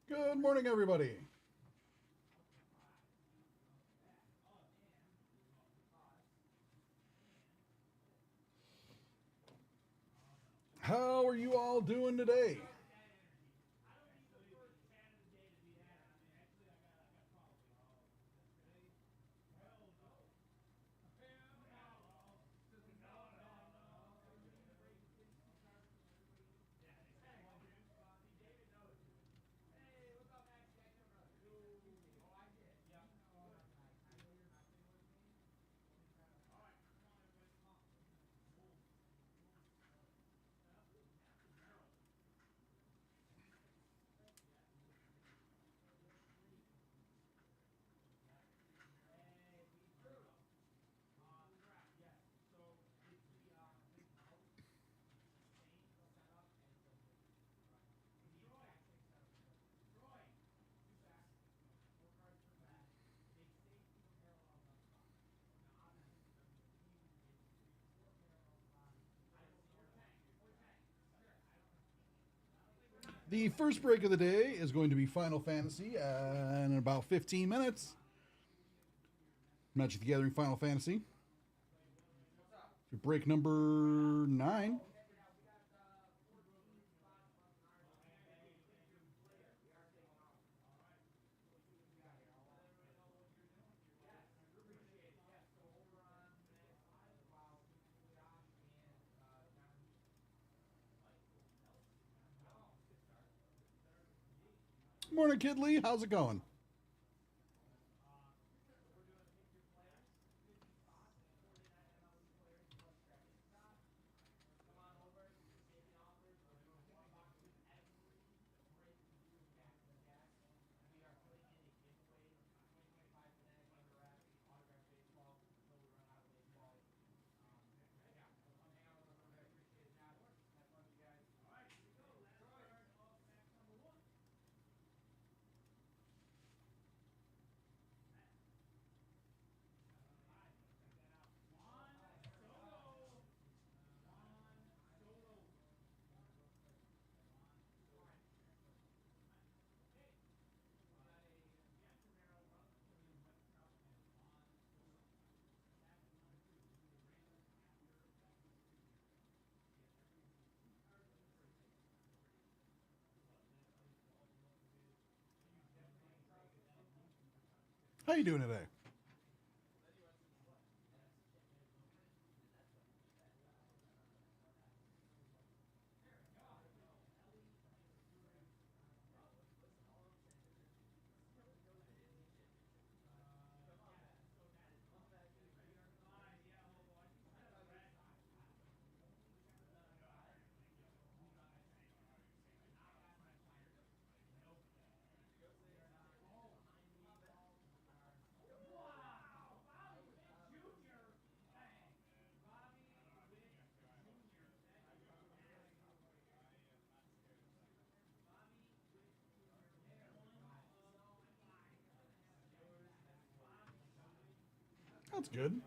Good morning, everybody. How are you all doing today? The first break of the day is going to be Final Fantasy in about 15 minutes. Magic the Gathering Final Fantasy. Break number 9. Morning, Kid Lee. How's it going? How you doing today? That's good.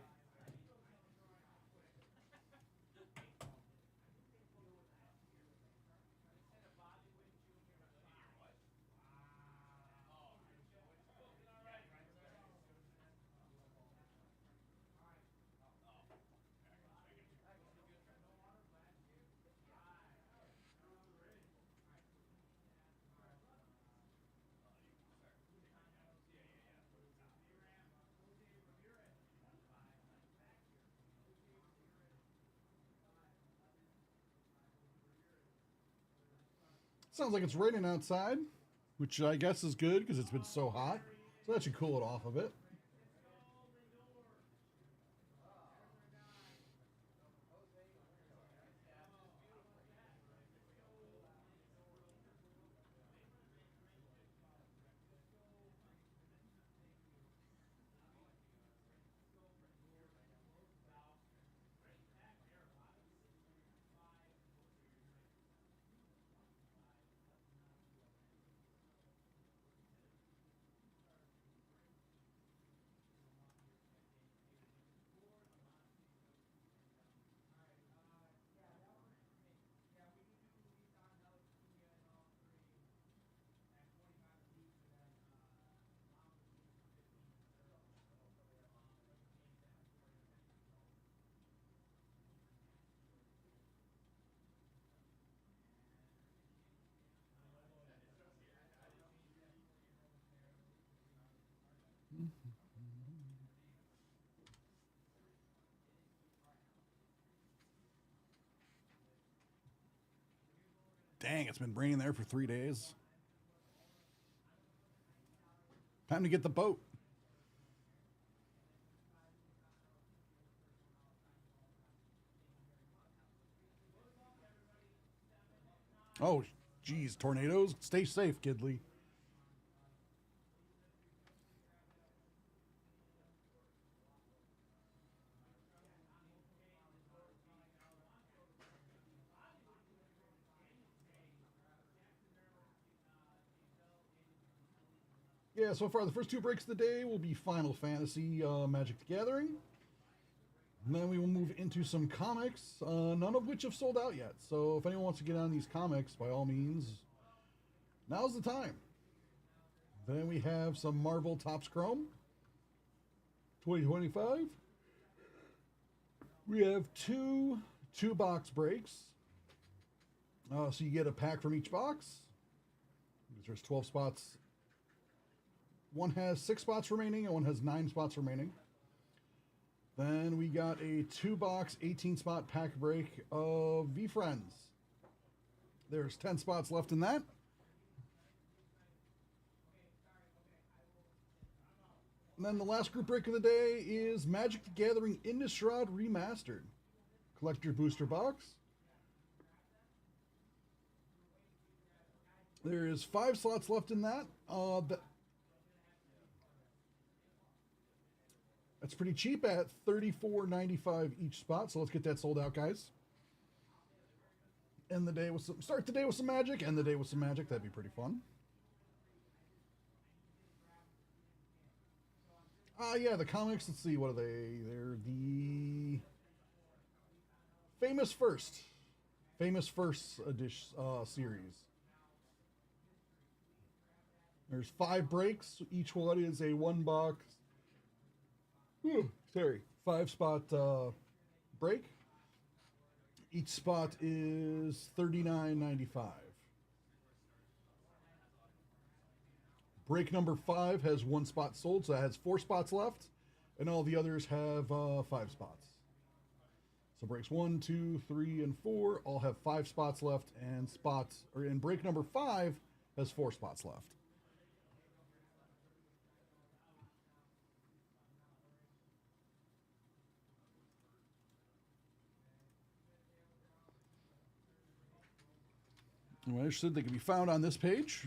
Sounds like it's raining outside, which I guess is good because it's been so hot. So that should cool it off a bit. Dang, it's been raining there for 3 days. Time to get the boat. Oh, geez, tornadoes. Stay safe, Kidley. Yeah, so far the first two breaks of the day will be Final Fantasy Magic the Gathering. And then we will move into some comics, none of which have sold out yet. So if anyone wants to get on these comics, by all means, now's the time. Then we have some Marvel Topps Chrome 2025. We have two box breaks. So you get a pack from each box. There's 12 spots. One has 6 spots remaining and one has 9 spots remaining. Then we got a 2-box 18-spot pack break of VeeFriends. There's 10 spots left in that. And then the last group break of the day is Magic the Gathering Innistrad Remastered. Collect your booster box. There is 5 slots left in that. That's pretty cheap at $34.95 each spot. So let's get that sold out, guys. End the day with some. Start the day with some magic. End the day with some magic. That'd be pretty fun. Yeah, the comics. Let's see. What are they? They're the Famous First edition series. There's 5 breaks. Each one is a 1-box. Sorry, 5-spot break. Each spot is $39.95. Break number 5 has 1 spot sold, so that has 4 spots left, and all the others have 5 spots. So breaks 1, 2, 3, and 4 all have 5 spots left, and break number 5 has 4 spots left. Anyone interested, they can be found on this page.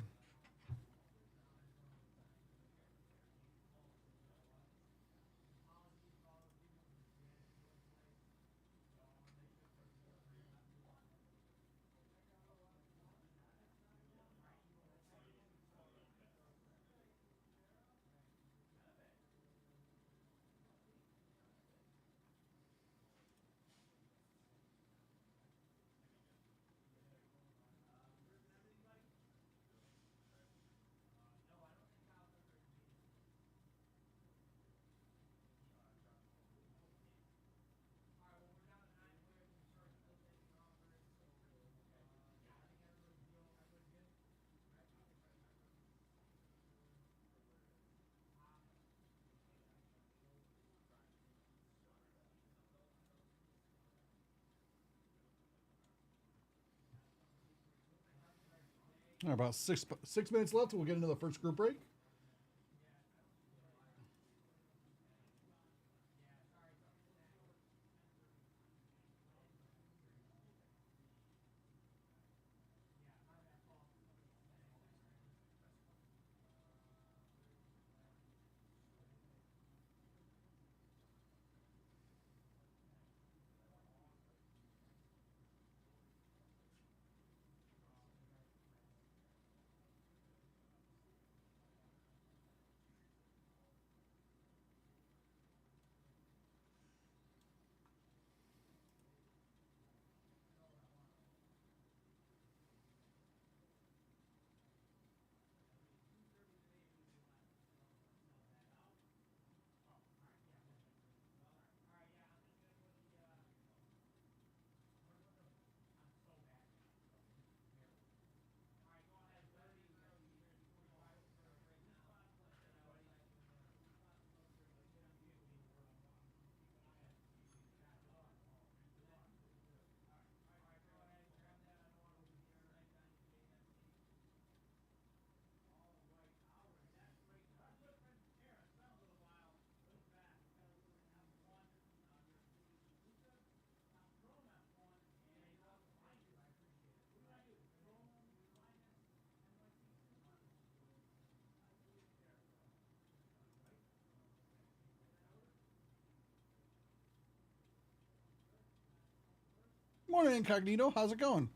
About six minutes left. We'll get into the first group break. Morning, Incognito. How's it going?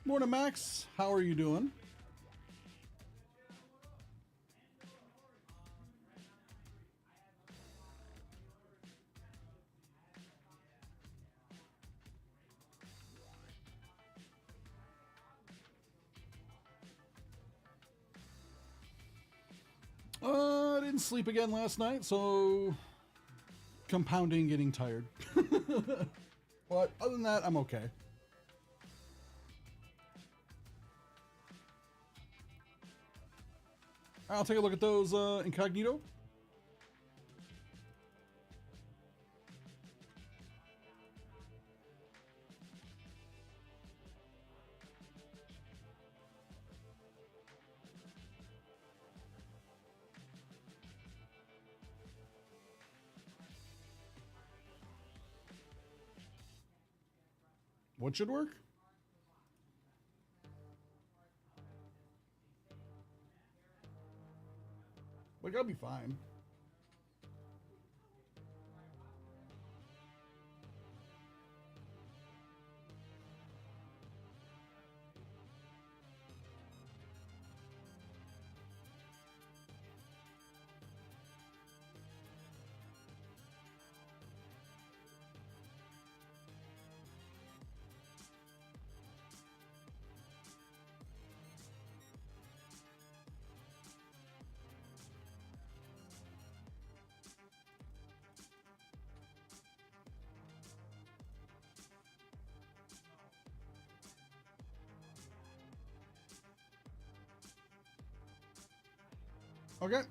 Morning, Max. How are you doing? I didn't sleep again last night, so compounding getting tired. But other than that, I'm okay. I'll take a look at those Incognito. What should work? Like, I'll be fine. Okay.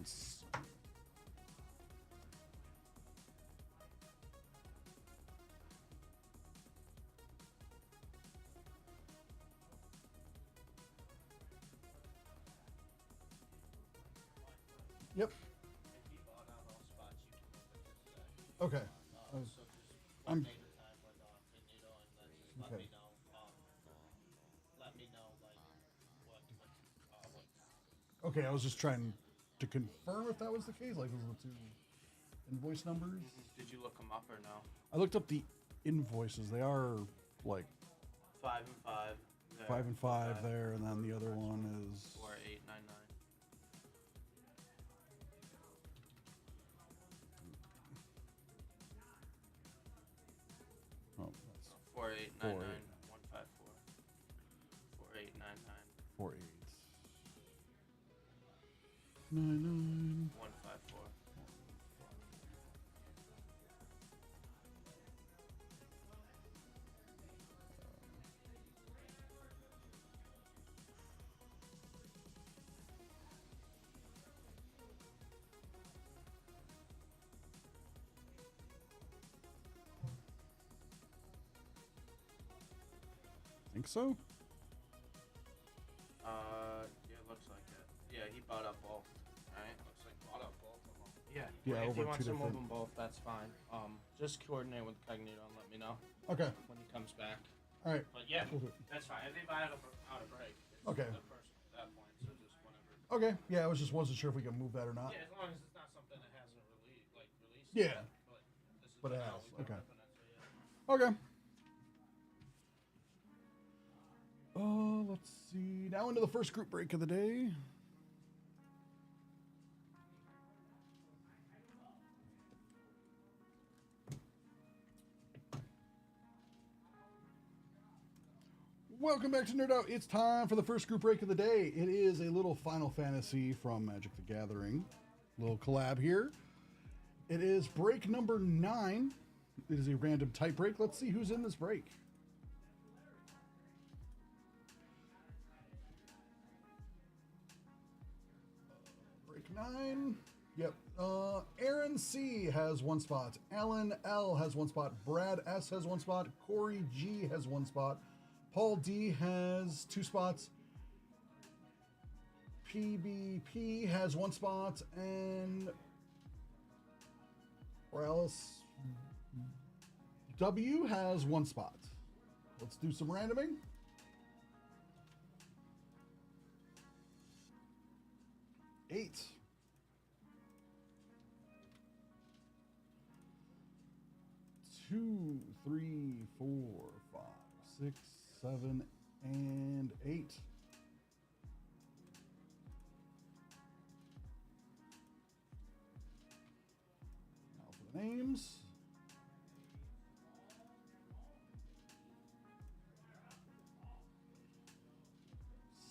once. Yep. Okay. So just I'm coordinate the time with Magneto, and then just okay. let me know like what. Okay, I was just trying to confirm if that was the case. Like, was the two invoice numbers? Did you look them up or no? I looked up the invoices. They are like 5 and 5. There. 5 and 5 there, and then the other one is 4899. oh, that's 4899 154. 4899 4899 154. Think so? Yeah, looks like it. Yeah, he bought up both. Alright, looks like bought up both of them. Yeah, Yeah, if over he wants two to move different- them both, that's fine. Just coordinate with Cognito and let me know Okay. when he comes back. All right. But yeah, We'll do. that's fine. If they buy out a break, it's Okay. the person at that point, so just whenever. Okay. Yeah, I was just wasn't sure if we could move that or not. Yeah, as long as it's not something that hasn't released Yeah. yet. But this is But it how has. we've been Okay. ripping it, so yeah. Okay. Let's see. Now into the first group break of the day. Welcome back to Nerd Out. It's time for the first group break of the day. It is a little Final Fantasy from Magic the Gathering. Little collab here. It is break number 9. It is a random type break. Let's see who's in this break. Break 9. Yep. Aaron C has 1 spot. Alan L has 1 spot. Brad S has 1 spot. Corey G has 1 spot. Paul D has 2 spots. PBP has 1 spot. And Morales W has 1 spot. Let's do some randoming. Eight. 2, 3, 4, 5, 6, 7, and 8. Now for the names.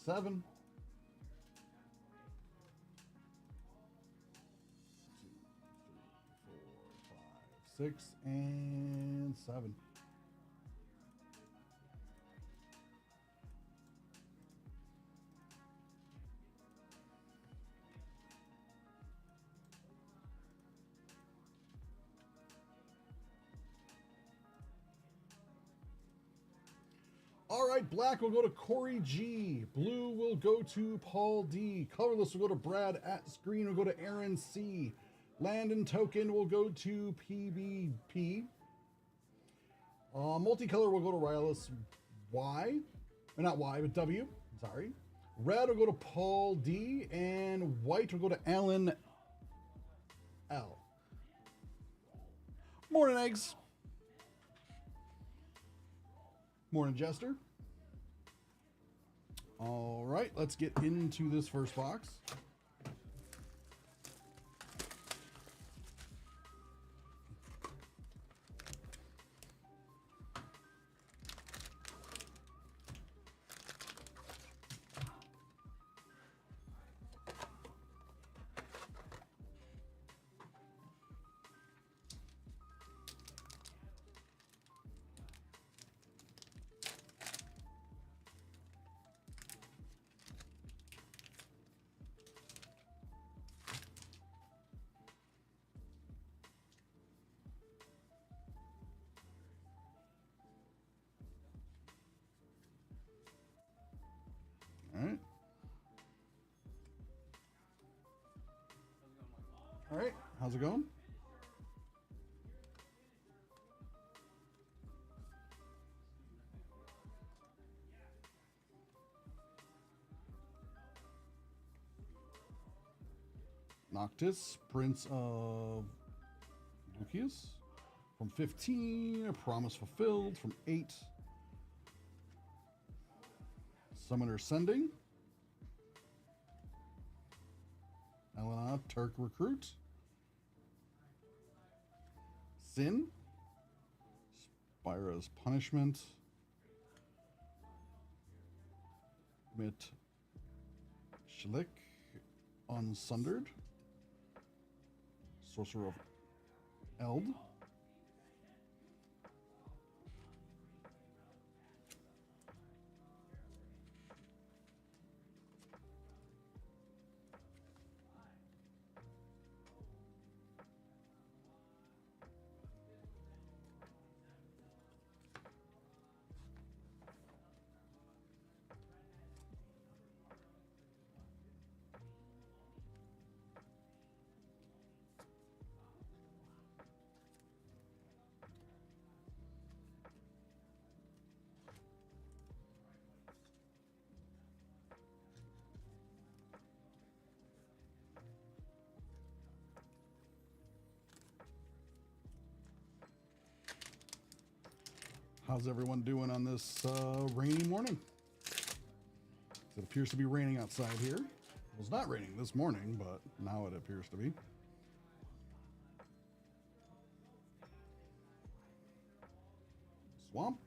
Seven. 2, 3, 4, 5, 6, and 7. All right, black will go to Corey G. Blue will go to Paul D. Colorless will go to Brad S. Green will go to Aaron C. Land and token will go to PBP. Multicolor will go to Rylus Y. Or not Y, but W. Sorry. Red will go to Paul D. And white will go to Alan L. Morning, eggs. Morning, Jester. All right, let's get into this first box. All right, how's it going? Noctis, Prince of Lucius. From 15, A Promise Fulfilled. From 8, Summoner Sending. Elena, Turk Recruit. Sin. Spyra's Punishment. Mit Schlick. Unsundered. Sorcerer of Eld. How's everyone doing on this rainy morning? It appears to be raining outside here. It was not raining this morning, but now it appears to be. Swamp.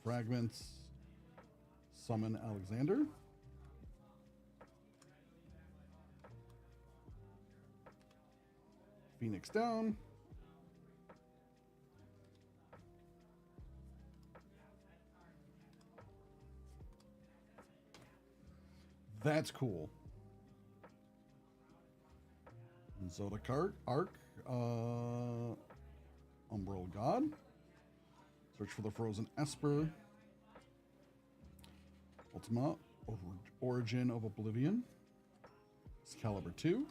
Fragments. Summon Alexander. Phoenix down. That's cool. Zodakart, Arc, Umbral God. Search for the Frozen Esper. Ultima, Origin of Oblivion. Excalibur 2.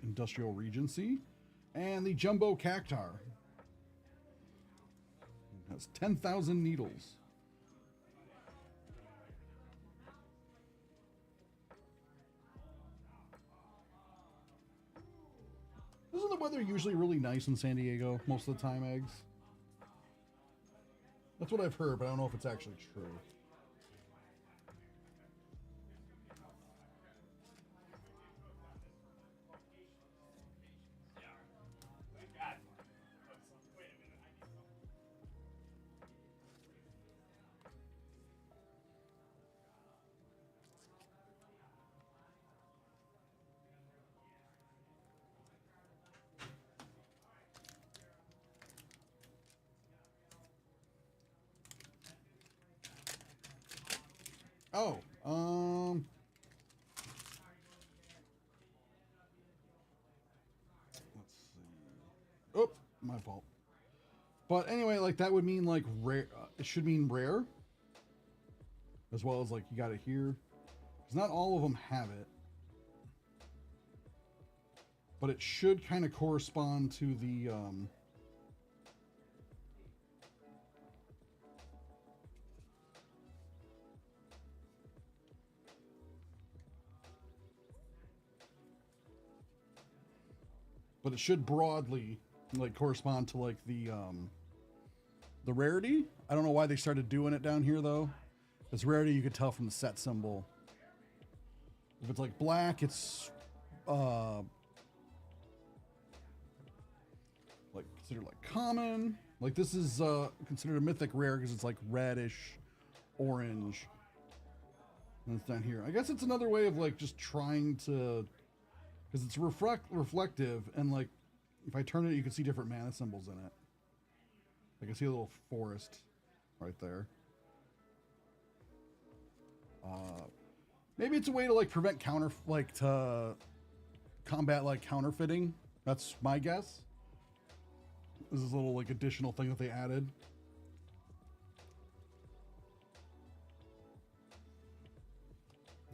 Industrial Regency. And the Jumbo Cactar. It has 10,000 needles. Isn't the weather usually really nice in San Diego most of the time, Eggs? That's what I've heard, but I don't know if it's actually true. Oh, let's see. Oh, my fault. But anyway, like that would mean like rare. It should mean rare, as well as like you got it here, because not all of them have it. But it should kind of correspond to the but it should broadly like correspond to like the rarity. I don't know why they started doing it down here though. It's rarity you could tell from the set symbol. If it's like black, it's like considered like common. Like this is considered a mythic rare because it's like reddish, orange. And it's down here. I guess it's another way of like just trying to, because it's reflective, and like if I turn it, you can see different mana symbols in it. I can see a little forest right there. Maybe it's a way to like prevent to combat like counterfeiting. That's my guess. This is a little like additional thing that they added.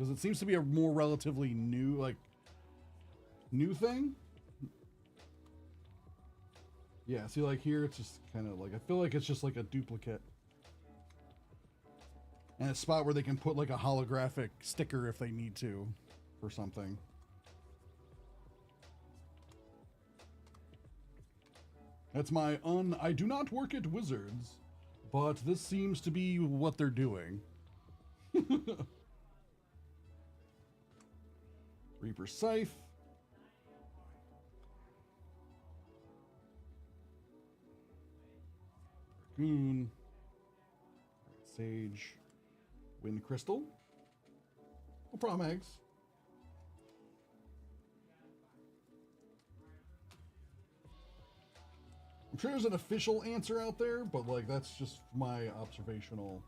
because it seems to be a more relatively new thing. Yeah, see, like here, it's just kind of like, I feel like it's just like a duplicate. And a spot where they can put like a holographic sticker if they need to, or something. That's my I do not work at Wizards, but this seems to be what they're doing. Reaper Scythe. Dragoon. Sage. Wind Crystal. No problem, eggs. I'm sure there's an official answer out there, but like that's just my observational.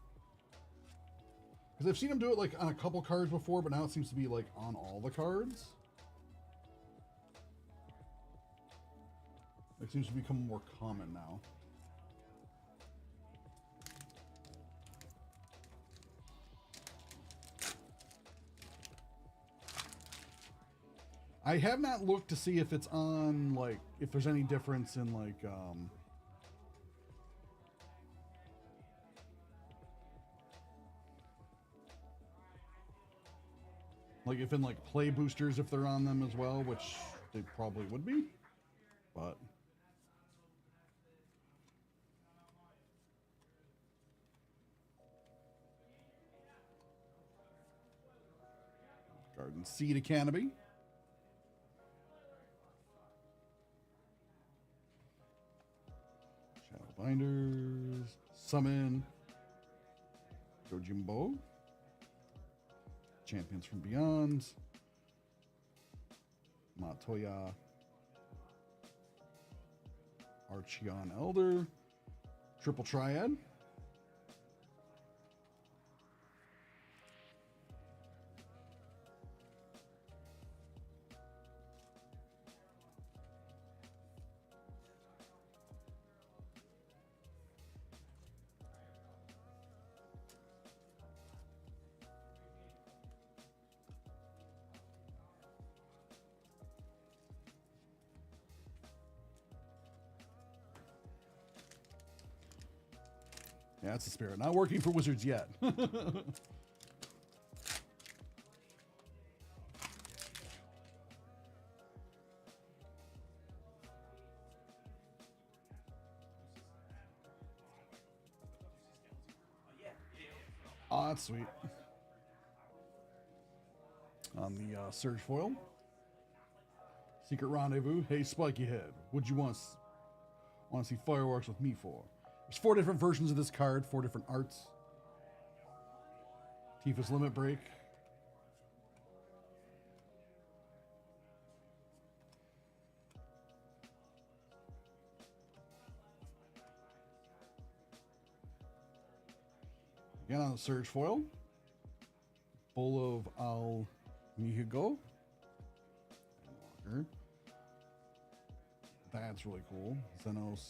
Because I've seen him do it like on a couple cards before, but now it seems to be like on all the cards. It seems to become more common now. I have not looked to see if it's on, like, if there's any difference in, like if in, like, play boosters, if they're on them as well, which they probably would be, but. Garden Seed Academy. Binders, Summon, Yojimbo, Champions from Beyond, Matoya, Archeon Elder, Triple Triad, yeah, that's the spirit. Not working for Wizards yet. Oh, that's sweet. On the Surge Foil. Secret Rendezvous. Hey, Spiky Head. What'd you want to see fireworks with me for? There's 4 different versions of this card, 4 different arts. Tifa's Limit Break. Again on the Surge Foil. Bowl of Al Mihigo. That's really cool. Xenos.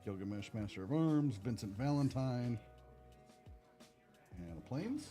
Gilgamesh, Master of Arms, Vincent Valentine, and the Plains.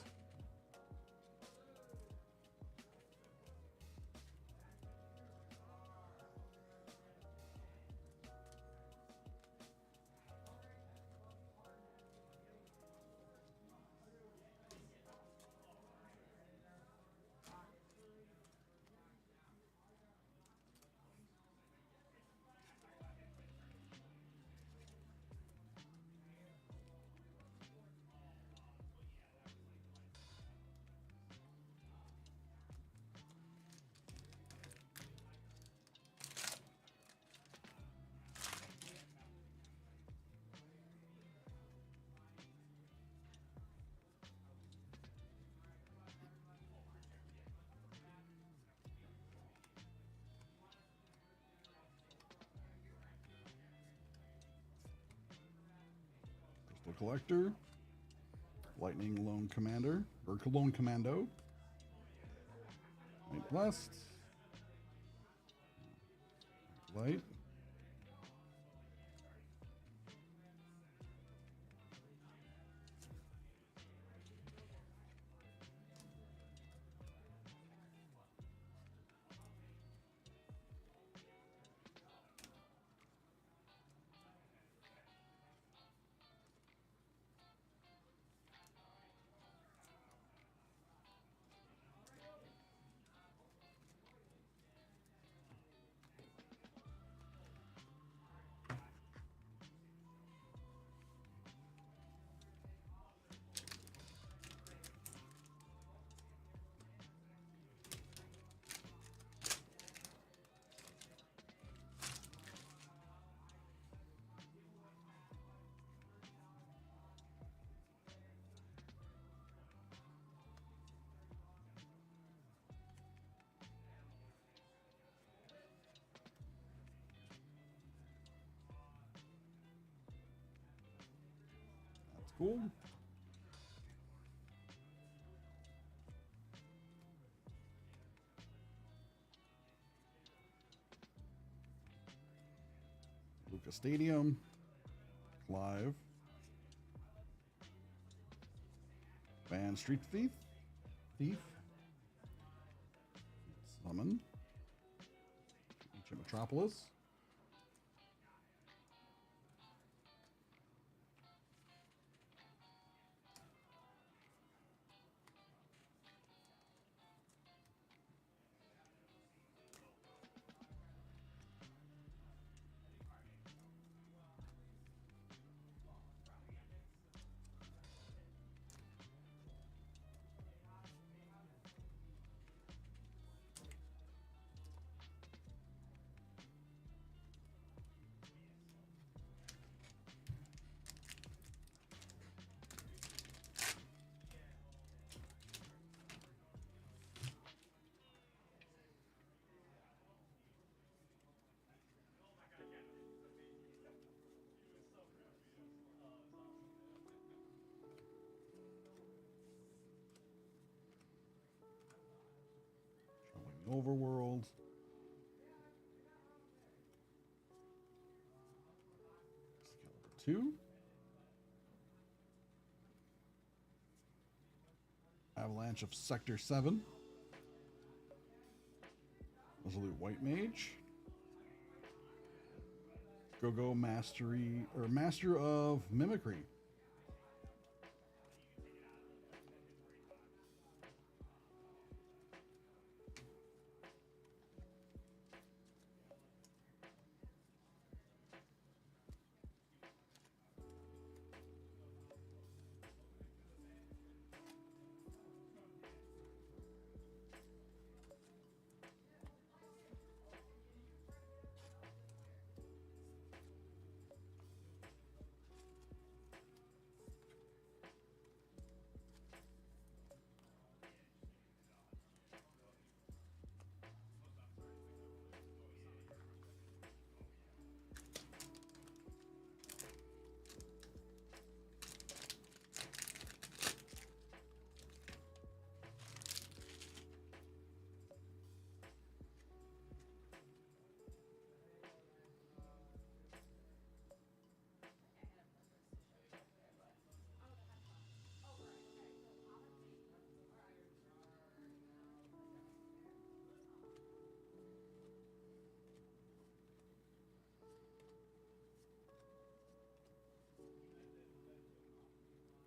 Crystal Collector, Lightning Lone Commander, or Lone Commando, Light Blast, Light, Cool. Lucas Stadium. Live. Van Street Thief. Summon. Ancient Metropolis. Overworld. Excalibur 2. Avalanche of Sector 7. Resolute White Mage. Go-Go Mastery, or Master of Mimicry.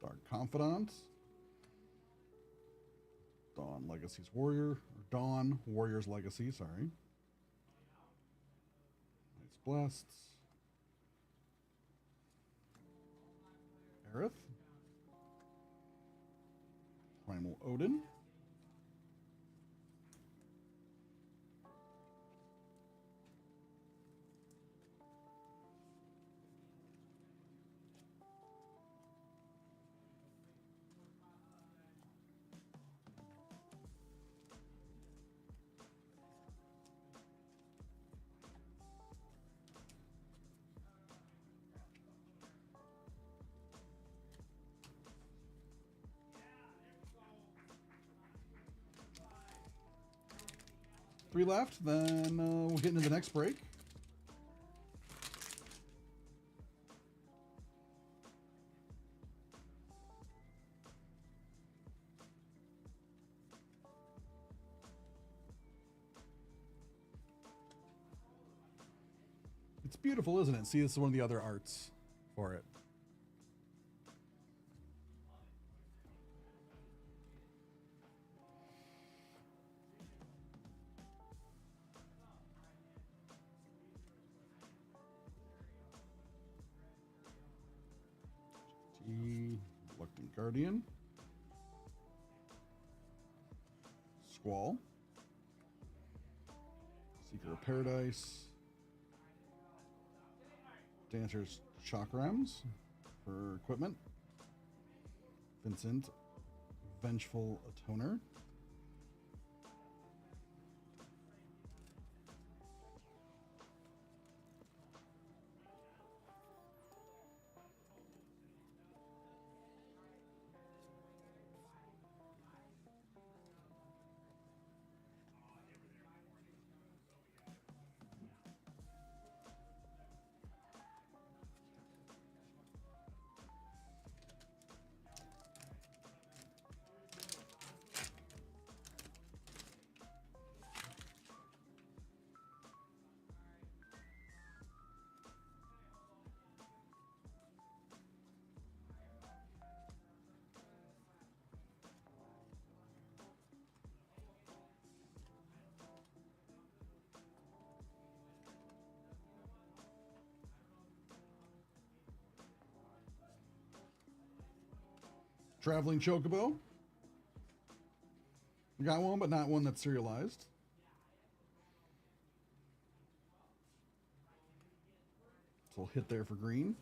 Dark Confidant. Dawn Legacy's Warrior. Or Dawn Warrior's Legacy, sorry. Knights Blessed. Aerith. Primal Odin. Three left, then we'll get into the next break. It's beautiful, isn't it? See, this is one of the other arts for it. Reluctant Guardian. Squall. Seeker of Paradise. Dancer's Chakrams for equipment. Vincent, Vengeful Atoner. Traveling Chocobo. We got one, but not one that's serialized. So we'll hit there for green.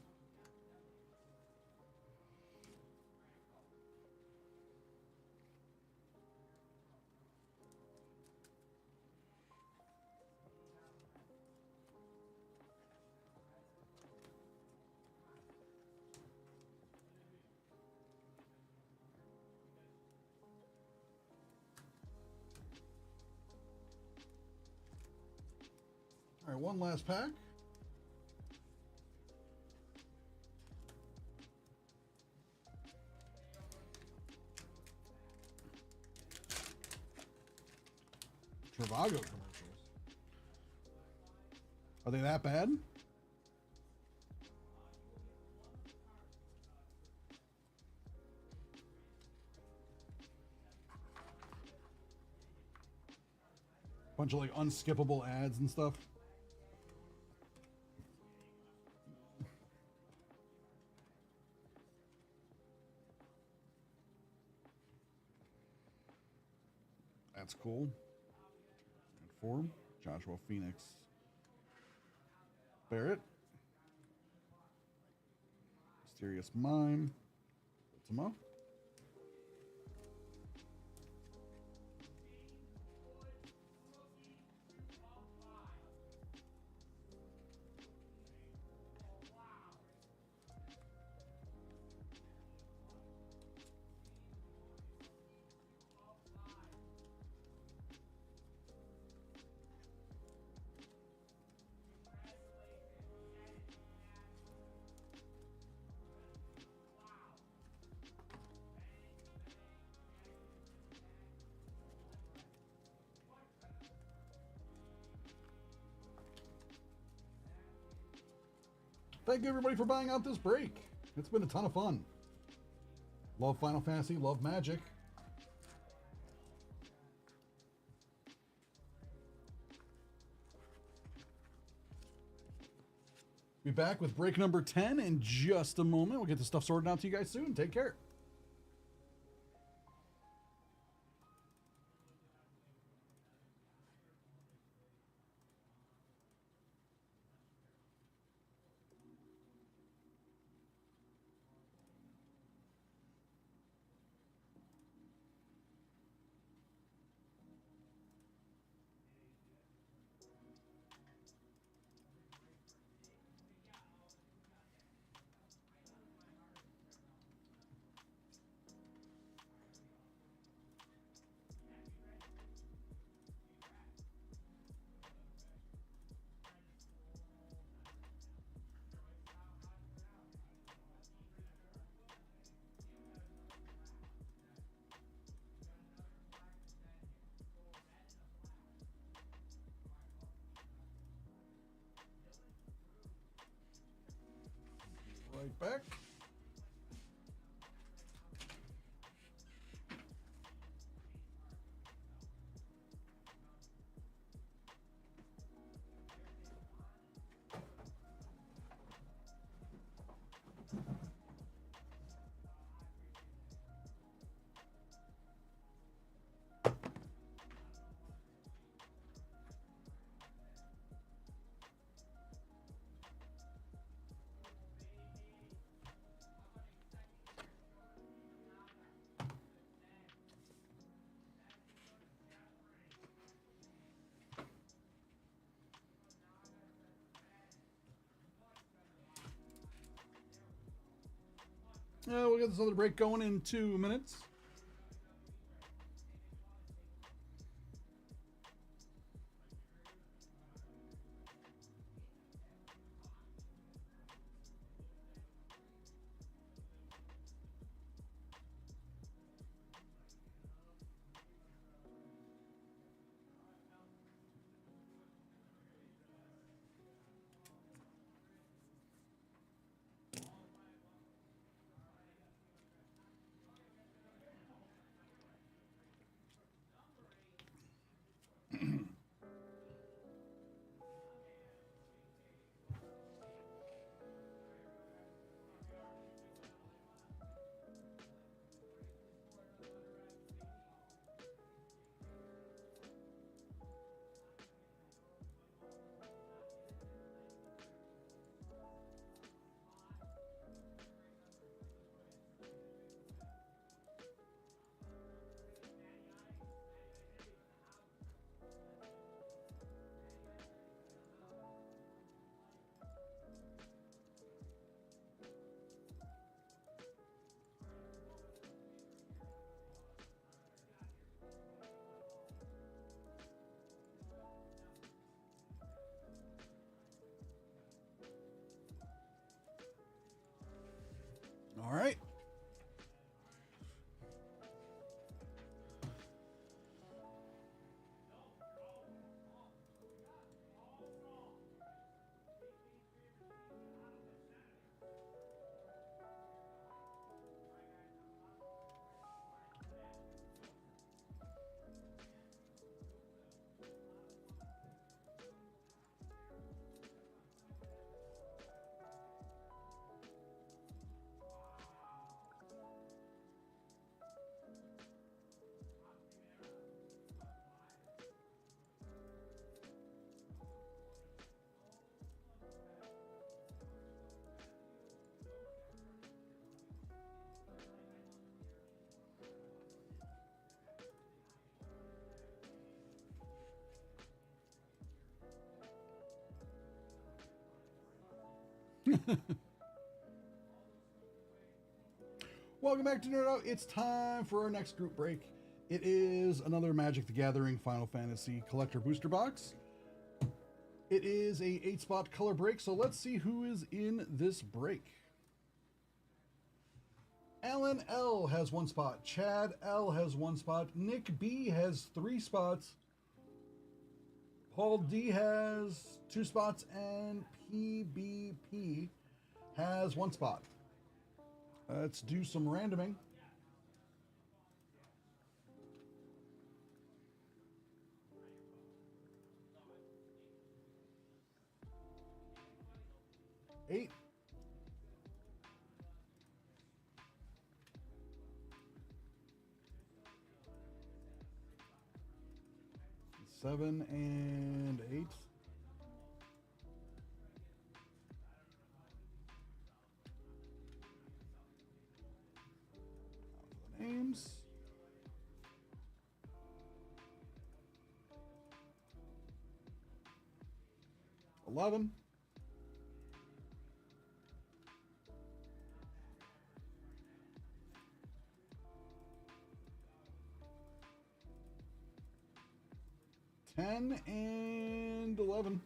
All right, one last pack. Travago commercials. Are they that bad? Bunch of like unskippable ads and stuff. That's cool. And 4, Joshua Phoenix. Barrett. Mysterious Mime. Ultima. Thank you everybody for buying out this break. It's been a ton of fun. Love Final Fantasy, love Magic. Be back with break number 10 in just a moment. We'll get the stuff sorted out to you guys soon. Take care. Right back. We'll get this other break going in 2 minutes. All right. Welcome back to Nerd Out. It's time for our next group break. It is another Magic the Gathering Final Fantasy Collector Booster Box. It is a 8-spot color break, so let's see who is in this break. Alan L has 1 spot. Chad L has 1 spot. Nick B has 3 spots. Paul D has 2 spots, and PBP has 1 spot. Let's do some randoming. Eight. 7 and 8. Names. 11. 10 and 11.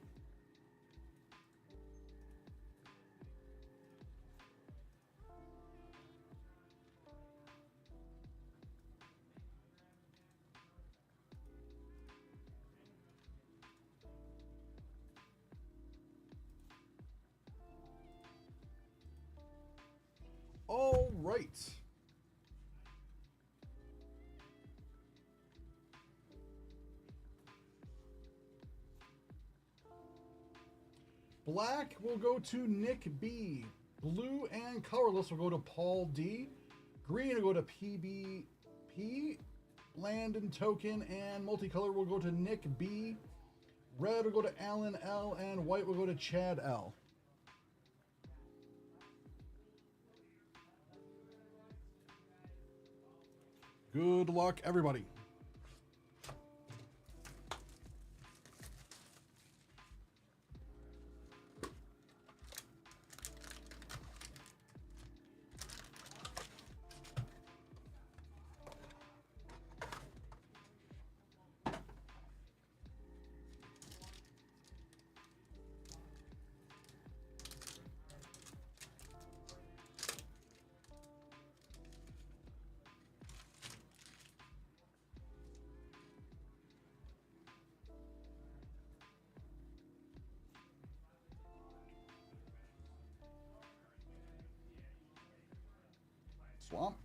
All right. Black will go to Nick B. Blue and colorless will go to Paul D. Green will go to PBP. Land and token and multicolor will go to Nick B. Red will go to Alan L. And white will go to Chad L. Good luck, everybody. Swamp.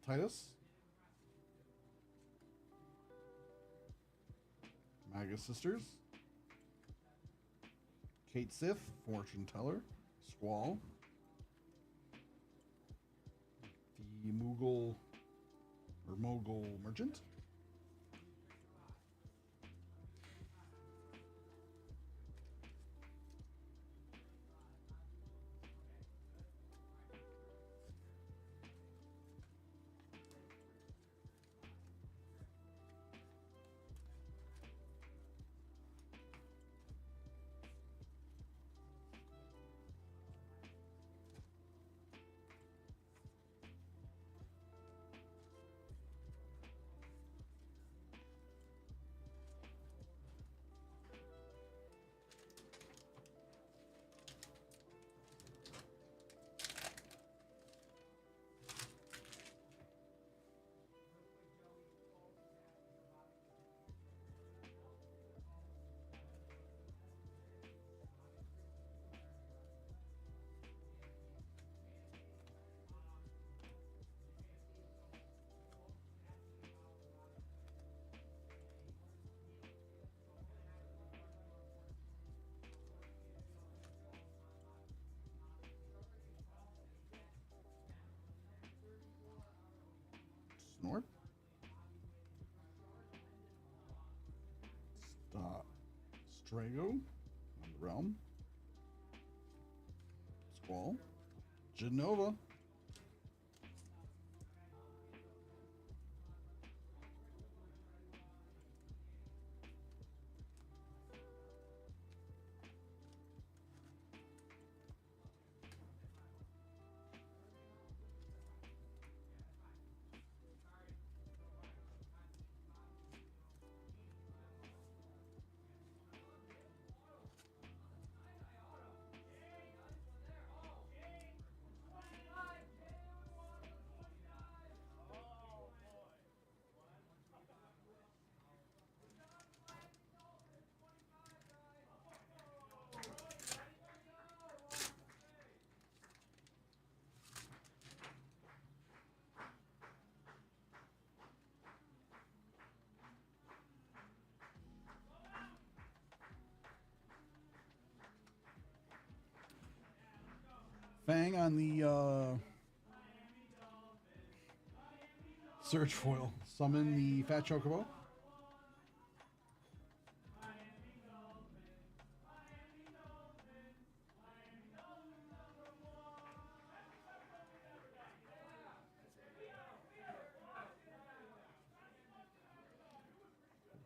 Titus. Magus Sisters. Kate Sith, Fortune Teller. Squall. The Moogle or Mogul Merchant. Snort. Stop. Strago on the Realm. Squall. Genova. Fang on the search foil. Summon the Fat Chocobo.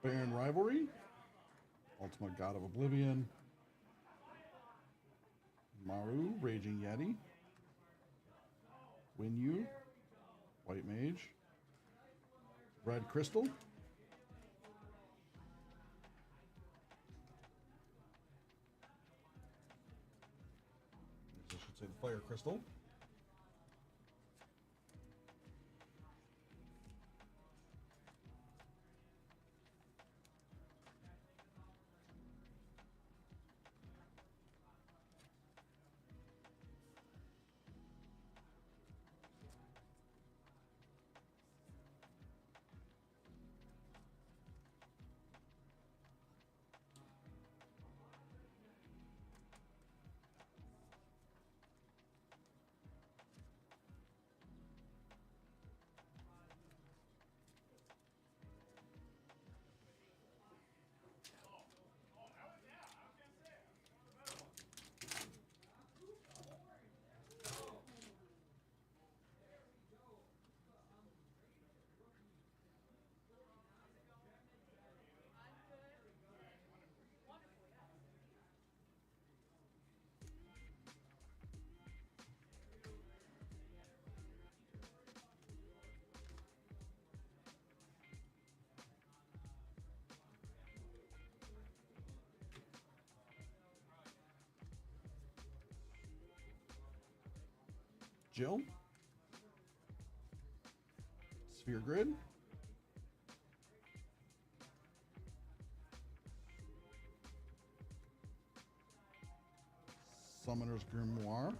Baron Rivalry. Ultimate God of Oblivion. Maru, Raging Yeti. Winyu, White Mage. Red Crystal. I should say the Fire Crystal. Jill. Sphere Grid. Summoner's Grimoire.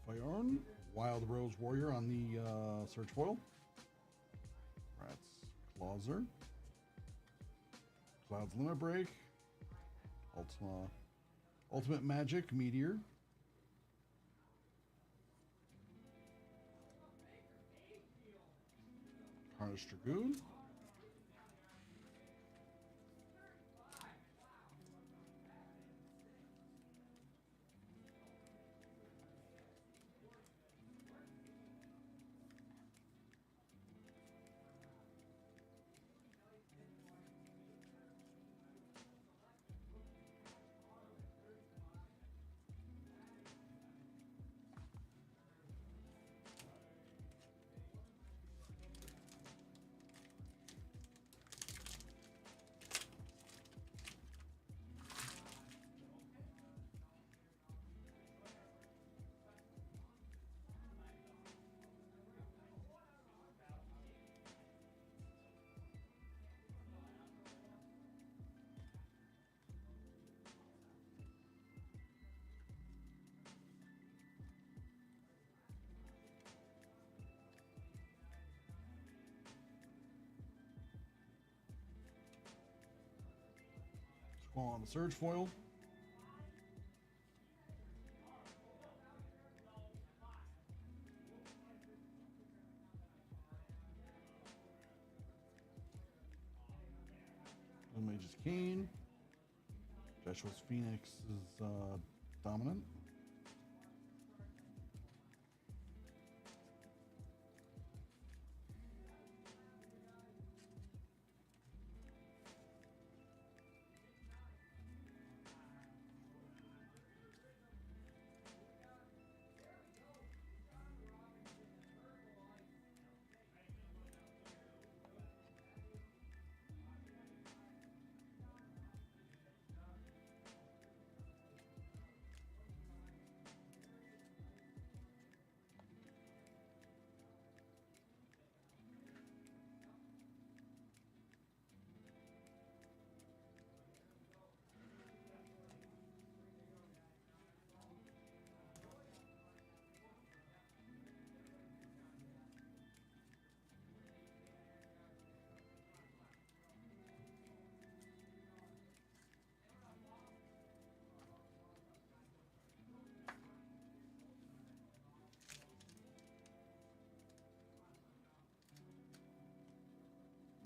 Fire, Wild Rose Warrior on the search foil. Rats Lauser, Cloud's Limit Break, Ultimate Magic Meteor, Harness Dragoon, Squall on the Surge Foil, Mage's Cane, Joshua's Phoenix is dominant.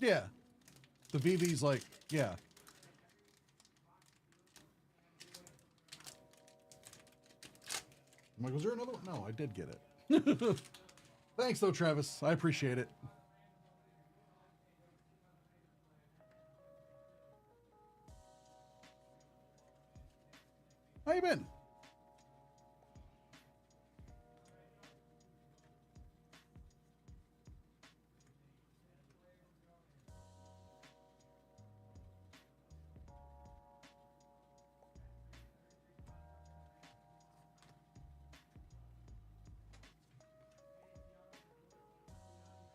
Yeah. The VV's like, yeah. I'm like, was there another one? No, I did get it. Thanks, though, Travis. I appreciate it. How you been?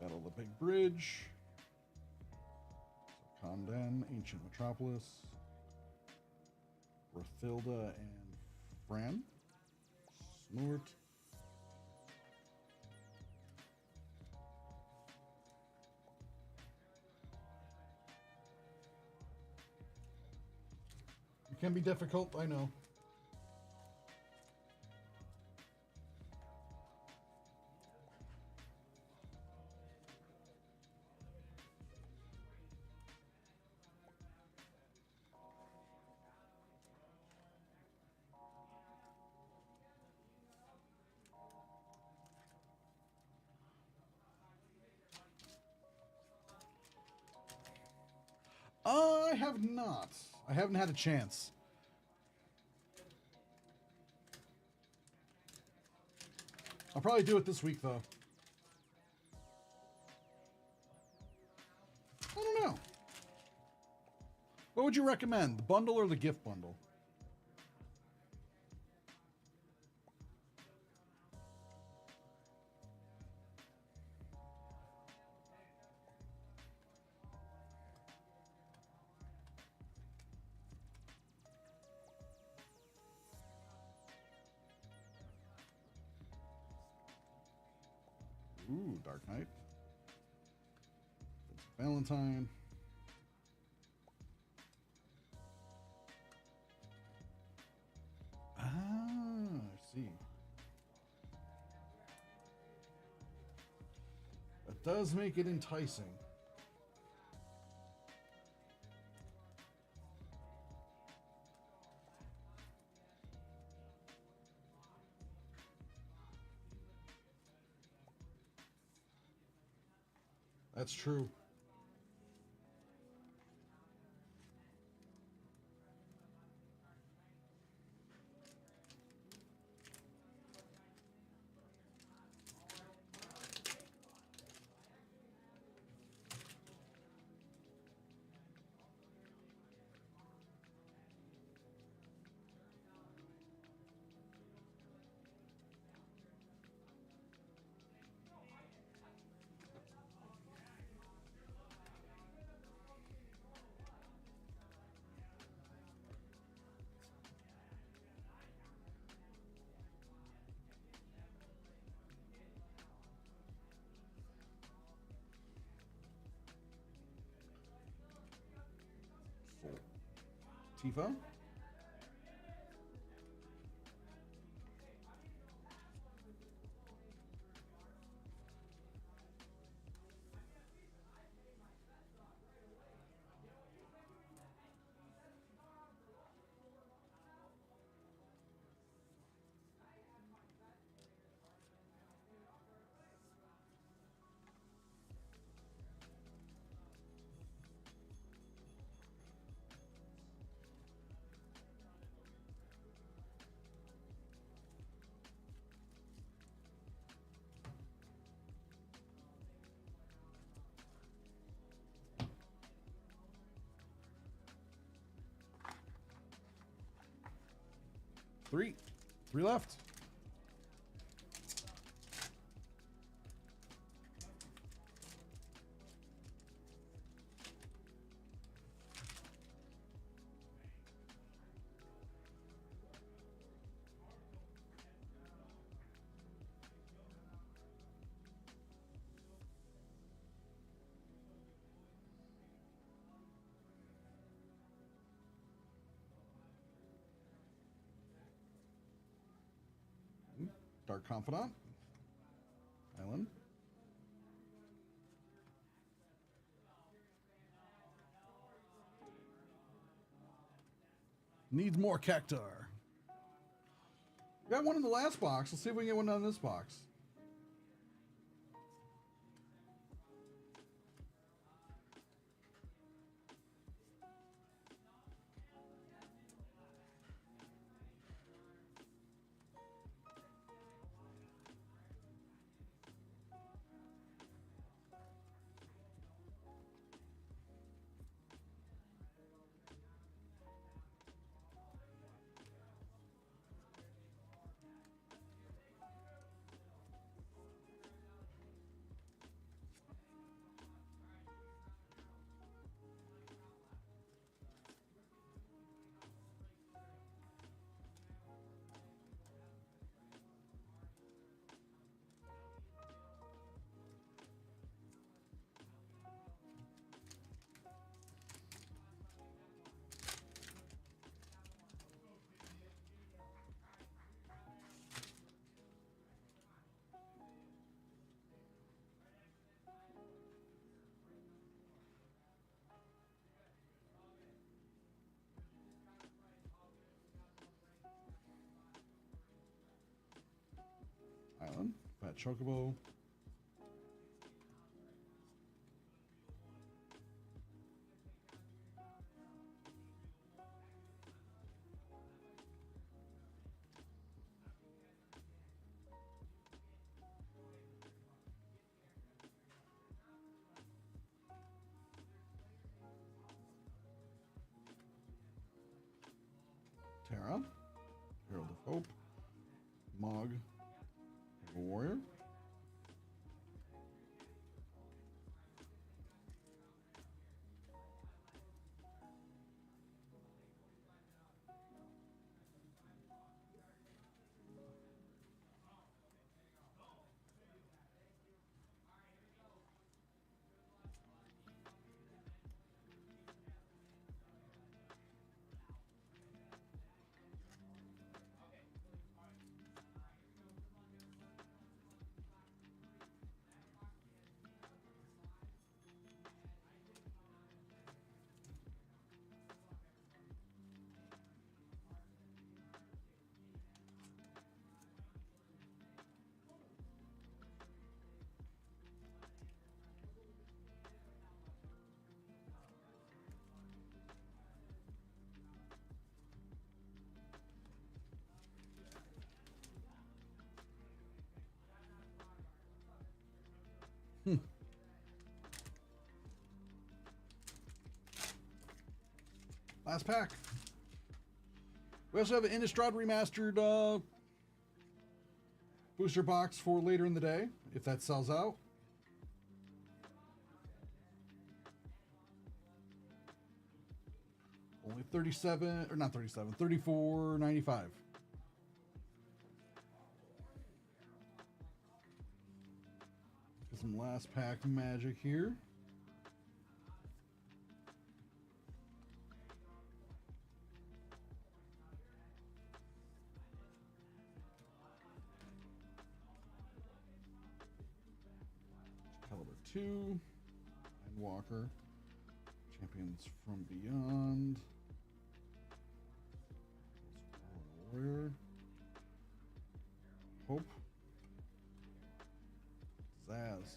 Battle of the Big Bridge. Condan, Ancient Metropolis. Rothilda and Fran. Snort. It can be difficult, I know. I have not. I haven't had a chance. I'll probably do it this week, though. I don't know. What would you recommend, the bundle or the gift bundle? Ooh, Dark Knight. Valentine. Ah, I see. That does make it enticing. That's true. Tifa. Three left. Dark Confidant. Island. Needs more Cactar. Got one in the last box. Let's see if we can get one on this box. Island. Fat Chocobo. Terra. Herald of Hope. Mog. Warrior. Last pack. We also have an Innistrad remastered booster box for later in the day, if that sells out. Only 37, or not 37, 34.95. Get some last pack magic here. Caliber 2, Walker, Champions from Beyond, Warrior, Hope, Zaz.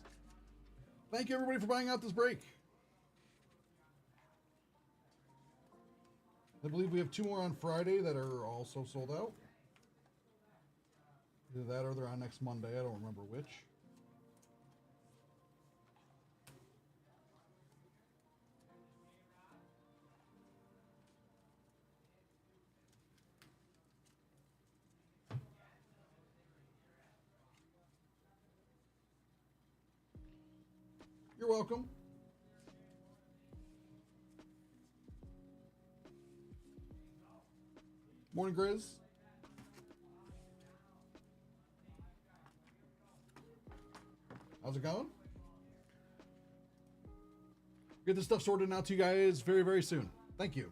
Thank you everybody for buying out this break. I believe we have 2 more on Friday that are also sold out. Either that or they're on next Monday. I don't remember which. You're welcome. Morning, Grizz. How's it going? Get this stuff sorted out to you guys very, very soon. Thank you.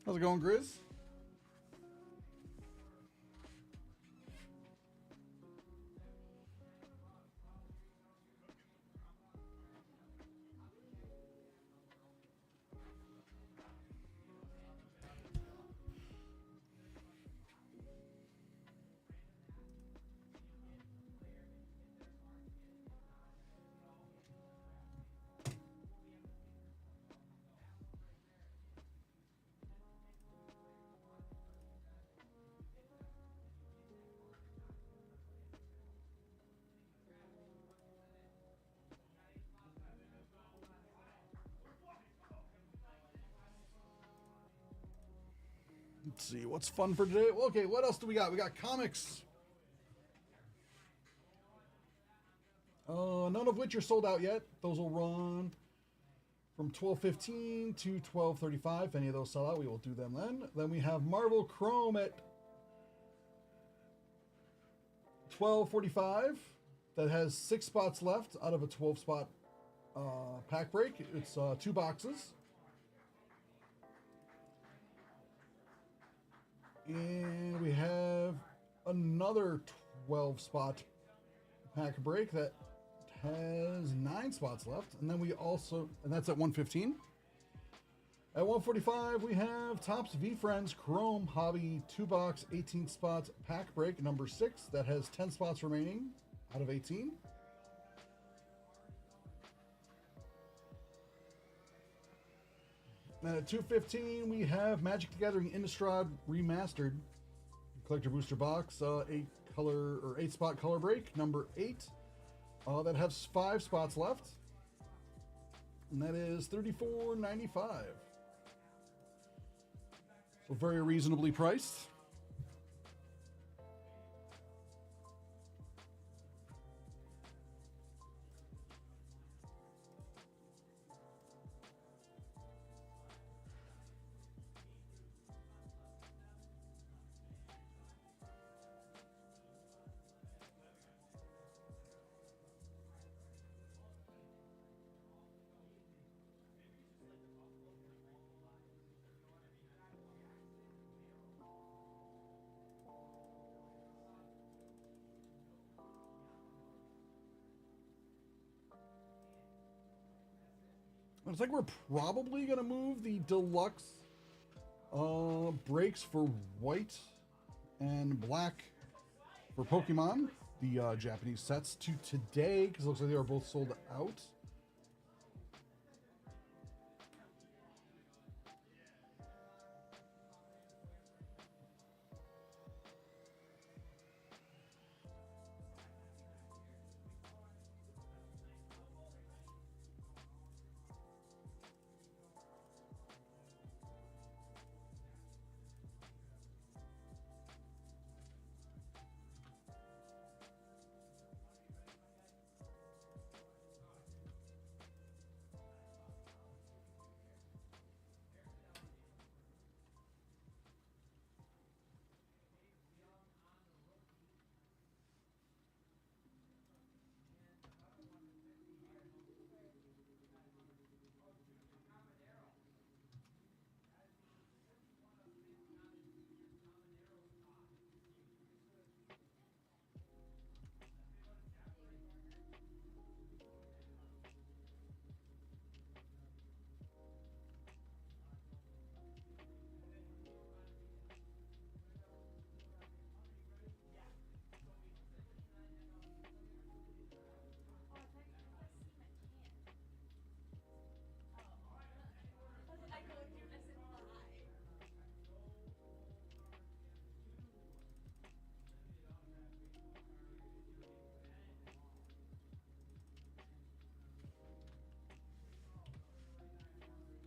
How's it going, Grizz? Let's see, what's fun for today? Well, okay, what else do we got? We got comics. None of which are sold out yet. Those will run from 12:15 to 12:35. If any of those sell out, we will do them then. Then we have Marvel Chrome at 12:45. That has 6 spots left out of a 12-spot pack break. It's 2 boxes. And we have another 12-spot pack break that has 9 spots left. And then we also, and that's at 1:15. At 1:45, we have Topps VeeFriends Chrome Hobby 2-box 18 spots pack break number 6 that has 10 spots remaining out of 18. And at 2:15, we have Magic the Gathering Innistrad Remastered Collector Booster Box, 8-spot color break, number 8. That has 5 spots left. And that is $34.95. So very reasonably priced. Looks like we're probably going to move the deluxe breaks for white and black for Pokemon, the Japanese sets, to today, because it looks like they are both sold out.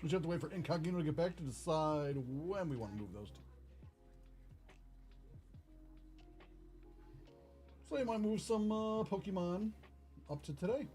We just have to wait for Incognito to get back to decide when we want to move those two. So you might move some Pokemon up to today.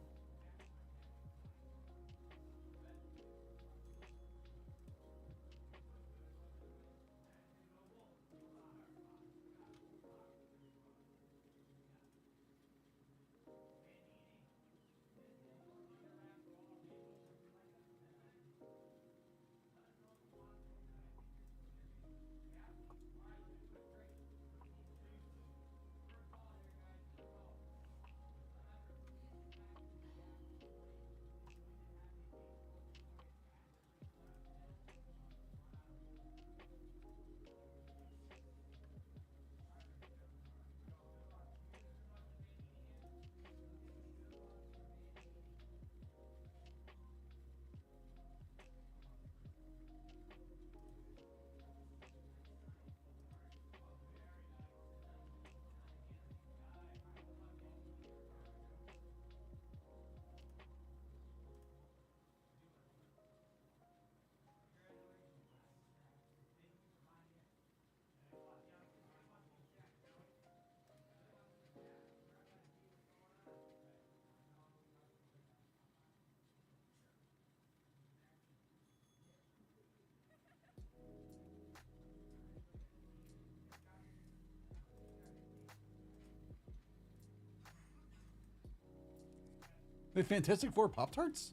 The Fantastic Four Pop-Tarts?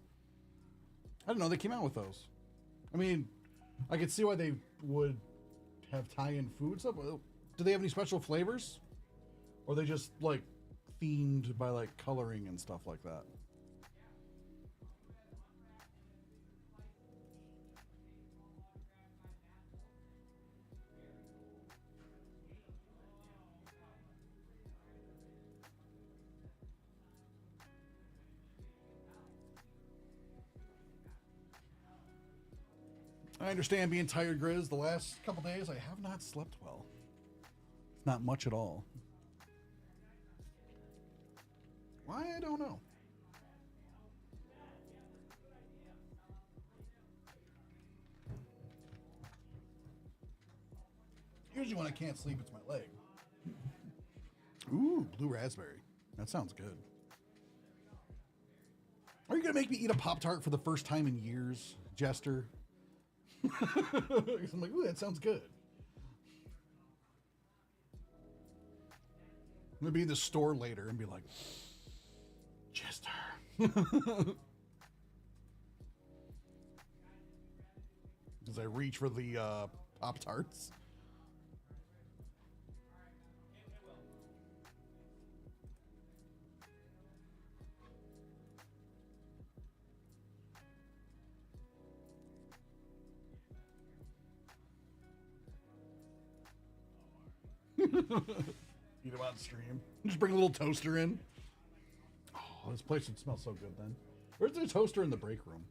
I didn't know they came out with those. I mean, I could see why they would have tie-in food stuff. Do they have any special flavors? Or are they just, like, themed by, like, coloring and stuff like that? I understand being tired, Grizz. The last couple days, I have not slept well. It's not much at all. Why? I don't know. Usually when I can't sleep, it's my leg. Ooh, blue raspberry. That sounds good. Are you going to make me eat a Pop-Tart for the first time in years, Jester? I'm like, ooh, that sounds good. I'm going to be in the store later and be like, Jester. As I reach for the Pop-Tarts. Eat them on stream. Just bring a little toaster in. Oh, this place would smell so good then. Where's the toaster in the break room?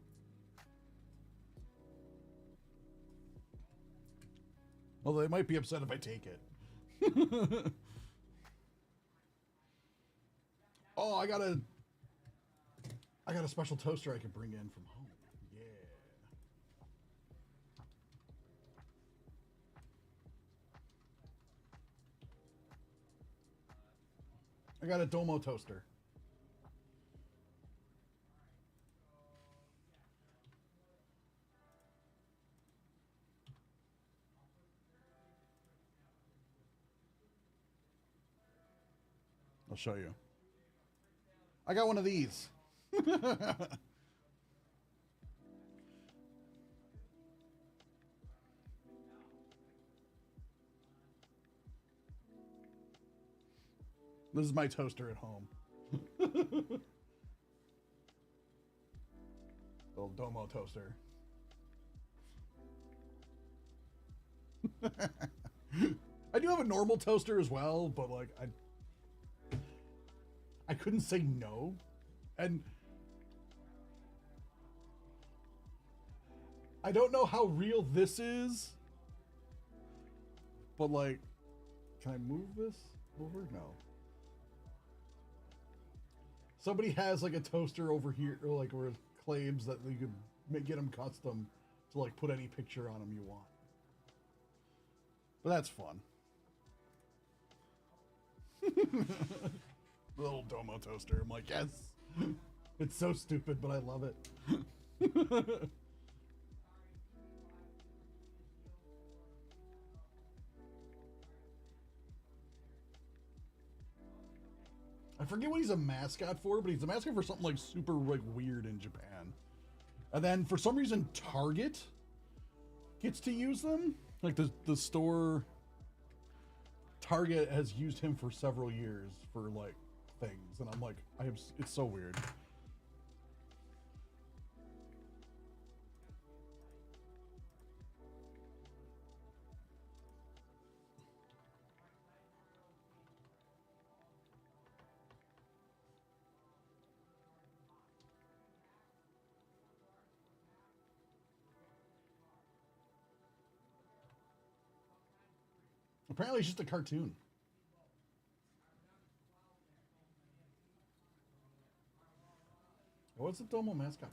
Well, they might be upset if I take it. Oh, I got a special toaster I can bring in from home. Yeah. I got a Domo toaster. I'll show you. I got one of these. This is my toaster at home. Little Domo toaster. I do have a normal toaster as well, but like I couldn't say no. And I don't know how real this is, but like, can I move this over? No. Somebody has like a toaster over here, or like where it claims that you could get them custom to like put any picture on them you want. But that's fun. Little Domo toaster. I'm like, yes. It's so stupid, but I love it. I forget what he's a mascot for, but he's a mascot for something like super like weird in Japan. And then for some reason Target gets to use them. Like the store Target has used him for several years for like things, and I'm like, it's so weird. Apparently it's just a cartoon. What's the Domo mascot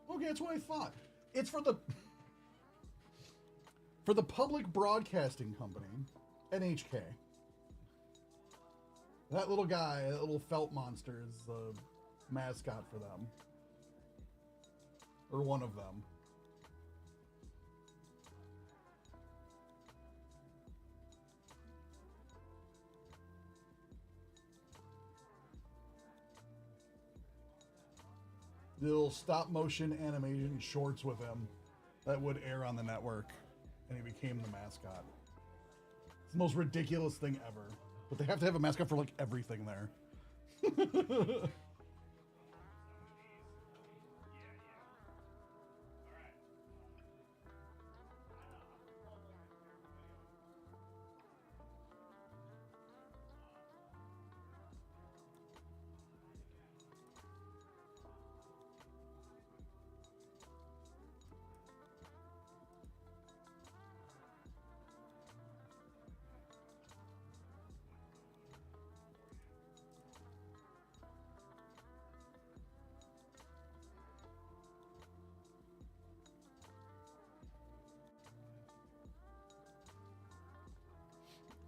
for? Okay, that's what I thought. It's for the public broadcasting company, NHK. That little guy, that little felt monster, is the mascot for them. Or one of them. The little stop motion animation shorts with him that would air on the network, and he became the mascot. It's the most ridiculous thing ever. But they have to have a mascot for like everything there.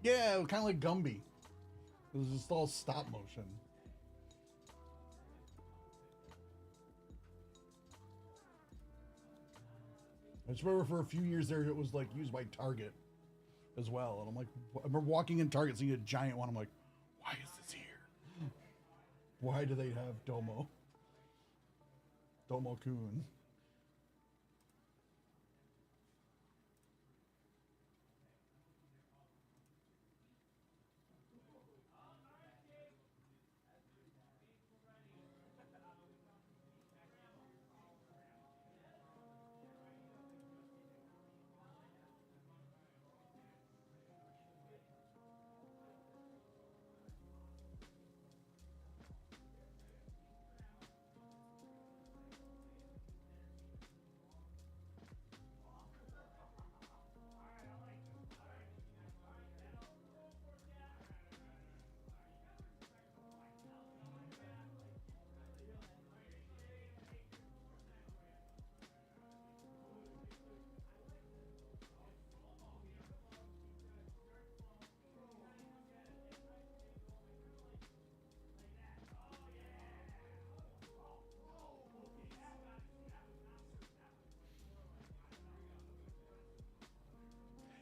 Yeah, kind of like Gumby. It was just all stop motion. I just remember for a few years there, it was like used by Target as well. And I'm like, I remember walking in Target seeing a giant one. I'm like, why is this here? Why do they have Domo? Domo-kun.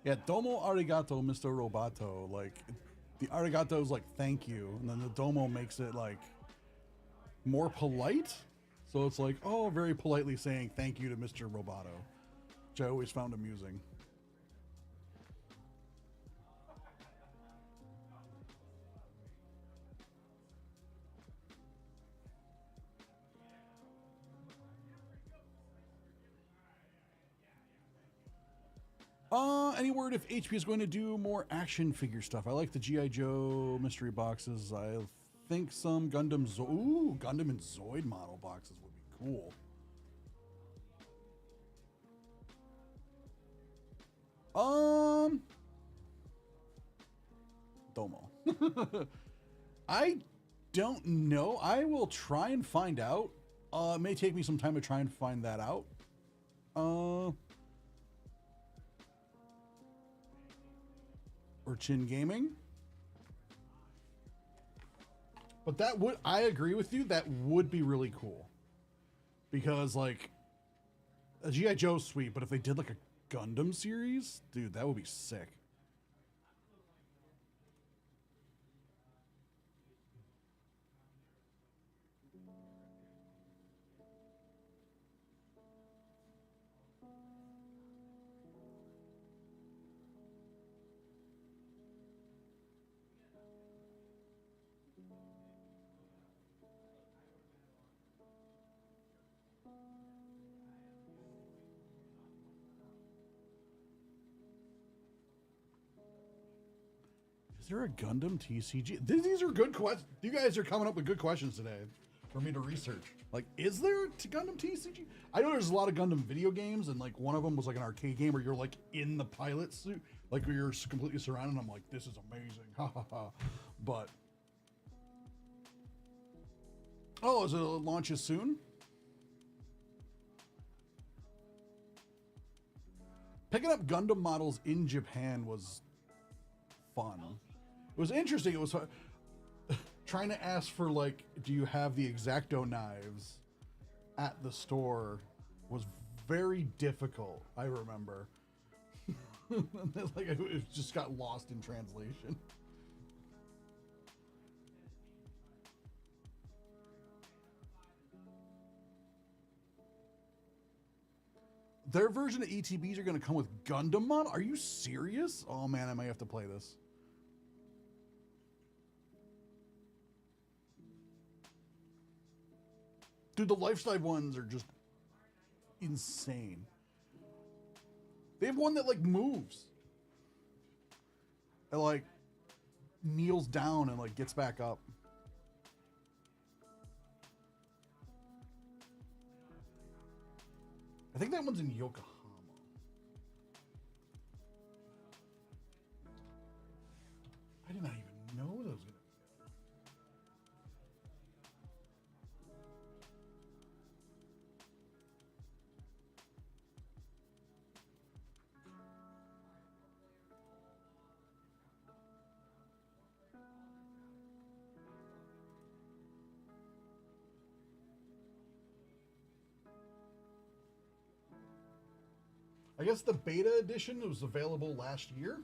Yeah, domo arigato, Mr. Roboto. Like, the arigato is like thank you, and then the domo makes it like more polite. So it's like, oh, very politely saying thank you to Mr. Roboto, which I always found amusing. Any word if HP is going to do more action figure stuff? I like the G.I. Joe mystery boxes. I think some Gundam Gundam and Zoid model boxes would be cool. Domo. I don't know. I will try and find out. It may take me some time to try and find that out. Or Chin Gaming. But that would, I agree with you, that would be really cool. Because, like, a G.I. Joe's sweet, but if they did, like, a Gundam series, dude, that would be sick. Is there a Gundam TCG? These are good questions. You guys are coming up with good questions today for me to research. Like, is there a Gundam TCG? I know there's a lot of Gundam video games, and like one of them was like an arcade game where you're like in the pilot suit, like where you're completely surrounded. And I'm like, this is amazing, ha ha ha. But oh, is it launches soon? Picking up Gundam models in Japan was fun. It was interesting. It was trying to ask for, like, do you have the X-Acto knives at the store was very difficult, I remember. Like, it just got lost in translation. Their version of ETBs are going to come with Gundam mod? Are you serious? Oh man, I might have to play this. Dude, the lifestyle ones are just insane. They have one that like moves. It like kneels down and like gets back up. I think that one's in Yokohama. I did not even know that was gonna. I guess the beta edition was available last year.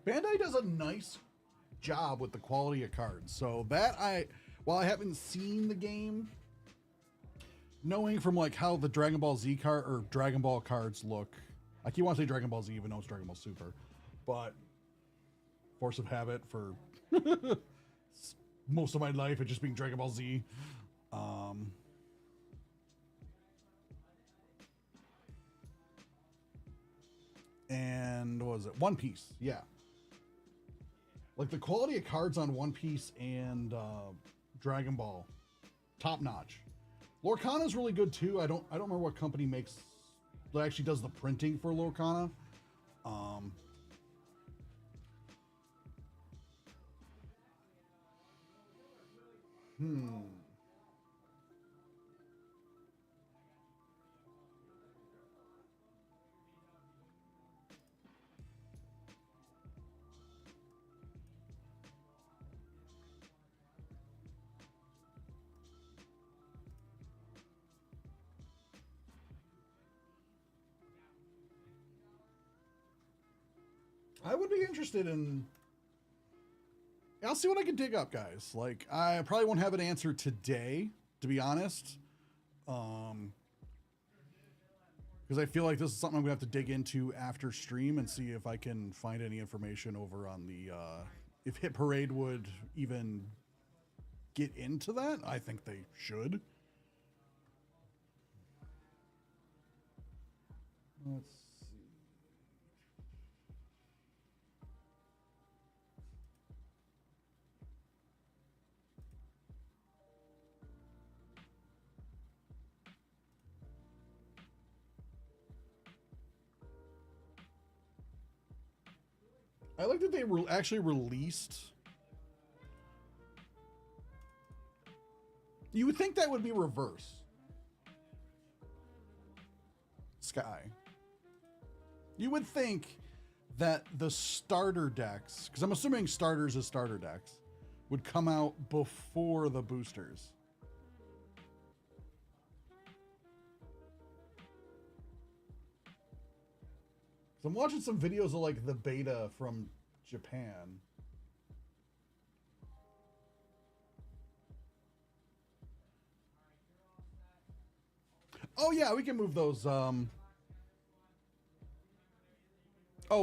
Bandai does a nice job with the quality of cards. So that while I haven't seen the game, knowing from like how the Dragon Ball Z card or Dragon Ball cards look, I keep wanting to say Dragon Ball Z even though it's Dragon Ball Super, but force of habit for most of my life, it just being Dragon Ball Z. And what was it? One Piece, yeah. Like the quality of cards on One Piece and Dragon Ball, top notch. Lorcana is really good too. I don't remember what company makes that actually does the printing for Lorcana. I would be interested in. I'll see what I can dig up, guys. Like, I probably won't have an answer today, to be honest. Because I feel like this is something I'm gonna have to dig into after stream and see if I can find any information over on the if Hit Parade would even get into that. I think they should. Let's see. I like that they actually released. You would think that would be reverse. Sky. You would think that the starter decks, because I'm assuming starters is starter decks, would come out before the boosters. So I'm watching some videos of like the beta from Japan. Oh yeah, we can move those. Oh,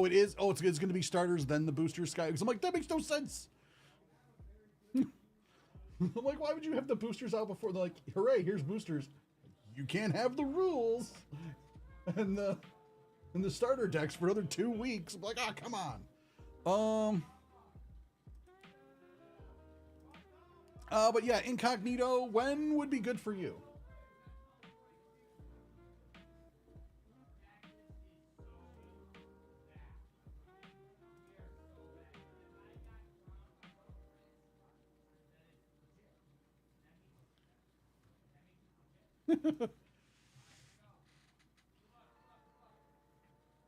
it is. Oh, it's going to be starters then the boosters, Sky. Because I'm like, that makes no sense. I'm like, why would you have the boosters out before? They're like, hooray, here's boosters. You can't have the rules and the starter decks for another 2 weeks. I'm like, ah, come on. But yeah, Incognito, when would be good for you?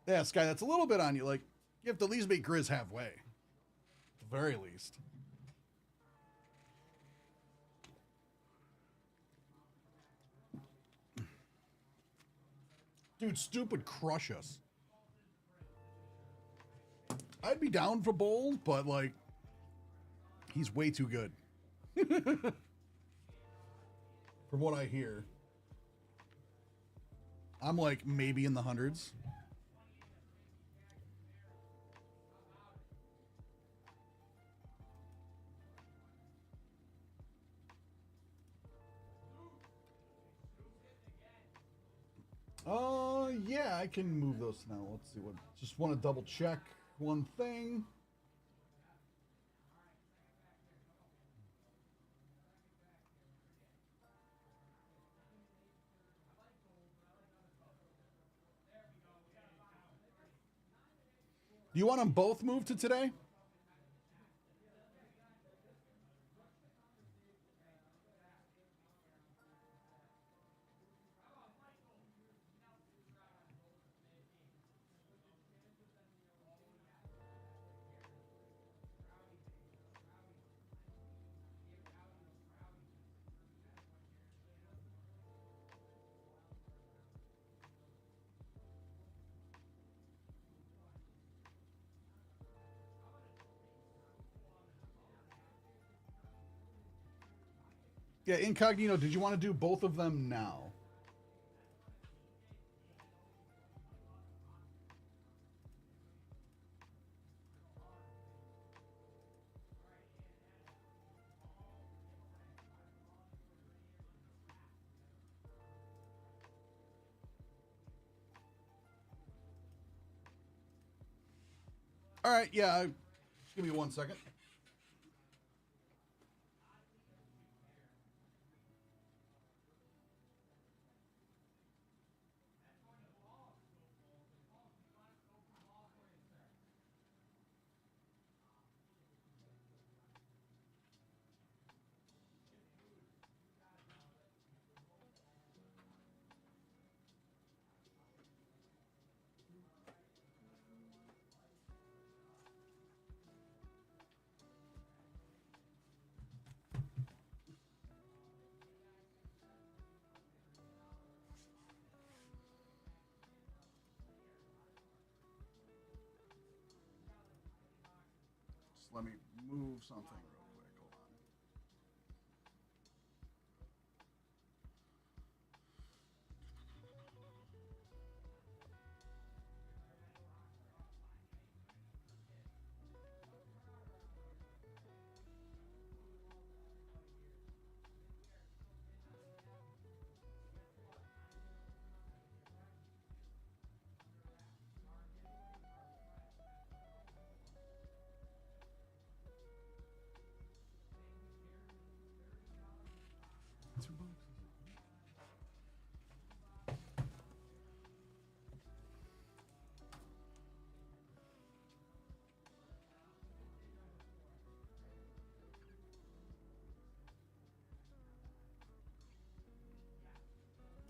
Yeah, Sky, that's a little bit on you. Like, you have to at least make Grizz halfway. At the very least. Dude, Stupid crush us. I'd be down for Bold, but like, he's way too good. From what I hear. I'm like maybe in the hundreds. Yeah, I can move those now. Let's see what. Just want to double check one thing. Do you want them both moved to today? Yeah, Incognito, did you want to do both of them now? All right, yeah. Just give me 1 second. Just let me move something real quick. Hold on. $2.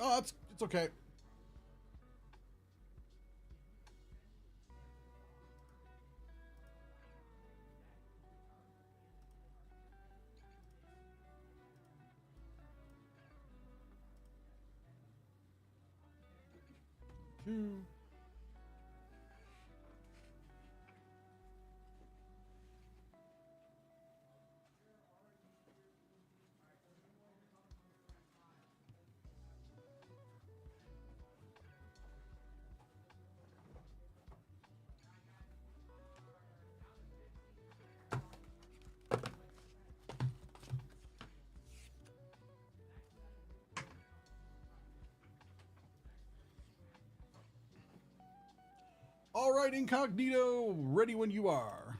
Oh, it's okay. Two. All right, Incognito, ready when you are.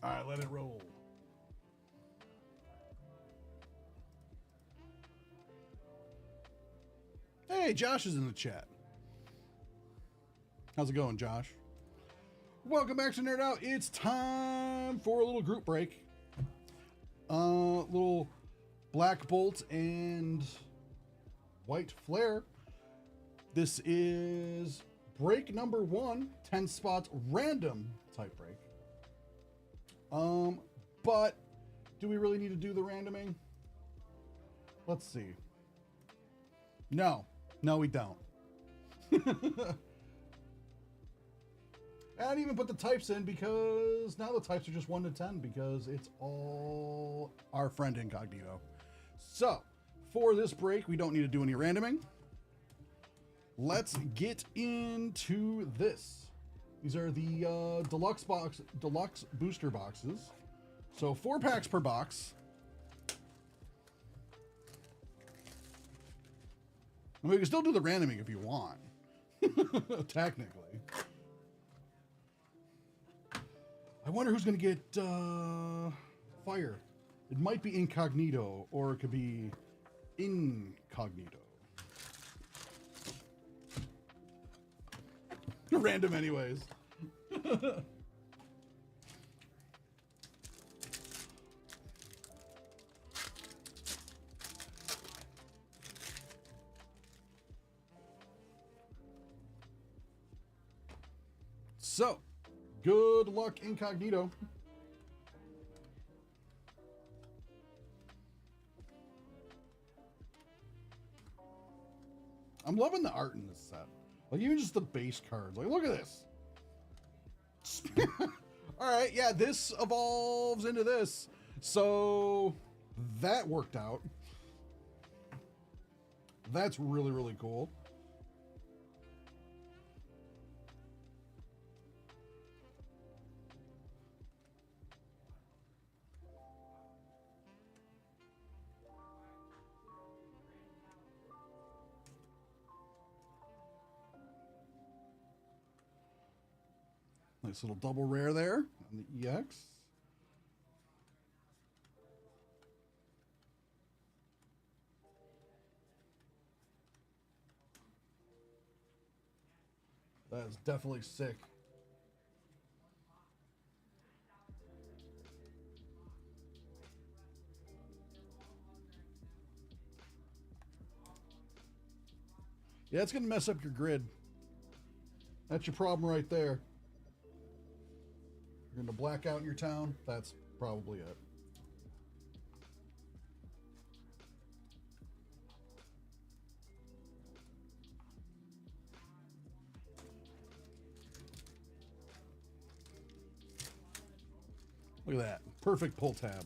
All right, let it roll. Hey, Josh is in the chat. How's it going, Josh? Welcome back to Nerd Out. It's time for a little group break. Little Black Bolt and White Flare. This is break number 1, 10 spots, random type break. But do we really need to do the randoming? Let's see. No, we don't. And even put the types in because now the types are just 1 to 10 because it's all our friend Incognito. So for this break, we don't need to do any randoming. Let's get into this. These are the deluxe booster boxes. So 4 packs per box. I mean, we can still do the randoming if you want. Technically. I wonder who's going to get fire. It might be Incognito, or it could be Incognito. Random anyways. So, good luck, Incognito. I'm loving the art in this set. Like, even just the base cards. Like, look at this. Alright, yeah, this evolves into this. So, that worked out. That's really, really cool. Nice little double rare there on the EX. That is definitely sick. Yeah, it's going to mess up your grid. That's your problem right there. You're going to black out in your town. That's probably it. Look at that. Perfect pull tab.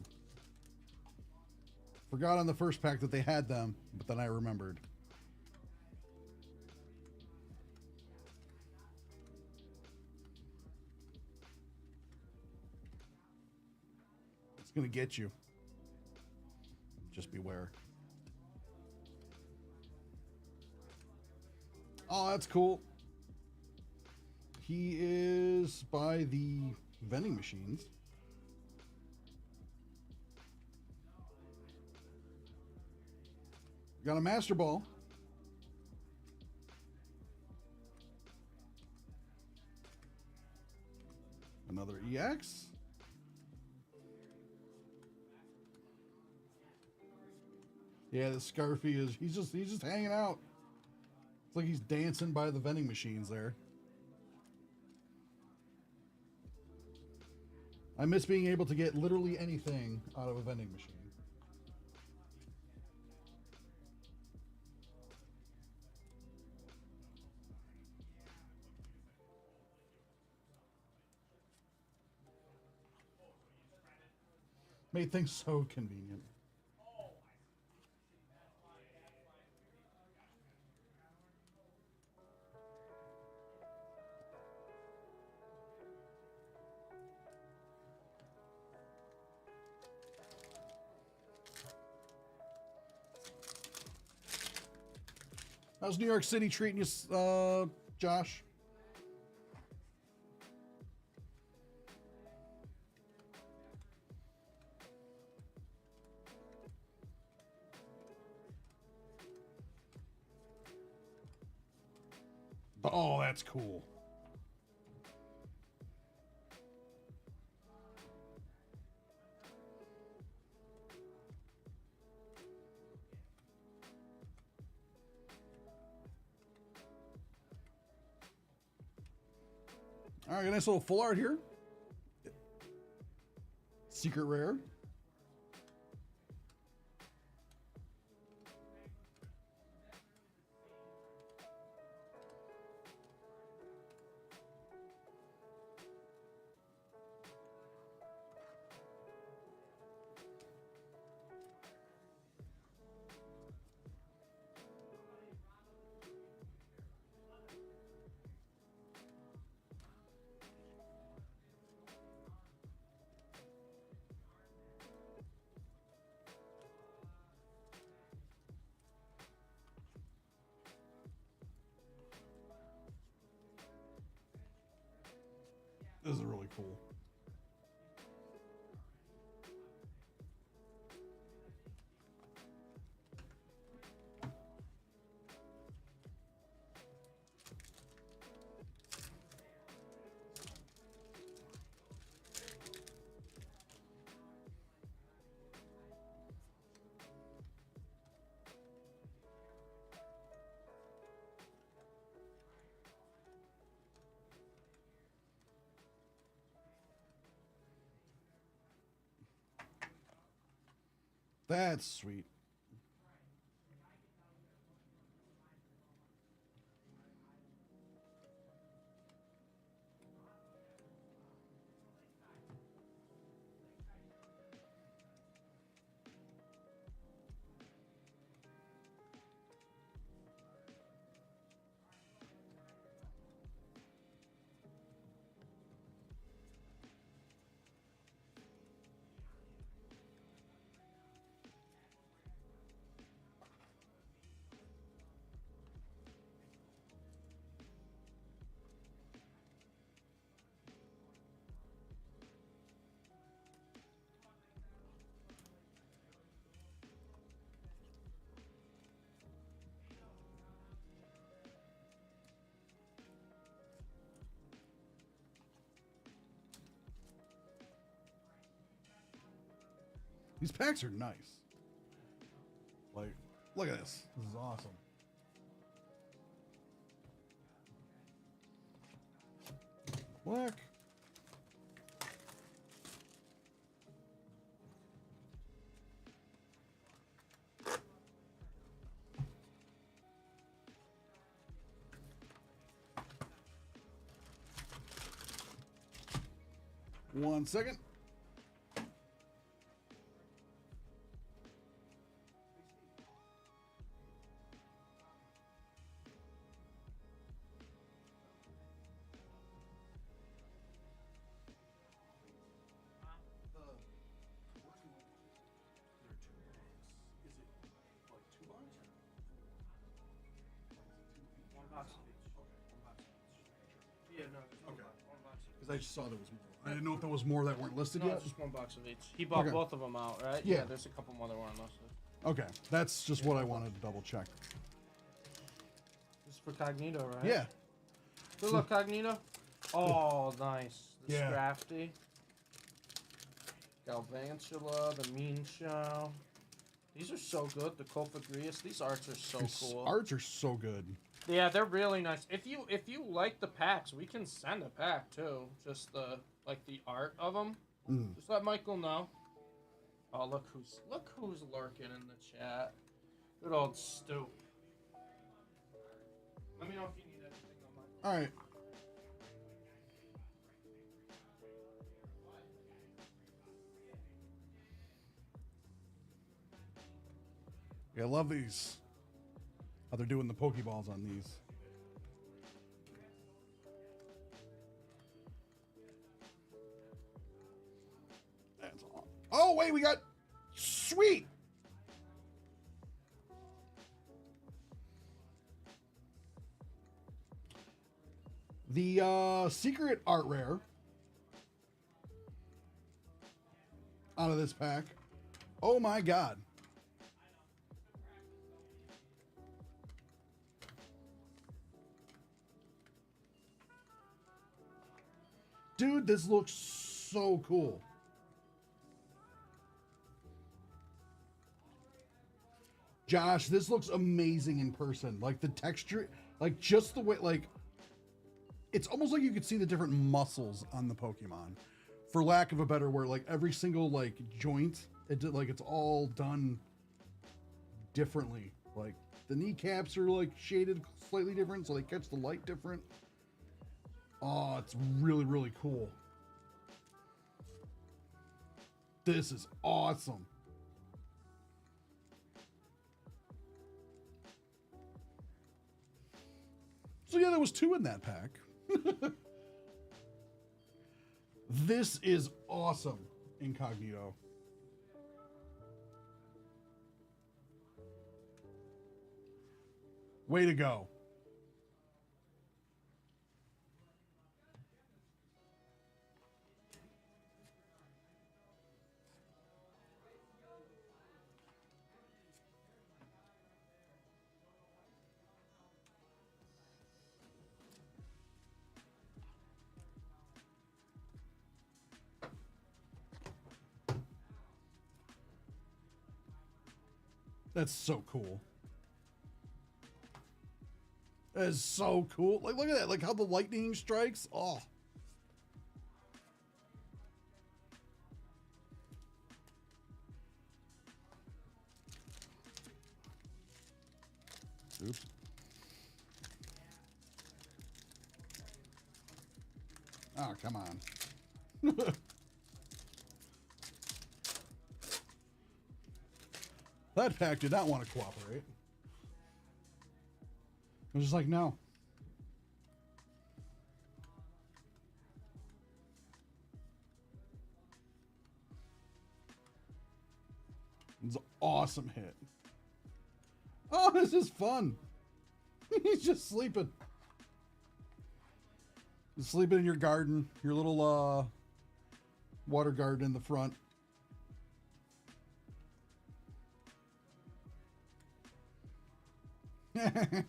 Forgot on the first pack that they had them, but then I remembered. It's going to get you. Just beware. Oh, that's cool. He is by the vending machines. Got a Master Ball. Another EX. Yeah, the Scarfy is he's just hanging out. It's like he's dancing by the vending machines there. I miss being able to get literally anything out of a vending machine. Made things so convenient. How's New York City treating you, Josh? Oh, that's cool. All right, a nice little full art here. Secret rare. This is really cool. That's sweet. These packs are nice. Like, look at this. This is awesome. Black. One second. One box of each. One box of each. Yeah, no, there's Okay. one box of each. Because I just saw there was more. I didn't know if there was more that weren't listed No, yet. it's just one box of each. He bought Okay. both of them out, right? Yeah. There's a couple more that weren't listed. Okay, that's just what I wanted to double check. This is for Cognito, right? Yeah. Good luck, Cognito. Oh, nice. The Yeah. Scrafty. Galvantula, the Mean Show. These are so good. The Cofagrius. These arts are so These cool. arts are so good. Yeah, they're really nice. If you like the packs, we can send a pack too. Just the art of them. Mm. Just let Michael know. Oh, look who's lurking in the chat. Good old Stu. Let me know if you need anything on my. All right. Yeah, I love these. How they're doing the Pokeballs on these. That's all. Oh, wait, we got sweet. The secret art rare out of this pack. Oh my god. Dude, this looks so cool. Josh, this looks amazing in person. Like the texture, like just the way, like it's almost like you could see the different muscles on the Pokemon, for lack of a better word. Like every single like joint, like it's all done differently. Like the kneecaps are like shaded slightly different, so they catch the light different. Oh, it's really, really cool. This is awesome. So yeah, there was 2 in that pack. This is awesome, Incognito. Way to go. That's so cool. That is so cool. Like, look at that. Like how the lightning strikes. Oh. Oops. Oh, come on. That pack did not want to cooperate. I was just like, no. It's an awesome hit. Oh, this is fun. He's just sleeping. He's sleeping in your garden, your little water garden in the front.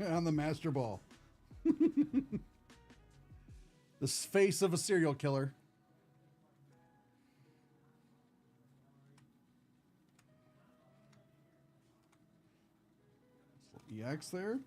On the Master Ball. The face of a serial killer. EX there.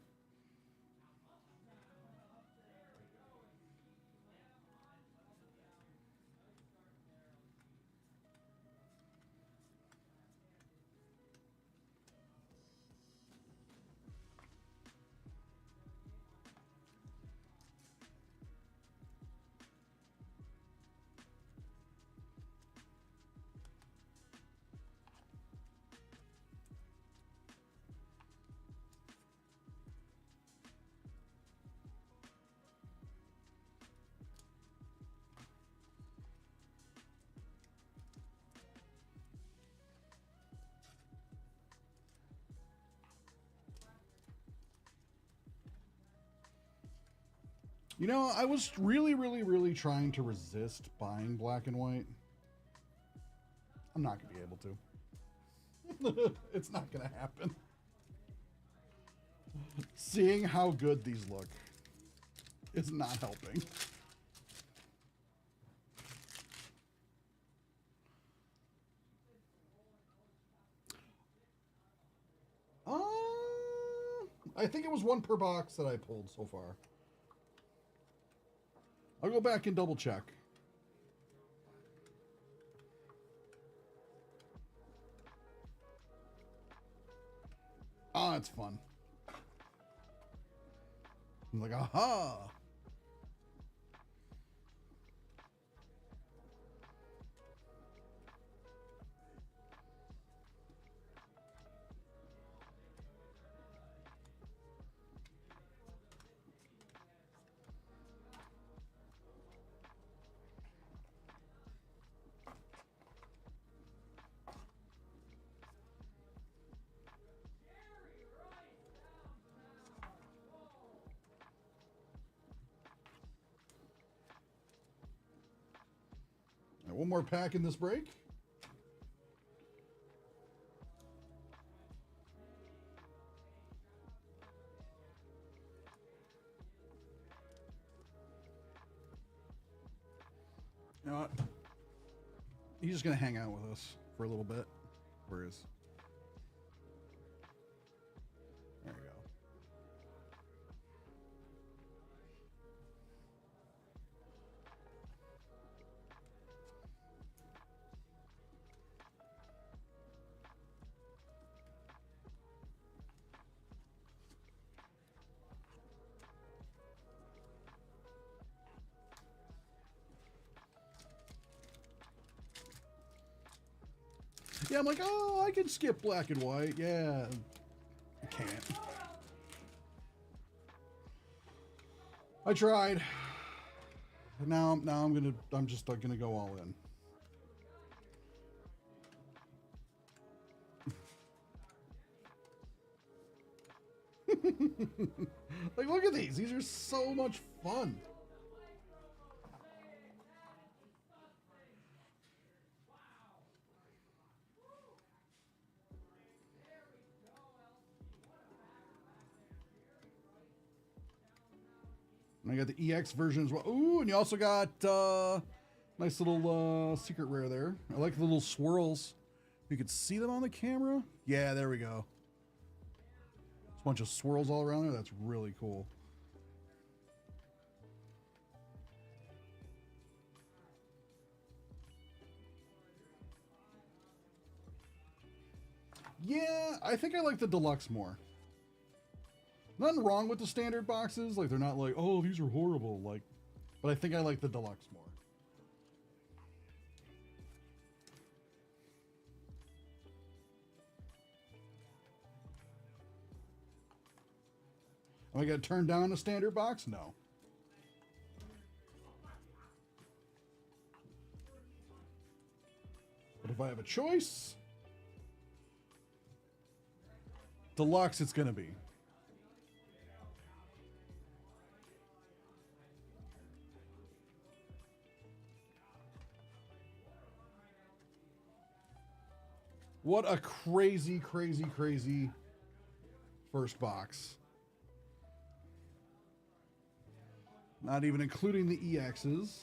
You know, I was really trying to resist buying black and white. I'm not going to be able to. It's not going to happen. Seeing how good these look is not helping. I think it was one per box that I pulled so far. I'll go back and double check. Ah, it's fun. I'm like, aha! One more pack in this break. You know what? He's just going to hang out with us for a little bit. Where is? There you go. Yeah, I'm like, oh, I can skip black and white. Yeah, I can't. I tried. Now I'm just gonna go all in. Like, look at these. These are so much fun. And I got the EX version as well. Ooh, and you also got nice little secret rare there. I like the little swirls. You could see them on the camera. Yeah, there we go. There's a bunch of swirls all around there. That's really cool. Yeah, I think I like the deluxe more. Nothing wrong with the standard boxes. Like, they're not like, oh, these are horrible. Like, but I think I like the deluxe more. Am I going to turn down a standard box? No. But if I have a choice, deluxe it's going to be. What a crazy first box. Not even including the EXs.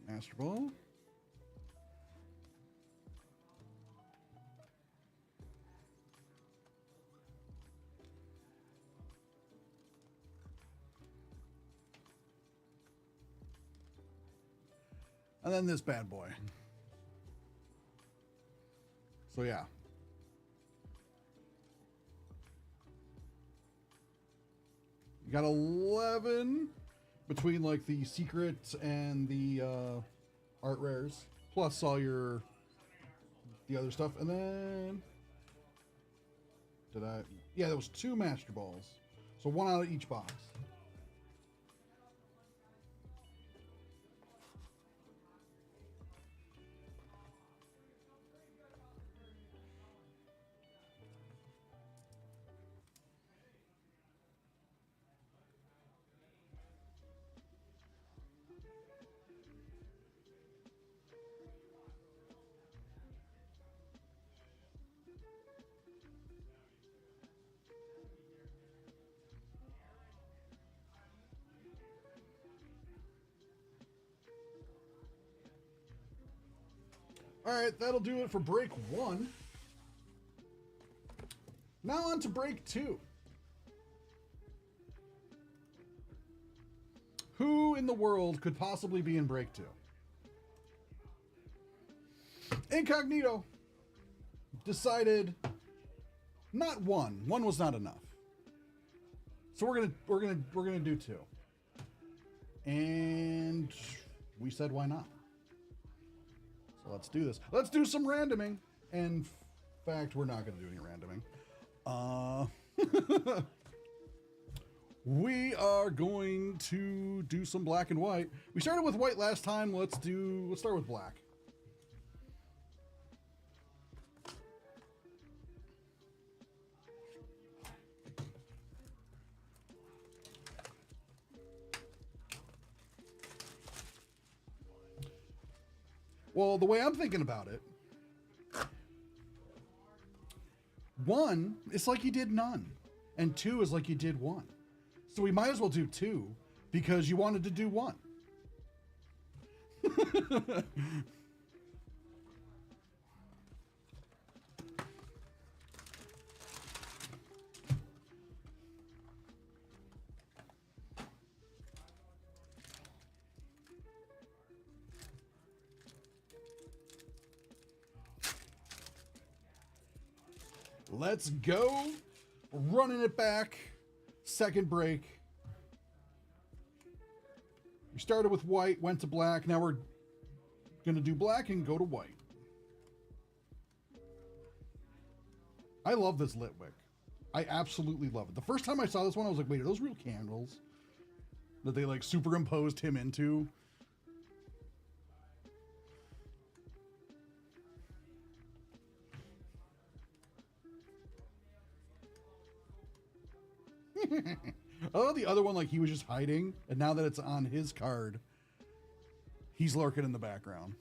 Master Ball. And then this bad boy. So yeah. You got 11 between like the secrets and the art rares, plus all the other stuff. And then yeah, there was 2 Master Balls. So 1 out of each box. All right, that'll do it for break 1. Now on to break 2. Who in the world could possibly be in break 2? Incognito decided not 1. 1 was not enough. So we're gonna do 2. And we said why not? So let's do this. Let's do some randoming. In fact, we're not going to do any randoming. We are going to do some black and white. We started with white last time. Let's start with black. Well, the way I'm thinking about it, 1 is like you did none, and 2 is like you did 1. So we might as well do 2 because you wanted to do 1. Let's go. Running it back. Second break. We started with white, went to black. Now we're going to do black and go to white. I love this lit wick. I absolutely love it. The first time I saw this one, I was like, wait, are those real candles that they like superimposed him into? Oh, the other one, like he was just hiding, and now that it's on his card, he's lurking in the background.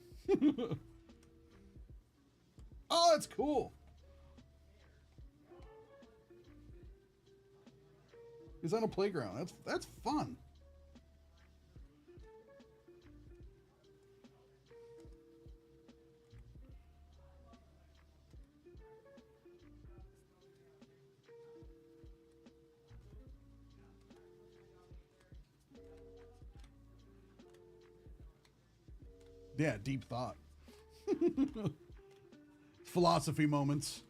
Oh, that's cool. He's on a playground. That's fun. Yeah, deep thought. Philosophy moments.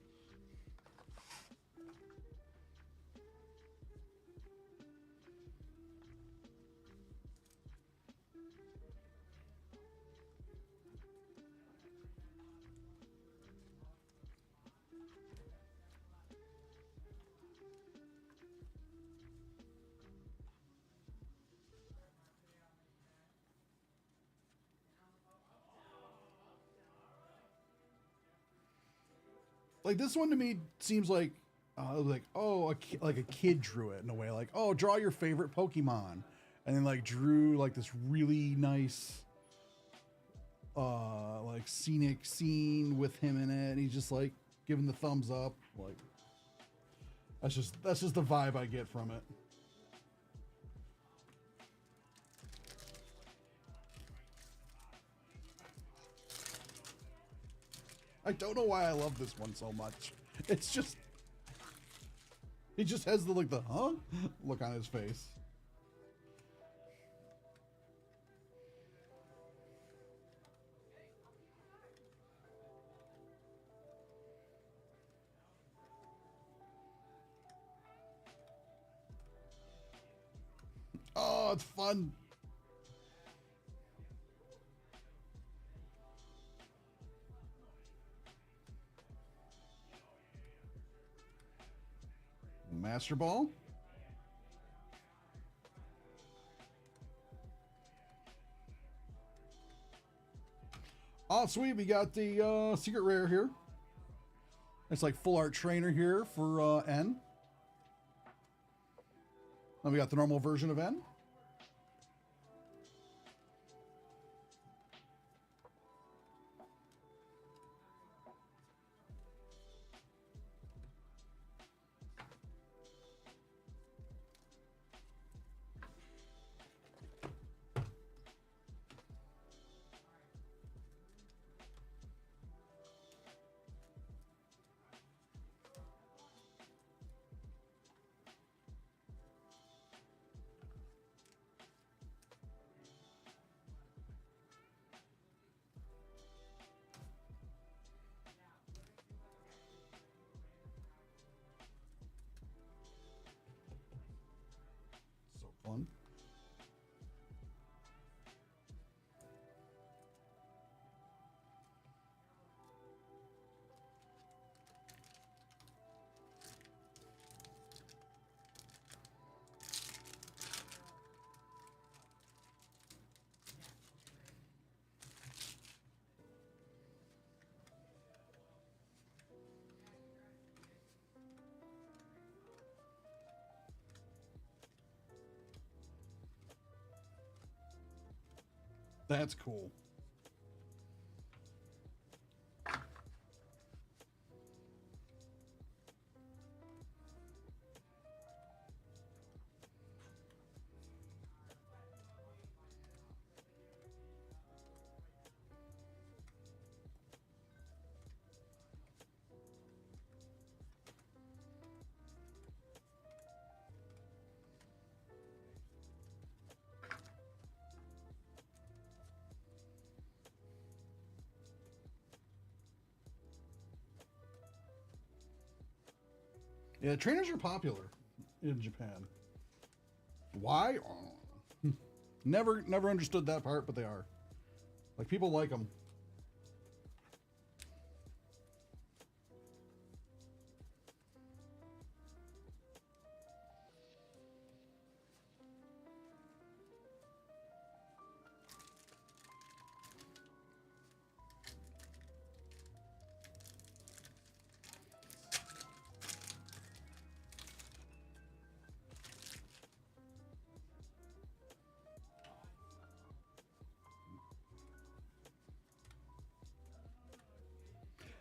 Like this one to me seems like like a kid drew it in a way, like, oh, draw your favorite Pokemon, and then like drew like this really nice like scenic scene with him in it, and he's just like giving the thumbs up. Like that's just the vibe I get from it. I don't know why I love this one so much. It's just, he just has the like the huh look on his face. Oh, it's fun. Master Ball. Oh, sweet. We got the secret rare here. It's like full art trainer here for N. Then we got the normal version of N. So fun. That's cool. Yeah, trainers are popular in Japan. Why? Oh. Never understood that part, but they are. Like, people like them.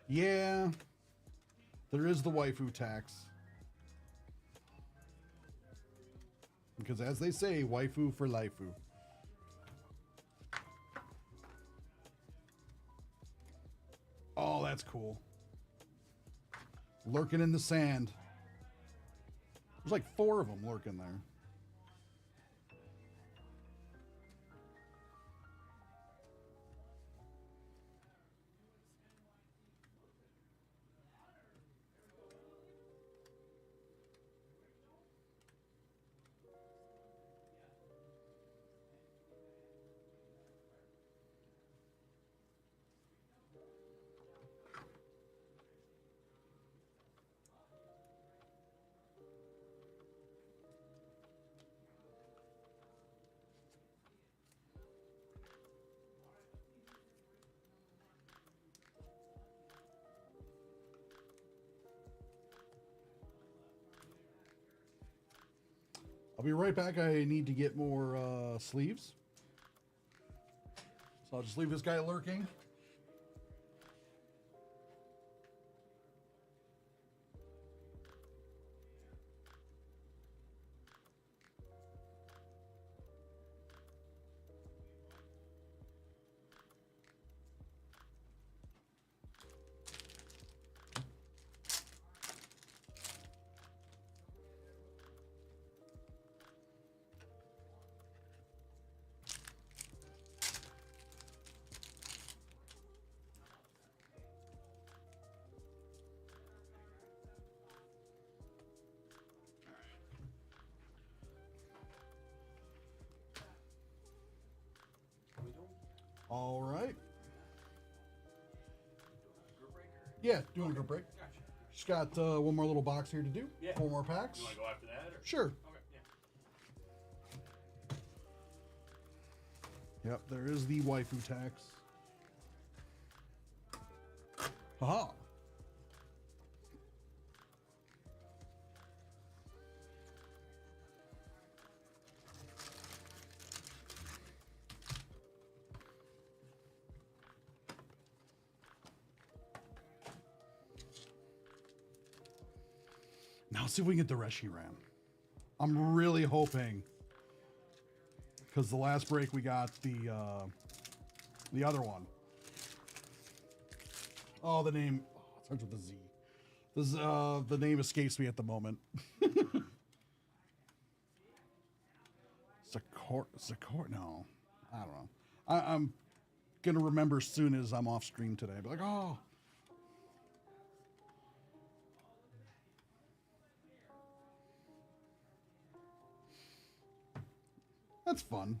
Yeah, there is the waifu tax. Because as they say, waifu for laifu. Oh, that's cool. Lurking in the sand. There's like 4 of them lurking there. I'll be right back. I need to get more sleeves. So I'll just leave this guy lurking. All right. Group break or? Yeah, doing a group break. Gotcha. Just got one more little box here to do. Yeah. 4 more packs. You want to go after that or? Sure. Okay. Yeah. Yep, there is the waifu tax. Haha. Now let's see if we can get the Reshiram. I'm really hoping, because the last break we got the other one. Oh, the name. Oh, it starts with a Z. This the name escapes me at the moment. Zakor. No, I don't know. I'm gonna remember as soon as I'm off stream today. Be like, oh. That's fun.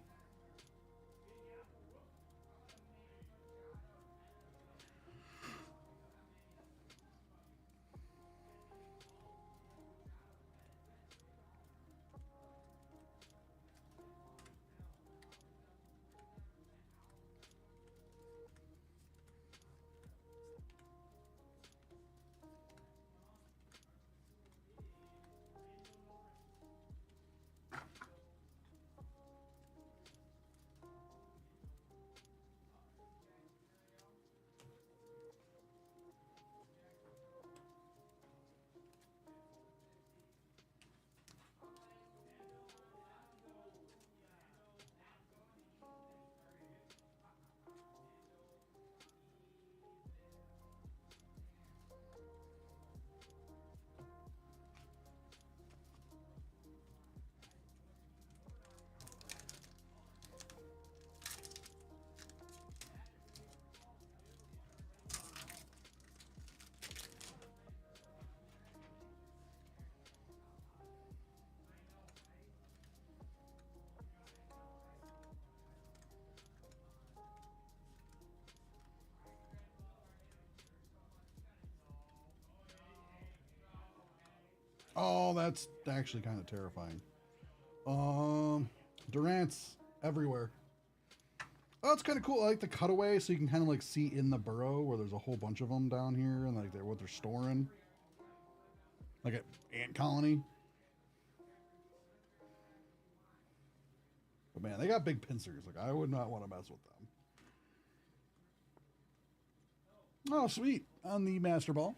Oh, that's actually kind of terrifying. Durant's everywhere. Oh, it's kind of cool. I like the cutaway, so you can kind of like see in the burrow where there's a whole bunch of them down here, and like they're what they're storing, like an ant colony. But man, they got big pincers. Like I would not want to mess with them. Oh, sweet on the Master Ball.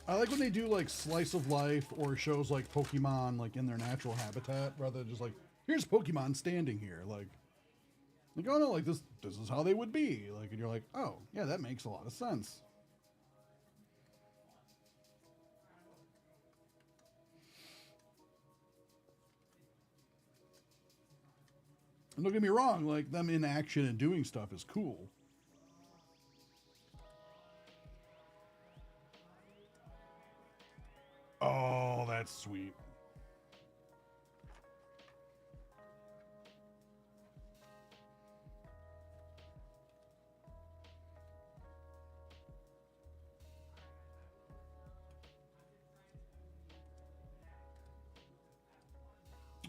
I like when they do like slice of life or shows like Pokemon like in their natural habitat rather than just like here's Pokemon standing here like oh no like this is how they would be like and you're like oh yeah that makes a lot of sense. And don't get me wrong, like them in action and doing stuff is cool. Oh, that's sweet.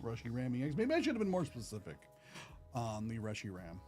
Rushy ramming eggs. Maybe I should have been more specific on the Rushy ram.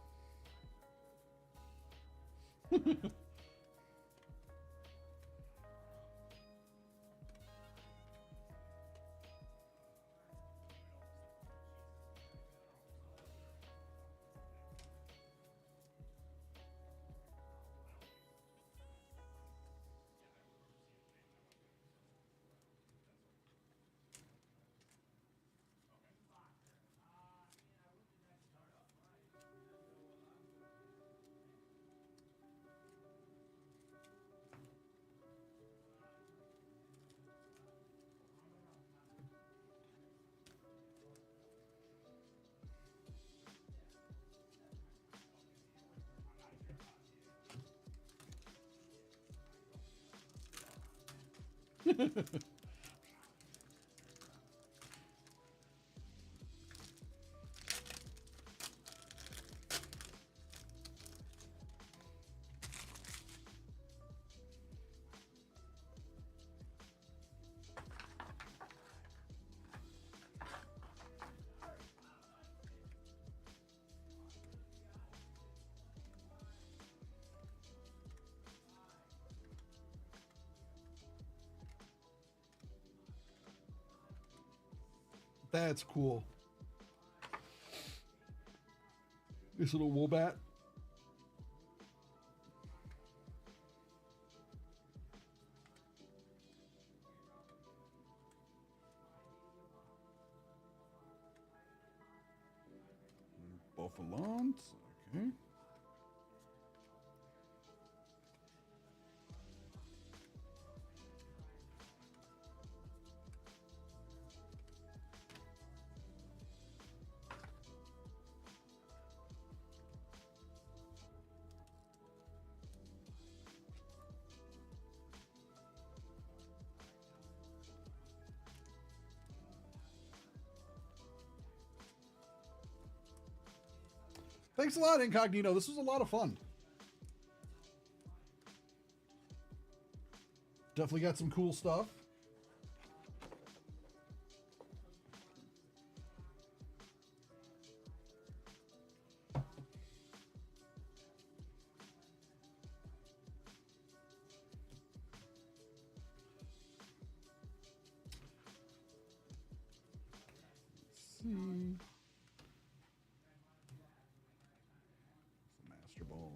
That's cool. This little Wombat. Buffalons. Okay. Thanks a lot, Incognito. This was a lot of fun. Definitely got some cool stuff. Let's see. Master Ball.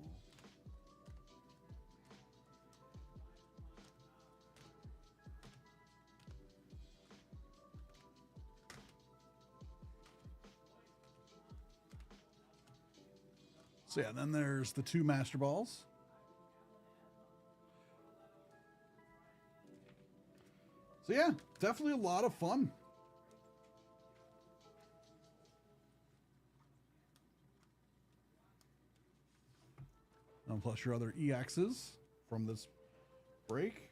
So yeah, then there's the two Master Balls. So yeah, definitely a lot of fun. And plus your other EXs from this break.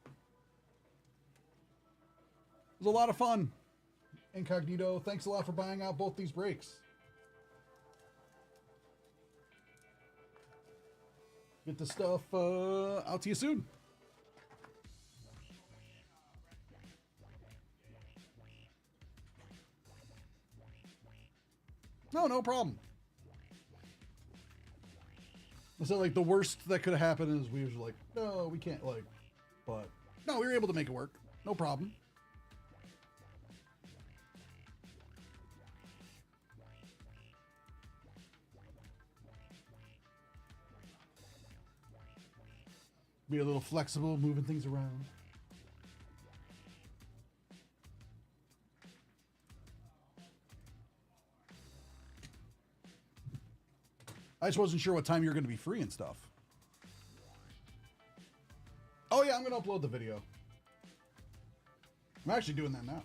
It was a lot of fun. Incognito, thanks a lot for buying out both these breaks. Get the stuff out to you soon. No problem. So like the worst that could have happened is we was like, no, we can't but no, we were able to make it work. No problem. Be a little flexible, moving things around. I just wasn't sure what time you're going to be free and stuff. Oh yeah, I'm going to upload the video. I'm actually doing that now.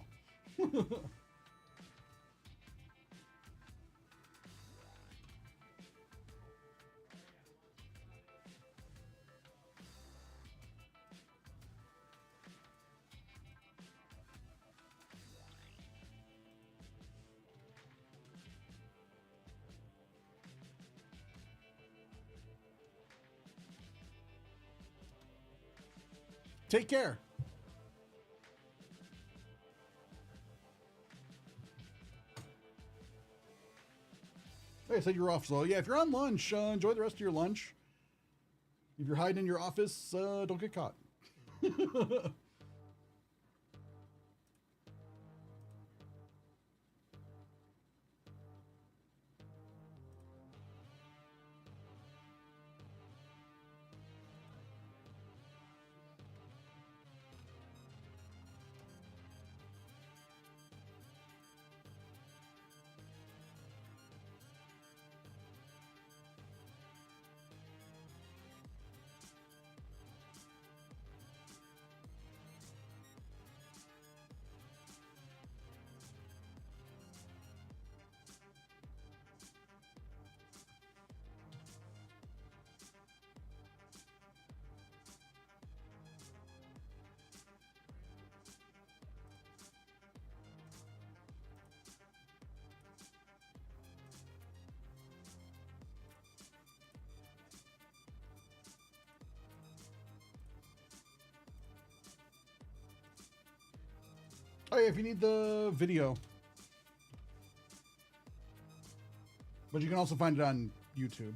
Take care. Like I said, you're off, so yeah, if you're on lunch, enjoy the rest of your lunch. If you're hiding in your office, don't get caught. Oh yeah, if you need the video. But you can also find it on YouTube.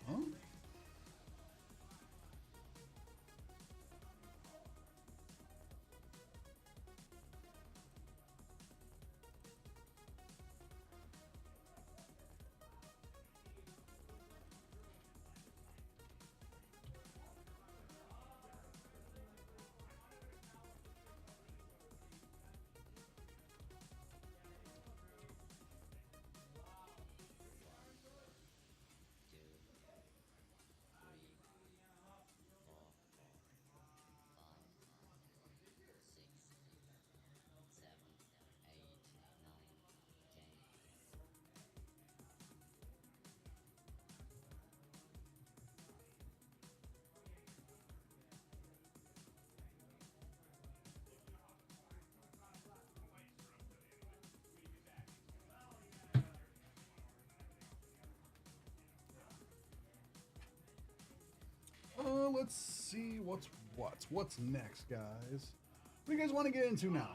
Huh? Let's see what's next, guys. What do you guys want to get into now?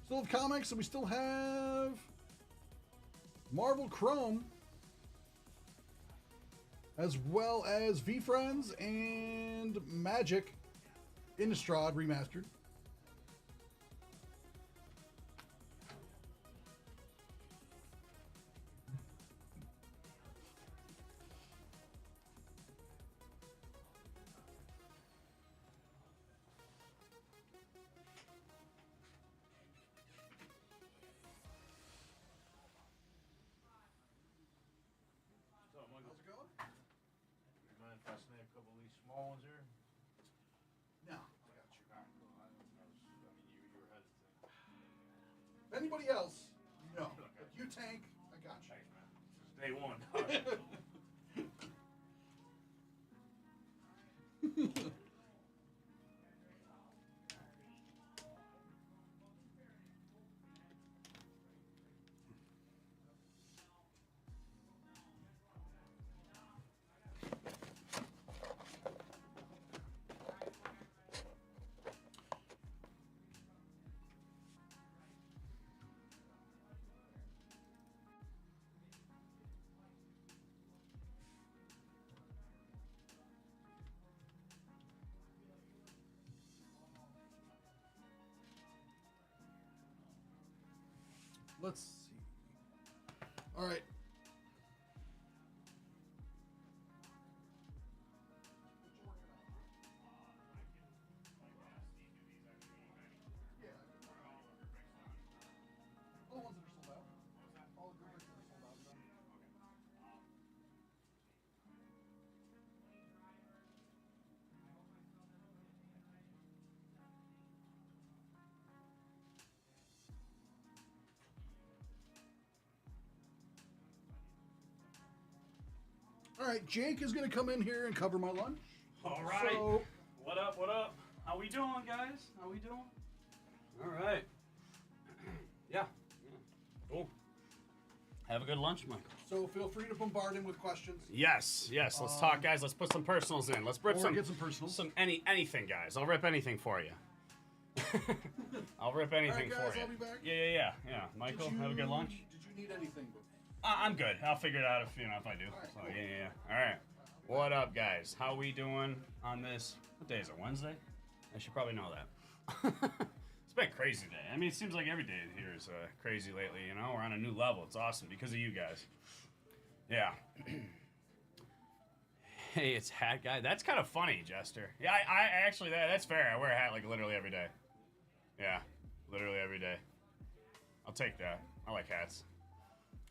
Still have comics, and we still have Marvel Chrome, as well as VeeFriends and Magic Innistrad Remastered. How's it going? You mind if I snag a couple of these small ones here? No, I got you. You were hesitant. If anybody else, no. If you tank, I got you. Thanks, man. This is day one, dog. Let's see. All right. All the ones that are sold out. All the groups that are sold out. Done. All right, Jake is going to come in here and cover my lunch. All right. So, What up? What up? How we doing, guys? How we doing? All right. Yeah. Cool. Have a good lunch, Michael. so feel free to bombard him with questions. Yes. Let's talk, guys. Let's put some personals in. Let's rip Or some. get some personals. Anything, guys. I'll rip anything for you. I'll rip anything All right, guys, for you. I'll be back. Yeah. Michael, Did have a good lunch. Did you need anything? I'm good. I'll figure it out if I do. All right, So cool. yeah. All right. What up, guys? How we doing on this? What day is it? Wednesday? I should probably know that. It's been a crazy day. I mean, it seems like every day here is crazy lately. You know, we're on a new level. It's awesome because of you guys. Yeah. Hey, it's hat guy. That's kind of funny, Jester. Yeah, I actually that's fair. I wear a hat like literally every day. Yeah, literally every day. I'll take that. I like hats.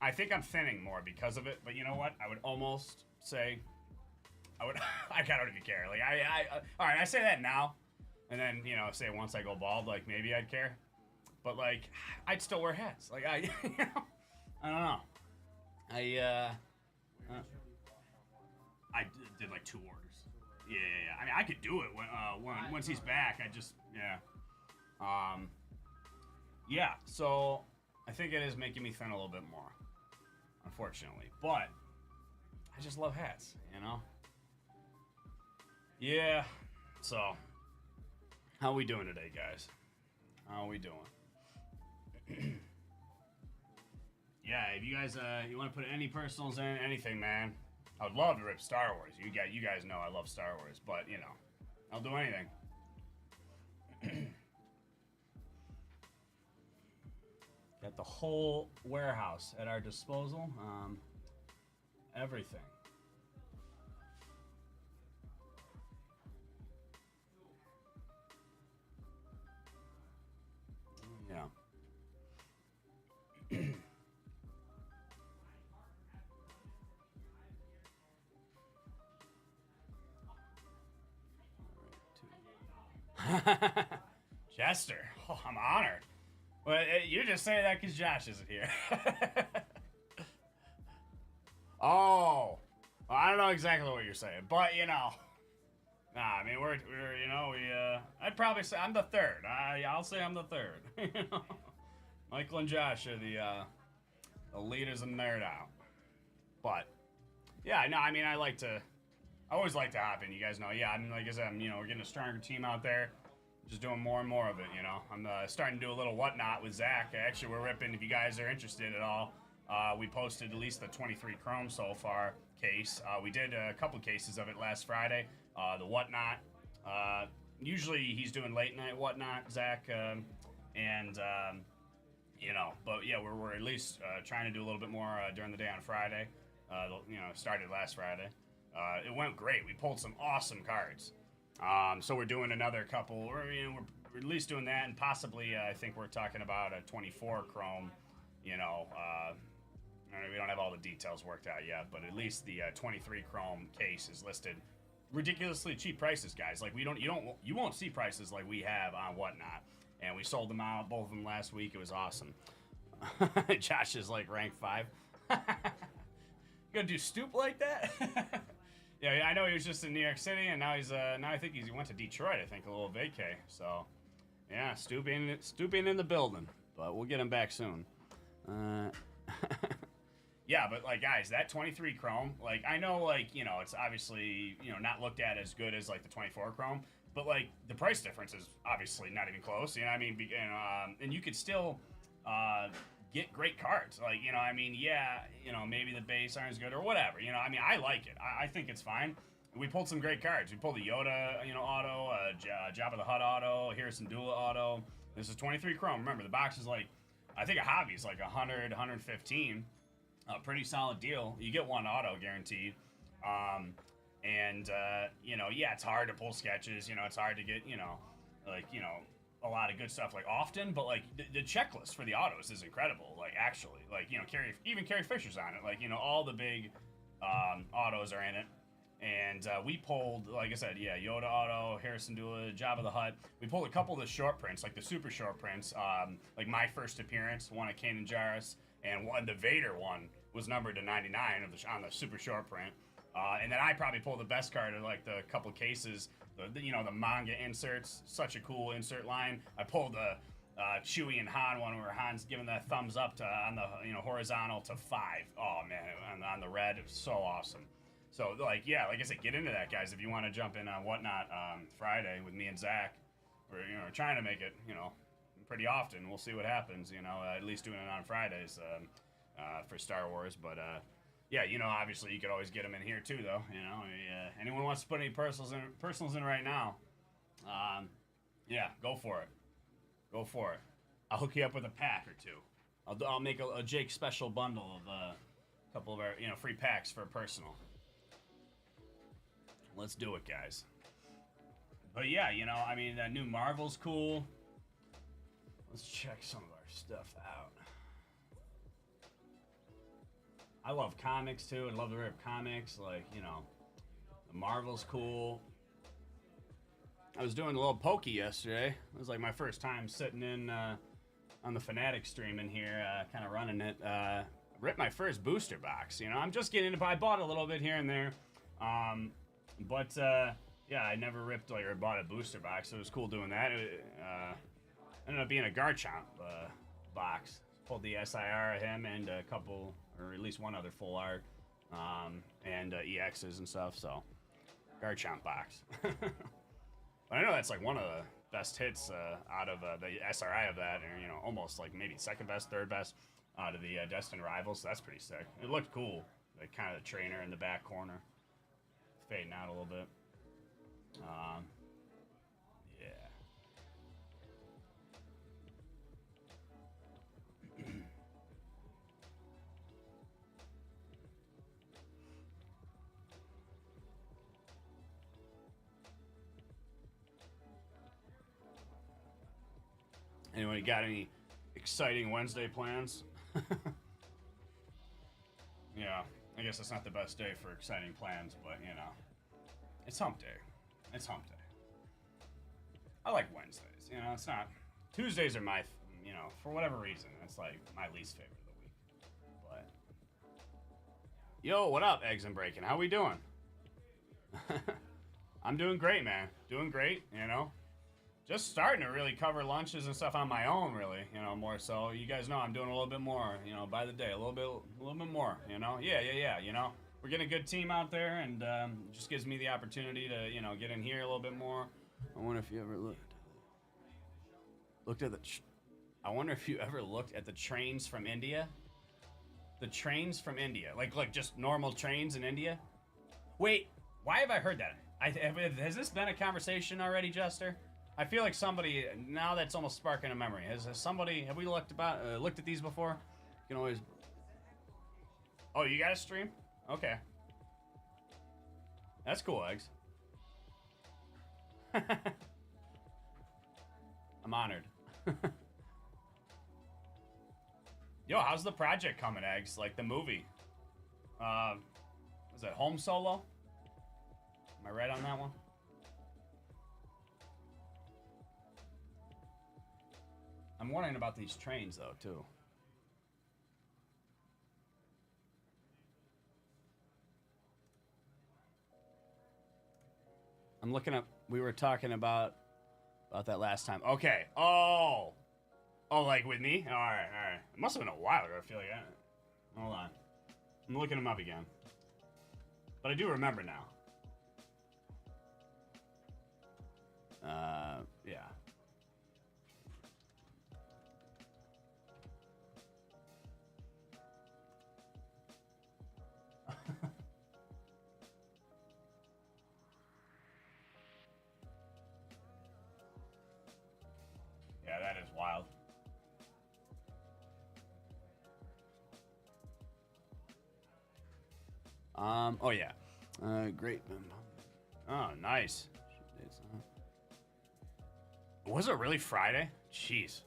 I think I'm thinning more because of it, but you know what? I would almost say I would. I don't even care. Like all right. I say that now, and then say once I go bald, like maybe I'd care, but like I'd still wear hats. Like I don't know. I did like 2 orders. Yeah. I mean, I could do it when once he's back. Yeah. So I think it is making me thin a little bit more, unfortunately. But I just love hats, Yeah. So, how we doing today, guys? How we doing? Yeah, if you guys you want to put any personals in, anything, man, I would love to rip Star Wars. You guys know I love Star Wars, but I'll do anything. Got the whole warehouse at our disposal. Everything. Yeah. Jester, oh, I'm honored. Well, you just say that because Josh isn't here. Oh, well, I don't know exactly what you're saying, but nah. I mean, we're I'd probably say I'm the third. I'll say I'm the third. Michael and Josh are the leaders in Nerd Out. But yeah, no, I mean, I always like to hop in. You guys know, yeah. I mean, like I said, we're getting a stronger team out there. Just doing more and more of it, I'm starting to do a little whatnot with Zach. Actually, we're ripping, if you guys are interested at all, We posted at least the 23 Chrome so far case. We did a couple cases of it last Friday. The Whatnot. Usually he's doing late night Whatnot, Zach. But yeah, we're at least trying to do a little bit more during the day on Friday. Started last Friday. It went great. We pulled some awesome cards. So we're doing another couple. We're at least doing that, and possibly I think we're talking about a 24 Chrome. We don't have all the details worked out yet, but at least the 23 Chrome case is listed ridiculously cheap prices, guys. Like you won't see prices like we have on Whatnot, and we sold them out, both of them last week. It was awesome. Josh is like rank 5. You gonna do Stoop like that? Yeah, I know he was just in New York City, and now I think he went to Detroit. I think a little vacay. So yeah, Stooping in the building, but we'll get him back soon. Yeah, but like guys, that 23 Chrome, like I know, like it's obviously not looked at as good as like the 24 Chrome, but like the price difference is obviously not even close. You know what I mean? And you could still get great cards. Like maybe the base aren't as good or whatever. I like it. I think it's fine. We pulled some great cards. We pulled a Yoda, auto, Jabba the Hutt auto, Harrison Dula auto. This is 23 Chrome. Remember, the box is like, I think a hobby is like 100, 115. A pretty solid deal. You get one auto guaranteed. It's hard to pull sketches. It's hard to get, a lot of good stuff like often, but like the checklist for the autos is incredible. Like actually, like, Carrie Fisher's on it. Like, all the big autos are in it. And we pulled, like I said, Yoda auto, Harrison Dula, Jabba the Hutt. We pulled a couple of the short prints, like the super short prints, like my first appearance, one of Kanan Jarrus, and the Vader one was numbered to 99 on the super short print. And then I probably pulled the best card of like the couple cases, the manga inserts, such a cool insert line. I pulled the Chewie and Han one where Han's giving that thumbs up on the horizontal to 5. Oh man, on the red, it was so awesome. So like I said, get into that, guys. If you want to jump in on Whatnot Friday with me and Zach, we're trying to make it pretty often. We'll see what happens. At least doing it on Fridays for Star Wars. But obviously you could always get them in here too, though. Anyone wants to put any personals in right now? Go for it. Go for it. I'll hook you up with a pack or two. I'll make a Jake special bundle of a couple of our free packs for a personal. Let's do it, guys. But that new Marvel's cool. Let's check some of our stuff out. I love comics too. I love to rip comics. Like, the Marvel's cool. I was doing a little pokey yesterday. It was like my first time sitting in on the Fanatic stream in here, kind of running it. Ripped my first booster box. I'm just getting into it. I bought a little bit here and there. I never ripped or bought a booster box. So it was cool doing that. It ended up being a Garchomp box. Pulled the SIR of him and a couple, or at least one other full art, and EXs and stuff. So Garchomp box. But I know that's like one of the best hits out of the SRI of that, or almost like maybe second best, third best out of the Destined Rivals. So that's pretty sick. It looked cool. Like kind of the trainer in the back corner, fading out a little bit. Anyone got any exciting Wednesday plans? Yeah, I guess it's not the best day for exciting plans, but it's hump day. It's hump day. I like Wednesdays. It's not. Tuesdays are my, for whatever reason, it's like my least favorite of the week. But yo, what up, Eggs and Bacon? How we doing? I'm doing great, man. Doing great. Just starting to really cover lunches and stuff on my own, really, more so. You guys know I'm doing a little bit more, by the day, a little bit more, Yeah. We're getting a good team out there, and it just gives me the opportunity to, get in here a little bit more. I wonder if you ever looked at I wonder if you ever looked at the trains from India. the trains from India, like just normal trains in India. Wait, why have I heard that? Has this been a conversation already, Jester? I feel like somebody now that's almost sparking a memory. Has somebody have we looked at these before? You can always. Oh, you got a stream? Okay, that's cool, Eggs. I'm honored. Yo, how's the project coming, Eggs? Like the movie? Was it Home Solo? Am I right on that one? I'm wondering about these trains, though, too. I'm looking up. We were talking about that last time. Okay. Oh, like with me? All right. It must have been a while ago. I feel like. Hold on. I'm looking them up again. But I do remember now. Yeah. Yeah, that is wild. Oh yeah. Great. Oh, nice. Was it really Friday? Jeez.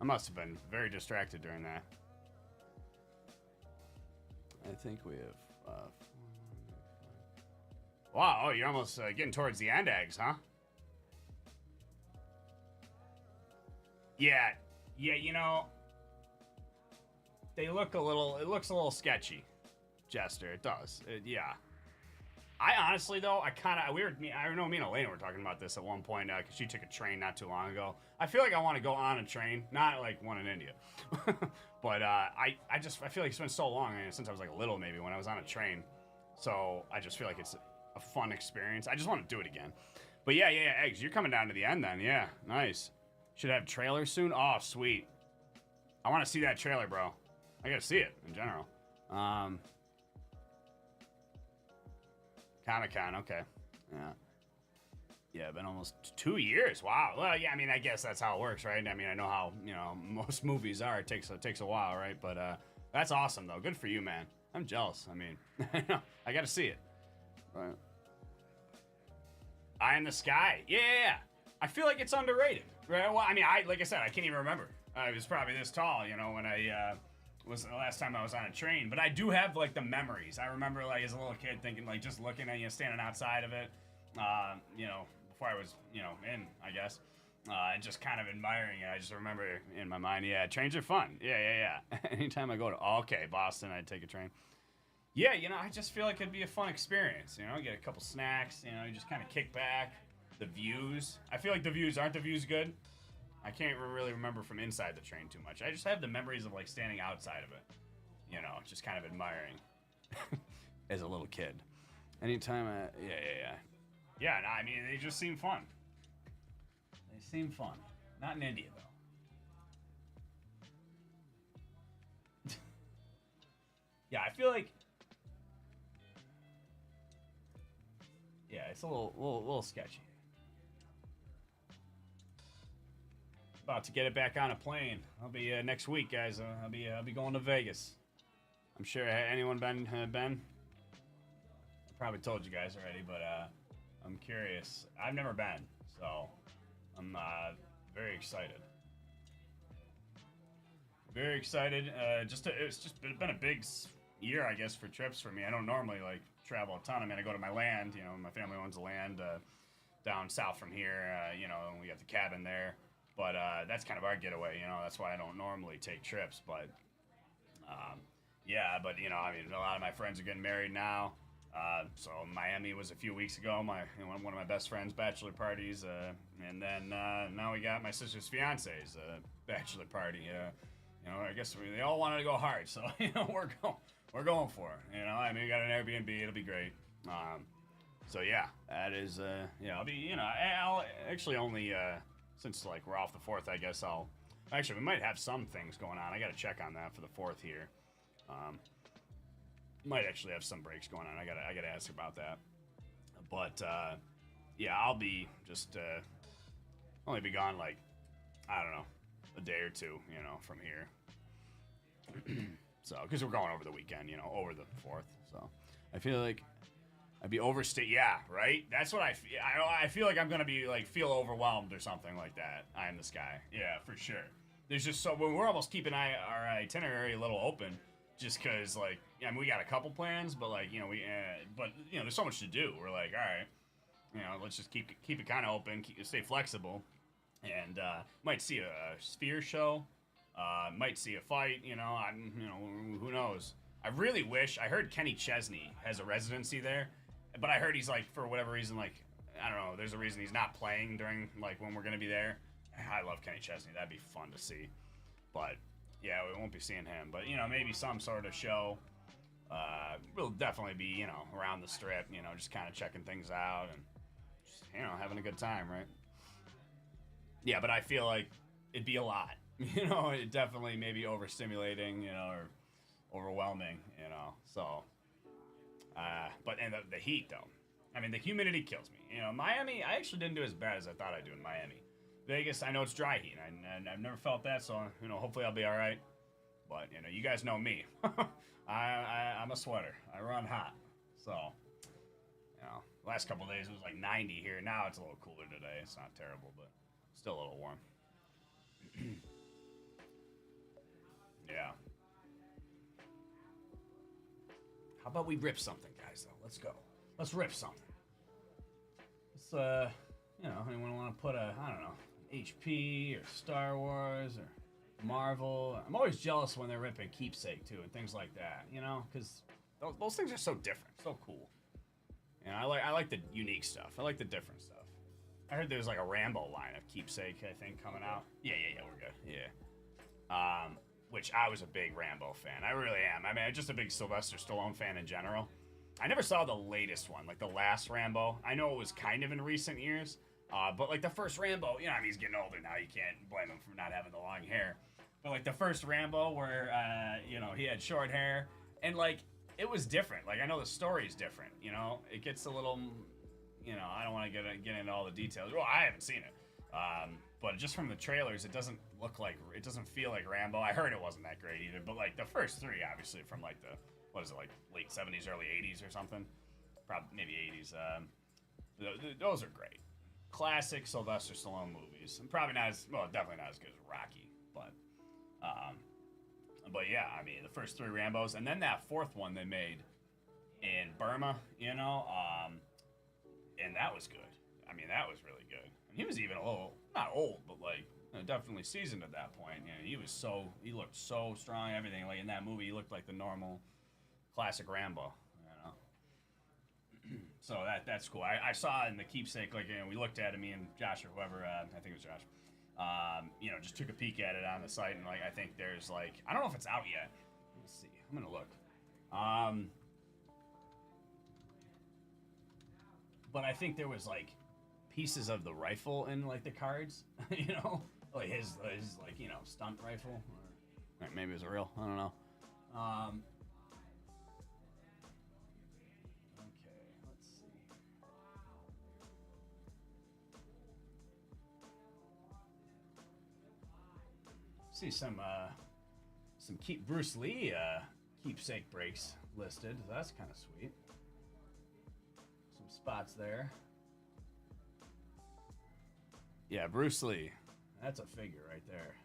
I must have been very distracted during that. I think we have. Wow, oh, you're almost getting towards the end, Eggs, huh? Yeah, you know, they look a little. It looks a little sketchy, Jester. It does. Yeah. I honestly, though, I know me and Elena were talking about this at one point because she took a train not too long ago. I feel like I want to go on a train, not like one in India, but I feel like it's been so long since I was like little, maybe when I was on a train. So I just feel like it's a fun experience. I just want to do it again. But yeah, Eggs, you're coming down to the end then. Yeah, nice. Should have trailers soon. Oh, sweet. I want to see that trailer, bro. I gotta see it in general. Comic-Con, okay. Yeah, been almost 2 years. Wow. Well, yeah, I mean, I guess that's how it works, right? I mean, I know how, most movies are. It takes a while, right? But that's awesome, though. Good for you, man. I'm jealous. I mean, I got to see it. Right. Eye in the Sky. Yeah. I feel like it's underrated. Right? Well, I mean, like I said, I can't even remember. I was probably this tall, when I was the last time I was on a train. But I do have, like, the memories. I remember, like, as a little kid thinking, like, just looking at, standing outside of it, before I was, in, I guess, and just kind of admiring it. I just remember in my mind, yeah, trains are fun. Yeah. Anytime I go to, Boston, I'd take a train. Yeah, I just feel like it'd be a fun experience, get a couple snacks, you just kind of kick back. The views. I feel like aren't the views good? I can't really remember from inside the train too much. I just have the memories of, like, standing outside of it, just kind of admiring as a little kid. Anytime Yeah, no, I mean, they just seem fun. They seem fun. Not in India, though. Yeah, I feel like... Yeah, it's a little sketchy. About to get it back on a plane. I'll be next week, guys. I'll be going to Vegas. I'm sure anyone been? I probably told you guys already, but I'm curious. I've never been, so I'm very excited. Very excited. It's just been a big year, I guess, for trips for me. I don't normally travel a ton. I mean, I go to my land. My family owns the land down south from here. And we got the cabin there. But that's kind of our getaway, That's why I don't normally take trips. But, yeah, but, I mean, a lot of my friends are getting married now. So Miami was a few weeks ago, one of my best friend's bachelor parties. And then now we got my sister's fiance's bachelor party. I guess they all wanted to go hard. So, we're going for it. I mean, we got an Airbnb. It'll be great. So, yeah, that is, I'll be, I'll actually only... since we're off the 4th, I guess I'll Actually, we might have some things going on. I got to check on that for the 4th here. Might actually have some breaks going on. I gotta ask about that. But yeah, I'll be just only be gone like, I don't know, a day or two, you know, from here. So, because we're going over the weekend, you know, over the 4th. So, I feel like I'd be overstayed. Yeah, right? That's what I feel. I feel like I'm going to be, like, feel overwhelmed or something like that. I am this guy. Yeah, for sure. There's just so, we're almost keeping our itinerary a little open just because, like, yeah, I mean, we got a couple plans, but, like, you know, but, you know, there's so much to do. We're like, all right, you know, let's just keep it kind of open, stay flexible, and might see a sphere show. Might see a fight, you know, who knows. I really wish, I heard Kenny Chesney has a residency there, but I heard he's like, for whatever reason, like, I don't know, there's a reason he's not playing during, like, when we're going to be there. I love Kenny Chesney, that'd be fun to see. But, yeah, we won't be seeing him, but, you know, maybe some sort of show. We'll definitely be, you know, around the strip, you know, just kind of checking things out and just, you know, having a good time, right? Yeah, but I feel like it'd be a lot. You know, it definitely maybe overstimulating, you know, or overwhelming, you know. So, but and the heat though, I mean, the humidity kills me. You know, Miami, I actually didn't do as bad as I thought I'd do in Miami. Vegas, I know it's dry heat, and I've never felt that, so you know, hopefully I'll be all right. But you know, you guys know me. I'm a sweater. I run hot. So, you know, last couple of days it was like 90 here. Now it's a little cooler today. It's not terrible, but still a little warm. Yeah. How about we rip something, guys, though? Let's go. Let's rip something. Let's, you know, anyone want to put a, I don't know, HP or Star Wars or Marvel? I'm always jealous when they're ripping Keepsake, too, and things like that, you know? Because those things are so different, so cool. And I like the unique stuff. I like the different stuff. I heard there's like a Rambo line of Keepsake, I think, coming out. Yeah, we're good. Yeah. Which I was a big Rambo fan. I really am. I mean, I'm just a big Sylvester Stallone fan in general. I never saw the latest one, like the last Rambo. I know it was kind of in recent years, but like the first Rambo, you know, I mean, he's getting older now. You can't blame him for not having the long hair. But like the first Rambo where, you know, he had short hair, and like, it was different. Like, I know the story is different, you know? It gets a little, you know, I don't want to get into all the details. Well, I haven't seen it. But just from the trailers, it doesn't feel like Rambo. I heard it wasn't that great either, but like the first three, obviously from like the, what is it, like late 70s, early 80s or something? Probably, maybe 80s. Those are great. Classic Sylvester Stallone movies. And probably not as, well, definitely not as good as Rocky, but yeah, I mean, the first three Rambos, and then that fourth one they made in Burma, you know, and that was good. I mean, that was really good. And he was even a little, not old, but like, definitely seasoned at that point. You know, he looked so strong, everything. Like in that movie, he looked like the normal, classic Rambo, you know. So that's cool. I saw in the Keepsake, like, you know, we looked at it, me and Josh or whoever, I think it was Josh, you know, just took a peek at it on the site, and like, I think there's like, I don't know if it's out yet. Let's see. I'm gonna look. But I think there was like pieces of the rifle in like the cards, you know, like his like, you know, stunt rifle, or maybe it was a real, I don't know. Okay, let's see. See some Bruce Lee keepsake breaks listed. That's kind of sweet. Some spots there. Yeah, Bruce Lee. That's a figure right there.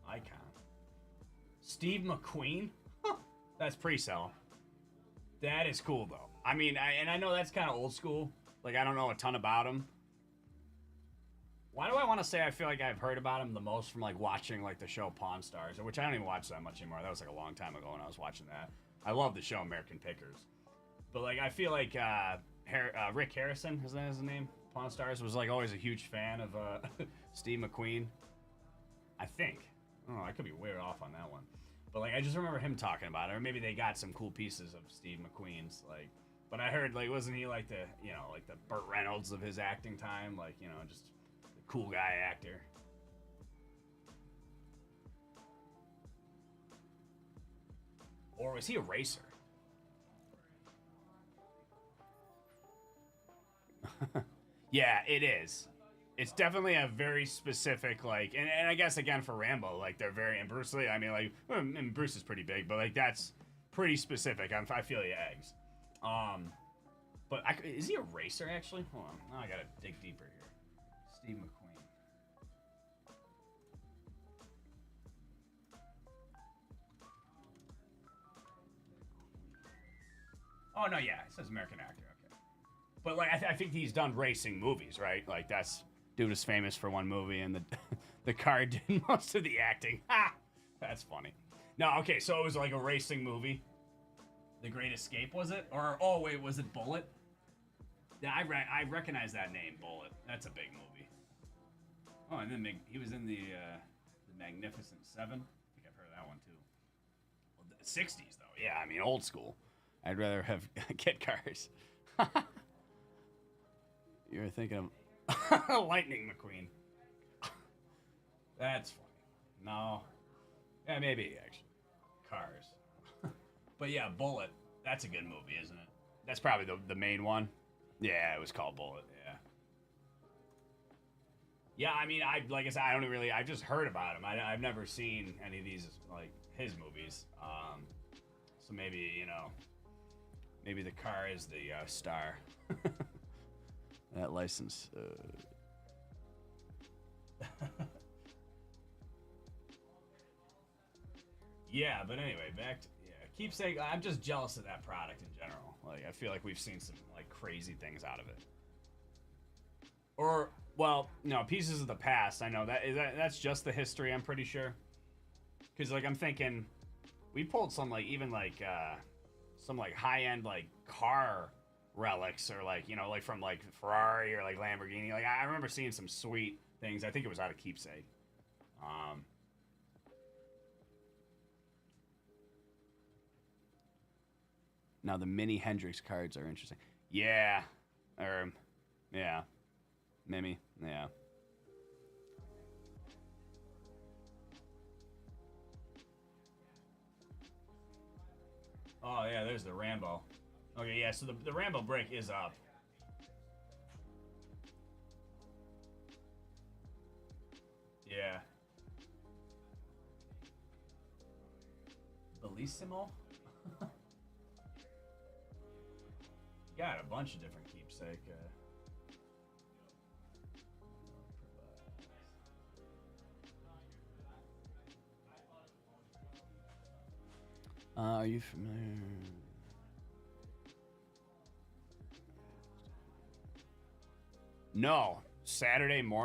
Icon. Steve McQueen? Huh. That's pre-sell. That is cool, though. I mean, I know that's kind of old school. Like, I don't know a ton about him. Why do I want to say I feel like I've heard about him the most from, like, watching, like, the show Pawn Stars, which I don't even watch that much anymore. That was, like, a long time ago when I was watching that. I love the show American Pickers. But, like, I feel like Rick Harrison, is that his name? Pawn Stars, was, like, always a huge fan of Steve McQueen. I think. I don't know, I could be way off on that one. But, like, I just remember him talking about it. Or maybe they got some cool pieces of Steve McQueen's, like... But I heard, like, wasn't he, like, the, you know, like, the Burt Reynolds of his acting time? Like, you know, just... cool guy actor. Or was he a racer? Yeah, it is. It's definitely a very specific, like, and I guess again for Rambo, like they're very, and Bruce Lee, I mean, like, and Bruce is pretty big, but like that's pretty specific. I feel you, eggs. But is he a racer actually? Hold on, now I gotta dig deeper here. Steve McQueen. Oh no, yeah, it says American actor. Okay, but like I think he's done racing movies, right? Like that's dude is famous for one movie, and the the car did most of the acting. Ha! That's funny. No, okay, so it was like a racing movie. The Great Escape, was it? Or oh wait, was it Bullet? Yeah, I recognize that name, Bullet. That's a big movie. Oh, and then he was in the Magnificent Seven. I think I've heard of that one too. Well, the 60s though. Yeah, I mean old school. I'd rather have kit cars. You were thinking of Lightning McQueen. That's funny. No. Yeah, maybe actually. Cars. But yeah, Bullet. That's a good movie, isn't it? That's probably the main one. Yeah, it was called Bullet. Yeah. Yeah, I mean, like I said, I've just heard about him. I've never seen any of these like his movies. So maybe maybe the car is the star. That license. Yeah, but anyway, back to keepsake. I'm just jealous of that product in general. Like I feel like we've seen some like crazy things out of it. Or well, no, Pieces of the Past. I know that's just the history. I'm pretty sure. Because like I'm thinking, we pulled some like even like some like high end like car relics or like like from like Ferrari or like Lamborghini. Like I remember seeing some sweet things. I think it was out of keepsake. Now the mini Hendrix cards are interesting. Yeah. Yeah. Mimi. Yeah. Oh yeah, there's the Rambo. Okay, yeah, so the Rambo break is up. Yeah. Bellissimo? Got a bunch of different keepsake. Are you familiar? No.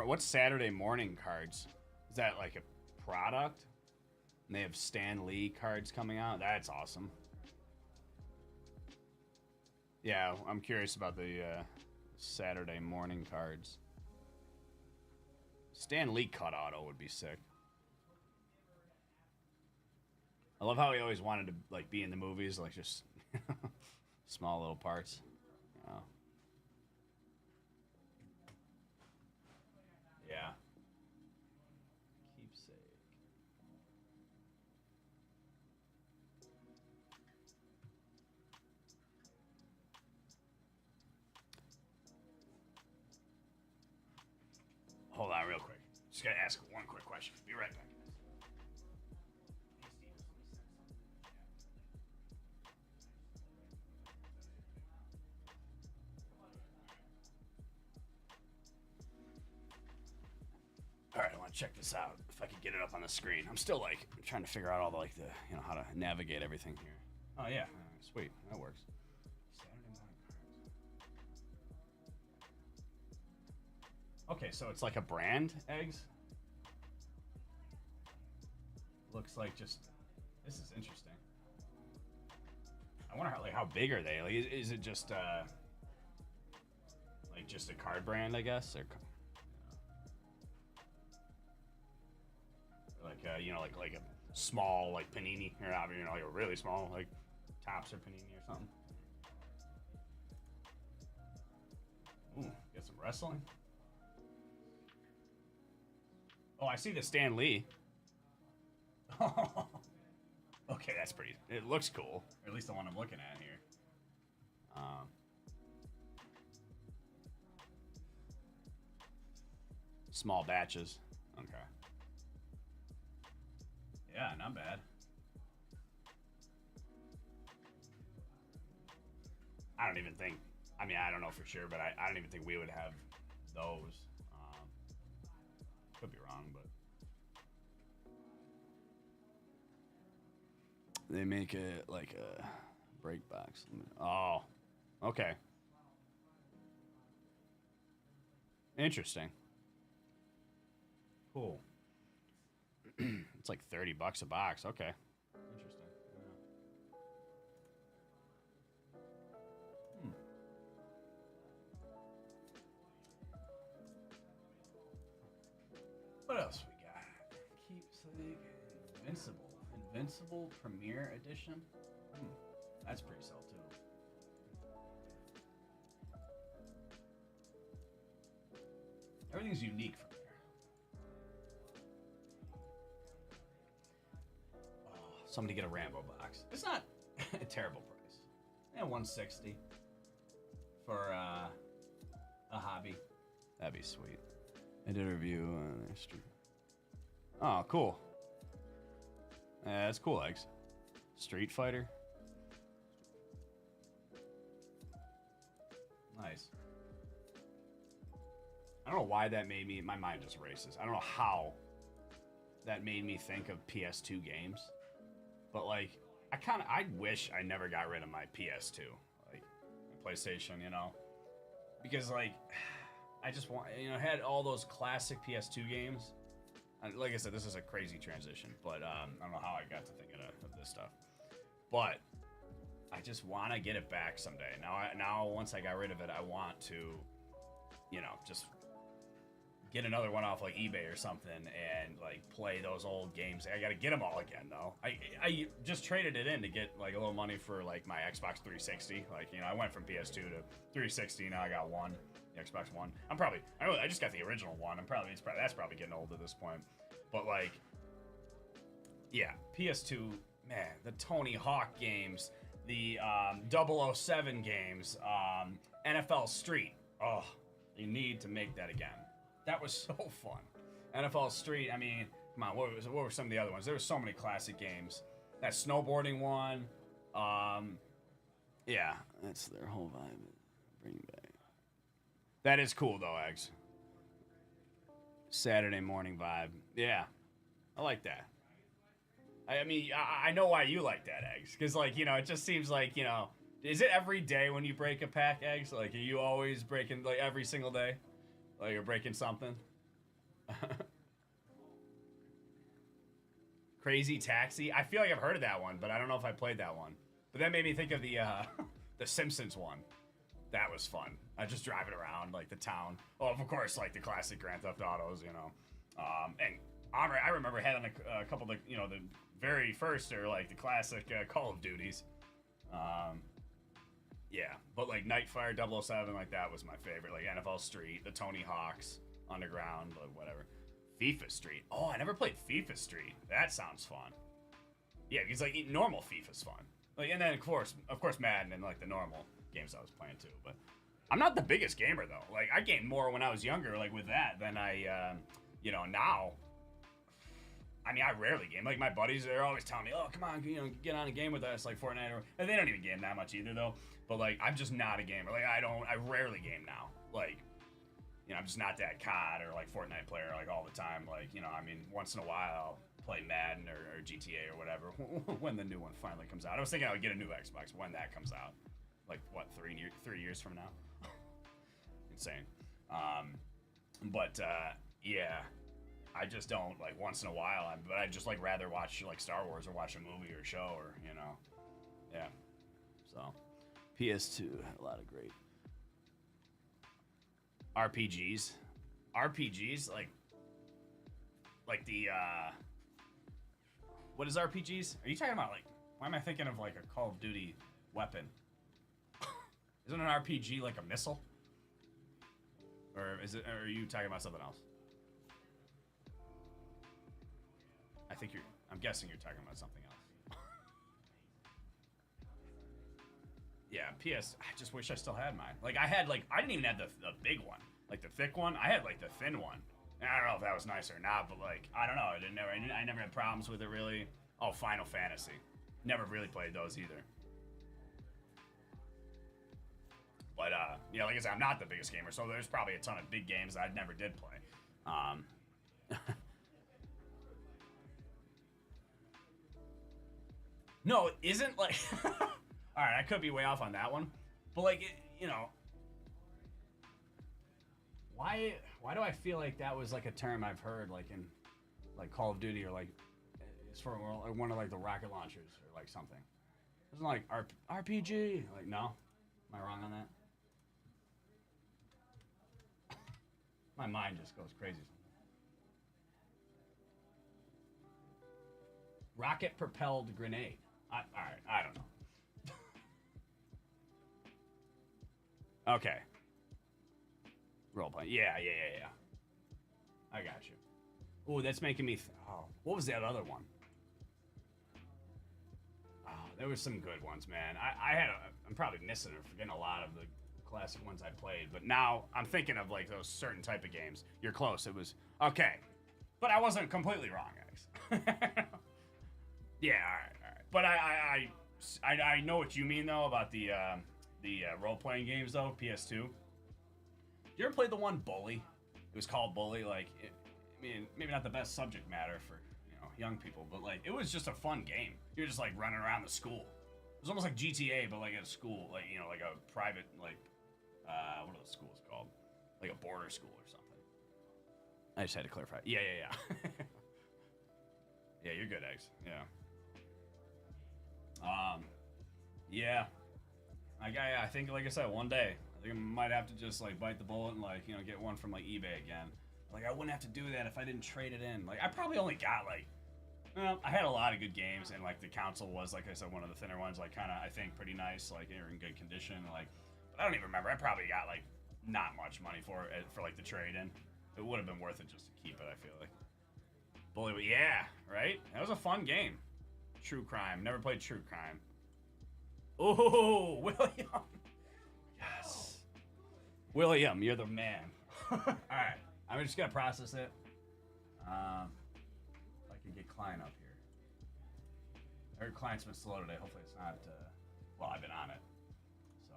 What's Saturday morning cards? Is that like a product? And they have Stan Lee cards coming out? That's awesome. Yeah, I'm curious about the Saturday morning cards. Stan Lee cut auto would be sick. I love how he always wanted to like be in the movies, like just small little parts. You know? Yeah. Keepsake. Hold on real quick. Just gotta ask one quick question. Be right back. All right, I want to check this out. If I could get it up on the screen, I'm still like trying to figure out all the like the how to navigate everything here. Oh yeah, sweet, that works. Saturday morning cards. Okay, so it's like a brand, eggs. Looks like just this is interesting. I wonder how big are they? Like, is it just like just a card brand, I guess, or like like a small like Panini or like a really small like Topps or Panini or something. Ooh, get some wrestling. Oh, I see the Stan Lee. Okay. Okay, that's pretty. It looks cool. Or at least the one I'm looking at here. Small batches. Okay. Yeah, not bad. I don't even think. I mean, I don't know for sure, but I don't even think we would have those. Could be wrong, but they make it like a break box. Oh, okay. Interesting. Cool. It's like $30 a box. Okay. Interesting. Yeah. What else we got? Keepsake, Invincible Premier Edition. That's pretty sell too. Everything's unique from there. Oh, somebody get a Rambo box. It's not a terrible price. Yeah, $160 for a hobby. That'd be sweet. I did a review on their stream. Oh, cool. Yeah, that's cool, Eggs. Street Fighter. Nice. I don't know why that made me... My mind just races. I don't know how that made me think of PS2 games. But, like, I wish I never got rid of my PS2. Like, my PlayStation, you know? Because, like... I just want, you know, had all those classic PS2 games. And like I said, this is a crazy transition, but I don't know how I got to thinking of this stuff. But I just want to get it back someday. Now, once I got rid of it, I want to, you know, just get another one off like eBay or something and like play those old games. I got to get them all again though. I just traded it in to get like a little money for like my Xbox 360. Like, you know, I went from PS2 to 360. Now I got one. The Xbox One. I just got the original one. That's probably getting old at this point. But like, yeah, PS2, man, the Tony Hawk games, the 007 games, NFL Street. Oh, you need to make that again. That was so fun. NFL Street. I mean, come on. What were some of the other ones? There were so many classic games. That snowboarding one. Yeah, that's their whole vibe. Bring back. That is cool, though, Eggs. Saturday morning vibe. Yeah, I like that. I mean, I know why you like that, Eggs. Because, like, you know, it just seems like, you know... Is it every day when you break a pack, Eggs? Like, are you always breaking, like, every single day? Like, you're breaking something? Crazy Taxi? I feel like I've heard of that one, but I don't know if I played that one. But that made me think of the Simpsons one. That was fun. Just driving around, like, the town. Well, of course, like, the classic Grand Theft Autos, you know. And I remember having a couple of, you know, the very first, or, like, the classic Call of Duties. Yeah, but, like, Nightfire 007, like, that was my favorite. Like, NFL Street, the Tony Hawk's, Underground, like, whatever. FIFA Street. Oh, I never played FIFA Street. That sounds fun. Yeah, because, like, normal FIFA's fun. Like, and then, of course, Madden and, like, the normal games I was playing too, but I'm not the biggest gamer though. Like, I gamed more when I was younger, like with that, than I, you know, now. I mean, I rarely game. Like, my buddies, they're always telling me, "Oh, come on, you know, get on a game with us, like Fortnite," and they don't even game that much either though. But like, I'm just not a gamer. Like, I rarely game now. Like, you know, I'm just not that COD or like Fortnite player like all the time. Like, you know, I mean, once in a while I'll play Madden or GTA or whatever when the new one finally comes out. I was thinking I would get a new Xbox when that comes out. Like, what, 3 years from now? Insane. But yeah, I just don't, like, once in a while, but I just, like, rather watch, like, Star Wars or watch a movie or a show or, you know. Yeah. So, PS2 had a lot of great RPGs. Like the, what is RPGs? Are you talking about, like, why am I thinking of, like, a Call of Duty weapon? Isn't an RPG like a missile? Or are you talking about something else? I'm guessing you're talking about something else. Yeah, PS. I just wish I still had mine. Like I had like I didn't even have the big one, like the thick one. I had like the thin one. And I don't know if that was nice or not, but like I don't know. I never had problems with it really. Oh, Final Fantasy. Never really played those either. But yeah, like I said, I'm not the biggest gamer, so there's probably a ton of big games I never did play. No, it isn't like. All right, I could be way off on that one, but like you know, why do I feel like that was like a term I've heard like in like Call of Duty or like it's for one of like the rocket launchers or like something. Isn't it like RPG? Like no, am I wrong on that? My mind just goes crazy. Rocket propelled grenade. All right, I don't know. Okay. Role play. Yeah. I got you. Ooh, that's making me. Oh, what was that other one? Oh, there was some good ones, man. I'm probably missing or forgetting a lot of the classic ones I played, but now I'm thinking of like those certain type of games. You're close. It was okay, but I wasn't completely wrong, X. Yeah, all right. But I know what you mean though about the role playing games though. PS2. You ever played the one Bully? It was called Bully. Like, I mean, maybe not the best subject matter for young people, but like it was just a fun game. You're just like running around the school. It was almost like GTA, but like at a school, like like a private what are those schools called? Like a border school or something. I just had to clarify. Yeah. Yeah, you're good, Eggs. Yeah. Yeah. I think, like I said, one day, I think I might have to just, like, bite the bullet and, like, get one from, like, eBay again. Like, I wouldn't have to do that if I didn't trade it in. Like, I probably only got, like, well, I had a lot of good games, and, like, the console was, like I said, one of the thinner ones, like, kind of, I think, pretty nice, like, they were in good condition, like, but I don't even remember. I probably got, like, not much money for it, for, like, the trade-in. It would have been worth it just to keep it, I feel like. Bully, yeah, right? That was a fun game. True Crime. Never played True Crime. Oh, William. Yes. William, you're the man. All right. I'm just going to process it. If I can get Klein up here. I heard Klein's been slow today. Hopefully it's not, well, I've been on it. So,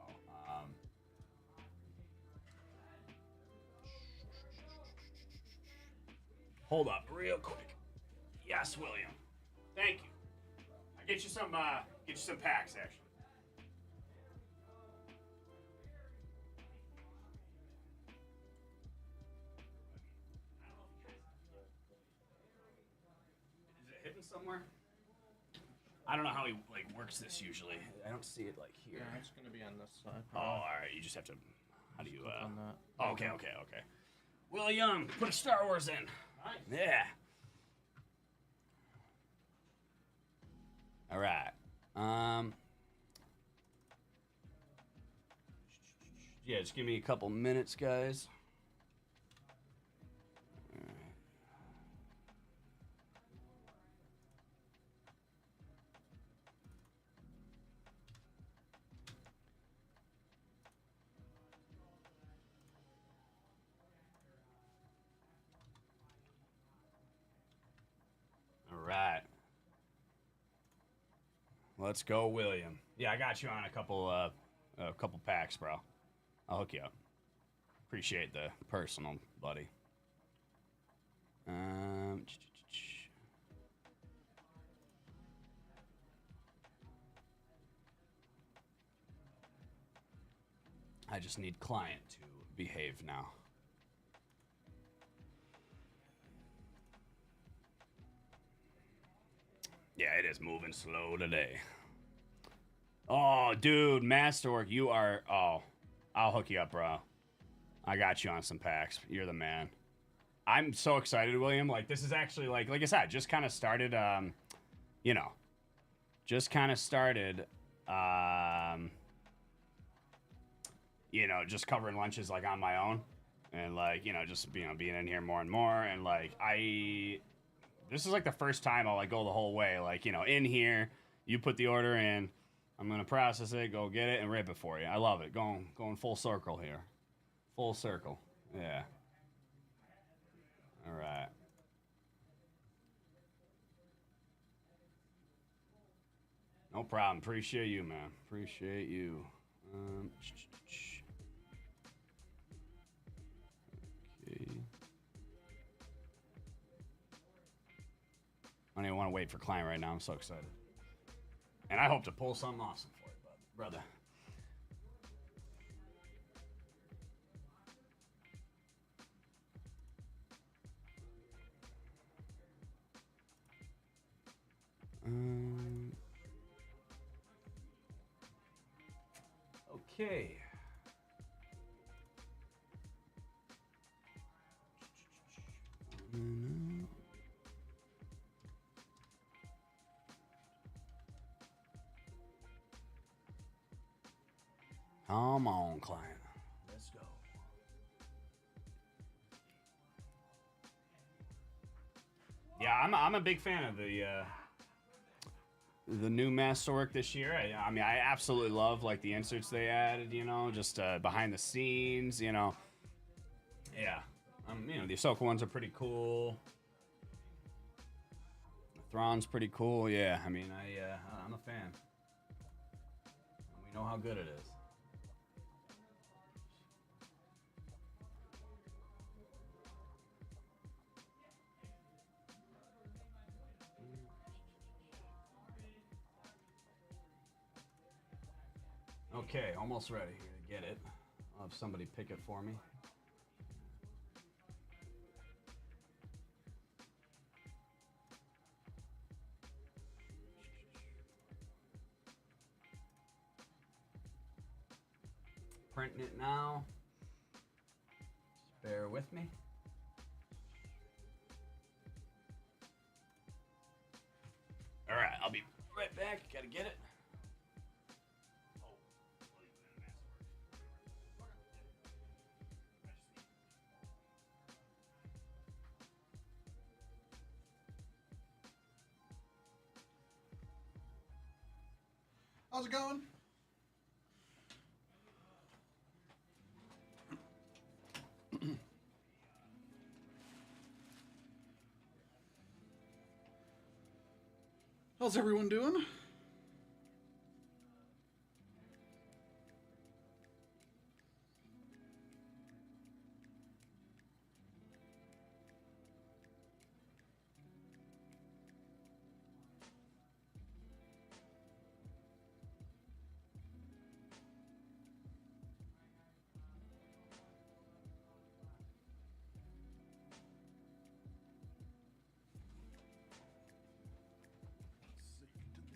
hold up real quick. Yes, William. Thank you. I'll get you some packs, actually. Is it hidden somewhere? I don't know how he like works this usually. I don't see it like here. Yeah, it's gonna be on this side. Oh, all right. You just have to. How do you? On that. Oh, okay. William, put a Star Wars in. Nice. Yeah. All right. Yeah, just give me a couple minutes, guys. All right. Let's go, William. Yeah, I got you on a couple packs, bro. I'll hook you up. Appreciate the personal, buddy. I just need client to behave now. Yeah, it is moving slow today. Oh, dude, Masterwork, you are... Oh, I'll hook you up, bro. I got you on some packs. You're the man. I'm so excited, William. Like, this is actually, like I said, just kind of started, just kind of started, just covering lunches, like, on my own. And, like, just, being in here more and more. And, like, this is, like, the first time I'll, like, go the whole way. Like, in here, you put the order in. I'm gonna process it, go get it, and rip it for you. I love it. Going full circle here. Full circle. Yeah. All right. No problem. Appreciate you, man. Appreciate you. Okay. I don't even want to wait for client right now. I'm so excited. And I hope to pull something awesome for you, brother. Okay. Come on, client. Let's go. Yeah, I'm a big fan of the new Masterwork this year. I mean, I absolutely love like the inserts they added. You know, just behind the scenes. You know, yeah. You know, the Ahsoka ones are pretty cool. The Thrawn's pretty cool. Yeah, I mean, I'm a fan. We know how good it is. Okay, almost ready here to get it. I'll have somebody pick it for me. Printing it now. Just bear with me. All right, I'll be right back. Gotta get it. How's it going? How's everyone doing?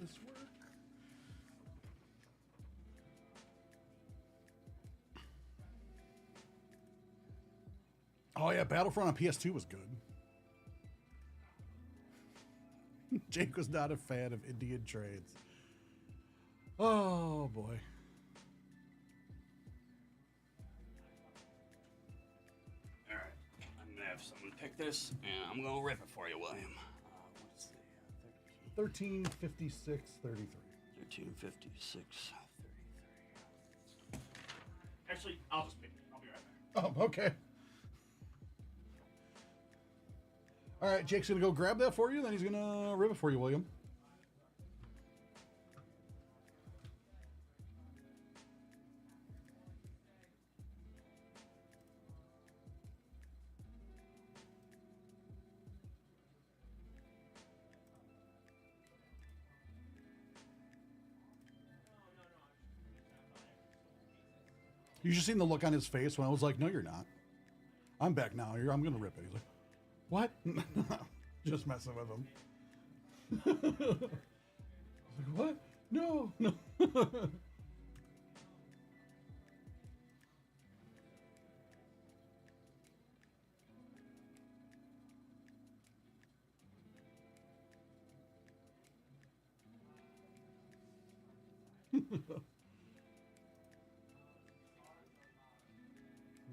This work? Oh yeah, Battlefront on PS2 was good. Jake was not a fan of Indian trades. Oh boy. All right, I'm gonna have someone pick this, and I'm gonna rip it for you, William. What's the 1356.33. 1356.33. Actually, I'll just pick it. I'll be right back. Oh, okay. All right, Jake's gonna go grab that for you, then he's gonna rip it for you, William. You should seen the look on his face when I was like, "No, you're not. I'm back now. I'm gonna rip it." He's like, "What?" Just messing with him. I was like, "What? No, no."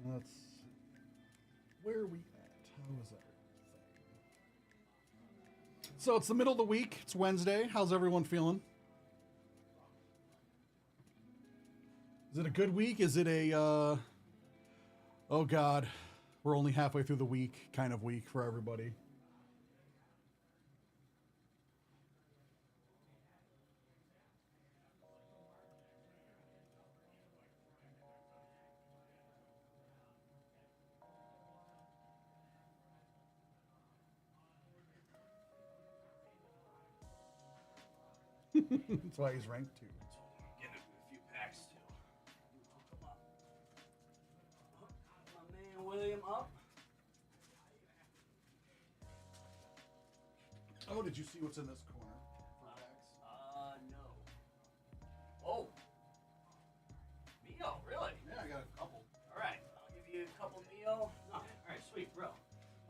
Let's see. Where are we at? How is everything? So it's the middle of the week. It's Wednesday. How's everyone feeling? Is it a good week? Is it a, oh God, we're only halfway through the week kind of week for everybody? That's why he's ranked 2. Getting a few packs too. My man William up. Oh, did you see what's in this corner for packs? No. Oh. Mio, really? Yeah, I got a couple. All right, I'll give you a couple Mio. Oh, all right, sweet, bro.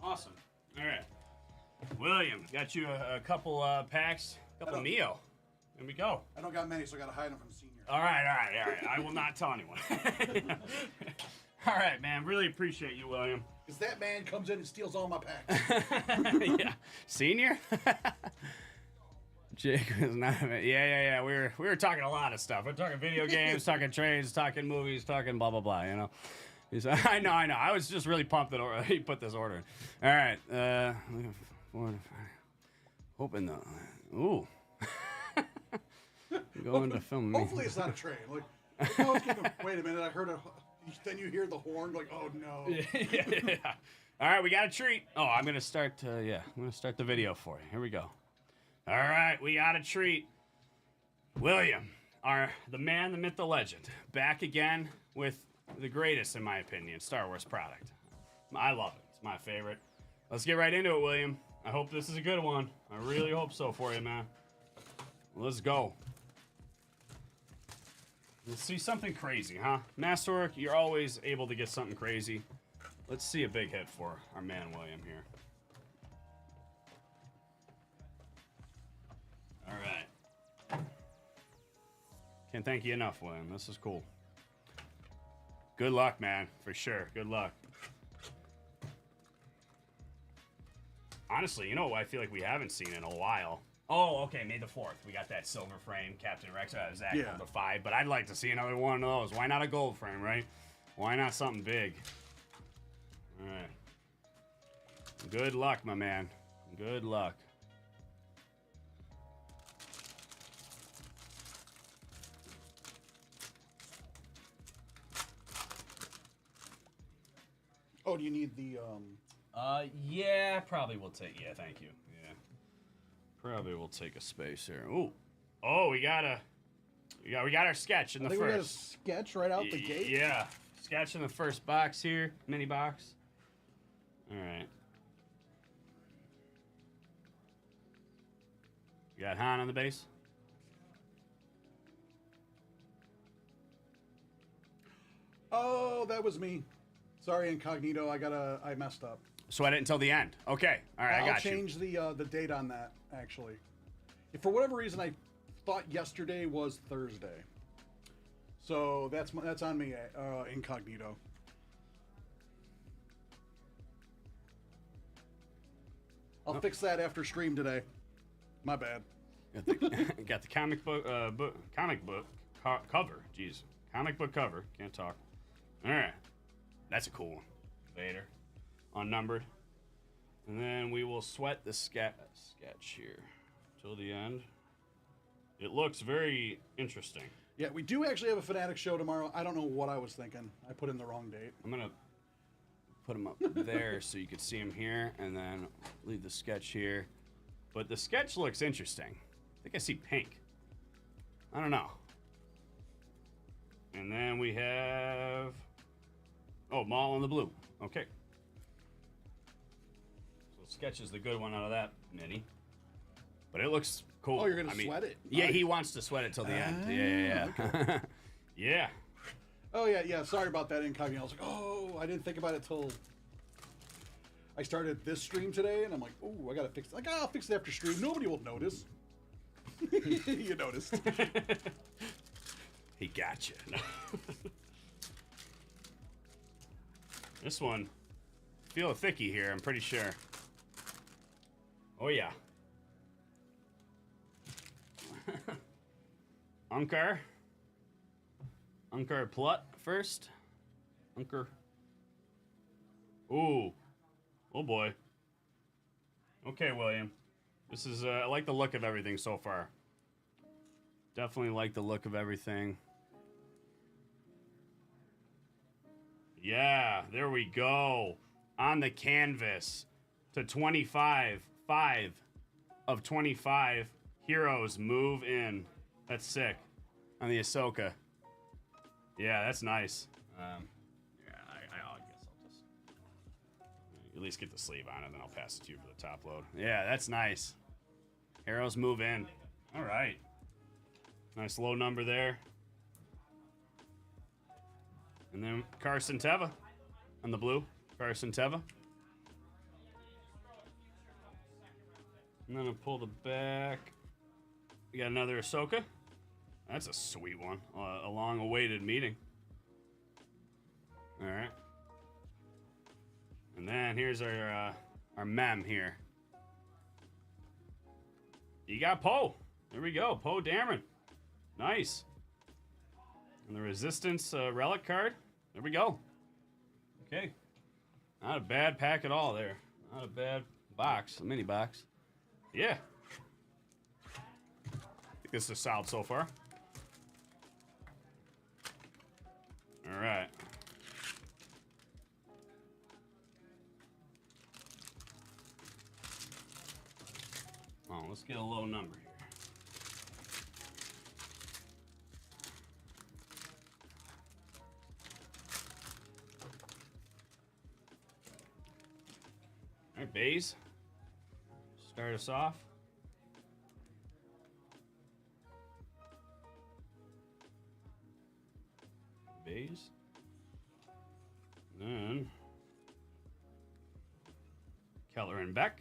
Awesome. All right, William, got you a couple packs, couple Mio. There we go. I don't got many, so I got to hide them from Senior. All right. I will not tell anyone. All right, man. Really appreciate you, William. Because that man comes in and steals all my packs. Yeah, Senior. Jake was not. Yeah. We were talking a lot of stuff. We're talking video games, talking trades, talking movies, talking blah blah blah. You know. He's, I know. I was just really pumped that he put this order in. All right. Hoping the. Ooh. Going to film me. Hopefully it's not a train. Like, I was getting, wait a minute, I heard a. Then you hear the horn, like, oh no. Yeah. All right, we got a treat. Oh, I'm gonna start. I'm gonna start the video for you. Here we go. All right, we got a treat. William, the man, the myth, the legend, back again with the greatest, in my opinion, Star Wars product. I love it. It's my favorite. Let's get right into it, William. I hope this is a good one. I really hope so for you, man. Let's go. Let's see something crazy, huh? Masterwork, you're always able to get something crazy. Let's see a big hit for our man William here. All right. Can't thank you enough, William. This is cool. Good luck, man. For sure. Good luck. Honestly, you know what I feel like we haven't seen in a while? Oh, okay, May the 4th. We got that silver frame, Captain Rex. Zach Yeah. the 5, but I'd like to see another one of those. Why not a gold frame, right? Why not something big? All right. Good luck, my man. Good luck. Oh, do you need the, Yeah, probably will take, yeah, thank you. Yeah. Probably will take a space here. Ooh. Oh, we got our sketch in the I think first. we got a sketch right out the gate. Yeah. Sketch in the first box here. Mini box. All right. You got Han on the base? Oh, that was me. Sorry, Incognito. I messed up. Sweat it until the end. Okay. All right, I got I'll change the date on that, actually. If for whatever reason, I thought yesterday was Thursday. So that's on me, Incognito. I'll fix that after stream today. My bad. Got the comic book cover. Jeez. Comic book cover. Can't talk. All right. That's a cool one. Vader. Unnumbered. And then we will sweat the sketch here till the end. It looks very interesting. Yeah, we do actually have a Fanatic show tomorrow. I don't know what I was thinking. I put in the wrong date. I'm going to put them up there so you can see them here, and then leave the sketch here. But the sketch looks interesting. I think I see pink. I don't know. And then we have... Oh, Maul in the blue. Okay. So sketch is the good one out of that mini. But it looks cool. Oh, you're going to sweat it? Yeah, Nice. he wants to sweat it till the end. Yeah. Okay. Yeah. Oh, yeah. Sorry about that, Incognito. I was like, oh, I didn't think about it till I started this stream today, and I'm like, oh, I got to fix it. Like, I'll fix it after stream. Nobody will notice. You noticed. He got you. This one, feel a thickie here, I'm pretty sure. Oh, yeah. Unkar Plut first. Unkar. Ooh. Oh boy. Okay, William. This is, I like the look of everything so far. Definitely like the look of everything. Yeah, there we go. On the canvas to 25. 5 of 25 heroes move in. That's sick. On the Ahsoka. Yeah, that's nice. Yeah, I guess I'll just at least get the sleeve on it, then I'll pass it to you for the top load. Yeah, that's nice. Heroes move in. All right. Nice low number there. And then Carson Teva on the blue. Carson Teva. And then I'll pull the back. We got another Ahsoka. That's a sweet one. A long-awaited meeting. All right. And then here's our mem here. You got Poe. There we go. Poe Dameron. Nice. And the Resistance relic card. There we go. Okay. Not a bad pack at all there. Not a bad box. A mini box. Yeah. I think this is solid so far. All right. Oh, let's get a low number here. All right, Baze. Start us off. Baze. Then Keller and Beck.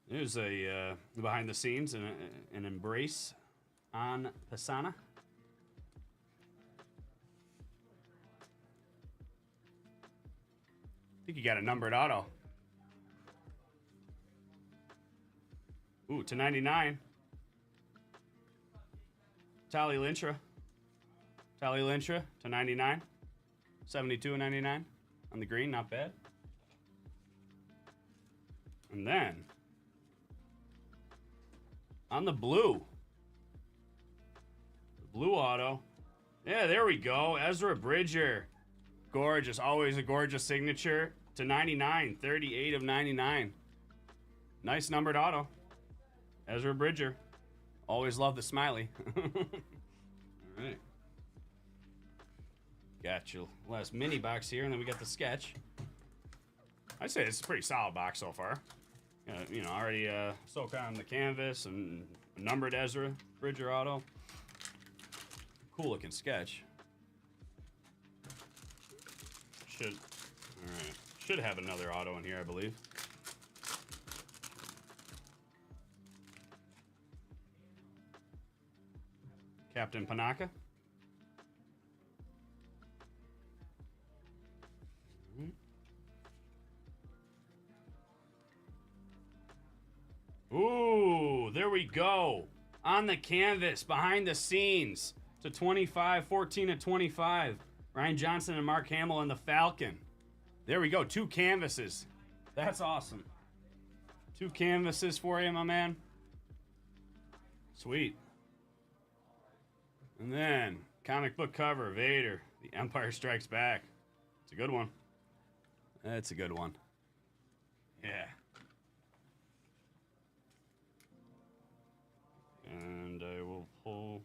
There's a behind the scenes and an embrace on Pisana. I think you got a numbered auto. Ooh, to 99. Tally Lintra. Tally Lintra to 99. 72 and 99 on the green, not bad. And then on the blue. The blue auto. Yeah, there we go. Ezra Bridger. Gorgeous. Always a gorgeous signature. To 99. 38 of 99. Nice numbered auto. Ezra Bridger. Always love the smiley. All right. Got your last mini box here, and then we got the sketch. I'd say it's a pretty solid box so far. You know, already Ahsoka on the canvas and numbered Ezra Bridger auto. Cool looking sketch. Should have another auto in here, I believe. Captain Panaka. Ooh, there we go. On the canvas, behind the scenes, to 25, 14 to 25. Ryan Johnson and Mark Hamill and the Falcon. There we go, 2 canvases. That's awesome. 2 canvases for you, my man. Sweet. And then, comic book cover, Vader, The Empire Strikes Back. It's a good one. That's a good one. Yeah. And I will pull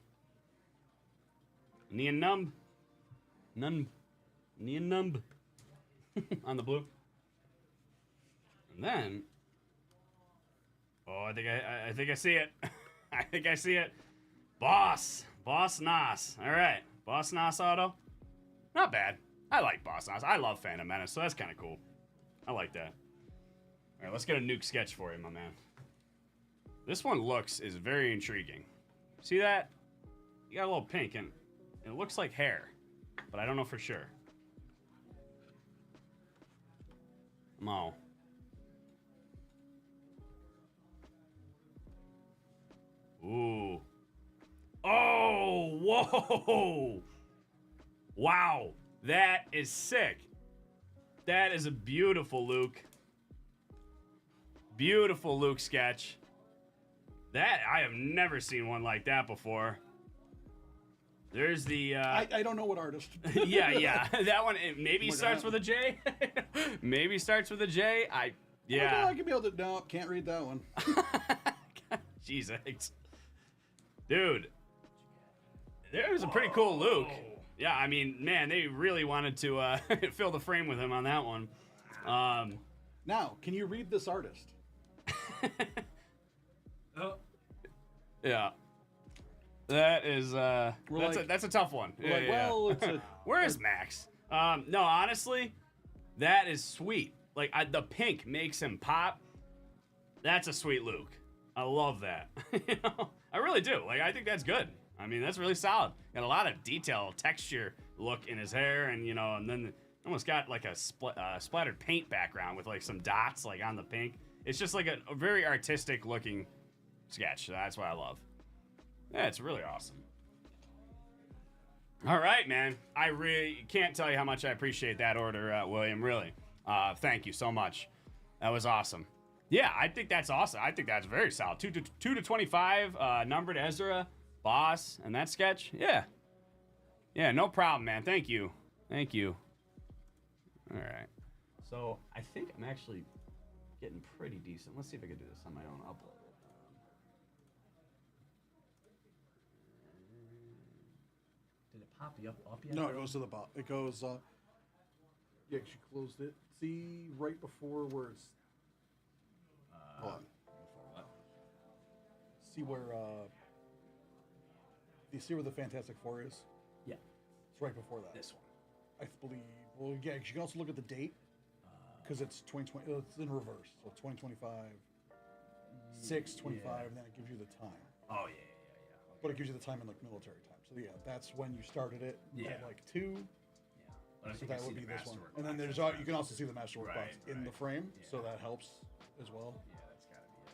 Neon Numb. Neon Numb. On the blue. And then, oh, I think I see it. I think I see it. Boss Nass. All right, Boss Nass auto. Not bad. I like Boss Nass. I love Phantom Menace, so that's kind of cool. I like that. All right, let's get a nuke sketch for you, my man. This one is very intriguing. See that? You got a little pink, and it looks like hair, but I don't know for sure. Mo. Ooh. Oh, whoa. Wow. That is sick. That is a beautiful Luke. Beautiful Luke sketch. That, I have never seen one like that before. There's the, I don't know what artist. yeah. That one, it maybe Look at starts that with a J. Maybe starts with a J. Yeah. I can be able to, no, can't read that one. Jesus. Dude. There's a pretty cool Luke. Yeah, I mean, man, they really wanted to fill the frame with him on that one. Now, can you read this artist? Oh. Yeah. That is that's a tough one. We're like, well, it's a... Where is Max? No, honestly, that is sweet. Like the pink makes him pop. That's a sweet Luke. I love that. You know, I really do. Like, I think that's good. I mean, that's really solid. Got a lot of detail, texture look in his hair, and you know, and then almost got like a splattered paint background with like some dots like on the pink. It's just like a very artistic looking sketch. That's what I love. Yeah, it's really awesome. All right, man. I really can't tell you how much I appreciate that order, William. Really. Thank you so much. That was awesome. Yeah, I think that's awesome. I think that's very solid. 2 to 25, numbered Ezra, boss, and that sketch. Yeah. Yeah, no problem, man. Thank you. Thank you. All right. So I think I'm actually getting pretty decent. Let's see if I can do this on my own upload. Did it pop you up yet? No, it goes to the bottom. It goes, yeah, she closed it. See right before where it's, hold on. Before what? See where, do you see where the Fantastic Four is? Yeah. It's right before that. This one. I believe. Well, yeah, you can also look at the date because it's 2020. It's in reverse, so 2025, 6/25, and then it gives you the time. Oh yeah. But it gives you the time in like military time. So yeah, that's when you started it. Yeah. At like 2. But I So think I that see would be the this one. masterwork And then box. there's you can also see the masterwork box Right, in the right. frame, so Yeah. that helps as well. Yeah, that's gotta be it.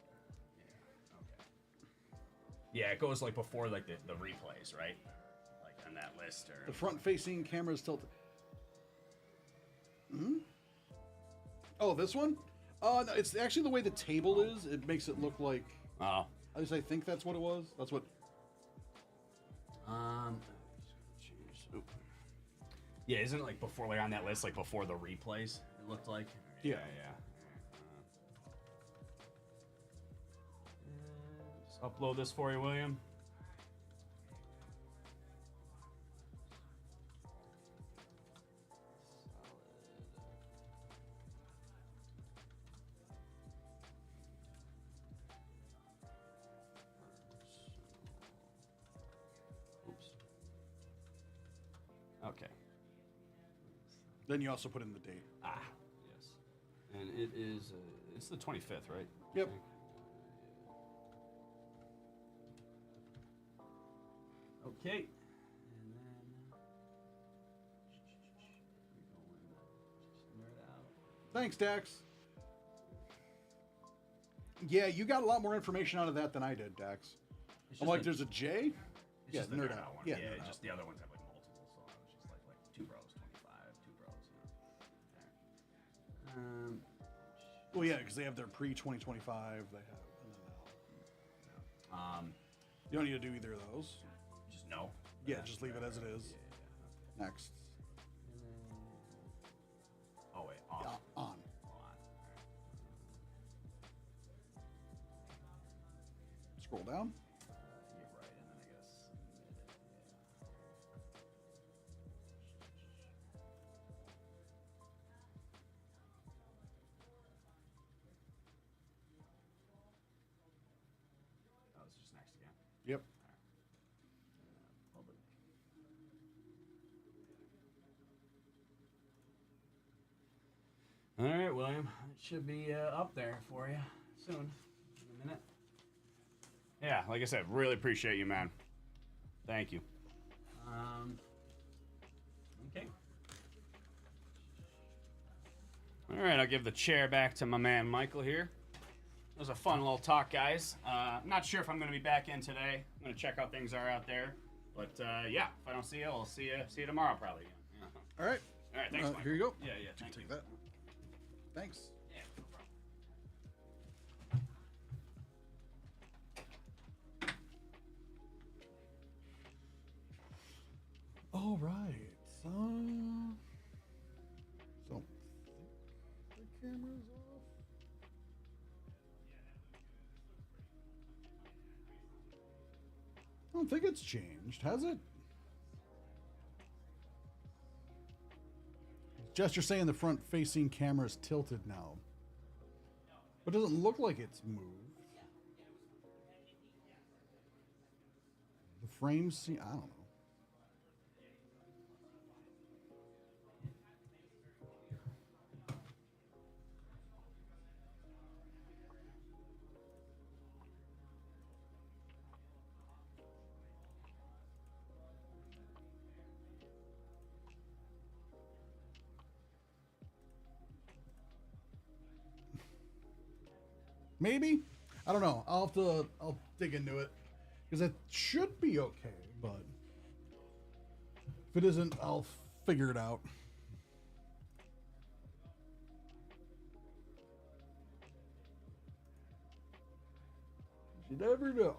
Yeah. Okay. Yeah, it goes like before like the replays, right? Like on that list or The front-facing camera is tilted. Hmm. Oh, this one? No, it's actually the way the table is. It makes it look like. Oh. At least I think that's what it was. That's what. Oop. Yeah, isn't it like before, like on that list, like before the replays? It looked like. Yeah. Just upload this for you, William. Oops. Okay. Then you also put in the date. Ah, yes. And it is, it's the 25th, right? Yep. Okay. And then nerd out. Thanks, Dax. Yeah, you got a lot more information out of that than I did, Dax. It's I'm just like, a- there's a J? It's Yeah, just the nerd nerd out. out one. Yeah, Yeah, nerd just out. the other ones have like multiple, so I was just like 2 bros, 25, 2 bros, you know. Well, yeah, because they have their pre-2025. They have. And then you don't need to do either of those. Just no. Yeah, just leave it as it is. Next. Oh wait, off. On. On. Scroll down. You're right, and then I guess submit it. Oh, it's just next again. Yep. Public. All right, William. It should be up there for you soon. In a minute. Yeah, like I said, really appreciate you, man. Thank you. Okay. All right, I'll give the chair back to my man Michael here. It was a fun little talk, guys. I'm not sure if I'm going to be back in today. I'm going to check how things are out there. But yeah, if I don't see you, I'll see you tomorrow probably. Yeah. All right. All right, thanks, Mike. Here you go. Yeah, thank you. Take that. Thanks. Yeah, no problem. All right. So think the camera's off. I don't think it's changed, has it? Jester saying the front-facing camera is tilted now, but it doesn't look like it's moved. The frames seem, I don't know. Maybe, I don't know. I'll dig into it because it should be okay, but if it isn't, I'll figure it out. You never know.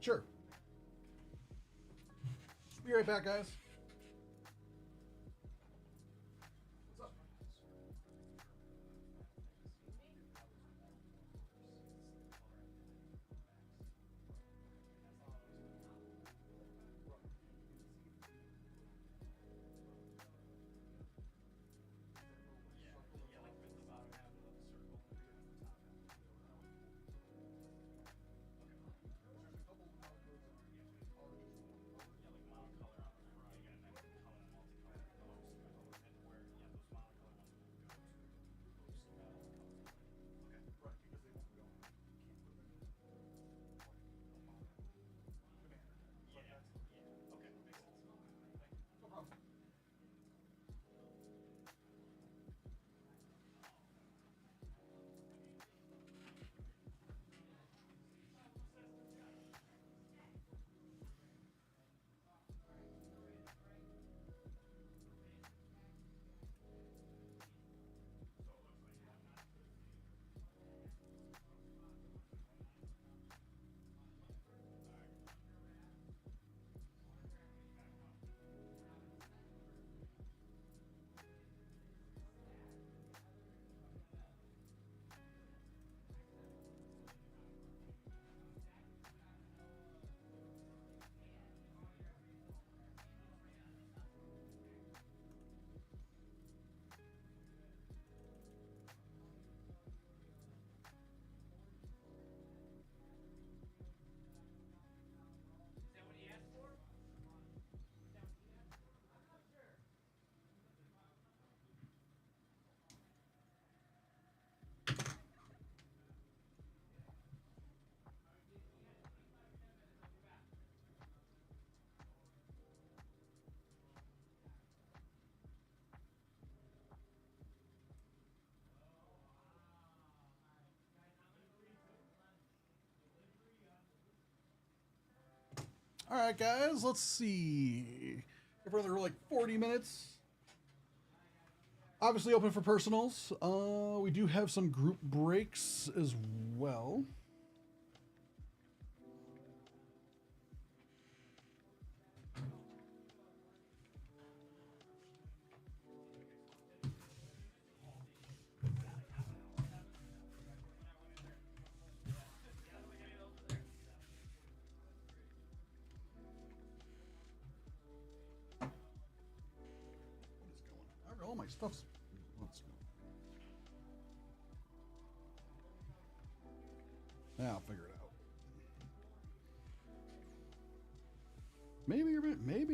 Sure. Be right back, guys. All right, guys, let's see. For another like 40 minutes. Obviously open for personals. We do have some group breaks as well. my stuff's. Let's go. Yeah, I'll figure it out. Maybe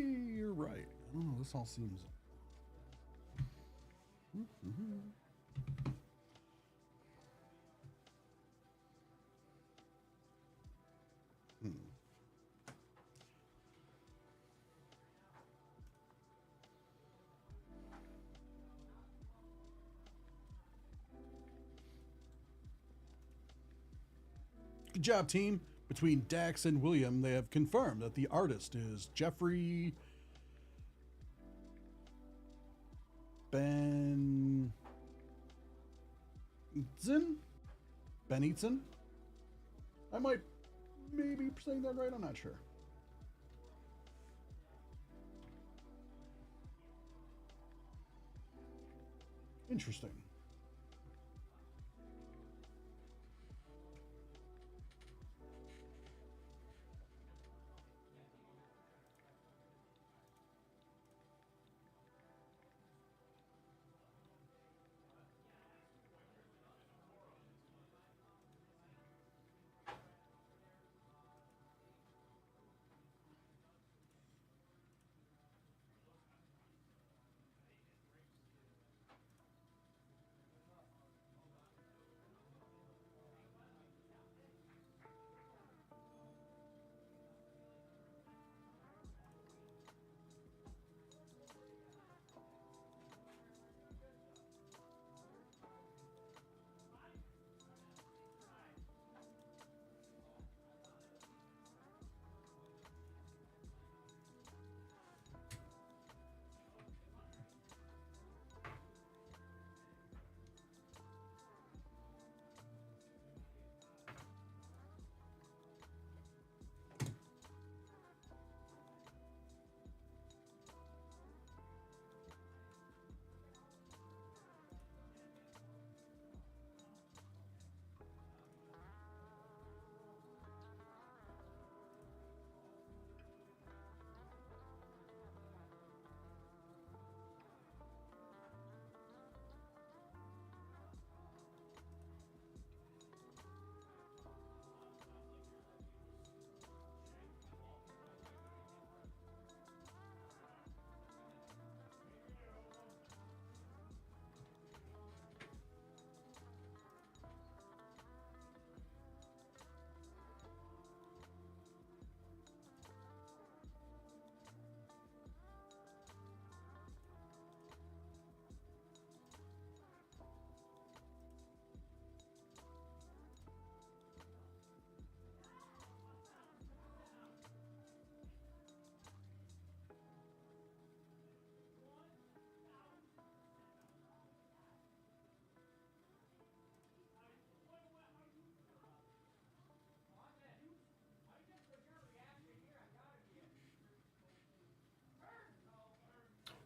you're right. I don't know. This all seems. Good job, team. Between Dax and William, they have confirmed that the artist is Jeffrey Ben Eaton? I might maybe saying that right, I'm not sure. Interesting.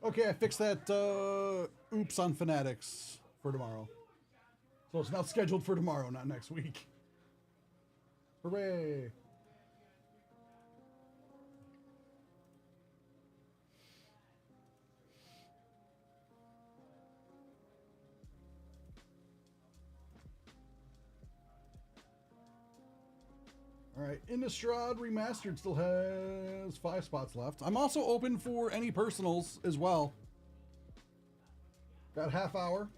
Okay, I fixed that oops on Fanatics for tomorrow. So it's now scheduled for tomorrow, not next week. Hooray! All right, Innistrad Remastered still has 5 spots left. I'm also open for any personals as well. Got half hour.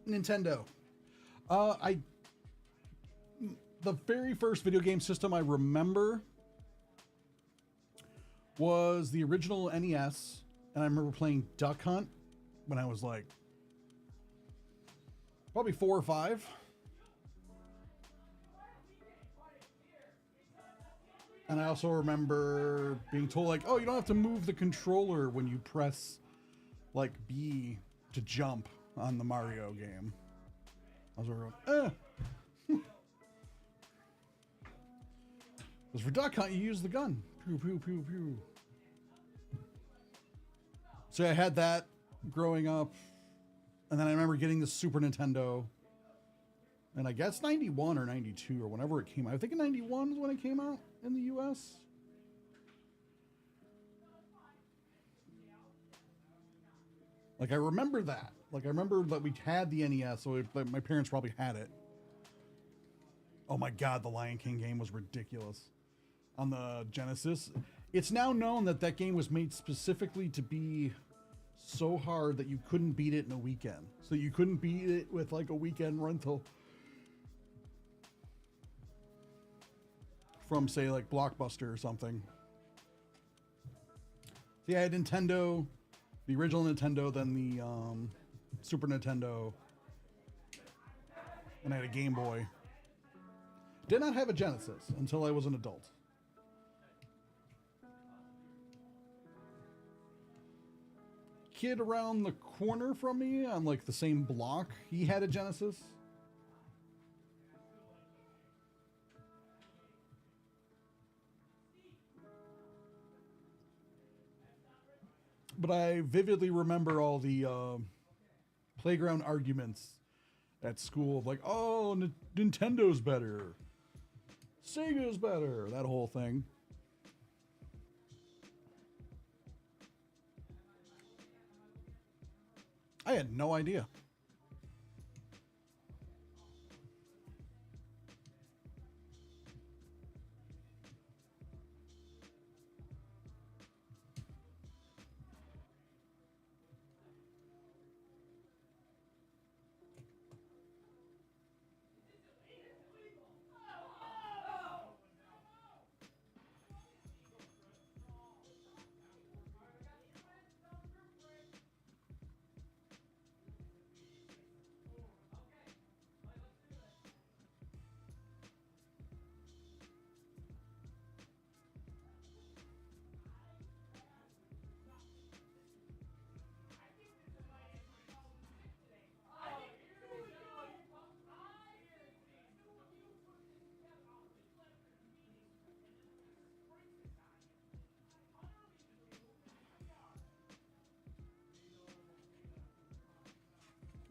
Nintendo. The very first video game system I remember was the original NES, and I remember playing Duck Hunt when I was like probably 4 or 5. And I also remember being told like, oh, you don't have to move the controller when you press like B to jump on the Mario game. I was sort of, Because for Duck Hunt, you use the gun. Pew, pew, pew, pew. So I had that growing up. And then I remember getting the Super Nintendo. And I guess 91 or 92 or whenever it came out. I think 91 is when it came out in the US. Like I remember that. Like I remember that we had the NES, so my parents probably had it. Oh my God, the Lion King game was ridiculous on the Genesis. It's now known that that game was made specifically to be so hard that you couldn't beat it in a weekend. So you couldn't beat it with like a weekend rental from say like Blockbuster or something. So yeah, I had Nintendo, the original Nintendo, then the Super Nintendo, and I had a Game Boy. Did not have a Genesis until I was an adult. Kid around the corner from me on like the same block, he had a Genesis. But I vividly remember all the playground arguments at school of like, oh, Nintendo's better, Sega's better, that whole thing. I had no idea.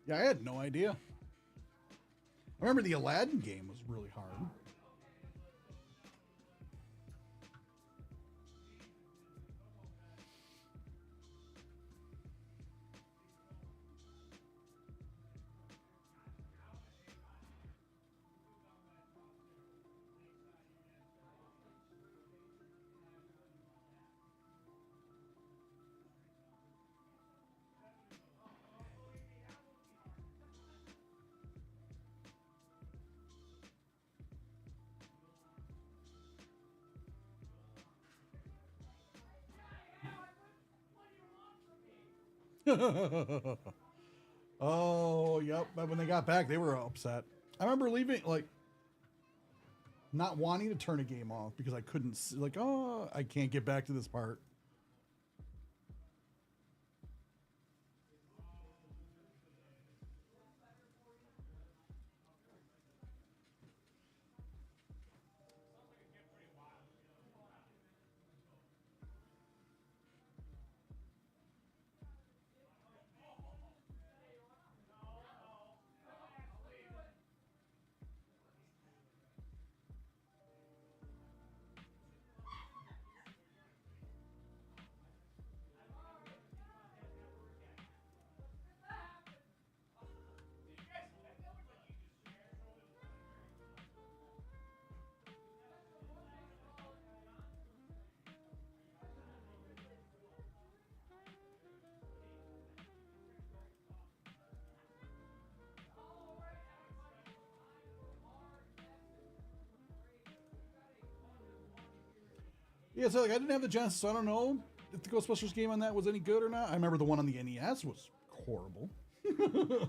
Yeah, I had no idea. I remember the Aladdin game was really hard. Oh, yep. But when they got back, they were upset. I remember leaving, like, not wanting to turn a game off because I couldn't, like, oh, I can't get back to this part. Yeah, so like I didn't have the Genesis, so I don't know if the Ghostbusters game on that was any good or not. I remember the one on the NES was horrible. The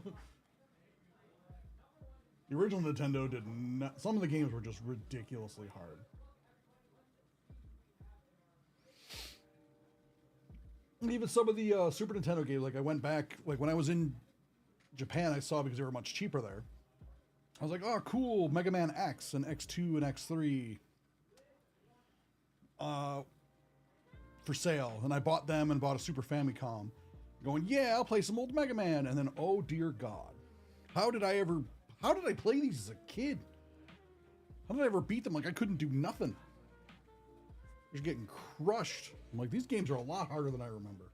original Nintendo did not. Some of the games were just ridiculously hard. And even some of the Super Nintendo games, like I went back, like when I was in Japan, I saw because they were much cheaper there. I was like, oh, cool, Mega Man X and X2 and X3 for sale. And I bought them and bought a Super Famicom. Going, yeah, I'll play some old Mega Man. And then, oh dear God, how did I play these as a kid? How did I ever beat them? Like I couldn't do nothing. Just getting crushed. I'm like, these games are a lot harder than I remember.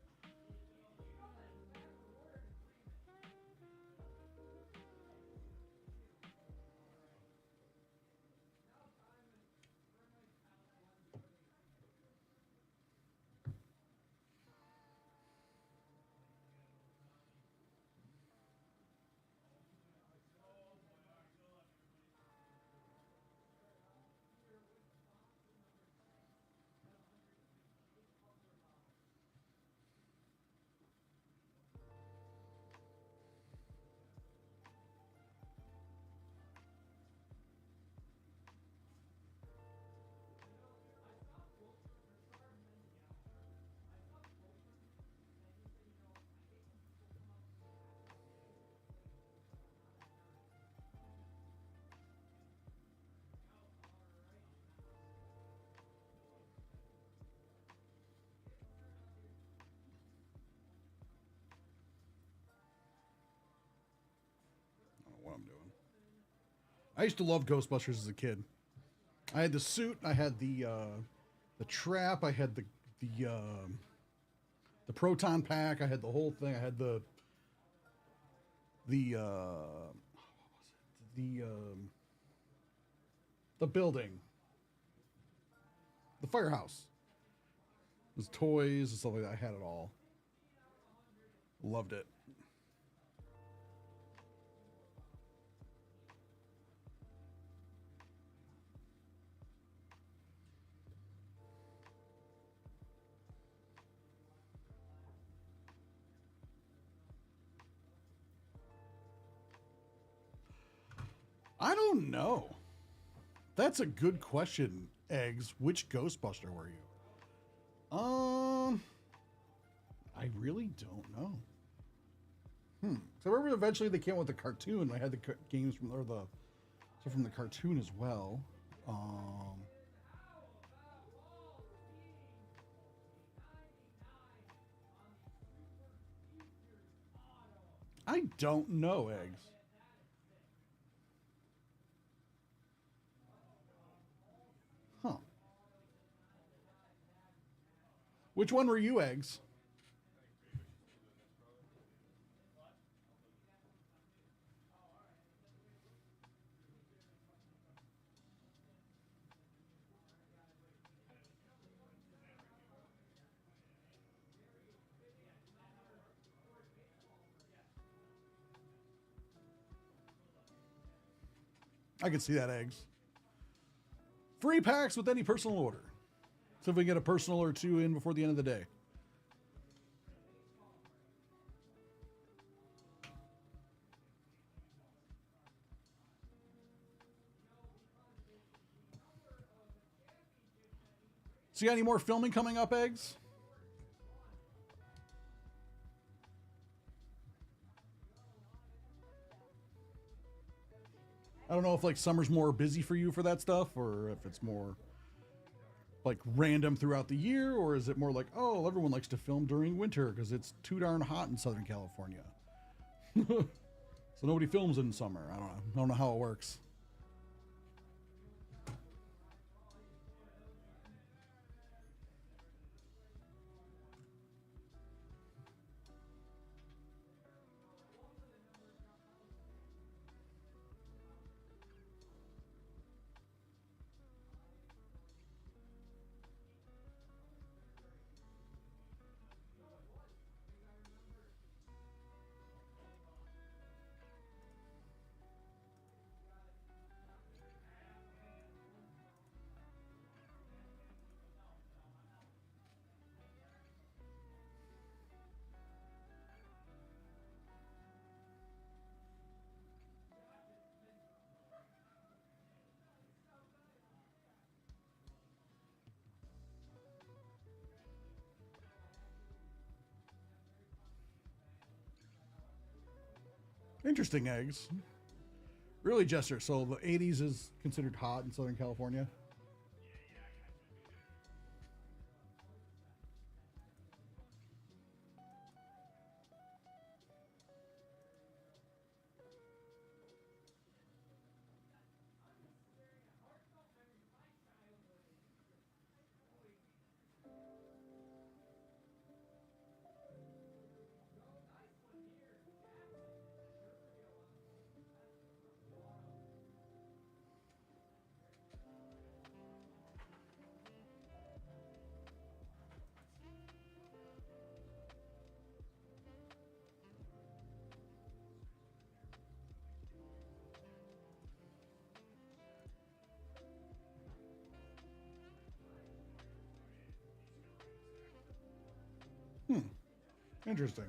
I don't know what I'm doing. I used to love Ghostbusters as a kid. I had the suit. I had the trap. I had the proton pack. I had the whole thing. I had the building, the firehouse. There's toys and stuff like that. I had it all. Loved it. I don't know. That's a good question, Eggs. Which Ghostbuster were you? I really don't know. So I remember eventually they came out with the cartoon. I had the games from from the cartoon as well. I don't know, Eggs. Huh. Which one were you, Eggs? I can see that, Eggs. Free packs with any personal order. So if we get a personal or two in before the end of the day. So you got any more filming coming up, Eggs? I don't know if like summer's more busy for you for that stuff, or if it's more like random throughout the year, or is it more like, oh, everyone likes to film during winter because it's too darn hot in Southern California. So nobody films in summer. I don't know. I don't know how it works. Interesting eggs. Really, Jester. So the 80s is considered hot in Southern California. Interesting.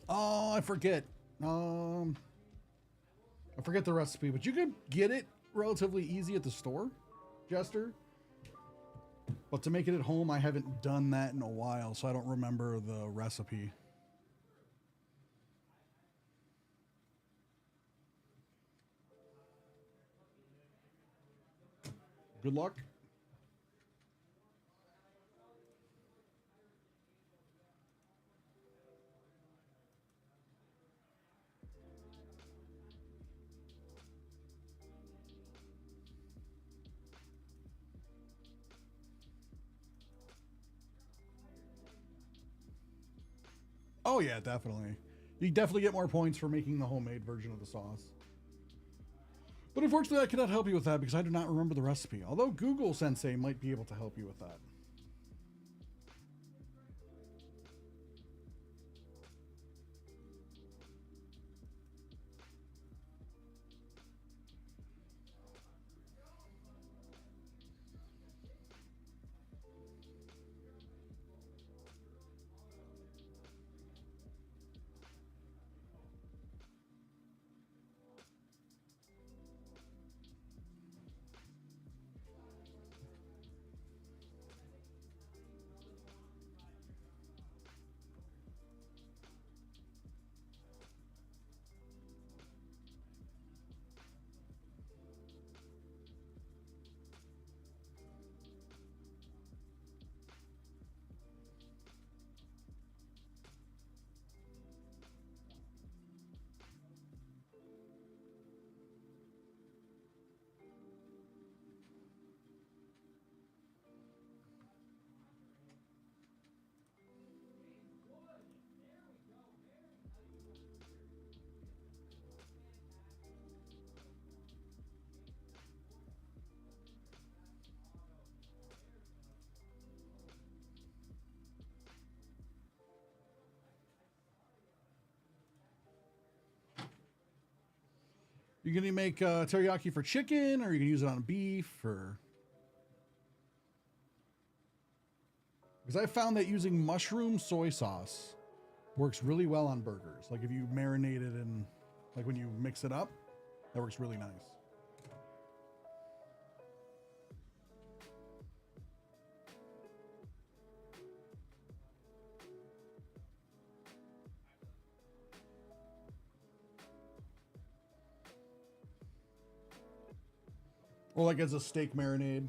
Oh, I forget. I forget the recipe, but you could get it relatively easy at the store, Jester. But to make it at home, I haven't done that in a while, so I don't remember the recipe. Good luck. Oh yeah, definitely. You definitely get more points for making the homemade version of the sauce. But unfortunately, I cannot help you with that because I do not remember the recipe. Although Google Sensei might be able to help you with that. You're gonna make teriyaki for chicken, or you can use it on beef, or because I found that using mushroom soy sauce works really well on burgers. Like if you marinate it in, like when you mix it up, that works really nice. Or like as a steak marinade.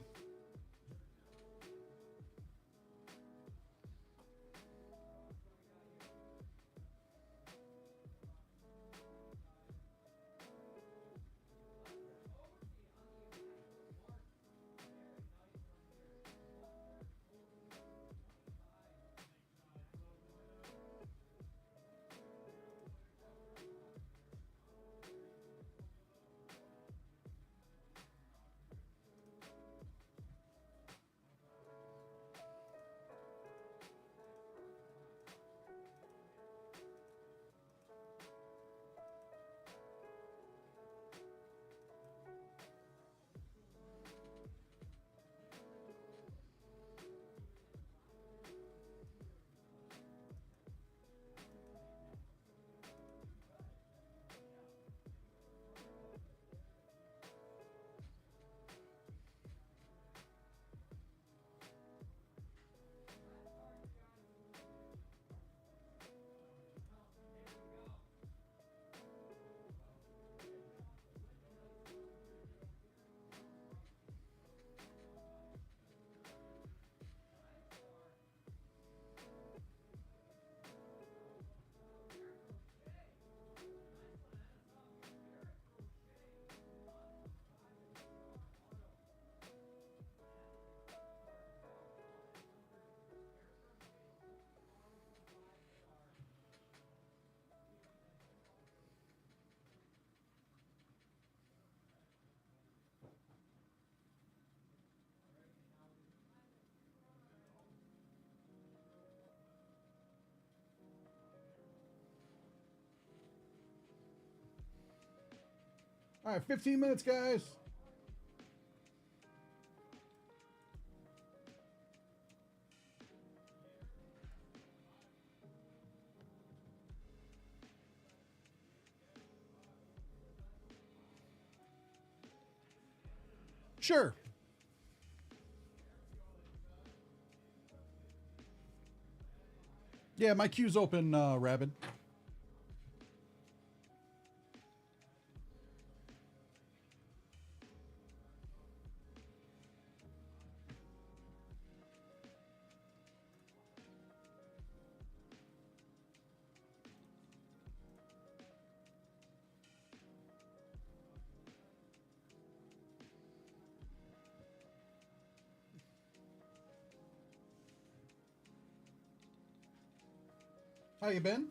All right, 15 minutes, guys. Sure. Yeah, my queue's open, Rabid. How you been?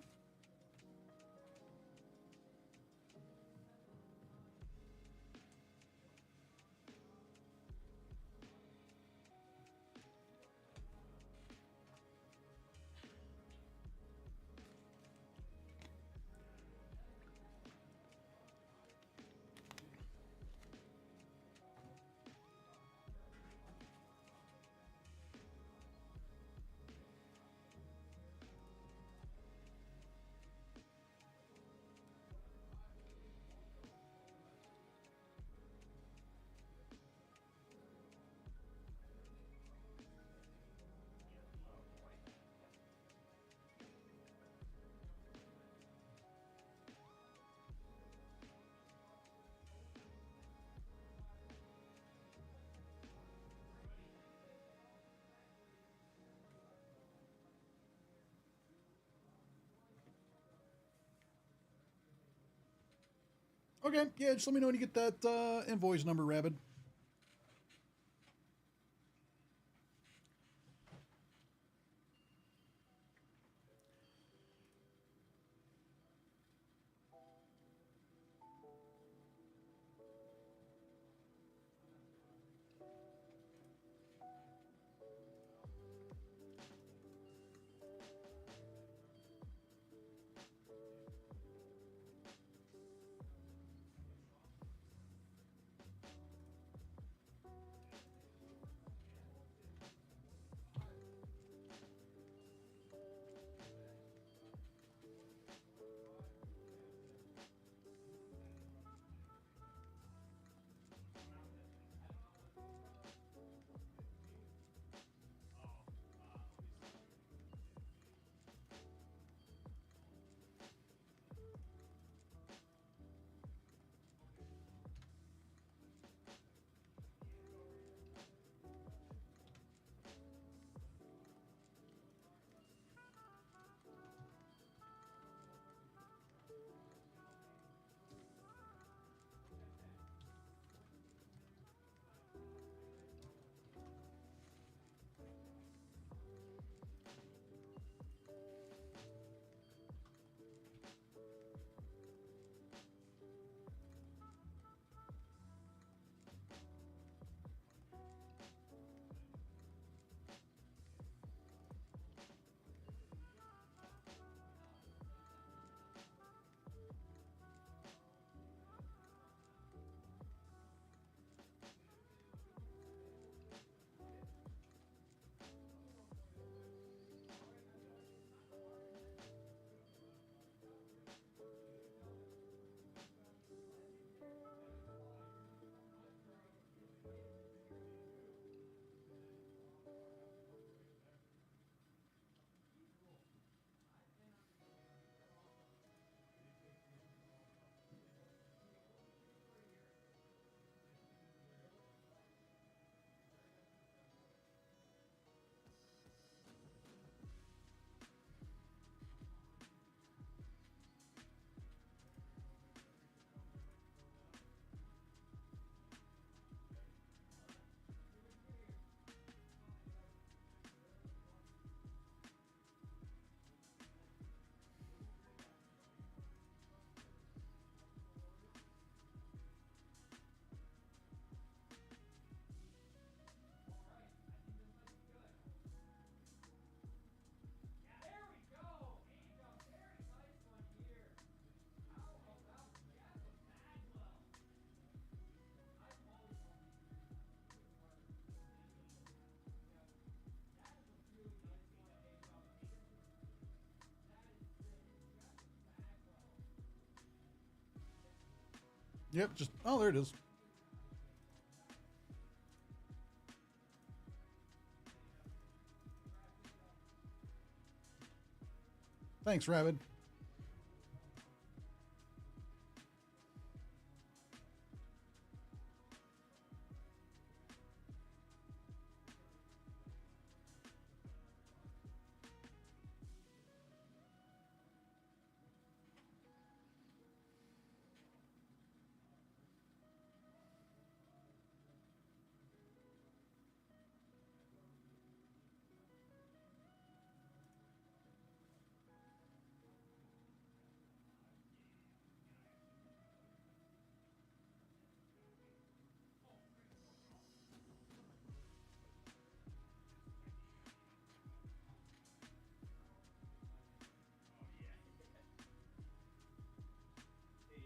Okay, yeah, just let me know when you get that invoice number, Rabid. Yep, just, oh, there it is. Thanks, Rabbit.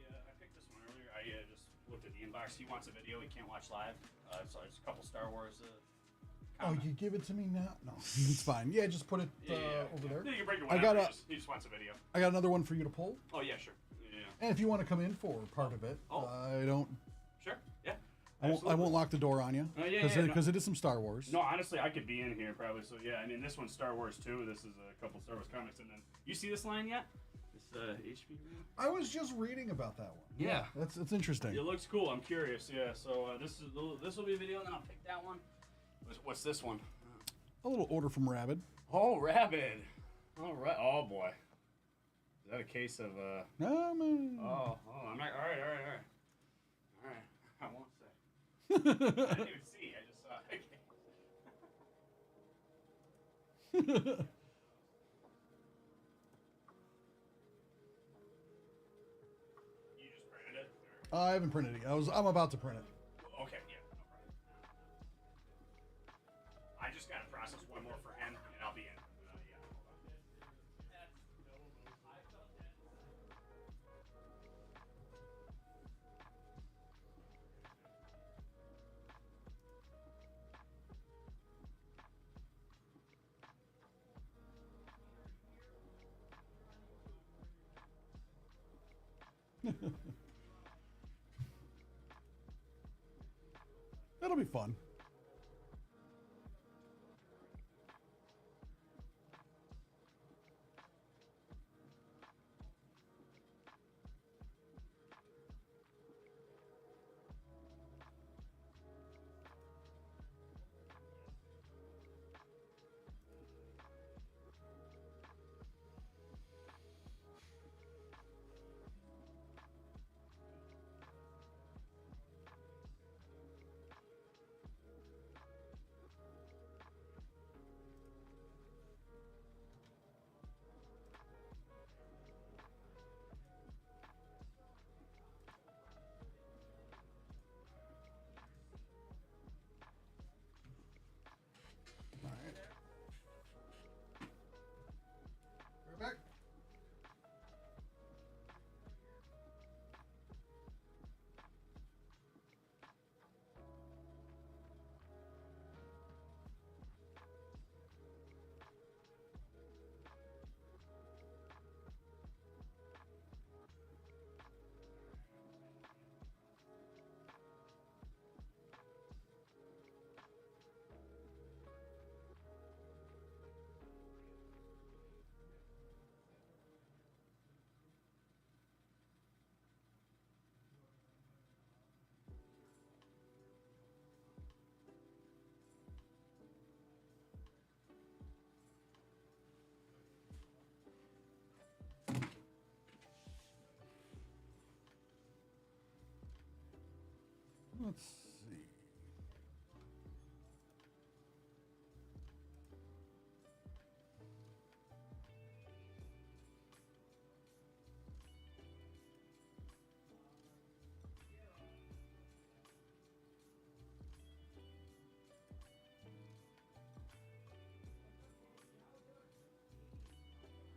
I picked this one earlier. I just looked at the inbox. He wants a video. He can't watch live. So it's a couple Star Wars. Oh, you give it to me now? No, it's fine. Yeah, just put it over there. Yeah, you can break it I whenever. got He just wants a video. I got another one for you to pull. Oh yeah, sure. Yeah. And if you want to come in for part of it, I don't. Sure. Yeah. I won't lock the door on you. Because it is some Star Wars. No, honestly, I could be in here probably. So yeah, I mean, this one's Star Wars too. This is a couple Star Wars comics, and then you see this line yet? This HP. I was just reading about that one. Yeah. That's interesting. It looks cool. I'm curious. Yeah. So this will be a video, and then I'll pick that one. What's this one? A little order from Rabid. Oh, Rabid. All right. Oh boy. Is that a case of No, man. Oh, I'm not. All right. I won't say. I didn't even see. I just saw. Okay. You just printed it? Or? I haven't printed it. I'm about to print it. Okay, yeah, no problem. I just gotta process one more for him, and I'll be in. Yeah, hold on. That'll be fun. All right. We're back. Let's see.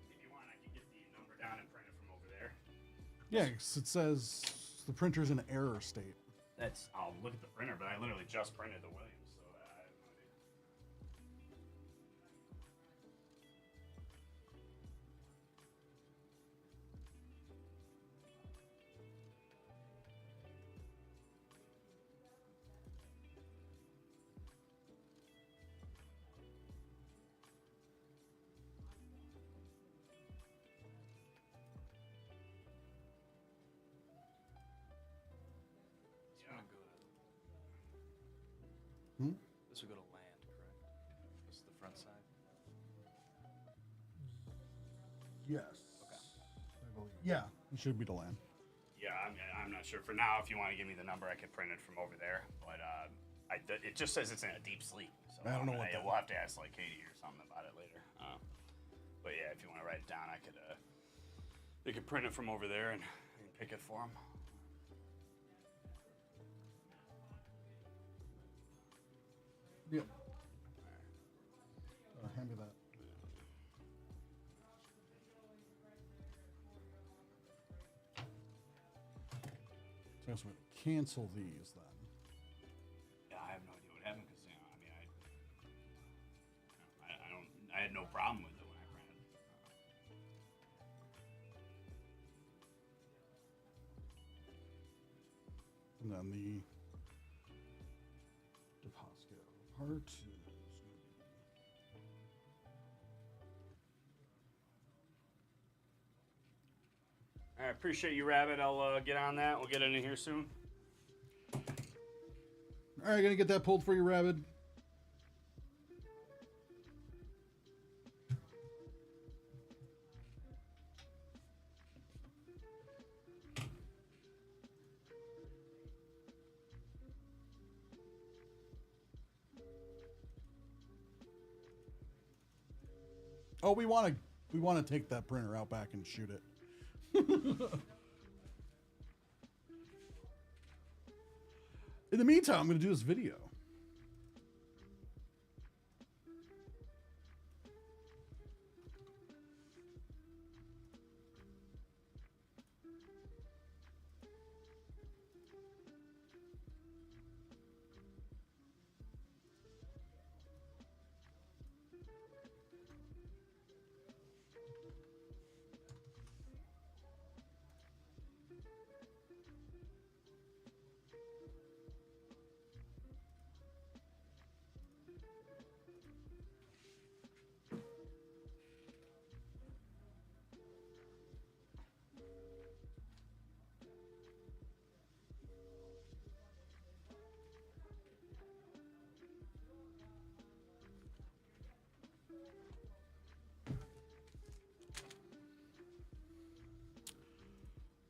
If you want, I can get the number down and print it from over there. Yeah, 'cause it says the printer's in error state. I'll look at the printer, but I literally just printed the Williams, so I have no idea. This would go to land, correct? This is the front side. Yes. I believe. Yeah, it should be to land. Yeah, I'm not sure. For now, if you want to give me the number, I could print it from over there. But it just says it's in a deep sleep. So I don't know what that we'll have to ask like Katie or something about it later. But yeah, if you want to write it down, they could print it from over there and pick it for them. Yep. Hand me that. So I guess we'll cancel these then. Yeah, I have no idea what happened because I had no problem with it when I printed. And then the deposit part is going to be I appreciate you, Rabbit. I'll get on that. We'll get it in here soon. all right. Gonna get that pulled for you, Rabbit. Oh, we want to take that printer out back and shoot it. In the meantime, I'm going to do this video.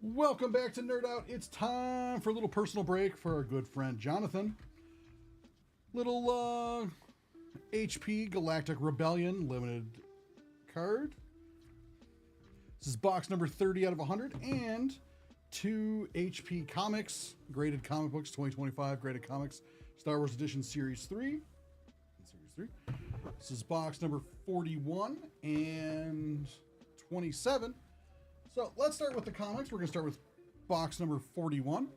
Welcome back to Nerd Out. It's time for a little personal break for our good friend Jonathan. Little HP Galactic Rebellion limited card. This is box number 30 out of 100 and 2 HP Comics, graded comic books, 2025 graded comics, Star Wars Edition Series 3. This is box number 41 and 27. So let's start with the comics. We're going to start with box number 41.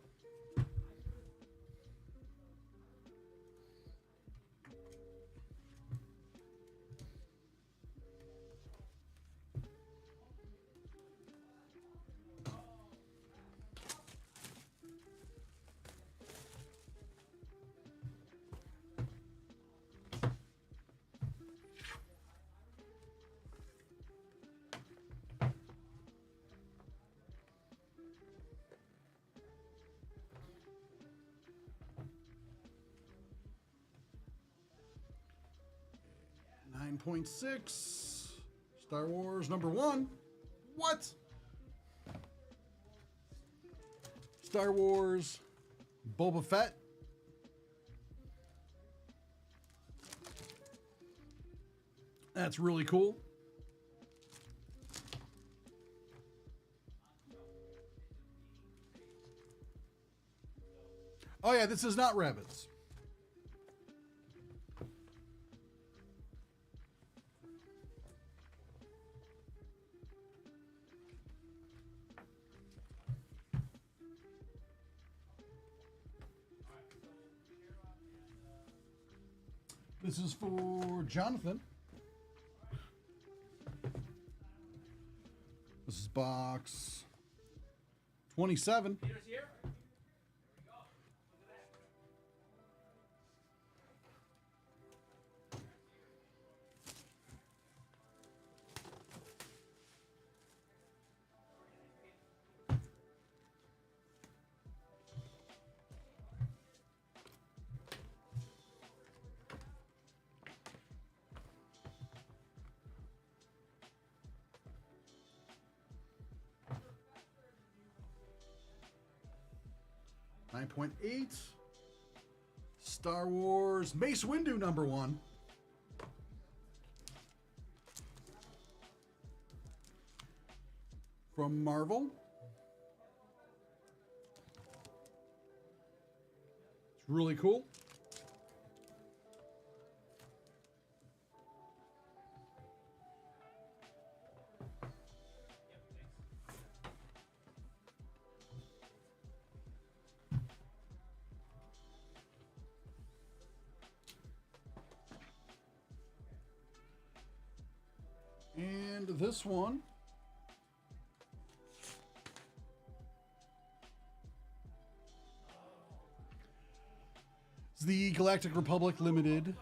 .6 Star Wars #1. What? Star Wars Boba Fett. That's really cool. Oh yeah, this is not rabbits. This is for Jonathan. This is box 27. 9.8. Star Wars Mace Windu #1. From Marvel. It's really cool. And this one is the Galactic Republic Limited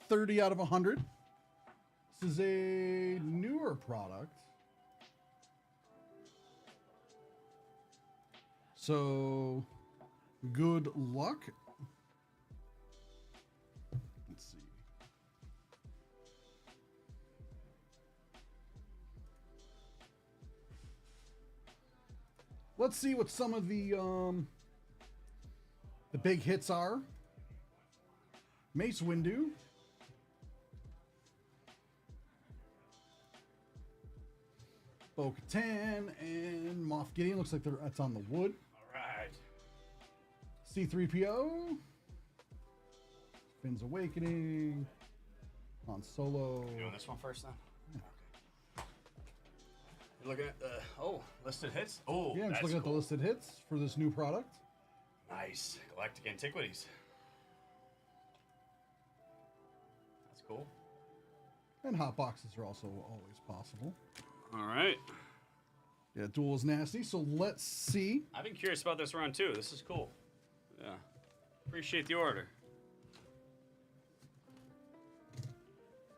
30 out of 100. This is a newer product. So, good luck. Let's see. Let's see what some of the big hits are. Mace Windu. Bo-Katan and Moff Gideon. Looks like that's on the wood. All right. C-3PO. Finn's Awakening. Han Solo. You doing this one first then? Okay. You're looking at the listed hits. Oh, Yeah, I'm just that's looking at the cool. listed hits for this new product. Nice. Galactic Antiquities. That's cool. And hot boxes are also always possible. All right. Yeah, duel is nasty. So let's see. I've been curious about this run too. This is cool. Yeah. Appreciate the order.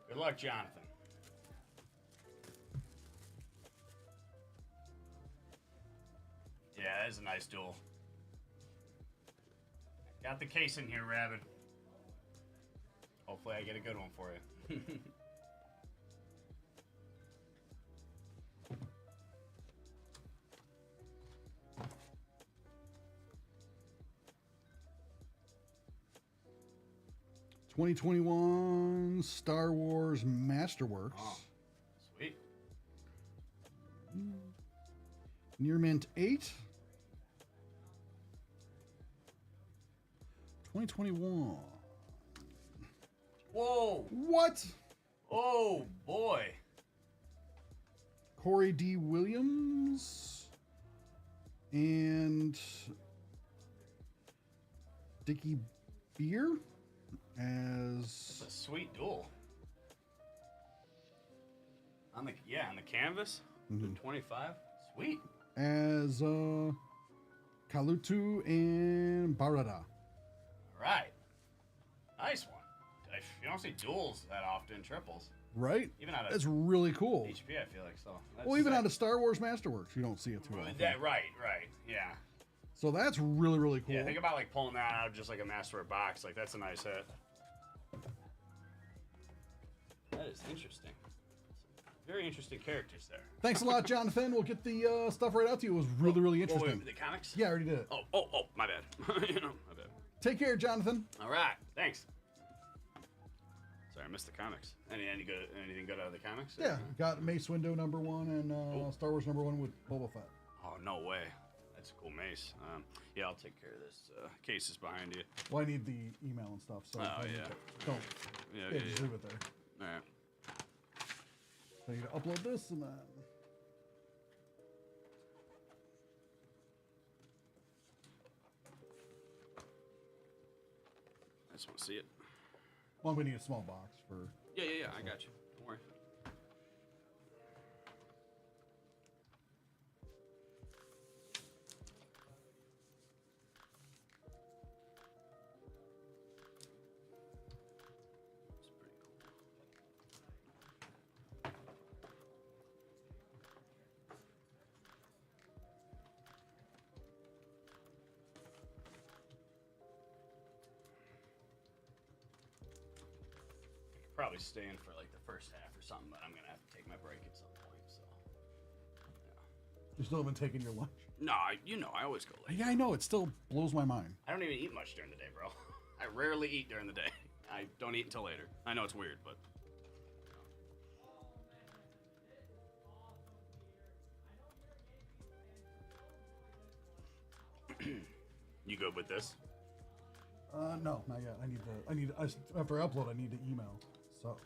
Good luck, Jonathan. Yeah, that is a nice duel. Got the case in here, Rabbit. Hopefully I get a good one for you. 2021 Star Wars Masterworks. Oh, sweet. Near Mint 8. 2021. Whoa! What? Oh boy! Corey D. Williams and Dickie Beer It's as a sweet duel. On the canvas. 25. Sweet. Kalutu and Barada. All right. Nice one. You don't see duels that often, triples. Right? Even out of That's really cool. HP, I feel like so. That's Well, even sick. out of Star Wars Masterworks, you don't see it too often. Right. Yeah. So that's really, really cool. Yeah, think about like pulling that out of just like a Masterwork box. Like that's a nice hit. That is interesting. Very interesting characters there. Thanks a lot, Jonathan. We'll get the stuff right out to you. It was really, really Wait, interesting. the comics? Yeah, I already did it. Oh, my bad. My bad. Take care, Jonathan. All right, thanks. Sorry, I missed the comics. Anything good out of the comics? Yeah, got Mace Windu #1 and Star Wars #1 with Boba Fett. Oh, no way. That's a cool mace. Yeah, I'll take care of this. Case is behind you. Well, I need the email and stuff, so Oh, yeah. don't. Yeah, Just leave it there. All right. So I need to upload this and then. I just want to see it. Well, we need a small box for. Yeah. I got you. Don't worry. It's pretty cool. Probably stay in for like the first half or something, but I'm gonna have to take my break at some point. So, yeah. You still haven't taken your lunch. No, you know, I always go late. Yeah, I know. It still blows my mind. I don't even eat much during the day, bro. I rarely eat during the day. I don't eat until later. I know it's weird, but... You good with this? No, not yet. After I upload, I need to email. So.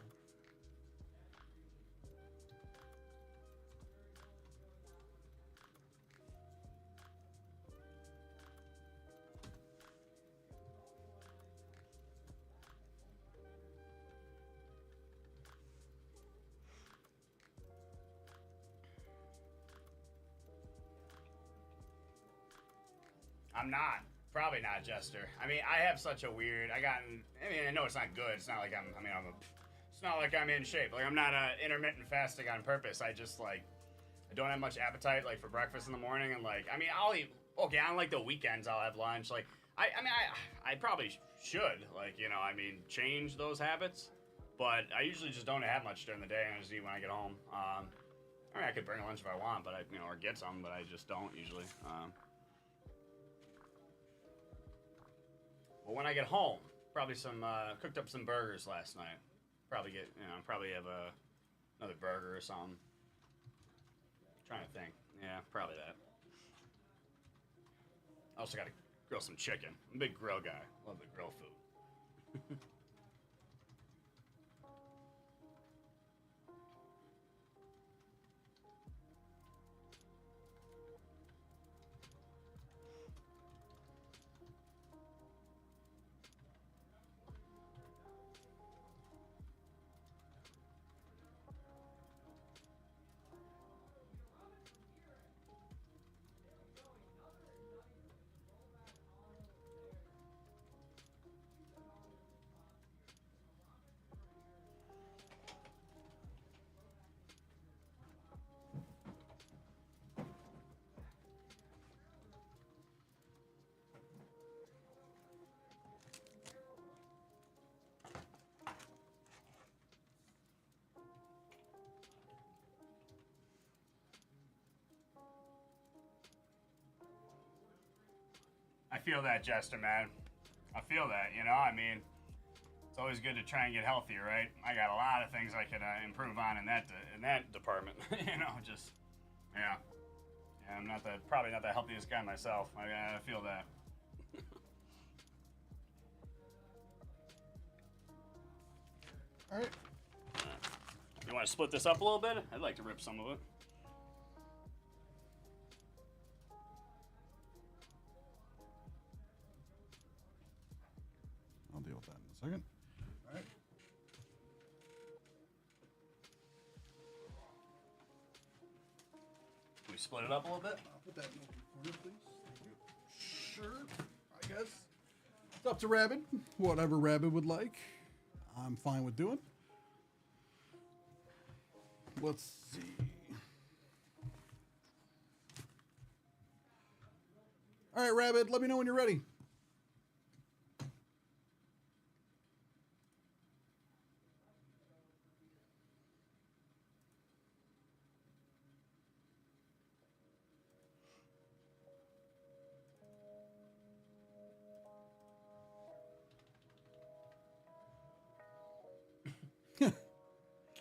I'm not. Probably not, Jester. I mean, I have such a weird. I know it's not good. It's not like it's not like I'm in shape. Like, I'm not intermittent fasting on purpose. I just, like, I don't have much appetite, like, for breakfast in the morning. And, like, I mean, I'll eat. Okay, on, like, the weekends, I'll have lunch. Like, I probably should, like, you know, I mean, change those habits. But I usually just don't have much during the day. And I just eat when I get home. I mean, I could bring lunch if I want, but or get some, but I just don't usually. But when I get home, probably cooked up some burgers last night. Probably have another burger or something. Trying to think. Yeah, probably that. I also got to grill some chicken. I'm a big grill guy. Love the grill food. I feel that, Jester, man. I feel that, you know? I mean, it's always good to try and get healthier, right? I got a lot of things I could improve on in that department. You know, just, yeah. Yeah, I'm probably not the healthiest guy myself. I feel that. All right. You want to split this up a little bit? I'd like to rip some of it. I'll deal with that in a second. All right. Can we split it up a little bit? I'll put that in the corner, please. Thank you. Sure, I guess. It's up to Rabbit. Whatever Rabbit would like, I'm fine with doing. Let's see. All right, Rabbit, let me know when you're ready.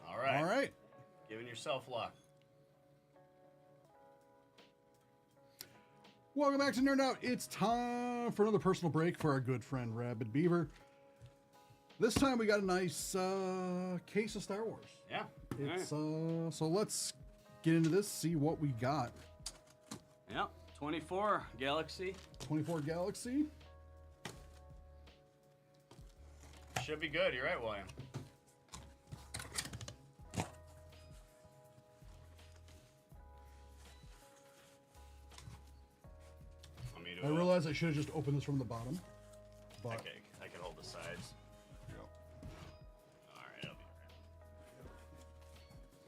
All right. All right. Giving yourself luck. Welcome back to Nerd Out. It's time for another personal break for our good friend Rabid Beaver. This time we got a nice case of Star Wars. Yeah. It's so let's get into this, see what we got. Yeah. 24 Galaxy. 24 Galaxy. Should be good. You're right, William. I realize I should have just opened this from the bottom. But Okay, I can hold the sides. yeah. All right, I'll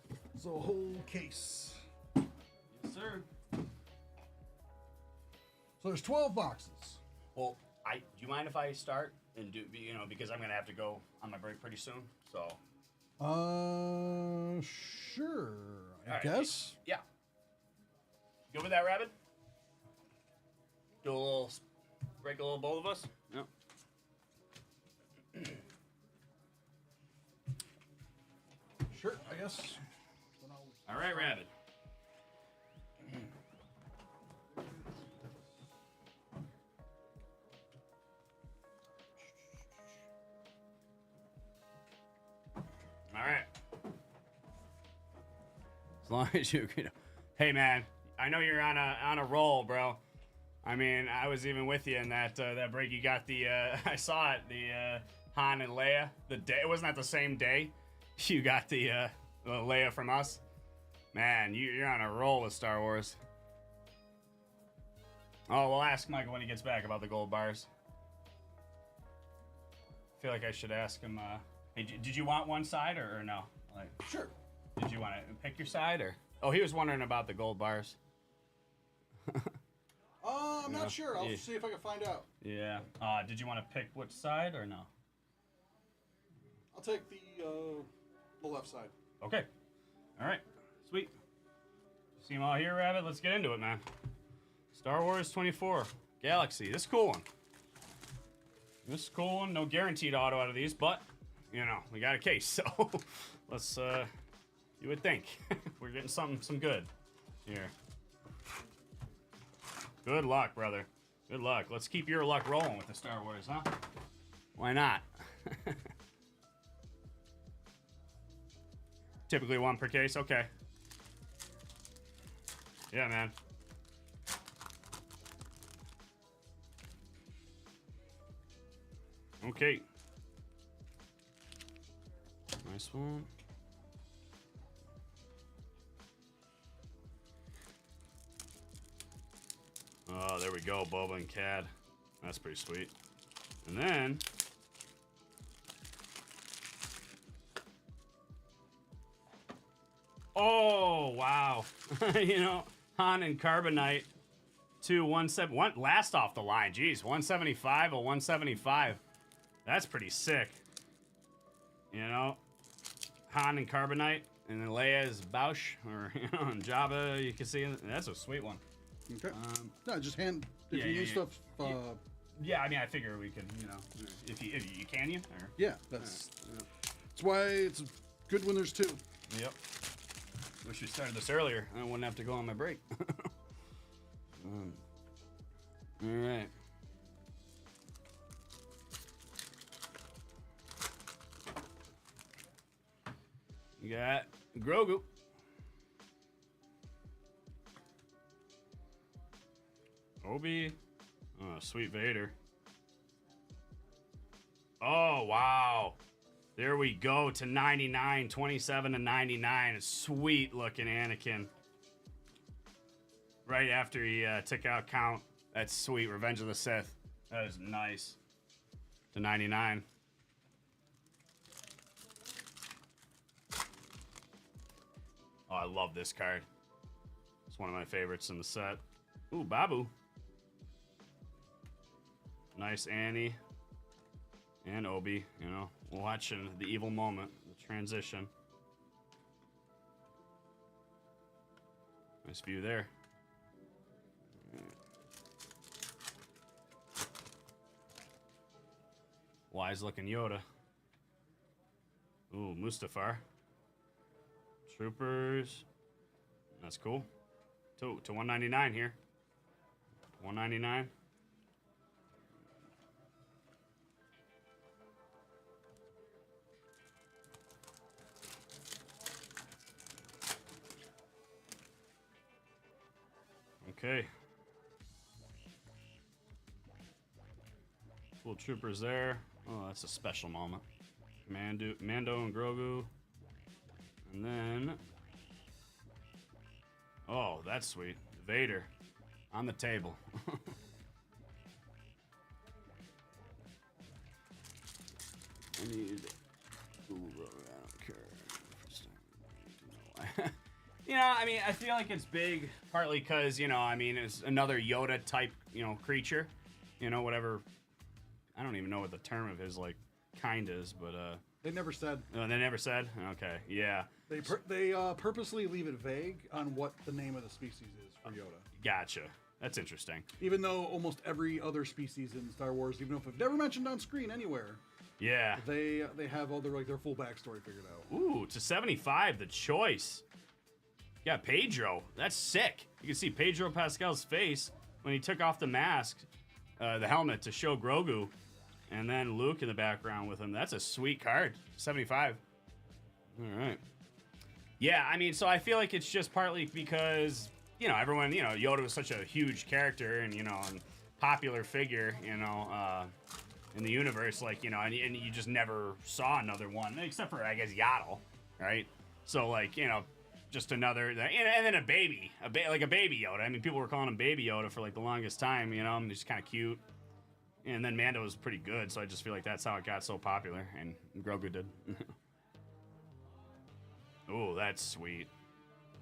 be right. So a whole case. Yes, sir. So there's 12 boxes. Well, do you mind if I start and do, because I'm gonna have to go on my break pretty soon. So. Sure. I All right. guess. Yeah. Good with that, Rabbit? Do a little, break a little both of us? Yep. Sure, I guess. All right, Rabbit. All right. As long as you can. Hey, man, I know you're on a roll, bro. I mean, I was even with you in that break. You got the I saw it, the Han and Leia. The day it wasn't that the same day. You got the Leia from us. Man, you're on a roll with Star Wars. Oh, we'll ask Michael when he gets back about the gold bars. I feel like I should ask him. Hey, did you want one side or no? Like, Sure. did you want to pick your side or? Oh, he was wondering about the gold bars. I'm not sure. I'll Yeah. see if I can find out. Yeah. Did you want to pick which side or no? I'll take the left side. Okay. All right. Sweet. See them all here, Rabbit? Let's get into it, man. Star Wars 24 Galaxy. This is a cool one. This is a cool one. No guaranteed auto out of these, but, you know, we got a case, so let's, you would think. We're getting some good here. Good luck, brother. Good luck. Let's keep your luck rolling with the Star Wars, huh? Why not? Typically one per case. Okay. Yeah, man. Okay. Nice one. Oh, there we go, Boba and Cad. That's pretty sweet. And then... Oh, wow. You know, Han and Carbonite. 171. Last off the line. Jeez, 175, a 175. That's pretty sick. You know, Han and Carbonite. And then Leia's Bausch, or, you know, and Jabba, you can see. That's a sweet one. Okay. No, just hand. If you use stuff. Yeah, I mean, I figure we could, you know, if you can you? Or? Yeah, that's why it's good when there's two. Yep. Wish we started this earlier. I wouldn't have to go on my break. All right. You got Grogu. Obi. Oh, sweet Vader. Oh, wow. There we go to 99, 27 to 99. A sweet looking Anakin. Right after he took out Count. That's sweet. Revenge of the Sith. That is nice. To 99. Oh, I love this card. It's one of my favorites in the set. Ooh, Babu. Nice Annie. And Obi, you know, watching the evil moment, the transition. Nice view there. Wise looking Yoda. Ooh, Mustafar. Troopers. That's cool. To 199 here. 199. Okay. Cool troopers there. Oh, that's a special moment. Mando and Grogu. And then... Oh, that's sweet. Vader. On the table. I need... Ooh, I don't care. You know, I mean, I feel like it's big, partly because, you know, I mean, it's another Yoda-type, you know, creature. You know, whatever... I don't even know what the term of his, like, kindas, but They never said. oh, they never said. Okay, yeah, They purposely leave it vague on what the name of the species is for Yoda. gotcha. That's interesting. Even though almost every other species in Star Wars, even if it's never mentioned on screen anywhere, Yeah. they have all their full backstory figured out. Ooh, to 75, the choice. Yeah, Pedro. That's sick. You can see Pedro Pascal's face when he took off the mask, the helmet to show Grogu, and then Luke in the background with him. That's a sweet card. 75. All right. Yeah, I mean, so I feel like it's just partly because, you know, everyone, you know, Yoda was such a huge character and, you know, and popular figure, you know, in the universe, like, you know, and you just never saw another one, except for, I guess, Yaddle, right? So, like, you know, just another, and then a baby, like a baby Yoda. I mean, people were calling him Baby Yoda for, like, the longest time, you know, and he's kind of cute. And then Mando was pretty good, so I just feel like that's how it got so popular, and Grogu did. Oh, that's sweet.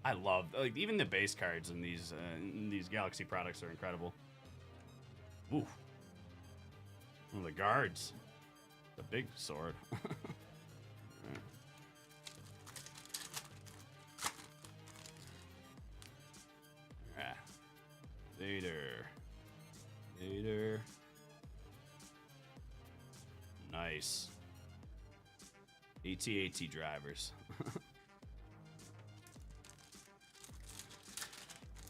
I love, like, even the base cards in these Galaxy products are incredible. Ooh. Oh, the guards. The big sword. Ah. Vader. Vader. Nice. AT-AT drivers.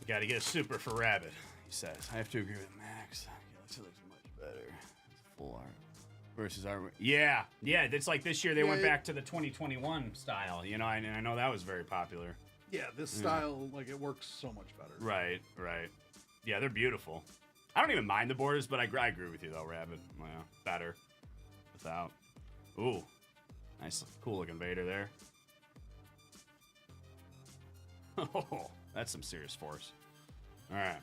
Gotta get a super for Rabbit, he says. I have to agree with Max. Galaxy looks much better. It's full art. Versus our... Yeah, it's like this year they went back to the 2021 style, you know, and I know that was very popular. Yeah, this style, like, it works so much better. Right. Yeah, they're beautiful. I don't even mind the borders, but I agree with you, though, Rabbit. Yeah, better. Without. Ooh. Nice, cool looking Vader there. Oh, that's some serious force. All right.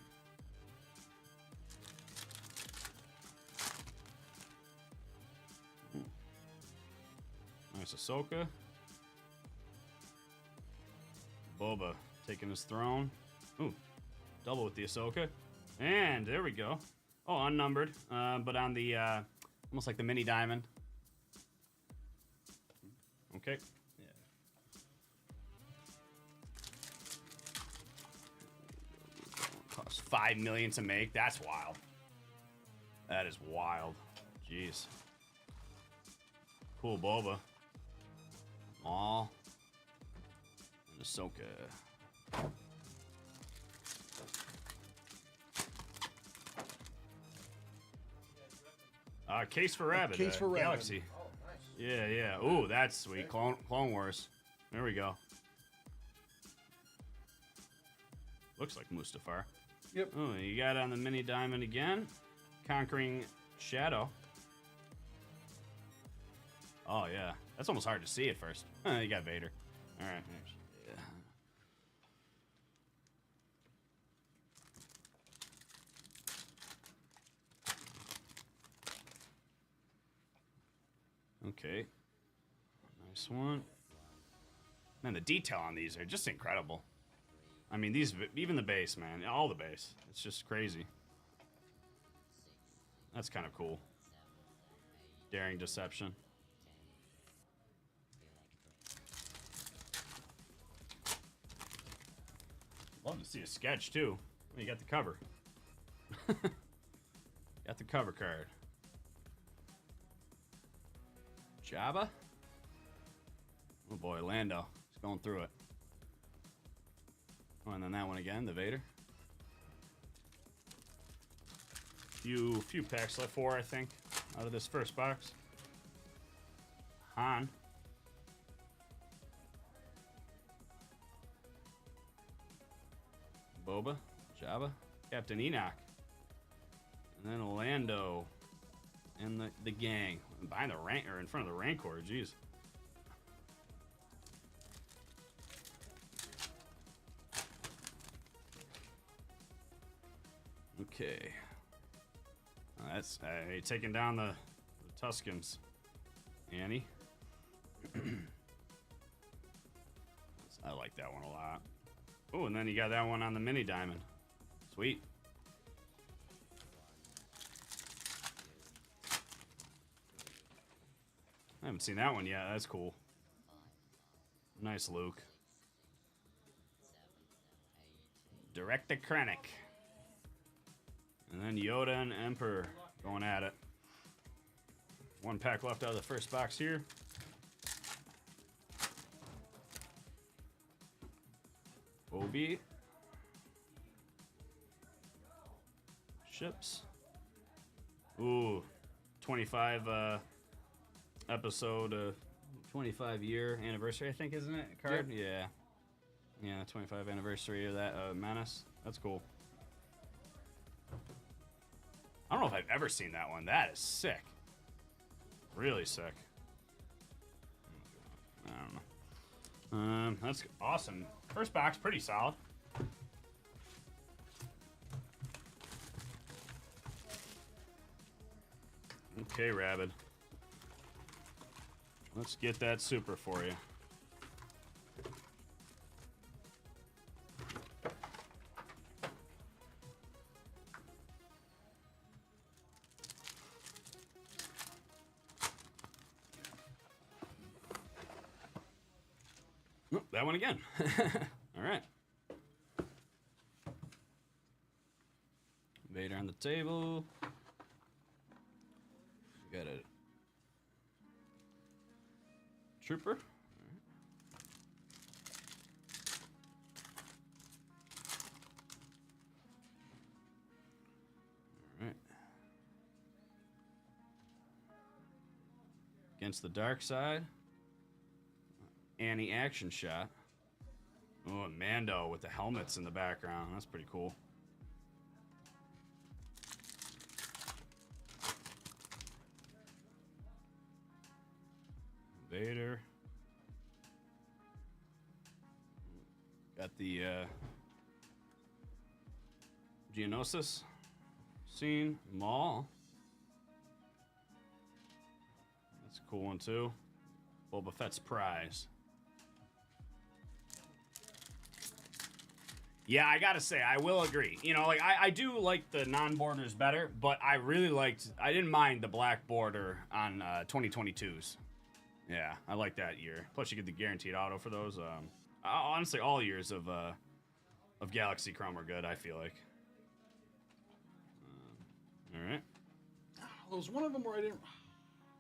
Nice Ahsoka. Boba taking his throne. Ooh, double with the Ahsoka. And there we go. Oh, unnumbered, but on the, almost like the mini diamond. Okay. Yeah. Costs $5 million to make. That's wild. That is wild. Jeez. Cool Boba. Maul. And Ahsoka. Case for Rabbit. Case for Rabbit. Galaxy. Oh, nice. Yeah. Ooh, that's sweet. Clone Wars. There we go. Looks like Mustafar. Yep. Oh, you got on the mini diamond again. Conquering Shadow. Oh, yeah. That's almost hard to see at first. You got Vader. All right. Yeah. Okay. Nice one. Man, the detail on these are just incredible. I mean, these, even the base, man. All the base. It's just crazy. That's kind of cool. Daring Deception. Love to see a sketch, too. Oh, you got the cover. Got the cover card. Jabba? Oh boy, Lando. He's going through it. Oh, and then that one again, the Vader. Few packs left, 4, I think, out of this first box. Han. Boba, Jabba, Captain Enoch, and then Lando, and the gang behind the rank or in front of the Rancor. Jeez. Okay. That's taking down the Tuscans. Annie. I like that one a lot. Oh, and then you got that one on the mini diamond. Sweet. I haven't seen that one yet. That's cool. Nice Luke. Director Krennic. And then Yoda and Emperor going at it. One pack left out of the first box here. Obi. Ships. Ooh. 25 episode 25 year anniversary, I think, isn't it? Card? Yep. Yeah. Yeah, 25 anniversary of that Menace. That's cool. I don't know if I've ever seen that one. That is sick. Really sick. I don't know. That's awesome. First box, pretty solid. Okay, Rabid. Let's get that super for you. Oh, that one again. All right. Vader on the table. We got a trooper. All right. Against the dark side. Annie action shot. Oh, and Mando with the helmets in the background. That's pretty cool. Vader. Got the Geonosis scene. Maul. That's a cool one too. Boba Fett's prize. Yeah, I gotta say, I will agree. You know, like, I do like the non-borders better, but I didn't mind the black border on 2022s. Yeah, I like that year. Plus, you get the guaranteed auto for those. Honestly, all years of Galaxy Chrome are good, I feel like. All right. There was one of them where I didn't.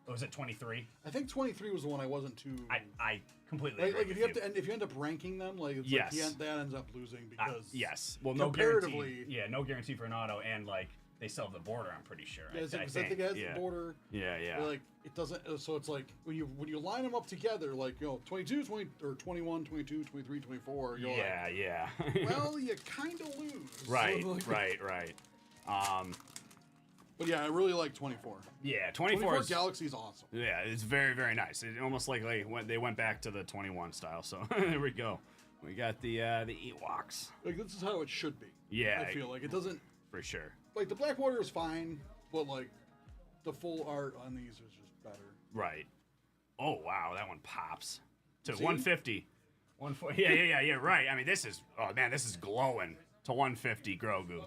Oh, was it 23? I think 23 was the one I wasn't too. I completely like, agree if you end up ranking them, like, it's Yes. like that ends up losing because yes. Well, no comparatively, guarantee. Yeah, no guarantee for an auto, and like they sell the border. I'm pretty sure. yeah, I think it has the border. Yeah, yeah. Like it doesn't. So it's like when you line them up together, like 22, 20, or 21, 22, 23, 24. You're yeah, like, yeah. well, you kind of lose. Right, So, like, right. But yeah, I really like 24. Yeah, 24 is, Galaxy's awesome. yeah, it's very, very nice. It almost like they went back to the 21 style. So there we go. We got the Ewoks. Like this is how it should be. Yeah, I feel like it doesn't. for sure. Like the Black Border is fine, but like the full art on these is just better. Right. Oh wow, that one pops to See? 150. 140. Yeah. Right. I mean, this is glowing to 150 Grogu.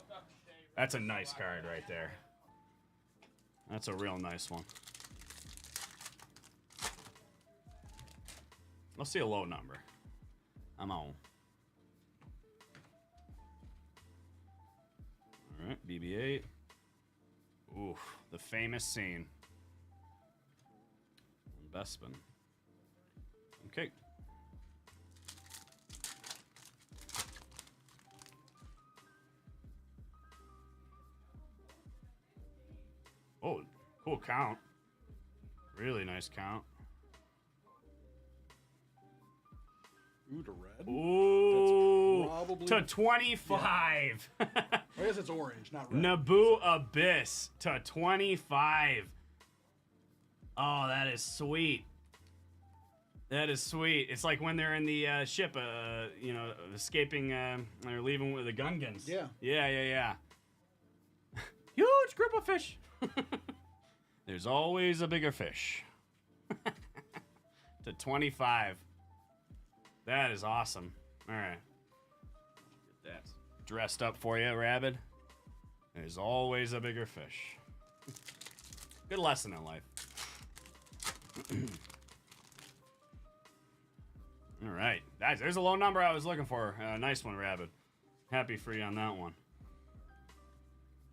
That's a nice card right there. That's a real nice one. Let's see a low number. I'm on. All right, BB-8. Oof, the famous scene. Bespin. Okay. Oh, cool count. Really nice count. Ooh, to red. Ooh, That's probably to 25. I guess it's orange, not red. Naboo Abyss to 25. Oh, that is sweet. That is sweet. It's like when they're in the ship, escaping, or leaving with the Gungans. Yeah. Yeah. Huge group of fish. There's always a bigger fish. To 25. That is awesome. All right. Get that dressed up for you, Rabid. There's always a bigger fish. Good lesson in life. There's a low number I was looking for. Nice one, Rabbit. Happy for you on that one.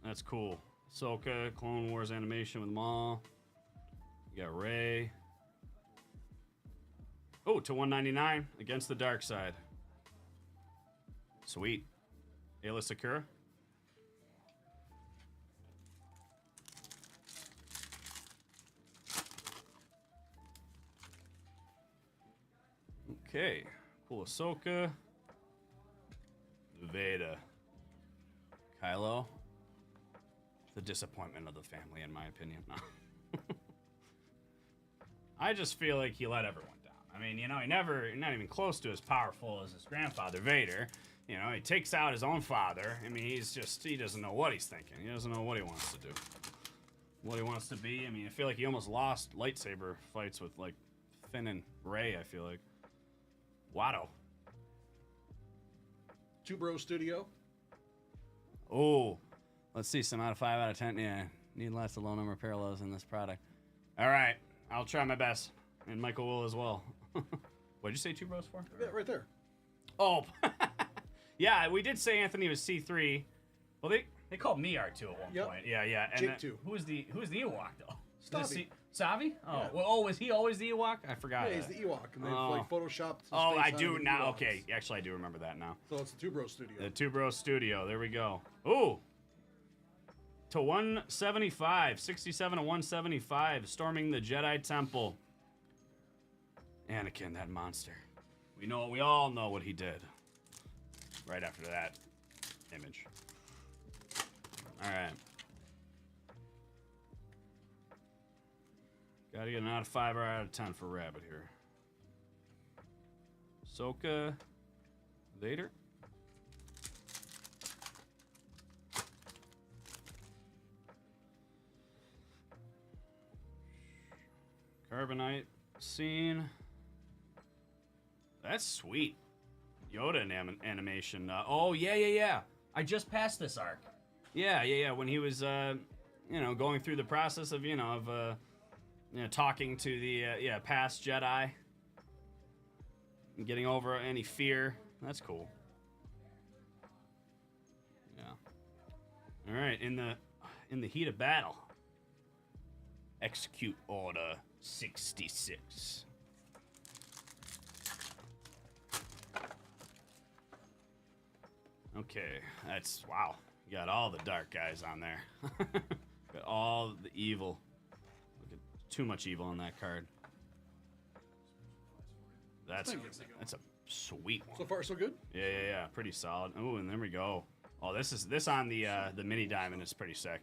That's cool. Ahsoka, Clone Wars animation with Maul. You got Rey. Oh, to 199 against the dark side. Sweet. Ayla Sakura. Okay. Cool Ahsoka. Veda. Kylo. The disappointment of the family, in my opinion. I just feel like he let everyone down. I mean, you know, not even close to as powerful as his grandfather, Vader. You know, he takes out his own father. I mean, he doesn't know what he's thinking. He doesn't know what he wants to do. What he wants to be. I mean, I feel like he almost lost lightsaber fights with, like, Finn and Rey, I feel like. Watto. Two Bro Studio. Oh, let's see. Some out of 5 out of 10. Yeah, need lots of low number parallels in this product. All right, I'll try my best, and Michael will as well. What'd you say 2 Bros for? Yeah, right there. Oh, yeah, we did say Anthony was C3. Well, they called me R2 at one point. Yeah. And Jake too. Who's the Ewok though? Stavi. Savi? Oh, Yeah. well, was he always the Ewok? I forgot. Yeah, he's the Ewok, and they've Oh. like photoshopped. his Oh, face I onto do the now. Ewoks. Okay, actually, I do remember that now. So it's the Two Bro Studio. The 2 Bro Studio. There we go. Ooh. To 175. 67 to 175. Storming the Jedi Temple. Anakin, that monster. We all know what he did. Right after that image. Alright. Gotta get an out of 5 or out of 10 for Rabbit here. Ahsoka. Vader. Carbonite scene. That's sweet. Yoda animation. Oh, yeah. I just passed this arc. Yeah. When he was, going through the process of, talking to the, past Jedi. And getting over any fear. That's cool. Yeah. All right, in the heat of battle. Execute Order 66. Okay, that's wow. You got all the dark guys on there. Got all the evil. Look at too much evil on that card. That's a sweet one. So far, so good. Yeah. Pretty solid. Oh, and there we go. Oh, this on the mini diamond is pretty sick.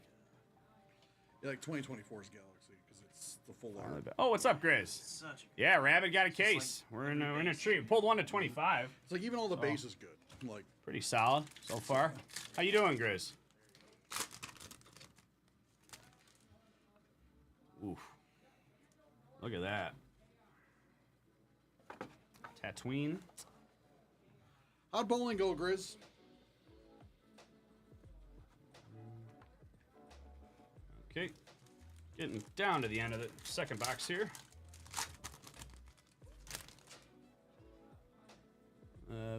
Yeah, like 2024's Galaxy because it's the full art. Oh, what's up, Grizz? Such a Yeah, Rabbit got a case. We're in a treat. We pulled 1 to 25. It's like even all the base is good. Like Pretty solid so far. How you doing, Grizz? Oof. Look at that. Tatooine. how'd bowling go, Grizz? Okay. Getting down to the end of the second box here.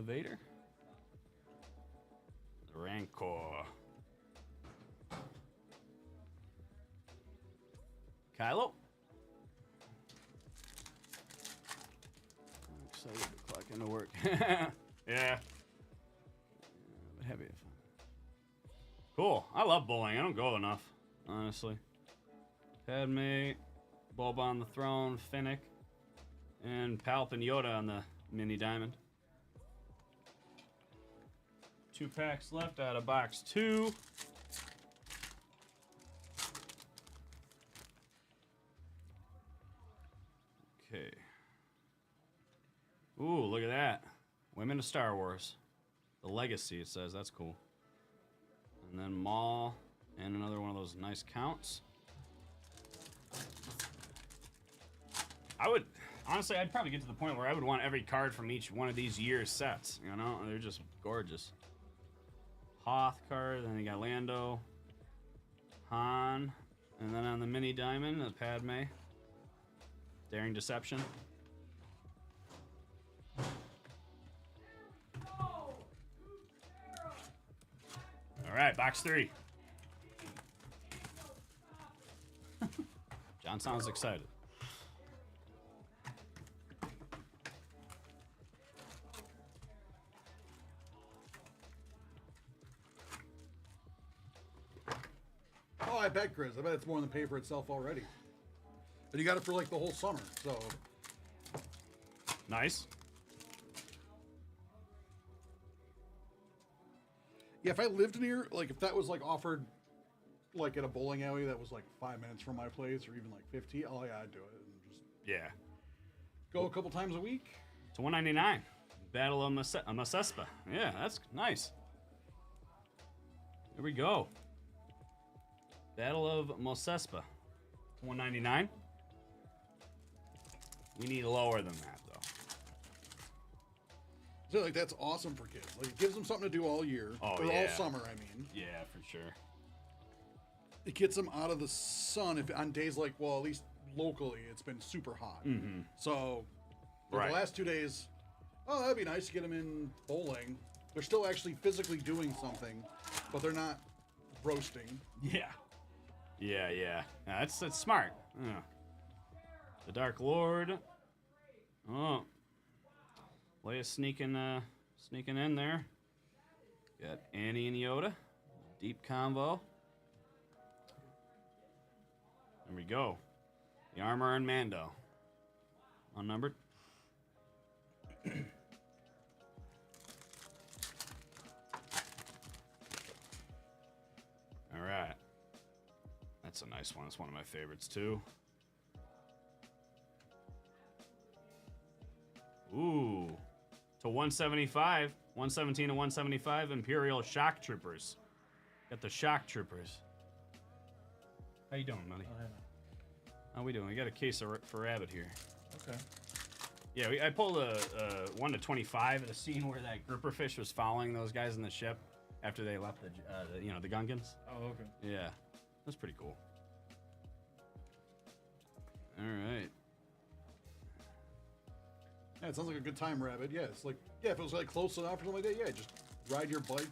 Vader. Rancor. Kylo. I'm excited to clock into work. Yeah. But heavy. Cool. I love bowling. I don't go enough, honestly. Padme, Boba on the throne, Finnick, and Palp and Yoda on the mini diamond. 2 packs left out of box 2. Okay. Ooh, look at that. Women of Star Wars. The Legacy, it says. That's cool. And then Maul and another one of those nice counts. Honestly, I'd probably get to the point where I would want every card from each one of these year's sets. You know, they're just gorgeous. Hoth card, then you got Lando, Han, and then on the mini diamond, the Padme. Daring Deception. right, box 3. John sounds excited. Oh, I bet, Chris. I bet it's more than pay for itself already. But you got it for like the whole summer, so. Nice. Yeah, if I lived near, like, if that was like offered, like at a bowling alley that was like 5 minutes from my place, or even like 15, oh yeah, I'd do it and just Yeah. go a couple times a week. To 199. Battle of Mosespa. Yeah, that's nice. Here we go. Battle of Mosespa. To 199. We need lower than that, though. So like that's awesome for kids. Like it gives them something to do all year, Oh, or yeah. all summer. I mean, Yeah, for sure. it gets them out of the sun. If on days like, well, at least locally, it's been super hot. Mm-hmm. So like, Right. the last 2 days, oh, that'd be nice to get them in bowling. They're still actually physically doing something, but they're not roasting. Yeah. Yeah. That's smart. Yeah. The Dark Lord. Oh. Leia sneaking in there. Got Annie and Yoda. Deep combo. There we go. The Armor and Mando. Unnumbered. All right. That's a nice one. It's one of my favorites, too. Ooh. To 175. 117 to 175. Imperial Shock Troopers. Got the Shock Troopers. How you doing, buddy? Oh, yeah. How we doing? We got a case for Rabbit here. Okay. Yeah, I pulled a 1 to 25 at a scene where that grouper fish was following those guys in the ship after they left the Gungans. Oh, okay. Yeah, that's pretty cool. All right. Yeah, it sounds like a good time, Rabbit. Yeah, it's like, yeah, if it was like close enough or something like that, yeah, just ride your bike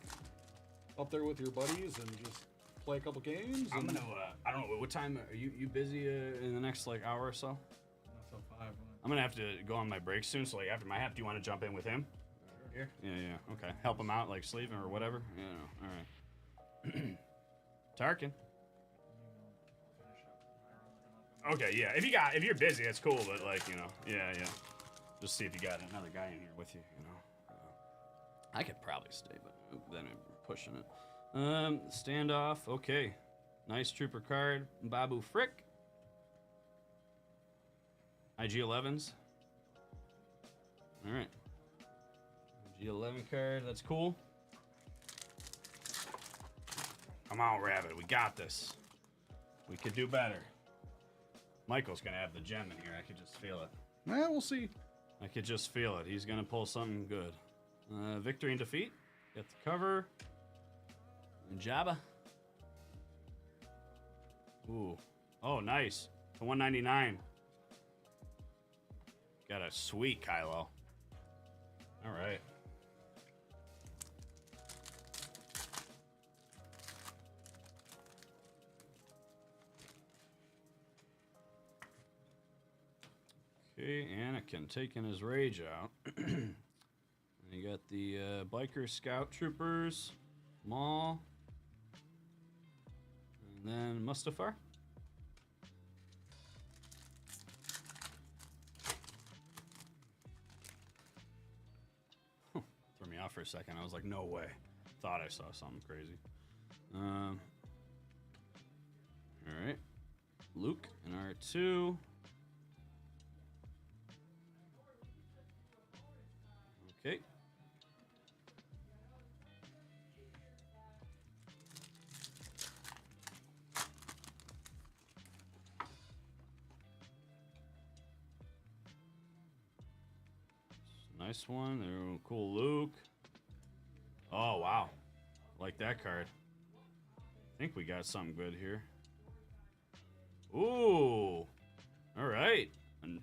up there with your buddies and just play a couple games. I'm and- gonna. I don't know what time are you busy in the next like hour or so? Not till 5. I'm gonna have to go on my break soon. So like after my half, do you want to jump in with him? Here. Yeah. Okay. Help him out, like sleeping or whatever. Yeah. All right. Tarkin. Okay. Yeah. If you're busy, that's cool. But like yeah. Just see if you got another guy in here with you. I could probably stay, but then I'm pushing it. Standoff. Okay. Nice trooper card. Babu Frick. IG-11s. All right. IG-11 card. That's cool. Come on, Rabbit. We got this. We could do better. Michael's going to have the gem in here. I could just feel it. Yeah, we'll see. I could just feel it. He's going to pull something good. Victory and defeat. Get the cover. And Jabba. Ooh. Oh, nice. To 199. Got a sweet Kylo. All right. Okay, Anakin taking his rage out. And you got the biker scout troopers, Maul, and then Mustafar. Threw me off for a second. I was like, no way. Thought I saw something crazy. All right. Luke and R2. Okay. Nice one. There, cool Luke. Oh, wow. Like that card. I think we got something good here. Ooh. All right. And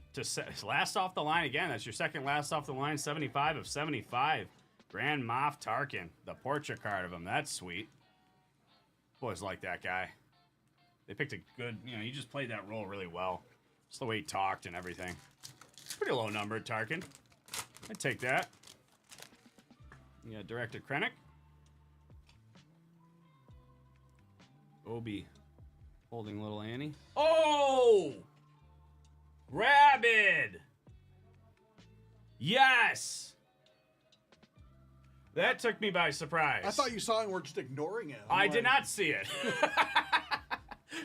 last off the line again. That's your second last off the line. 75 of 75. Grand Moff Tarkin. The portrait card of him. That's sweet. Boys like that guy. They picked a good, you know, he just played that role really well. Just the way he talked and everything. Pretty low number, Tarkin. I'd take that. You got Director Krennic. Obi holding little Annie. Oh! Rabid! Yes! That took me by surprise. I thought you saw it and were just ignoring it. I did not see it.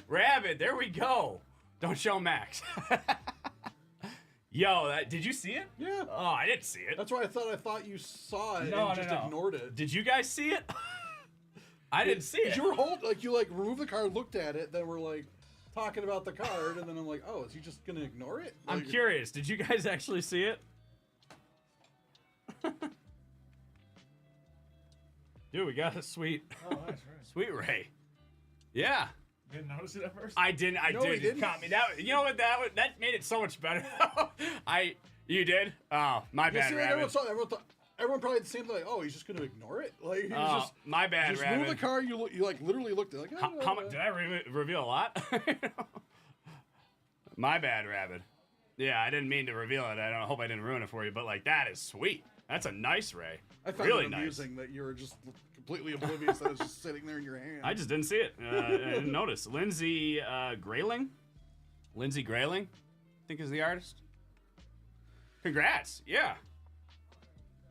Rabid, there we go. Don't show Max. Yo, did you see it? Yeah. Oh, I didn't see it. That's why I thought you saw it No, and just ignored it. Did you guys see it? I didn't see it. You were you removed the card, looked at it, then we're like talking about the card, and then I'm like, oh, is he just gonna ignore it? I'm curious. Did you guys actually see it? Dude, we got a sweet, Oh, that's right. sweet Ray. Yeah. You didn't notice it at first? I didn't. No, he It didn't. caught me. You know what? That made it so much better. You did? Oh, my You bad, see, like, Rabbit. everyone probably had the same thing. Like, oh, he's just gonna ignore it. Like, he was Oh, just my bad, just Rabbit. move the card. You like literally looked at it. Like, How much did I reveal a lot? My bad, Rabbit. Yeah, I didn't mean to reveal it. I hope I didn't ruin it for you. But like, that is sweet. That's a nice Ray. I found really it nice. amusing that you were just completely oblivious that it was just sitting there in your hand. I just didn't see it. I didn't notice. Lindsay Grayling? Lindsay Grayling, I think is the artist. Congrats. Yeah.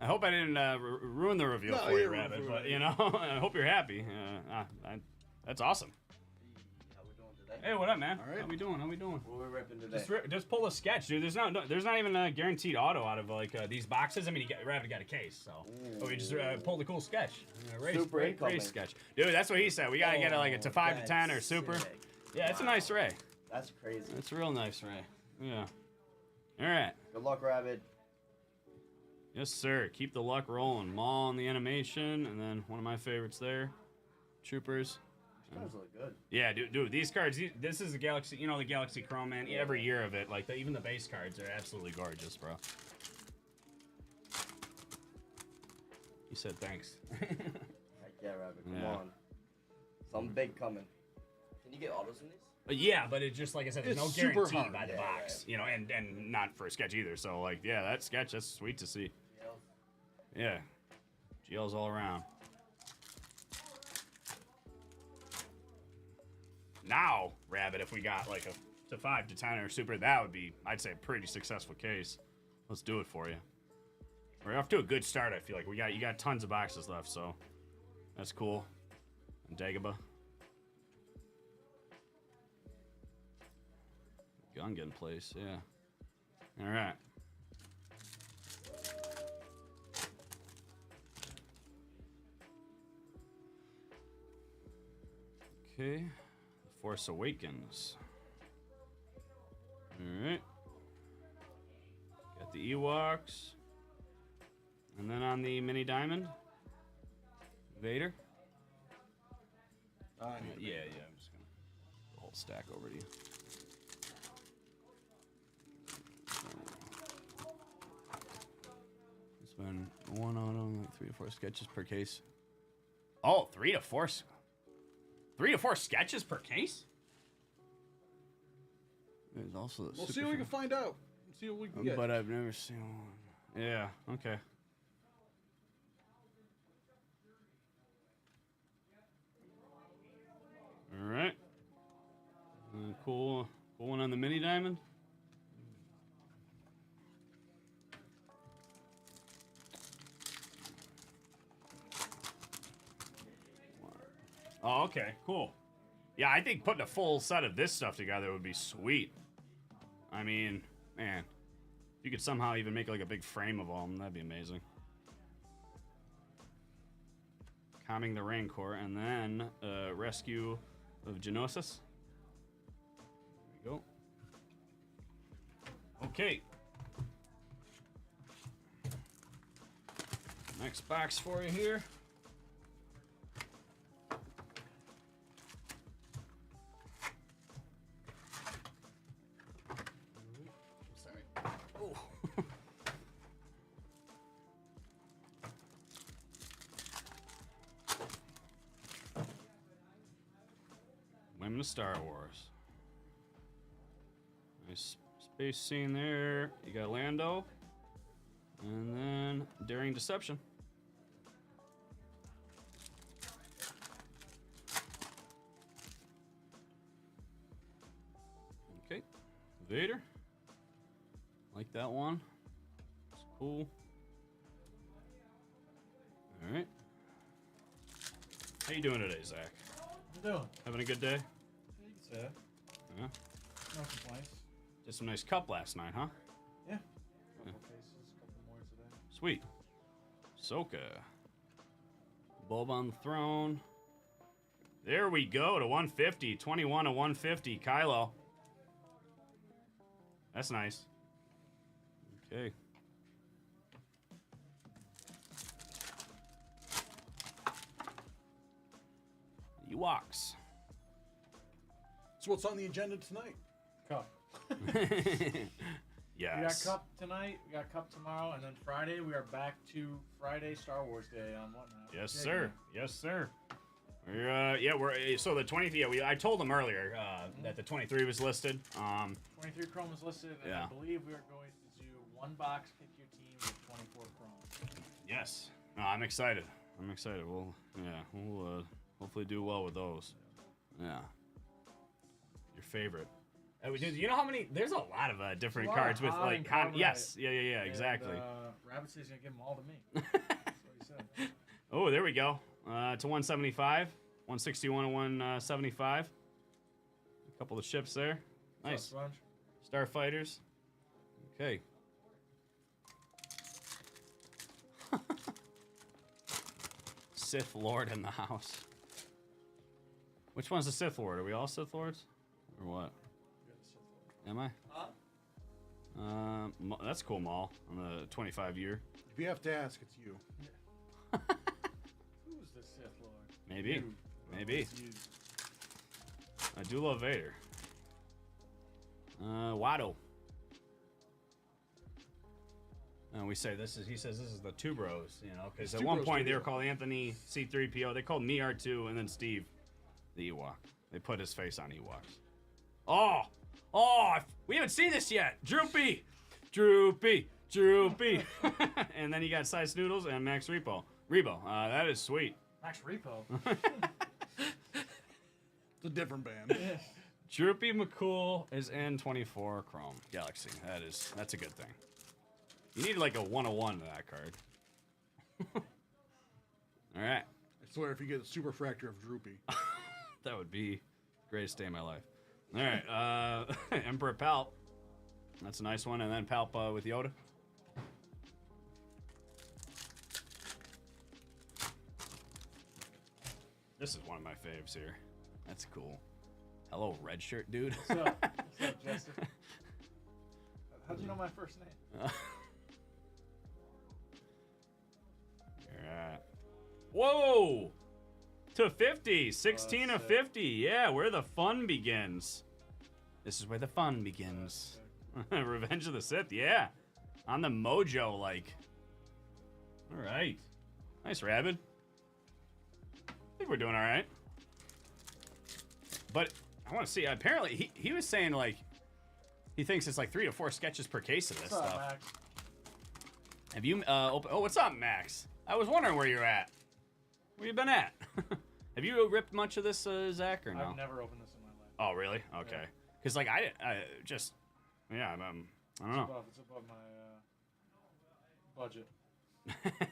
I hope I didn't ruin the reveal No, for you you, didn't Rabbit. ruin But, it. you know, I hope you're happy. That's awesome. How we doing today? Hey, what up, man? All right. How we doing? What we ripping today? Just pull a sketch, dude. There's not even a guaranteed auto out of like these boxes. I mean, Rabbit got a case, so we just pulled a cool sketch. Super incoming. Race sketch, dude. That's what he said. We gotta get like a 5 to 10 or that's super. sick. Yeah, it's a nice Ray. That's crazy. It's a real nice Ray. Yeah. All right. Good luck, Rabbit. Yes, sir. Keep the luck rolling. Maul on the animation, and then one of my favorites there, Troopers. These cards look good. Yeah, dude, these cards. This is the Galaxy. You know the Galaxy Chrome, man. Every year of it, like even the base cards are absolutely gorgeous, bro. You said thanks. Heck yeah, Rabbit. Come Yeah. on. Something big coming. Can you get autos in these? Yeah, but it's just like I said, there's It's no super guarantee hard. by the Yeah, box, you know, and not for a sketch either. So like, yeah, that sketch, that's sweet to see. Yeah, GLs all around. Now, Rabbit, if we got like a 5 to 10 or super, that would be, I'd say, a pretty successful case. Let's do it for you. We're off to a good start. I feel like you got tons of boxes left, so that's cool. And Dagobah. Gungan place, yeah. All right. Okay. The Force Awakens. All right. Got the Ewoks. And then on the mini diamond, Vader. Yeah, I'm just gonna the whole stack over to you. It's been one auto, like 3 to 4 sketches per case. Oh, 3 to 4. 3 to 4 sketches per case? There's also the We'll see super what we can fan- find out. See what we can get. But I've never seen one. Yeah, okay. All right. Cool one on the mini diamond. Oh, okay, cool. Yeah, I think putting a full set of this stuff together would be sweet. I mean, man, if you could somehow even make like a big frame of all of them, that'd be amazing. Calming the Rancor, and then Rescue of Geonosis. There we go. Okay. Next box for you here. Sorry. Oh. into Star Wars. Nice space scene there. You got Lando. And then Daring Deception. Okay. Vader. Like that one. It's cool. All right. How you doing today, Zach? What you doing? Having a good day? You can say that. Yeah. No complaints. Did some nice cup last night, huh? Yeah. Couple cases, couple more today. Sweet. Ahsoka. Bulb on the throne. There we go to 150. 21 to 150. Kylo. That's nice. Okay. Ewoks. So what's on the agenda tonight? Cup. Yes. We got Cup tonight, we got Cup tomorrow, and then Friday we are back to Friday Star Wars Day on whatnot. Yes, Yeah, sir. Yes, sir. We're so the 23. Yeah, I told them earlier that the 23 was listed. 23 Chrome is listed, and Yeah. I believe we are going to do one box pick your team with 24 Chrome. Yes. No, I'm excited. I'm excited. We'll hopefully do well with those. Yeah. Your favorite. Dude, you know how many? There's a lot of different There's a lot cards of with high like. and carbonite. Yes. Yeah. Exactly. And, Rabbit says he's gonna give them all to me. That's what he said. Oh, there we go. To 175, 161 to 175. A couple of ships there. Nice. What's up, Sponge? Starfighters. Okay. Sith Lord in the house. Which one's the Sith Lord? Are we all Sith Lords? Or what? Am I? Huh? That's cool, Maul. On the 25 year. If you have to ask, it's you. Who's the Sith Lord? Maybe. You. Maybe. It's you. I do love Vader. Watto. And we say this is. He says this is the two bros, you know, because It's at two one bros, point two they were bros. called Anthony C-3PO. They called me R2, and then Steve, the Ewok. They put his face on Ewoks. We haven't seen this yet. Droopy. And then you got Size Noodles and Max Rebo. That is sweet. Max Repo. It's a different band. Droopy McCool is in 24 Chrome Galaxy. That's a good thing. You need like a 101 to that card. All right. I swear, if you get a super fracture of Droopy. That would be the greatest day of my life. All right. Emperor Palp. That's a nice one. And then Palp with Yoda. This is one of my faves here. That's cool. Hello, red shirt dude. What's up? What's up, Jester? How'd you know my first name? Alright. Whoa! To 50. 16 of sick. 50. Yeah, where the fun begins. This is where the fun begins. Revenge of the Sith, yeah. On the mojo, like. Alright. Nice, Rabbit. I think we're doing alright. But I want to see. Apparently, he was saying, like, he thinks it's like 3 to 4 sketches per case of this What's up, stuff. Max? Have you, what's up, Max? I was wondering where you're at. Where you been at? Have you ripped much of this, Zach, or no? I've never opened this in my life. Oh, really? Okay. Because, like, I just, yeah, I don't know. It's above my budget,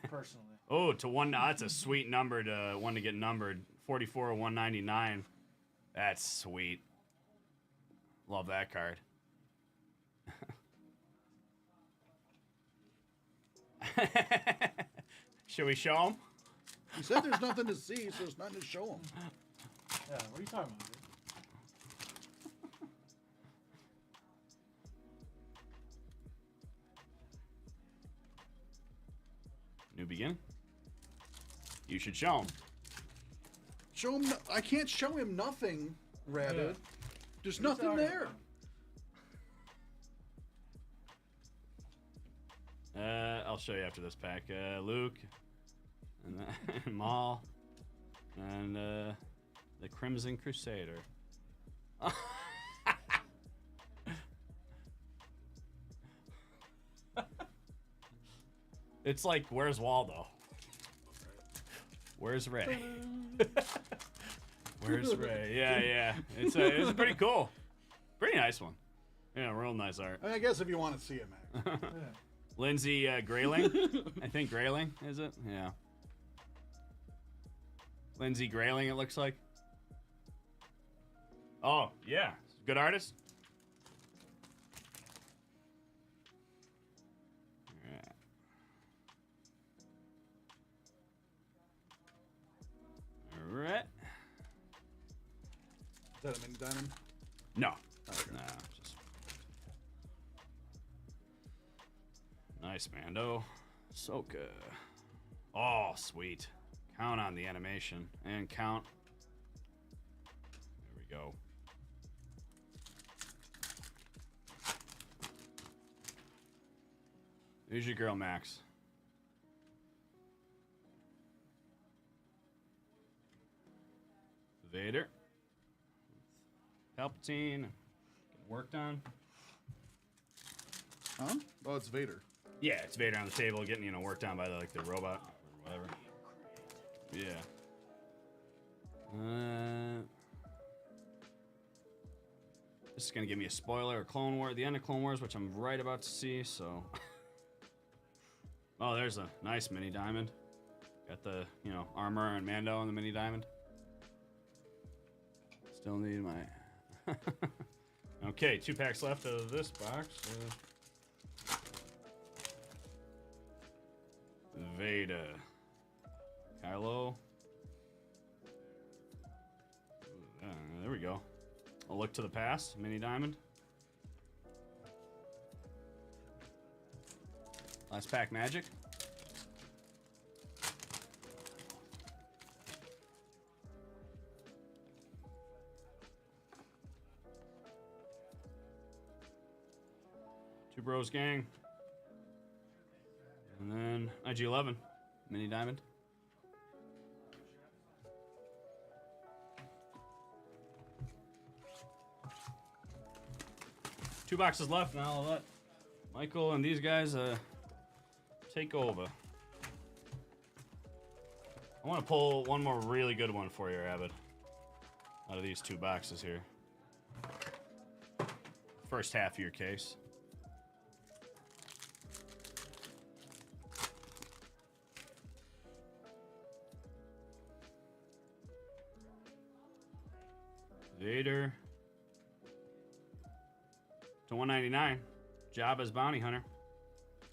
personally. Oh, to one, that's a sweet number to one to get numbered. 44 of 199. That's sweet. Love that card. Should we show them? He said there's nothing to see, so there's nothing to show him. Yeah, what are you talking about, dude? New beginning. You should show them. Show him. I can't show him nothing, Rabbit. Yeah. There's What are you nothing talking there. about? I'll show you after this pack. Luke, and Maul, and the Crimson Crusader. It's like, where's Waldo? Where's Ray? Where's Ray? Yeah. It's a pretty cool. Pretty nice one. Yeah, real nice art. I guess if you want to see it, Max. Lindsay Grayling. I think Grayling, is it? Yeah. Lindsay Grayling, it looks like. Oh, yeah. Good artist. Yeah. All right. Is that a mini diamond? No. Okay. No, just... Nice, Mando. Soka. Oh, sweet. Count on the animation. And count. There we go. Here's your girl, Max. Vader. Palpatine. Getting worked on. Huh? Oh, it's Vader. Yeah, it's Vader on the table getting, worked on by the robot or whatever. Yeah. This is gonna give me a spoiler of Clone War, the end of Clone Wars, which I'm right about to see. So. Oh, there's a nice mini diamond. Got the armor and Mando on the mini diamond. Still need my. Okay, 2 packs left of this box. Veda. Kylo. There we go. A look to the past. Mini diamond. Last pack magic. Two Bros Gang. And then IG-11. Mini diamond. Two boxes left, and I'll let Michael and these guys take over. I want to pull one more really good one for you, Abbott, out of these 2 boxes here. First half of your case. Vader. To 199. Jabba's Bounty Hunter.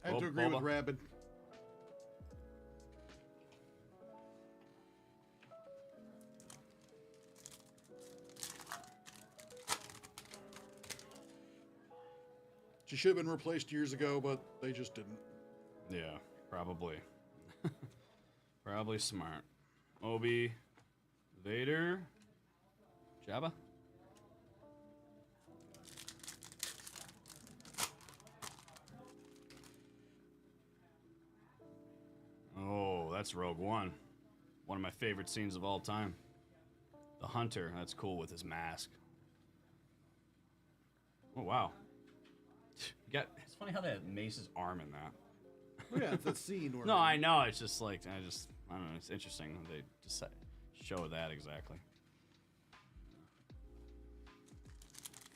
I have to agree with Rabid. She should have been replaced years ago, but they just didn't. Yeah, probably. Probably smart. Obi, Vader, Jabba. Oh, that's Rogue One. One of my favorite scenes of all time. The Hunter, that's cool with his mask. Oh, wow. It's funny how that Mace's arm in that. Oh, yeah, it's that scene where. No, I know. It's just like, I don't know. It's interesting when they just show that exactly.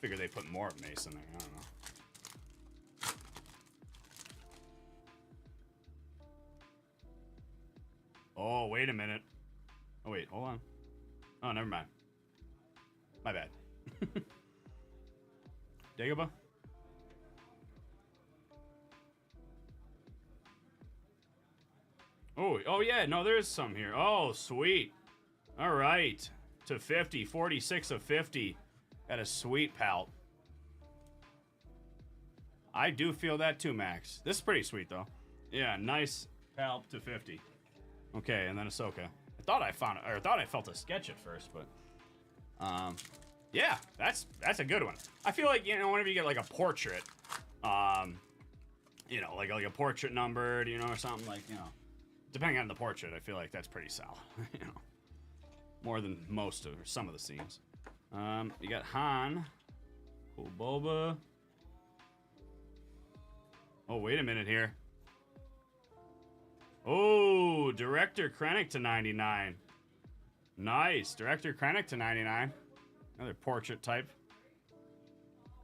Figure they put more of Mace in there. I don't know. Oh, wait a minute. Oh, wait. Hold on. Oh, never mind. My bad. Dagobah? Oh yeah, no, there is some here. Oh, sweet. All right. To 50, 46 of 50. Got a sweet pal. I do feel that too, Max. This is pretty sweet, though. Yeah, nice pal to 50. Okay, and then Ahsoka. I thought I felt a sketch at first, but yeah, that's a good one. I feel like, whenever you get like a portrait, like a portrait numbered, or something like, depending on the portrait, I feel like that's pretty solid, more than most or some of the scenes. You got Han. Cool Boba. Oh, wait a minute here. Oh, Director Krennic to 99. Nice. Director Krennic to 99. Another portrait type.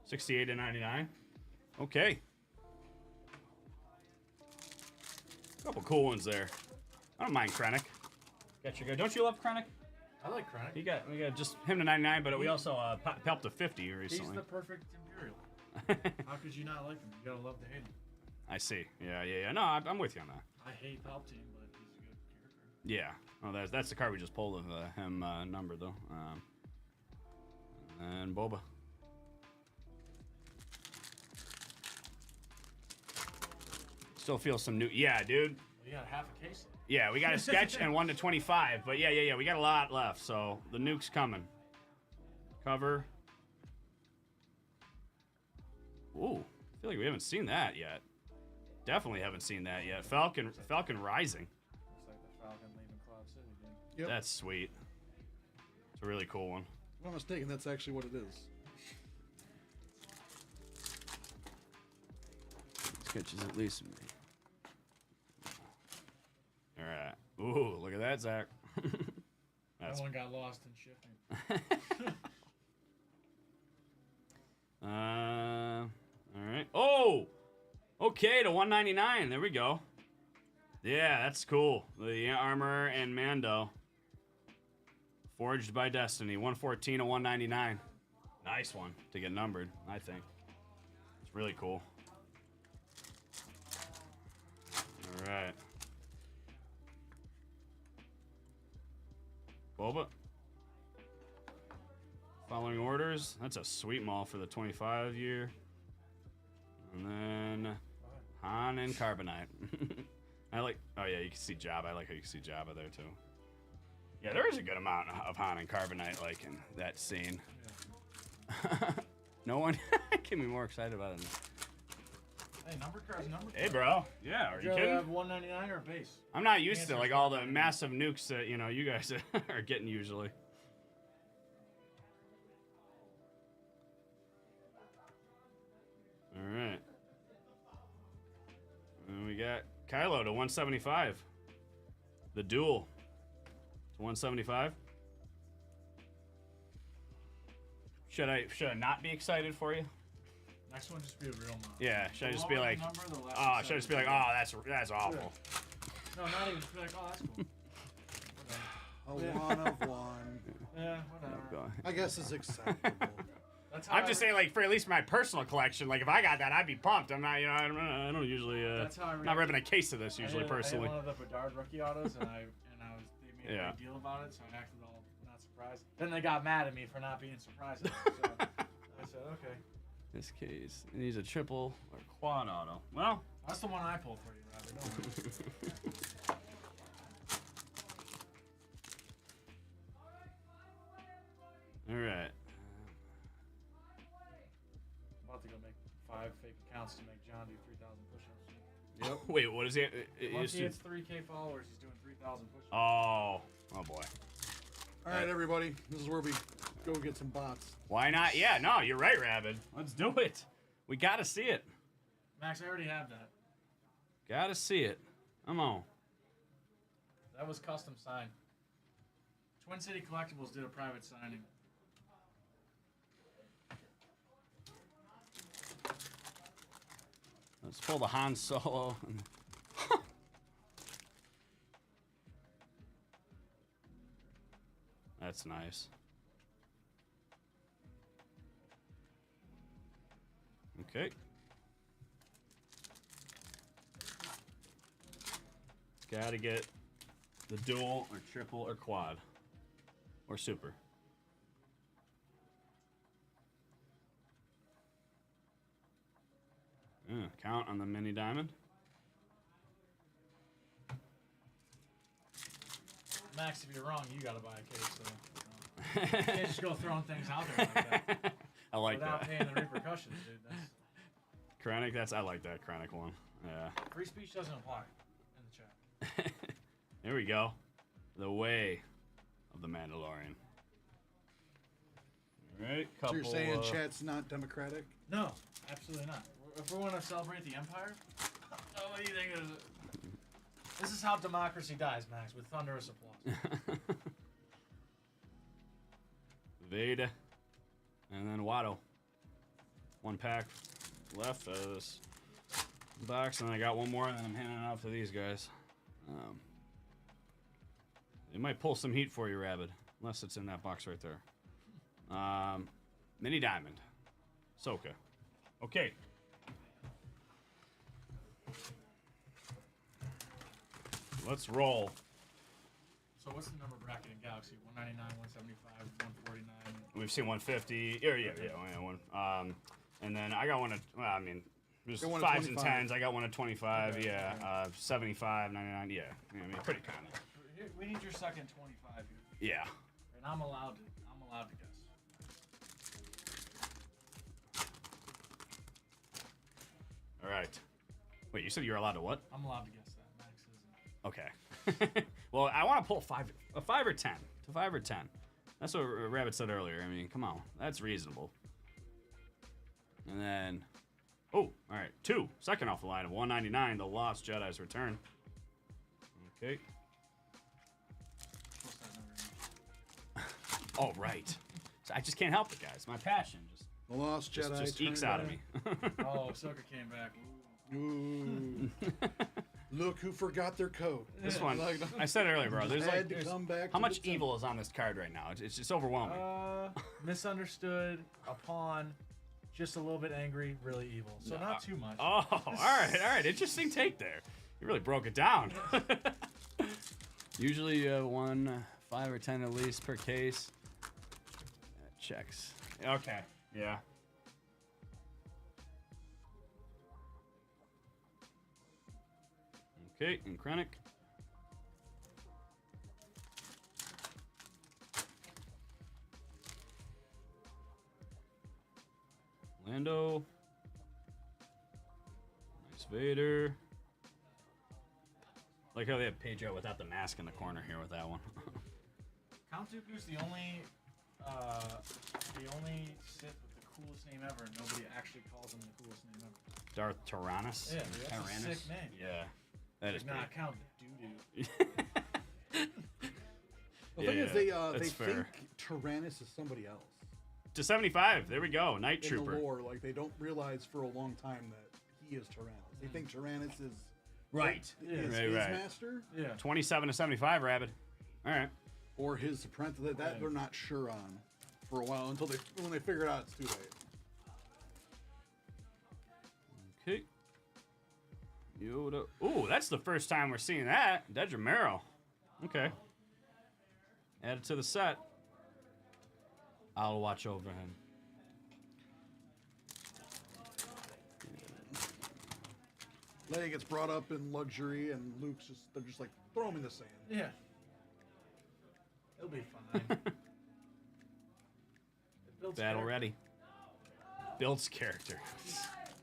68 to 99. Okay. Couple cool ones there. I don't mind Krennic. Got your guy. Don't you love Krennic? I like Krennic. We got just him to 99, but we also popped to 50 recently. He's the perfect Imperial. How could you not like him? You gotta love to hate him. I see. Yeah. No, I'm with you on that. I hate Palpatine, but he's a good character. Yeah. Oh, that's the card we just pulled of him number though. And Boba. Still feel some new. Yeah, dude. Well, you got half a case left. Yeah, we got a sketch and 1 to 25. But yeah. We got a lot left, so the nuke's coming. Cover. Ooh, I feel like we haven't seen that yet. Definitely haven't seen that yet. Falcon Rising. Looks like the Falcon leaving Cloud City, dude. Yep. That's sweet. It's a really cool one. If I'm not mistaken, that's actually what it is. Sketches at least me. All right. Ooh, look at that, Zach. That one got lost in shipping. All right. Oh, okay, to 199. There we go. Yeah, that's cool. The armor and Mando. Forged by Destiny. 114 to 199. Nice one to get numbered, I think. It's really cool. All right. Boba. Following orders. That's a sweet mall for the 25 year. And then Han and Carbonite. I like. Oh yeah, you can see Jabba. I like how you can see Jabba there too. Yeah, there is a good amount of Han and Carbonite like in that scene. Yeah. No one can be more excited about it. Hey, number cards, number cards. Hey, bro. Yeah, are Would you rather kidding? have 199 or a base? I'm not used to Answer's like all the 199. massive nukes that you guys are getting usually. All right. And we got Kylo to 175. The duel to 175. Should I not be excited for you? Next one just be a real number. Yeah. Should I The just be lower the like, number, the less oh, excited should I just be like, you oh, get. that's awful. No, not even. Just be like, oh, that's cool. Whatever. A one of one. Yeah, whatever. God. I guess it's acceptable. That's how I'm just saying, like, for at least my personal collection, like, if I got that, I'd be pumped. I'm not, I don't usually, That's how I not ripping a case of this usually, personally. I had one of the Bedard rookie autos, and they made Yeah. a big deal about it, so I acted all not surprised. Then they got mad at me for not being surprised. So I said, okay. This case, it needs a triple or quad auto. Well, That's the one I pulled for you, Robert. Don't worry. all right. I'm about to go make 5 fake accounts to make John do 3,000 push-ups. Yep. Wait, what is it? Once he hits 3K followers, he's doing 3,000 push-ups. Oh boy. All right, everybody. This is where we go get some bots. Why not? Yeah, no, you're right, Rabid. Let's do it. We gotta see it. Max, I already have that. Gotta see it. Come on. That was custom signed. Twin City Collectibles did a private signing. Let's pull the Han Solo. That's nice. Okay. Gotta get the dual or triple or quad. Or super. Count on the mini diamond. Max, if you're wrong, you gotta buy a case. So, you can't just go throwing things out there like that I like without that. paying the repercussions, dude. That's, Krennic, I like that Krennic one. Yeah. free speech doesn't apply in the chat. Here we go. The way of the Mandalorian. Right, So couple. you're saying chat's not democratic? No, absolutely not. If we want to celebrate the Empire, what do you think is it? This is how democracy dies, Max, with thunderous applause. Veda, and then Watto. One pack left out of this box, and I got one more, and then I'm handing it off to these guys. It might pull some heat for you, Rabbit, unless it's in that box right there. Mini Diamond. Soka. Okay. Let's roll. So what's the number bracket in Galaxy? 199, 175, 149. We've seen 150. Yeah, one. And then I got one at, well, I mean, there's Got one at 5s and 25. 10s. I got one at 25. Okay, Yeah. okay. 75, 99. Yeah. I mean, pretty common. Here, we need your second 25 here. Yeah. And I'm allowed to guess. All right. Wait, you said you were allowed to what? I'm allowed to guess that. Max isn't. Okay. Well, I want to pull a 5 or 10. To 5 or 10. That's what Rabbit said earlier. I mean, come on. That's reasonable. And then, oh, all right. 2. Second off the line of 199, The Lost Jedi's Return. Okay. What's that number? Oh, right. So I just can't help it, guys. My passion The Lost Jedi just ekes turned out of me. Oh, Ahsoka came back. Ooh. Ooh. Look who forgot their coat. This one, I said earlier, bro. There's Had like, to come back how to much the evil is on this card right now? It's just overwhelming. Misunderstood, a pawn, just a little bit angry, really evil. So not too much. Oh, all right. Interesting take there. You really broke it down. Usually 1, 5 or 10 at least per case. Checks. Okay. Yeah. Okay, and Krennic. Lando. Nice Vader. Like how they have Pedro without the mask in the corner here with that one. Count Dooku's the only Sith with the coolest name ever. Nobody actually calls him the coolest name ever. Darth Tyrannus. Yeah, dude, that's a Tyrannus. sick name. Yeah, that is Nah, pretty. Count Doo-Doo. The Yeah, thing is, yeah, they that's fair. think Tyrannus is somebody else. To 75. There we go. Night In Trooper. the lore, like they don't realize for a long time that he is Tyrannus. They think Tyrannus is Right. Yeah. is Right, his right. master 27 to 75, Rabbit. All right. or his apprentice. That Right. they're not sure on for a while until when they figure it out, it's too late. Okay. Yoda. Ooh, that's the first time we're seeing that. Dedramero. Okay. Add it to the set. I'll watch over him. Leia gets brought up in luxury, and they're just like, throw him in the sand. Yeah. It'll be fine. It builds Battle character. ready. Builds character.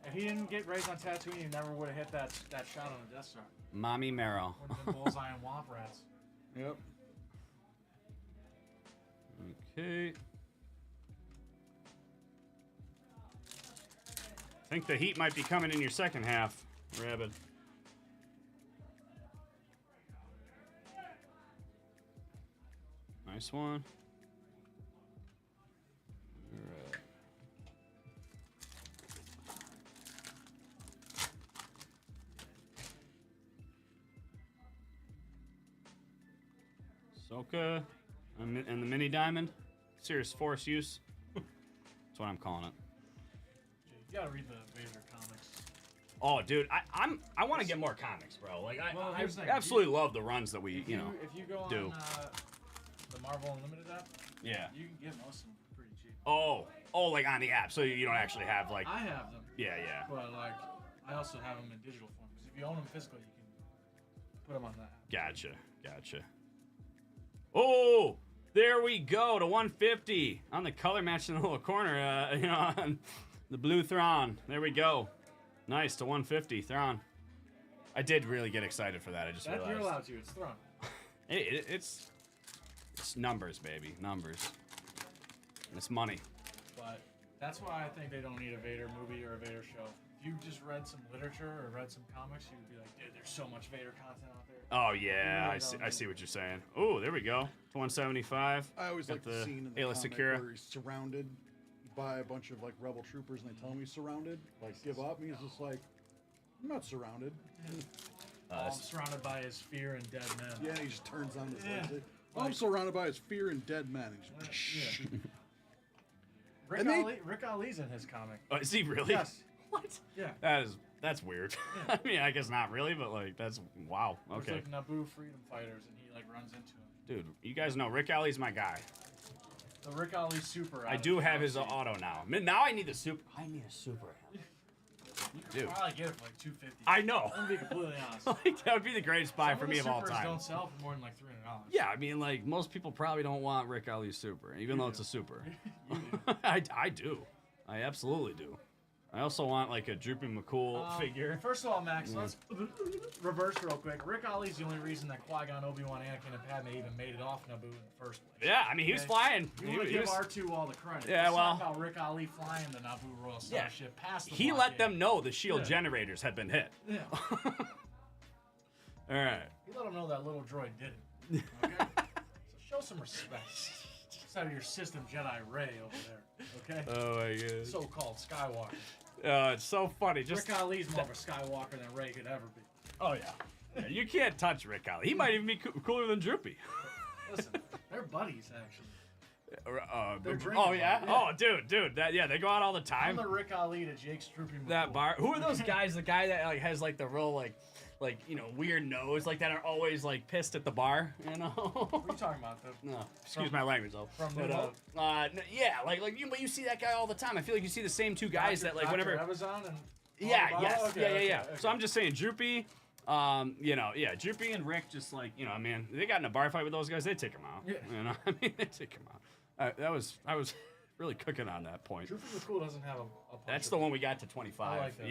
If he didn't get raised on Tatooine, he never would have hit that shot on the Death Star. Mommy Merrill. Would have been Bullseye and Womp Rats. Yep. Okay. Think the heat might be coming in your second half, Rabbit. Nice one. Alright. Ahsoka and the mini diamond. Serious force use. That's what I'm calling it. You gotta read the Vader comics. Oh, dude, I want to get more comics, bro. Like Well, I here's the thing. absolutely love the runs that we, If you know. if you go do. on the Marvel Unlimited app, Yeah. you can get most of them for pretty cheap. Oh, like on the app, so you don't actually have like. I have them, Yeah. but like I also have them in digital form. Because if you own them physically, you can put them on that app. Gotcha. Oh, there we go to 150 on the color match in the little corner. You know, on the blue Thrawn. There we go. Nice to 150 Thrawn. I did really get excited for that. I just That you're realized. allowed to. It's thrown. It's numbers, baby. Numbers. And it's money. but that's why I think they don't need a Vader movie or a Vader show. If you just read some literature or read some comics, you would be like, dude, there's so much Vader content out there. Oh yeah, really I see what you're saying. Oh, there we go. 175. I always Got like the scene in the Ayla comic Secura. where he's surrounded by a bunch of like rebel troopers, and they tell him he's surrounded. Like, give up. And he's just like, I'm not surrounded. I'm surrounded by his fear and dead men. Yeah, he just turns on his Yeah. legs. I'm surrounded by his fear and dead men. He's just, Yeah. Rick Ali's in his comic. Oh, is he really? Yes. What? Yeah. That's weird. Yeah. I mean, I guess not really, but like that's wow. There's Okay, like Naboo freedom fighters, and he like runs into him. dude, you guys know Rick Alley's my guy. The Rick Ali super. I do have his auto now. Now I need the super. I need a super. You could Dude. probably get it for like $250. I know. I'm gonna be completely honest. Like, that would be the greatest buy for me of all Supers time. don't sell for more than like $300. Yeah, I mean, like most people probably don't want Rick Alley's super, even though it's a super. You do. I do. I absolutely do. I also want like a Droopy McCool figure. First of all, Max, let's reverse real quick. Rick Ali's the only reason that Qui-Gon, Obi-Wan, Anakin, and Padme even made it off Naboo in the first place. Yeah, I mean he was Okay? flying. You He want to give was- R2 all the credit. Yeah, Let's well- talk about Rick Ali flying the Naboo Royal Starship past the he let blockade. them know the shield Yeah. generators had been hit. Yeah. All right. He let them know that little droid did it. Okay? So show some respect. Instead of your system Jedi Rey over there. Okay? Oh my god. So-called Skywalker. It's so funny. Just Rick Ali's more of a Skywalker than Rey could ever be. oh yeah. Yeah, you can't touch Rick Alley. He might even be cooler than Droopy. Listen, they're buddies, actually. Oh drinking yeah? buddies. Oh dude, that yeah, they go out all the I'm time. the Rick Ali to Jake's Droopy That McCool. bar. Who are those guys? The guy that like has like the real like you know weird nose like that are always like pissed at the bar. You know. What are you talking about, though? No, excuse my language though. From But, Nemo? yeah, like you, but you see that guy all the time. I feel like you see the same two guys that like Dr. whenever. Amazon and Yeah, Oh, yes, okay, yeah. okay. So I'm just saying, Droopy, you know, yeah, Droopy and Rick, just like you know, man, they got in a bar fight with those guys, they take them out. Yeah. You know, I mean, they take them out. I was really cooking on that point. Droopy McCool doesn't have a punch. That's the one we got to 25. I like that.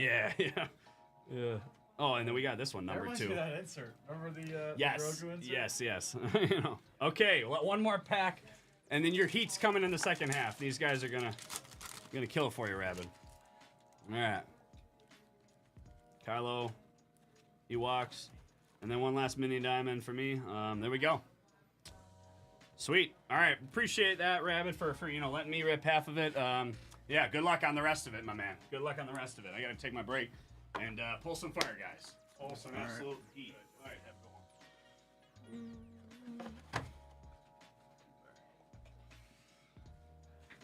Yeah. Oh, and then we got this one, That number reminds 2. me of that insert. Remember the Yes, Grogu insert? yes. You know. Okay, one more pack, and then your heat's coming in the second half. These guys are gonna kill it for you, Rabid. All right. Kylo, Ewoks, and then one last mini diamond for me. There we go. Sweet. All right, appreciate that, Rabid, for letting me rip half of it. Yeah, good luck on the rest of it, my man. Good luck on the rest of it. I gotta take my break and pull some fire, guys. Pull some absolute heat. All right, have a good one.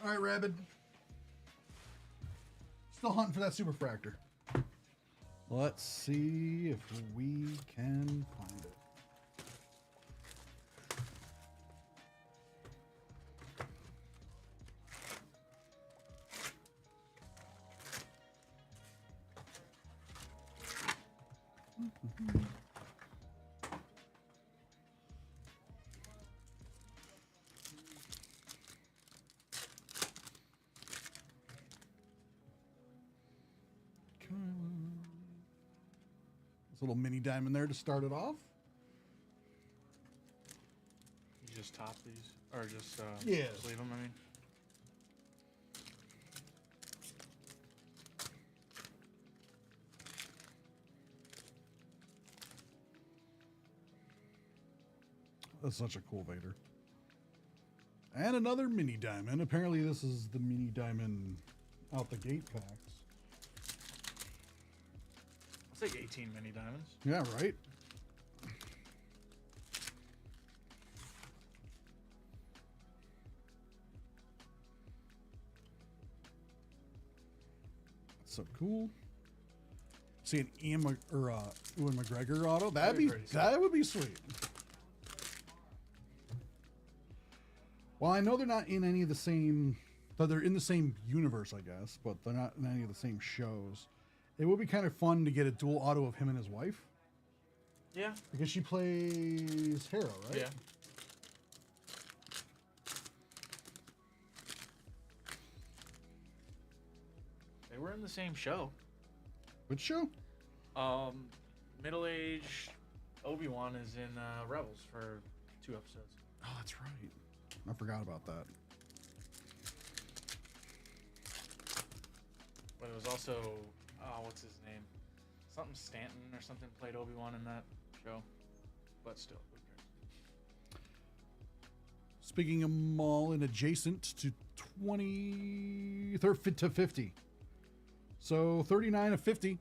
all right, Rabid. Still hunting for that superfractor. Let's see if we can find it. This little mini diamond there to start it off. You just top these? Or just, Yeah. just leave them, I mean? That's such a cool Vader. And another mini diamond. Apparently this is the mini diamond out the gate packs. Let's take 18 mini diamonds. Yeah, right? That's so cool. See an Ewan McGregor auto. That'd be pretty sweet. That would be sweet. Well, I know they're not in any of the same. They're in the same universe, I guess, but they're not in any of the same shows. It would be kind of fun to get a dual auto of him and his wife. Yeah. Because she plays Hera, right? Yeah. They were in the same show. Which show? Middle-aged Obi-Wan is in Rebels for 2 episodes. Oh, that's right. I forgot about that. But it was also, oh, what's his name? Something Stanton or something played Obi-Wan in that show. But still, who cares? Speaking of mall and adjacent to 23rd to 50. So 39 of 50.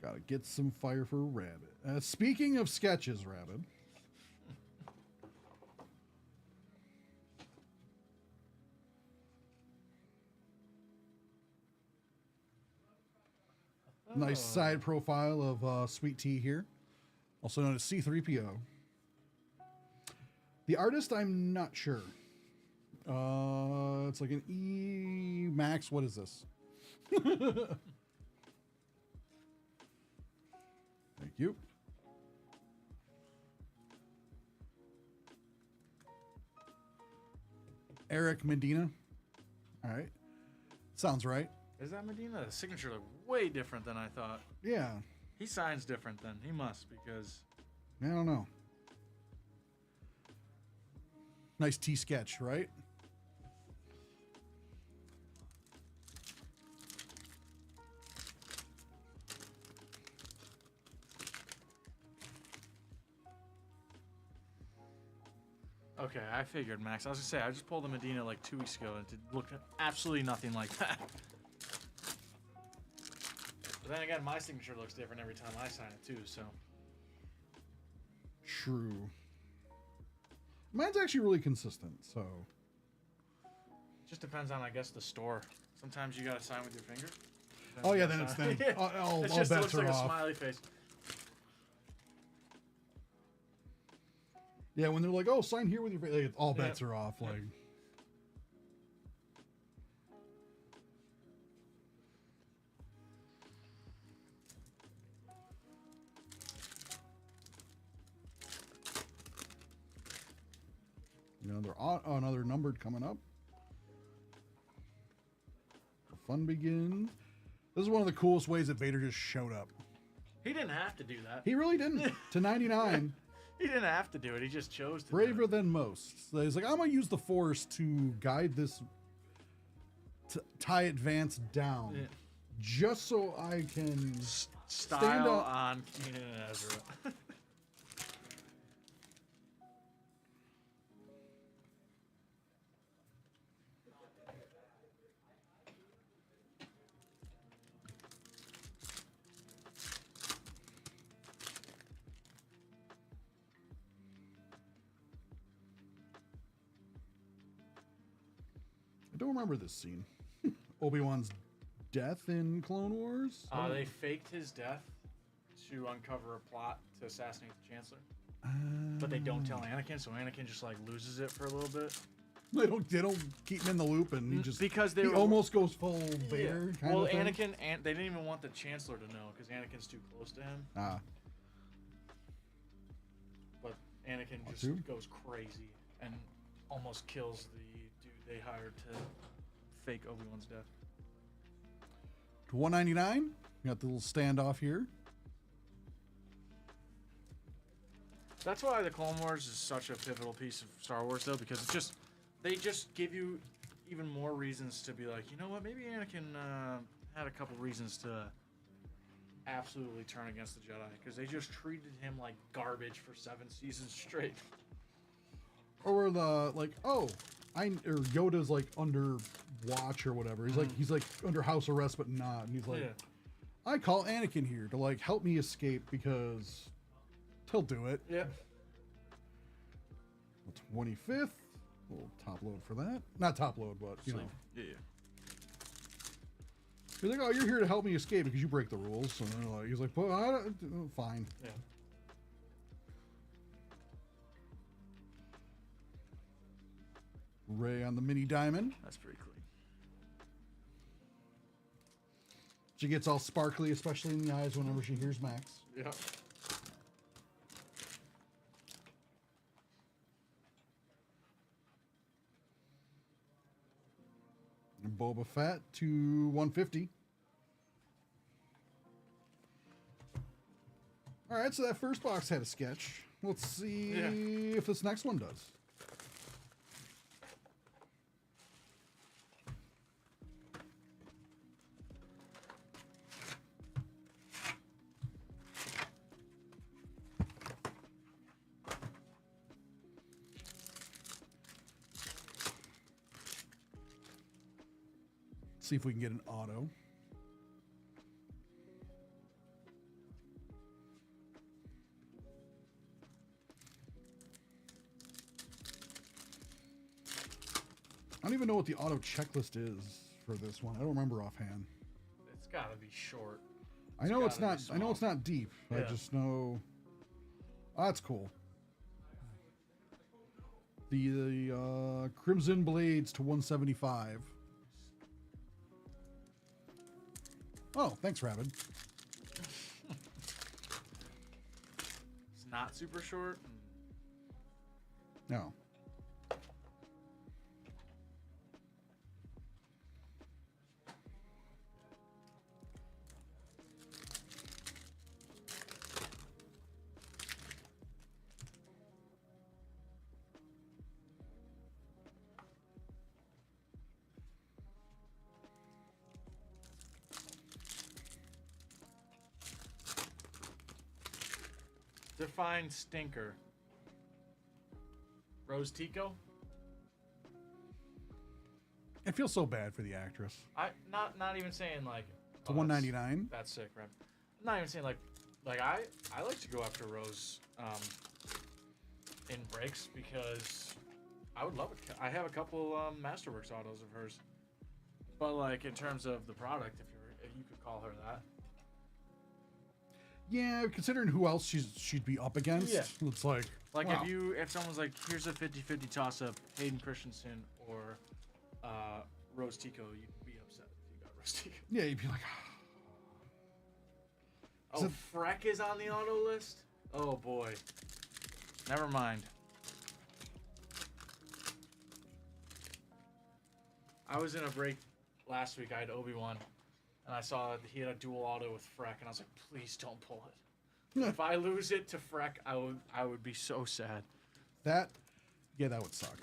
Gotta get some fire for Rabbit. Speaking of sketches, Rabbit. Nice side profile of Sweet Tea here, also known as C3PO. The artist, I'm not sure. It's like an E Max. What is this? Thank you. Eric Medina. All right. Sounds right. Is that Medina? The signature looked way different than I thought. Yeah. He signs different then. He must, because... I don't know. Nice T sketch, right? Okay, I figured, Max. I was gonna say, I just pulled the Medina like 2 weeks ago and it looked absolutely nothing like that. But then again, my signature looks different every time I sign it too, so... True. Mine's actually really consistent, so... Just depends on, I guess, the store. Sometimes you gotta sign with your finger. Oh yeah, then it's then. All It bets just looks are like a off. smiley face. Yeah, when they're like, "Oh, sign here with your," like, all bets are off. Like, you know, they're another numbered coming up. The fun begins. This is one of the coolest ways that Vader just showed up. He didn't have to do that. He really didn't. To 99. He didn't have to do it. He just chose to. Braver than most. So he's like, I'm gonna use the Force to guide this TIE Advance down, just so I can stand Style up. on Keenan and Ezra. I don't remember this scene. Obi-Wan's death in Clone Wars. They faked his death to uncover a plot to assassinate the Chancellor, but they don't tell Anakin, so Anakin just like loses it for a little bit. They don't keep him in the loop, and he just because he almost goes full Vader. Yeah. Kind Well, of thing. Anakin, and they didn't even want the Chancellor to know because Anakin's too close to him. Ah, But Anakin just too? goes crazy and almost kills the dude they hired to fake Obi-Wan's death. to 199. Got the little standoff here. That's why the Clone Wars is such a pivotal piece of Star Wars, though, because they just give you even more reasons to be like, you know what, maybe Anakin had a couple reasons to absolutely turn against the Jedi, because they just treated him like garbage for 7 seasons straight. Or the like, or Yoda's like under watch or whatever. He's like under house arrest, but not. And he's like, I call Anakin here to like help me escape because he'll do it. Yeah. The 25th. Little top load for that. Not top load, but you know. Yeah. He's like, oh, you're here to help me escape because you break the rules. And they're like, he's like, well, fine. Yeah. Rey on the mini diamond. That's pretty clean. She gets all sparkly, especially in the eyes whenever she hears Max. Yeah. And Boba Fett to 150. All right, so that first box had a sketch. Let's see if this next one does. See if we can get an auto. I don't even know what the auto checklist is for this one. I don't remember offhand. It's gotta be short. I know it's gotta not. be I know it's small. not deep. I Yeah. just know. Oh, that's cool. The Crimson Blades to 175. Oh, thanks, Rabbit. It's not super short. No. Define stinker. Rose Tico? I feel so bad for the actress. I not even saying like To oh, 199. That's sick, right? I'm not even saying like I like to go after Rose in breaks because I would love it. I have a couple Masterworks autos of hers, but like in terms of the product, if you could call her that. Yeah, considering who else she'd be up against, Yeah. it's like Like wow. if someone's like, here's a 50-50 toss up, Hayden Christensen or Rose Tico, you'd be upset if you got Rose Tico. Yeah, you'd be like, Oh, So- Freck is on the auto list? Oh boy. Never mind. I was in a break last week. I had Obi-Wan, and I saw that he had a dual auto with Freck, and I was like, please don't pull it. If I lose it to Freck, I would be so sad. that. Yeah, that would suck.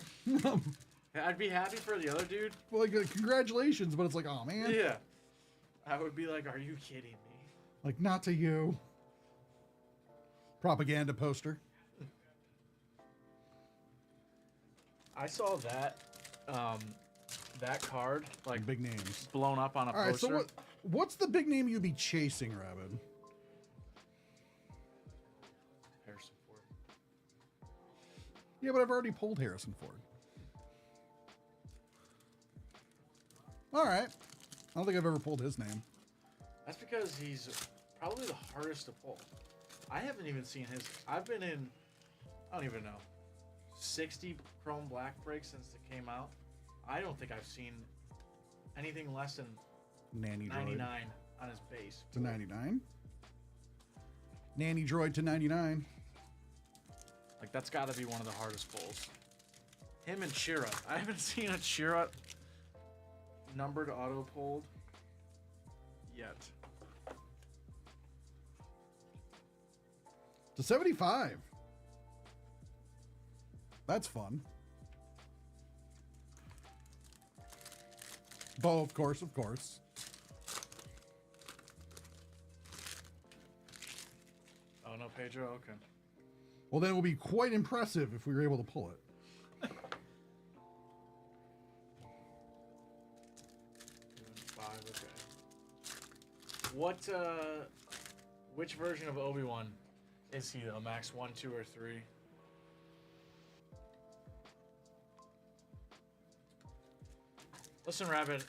I'd be happy for the other dude. Well, like, congratulations, but it's like, oh man, Yeah. I would be like, are you kidding me? like not to you. Propaganda poster. I saw that that card like Big names. blown up on a All right, poster. so what's the big name you'd be chasing, Rabbit? Harrison Ford. Yeah, but I've already pulled Harrison Ford. All right. I don't think I've ever pulled his name. That's because he's probably the hardest to pull. I haven't even seen his. I've been in, I don't even know, 60 Chrome Black breaks since it came out. I don't think I've seen anything less than Nanny Droid 99 on his base. to 99. Nanny Droid to 99. Like, that's got to be one of the hardest pulls. Him and Shira. I haven't seen a Shira numbered auto pulled yet. To 75. That's fun. Bo, of course, of course. Oh, no, Pedro? Okay. Well, then it will be quite impressive if we were able to pull it. 5, okay. What, which version of Obi-Wan is he, though? Max 1, 2, or 3? Listen, Rabbit.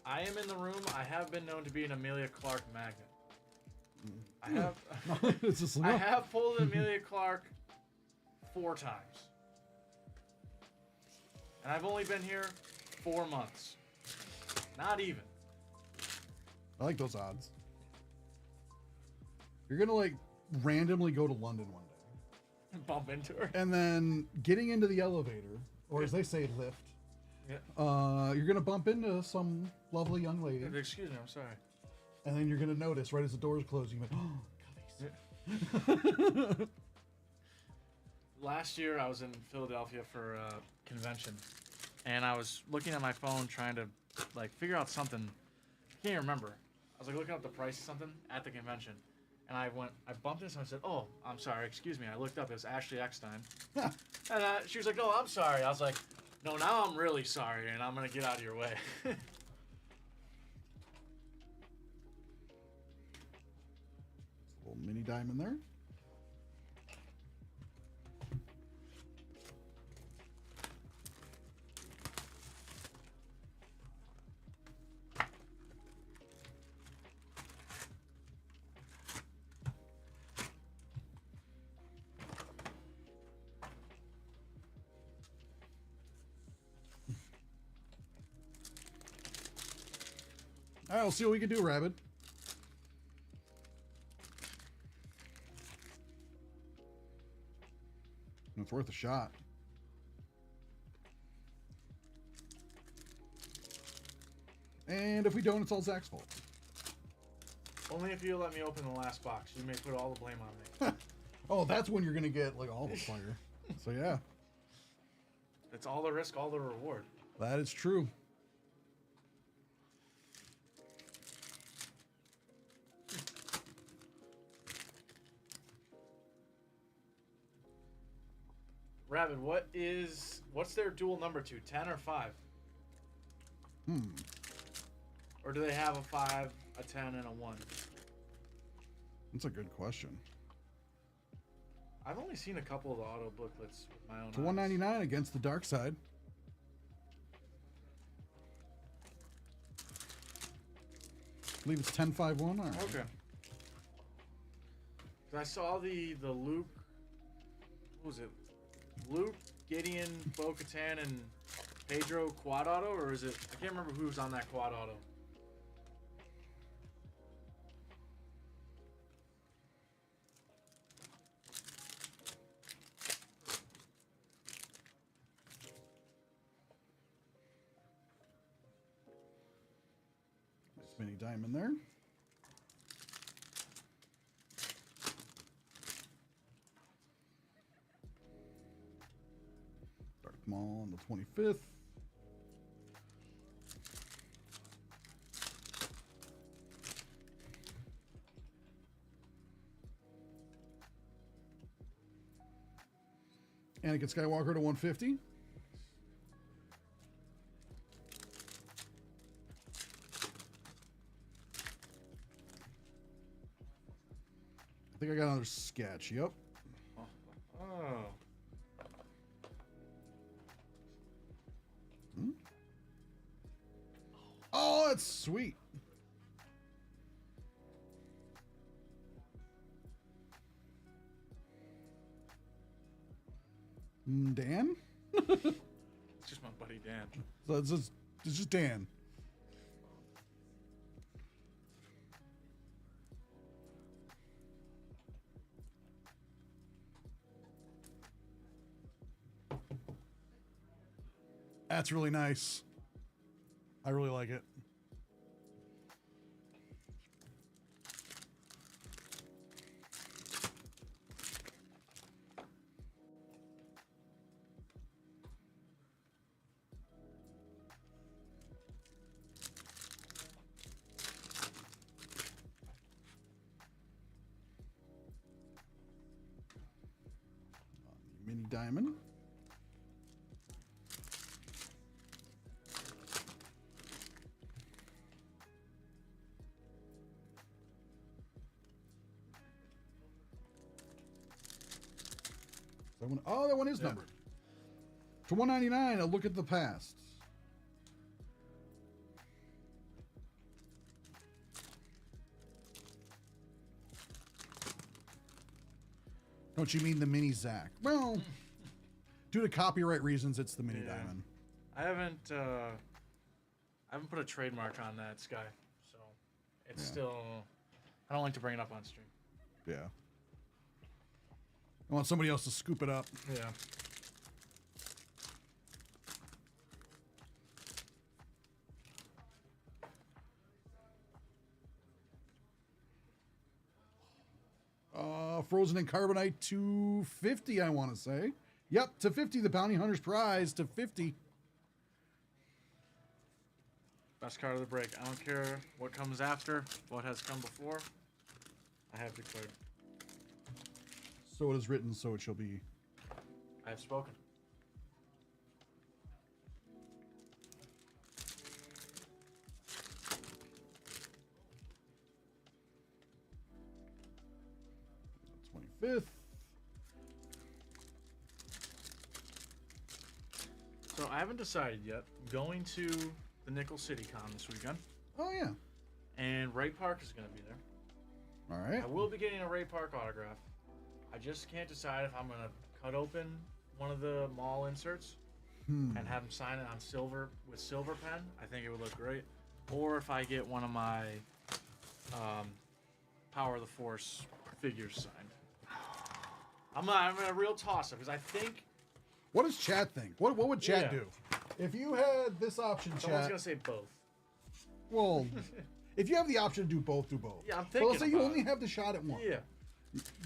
I am in the room. I have been known to be an Amelia Clark magnet. I have... It's just I have pulled Amelia Clark 4 times. And I've only been here 4 months. Not even. I like those odds. You're gonna like randomly go to London one day, Bump into her. and then getting into the elevator, or as they say, lift. Yeah. You're gonna bump into some lovely young lady, Excuse me, I'm sorry. and then you're gonna notice right as the doors close, you went, "Oh, Khaleesi." Last year, I was in Philadelphia for a convention, and I was looking at my phone trying to like figure out something. I can't even remember. I was like looking up the price of something at the convention, and I bumped into someone and said, "Oh, I'm sorry, excuse me." I looked up, it was Ashley Eckstein, and she was like, "Oh, I'm sorry." I was like, "No, now I'm really sorry, and I'm gonna get out of your way." Little mini diamond there. All right, we'll see what we can do, Rabbit. It's worth a shot. And if we don't, it's all Zach's fault. Only if you let me open the last box. You may put all the blame on me. Oh, that's when you're going to get like all the fire. So, yeah, It's all the risk, all the reward. that is true. Rabbit, what's their dual number to? 10 or 5? Or do they have a 5, a 10, and a 1? That's a good question. I've only seen a couple of the auto booklets with my own To eyes. 199 against the dark side. I believe it's 10-5-1. All right. Okay. 'Cause I saw the Luke. What was it? Luke, Gideon, Bo-Katan, and Pedro quad auto, or is it? I can't remember who was on that quad auto. Nice mini diamond there. Dark Maul on the 25th. Anakin Skywalker to 150. I think I got another sketch. Yep. Oh. Oh, that's sweet. Dan? It's just my buddy Dan. So it's just Dan. That's really nice. I really like it. Mini diamond. That one, oh, that one is numbered. To 199, a look at the past. Don't you mean the mini Zach? Well, due to copyright reasons, it's the mini Yeah. diamond. I haven't put a trademark on that Sky, so it's still. I don't like to bring it up on stream. Yeah. I want somebody else to scoop it up. Yeah. Frozen and Carbonite to 50, I want to say. Yep, to 50, the Bounty Hunter's prize to 50. Best card of the break. I don't care what comes after, what has come before. I have declared. So it is written, so it shall be. I have spoken. The 25th. So I haven't decided yet. I'm going to the Nickel City Con this weekend, Oh, yeah. and Ray Park is going to be there. All right. I will be getting a Ray Park autograph. I just can't decide if I'm going to cut open one of the mall inserts and have him sign it on silver with silver pen. I think it would look great. Or if I get one of my Power of the Force figures signed. I'm in a real toss-up because I think What does Chad think? What would Chad Yeah. do? If you had this option, someone's Chad. going to say both. Well, if you have the option to do both, do both. Yeah, I'm But thinking let's say you about only it. have the shot at one. Yeah.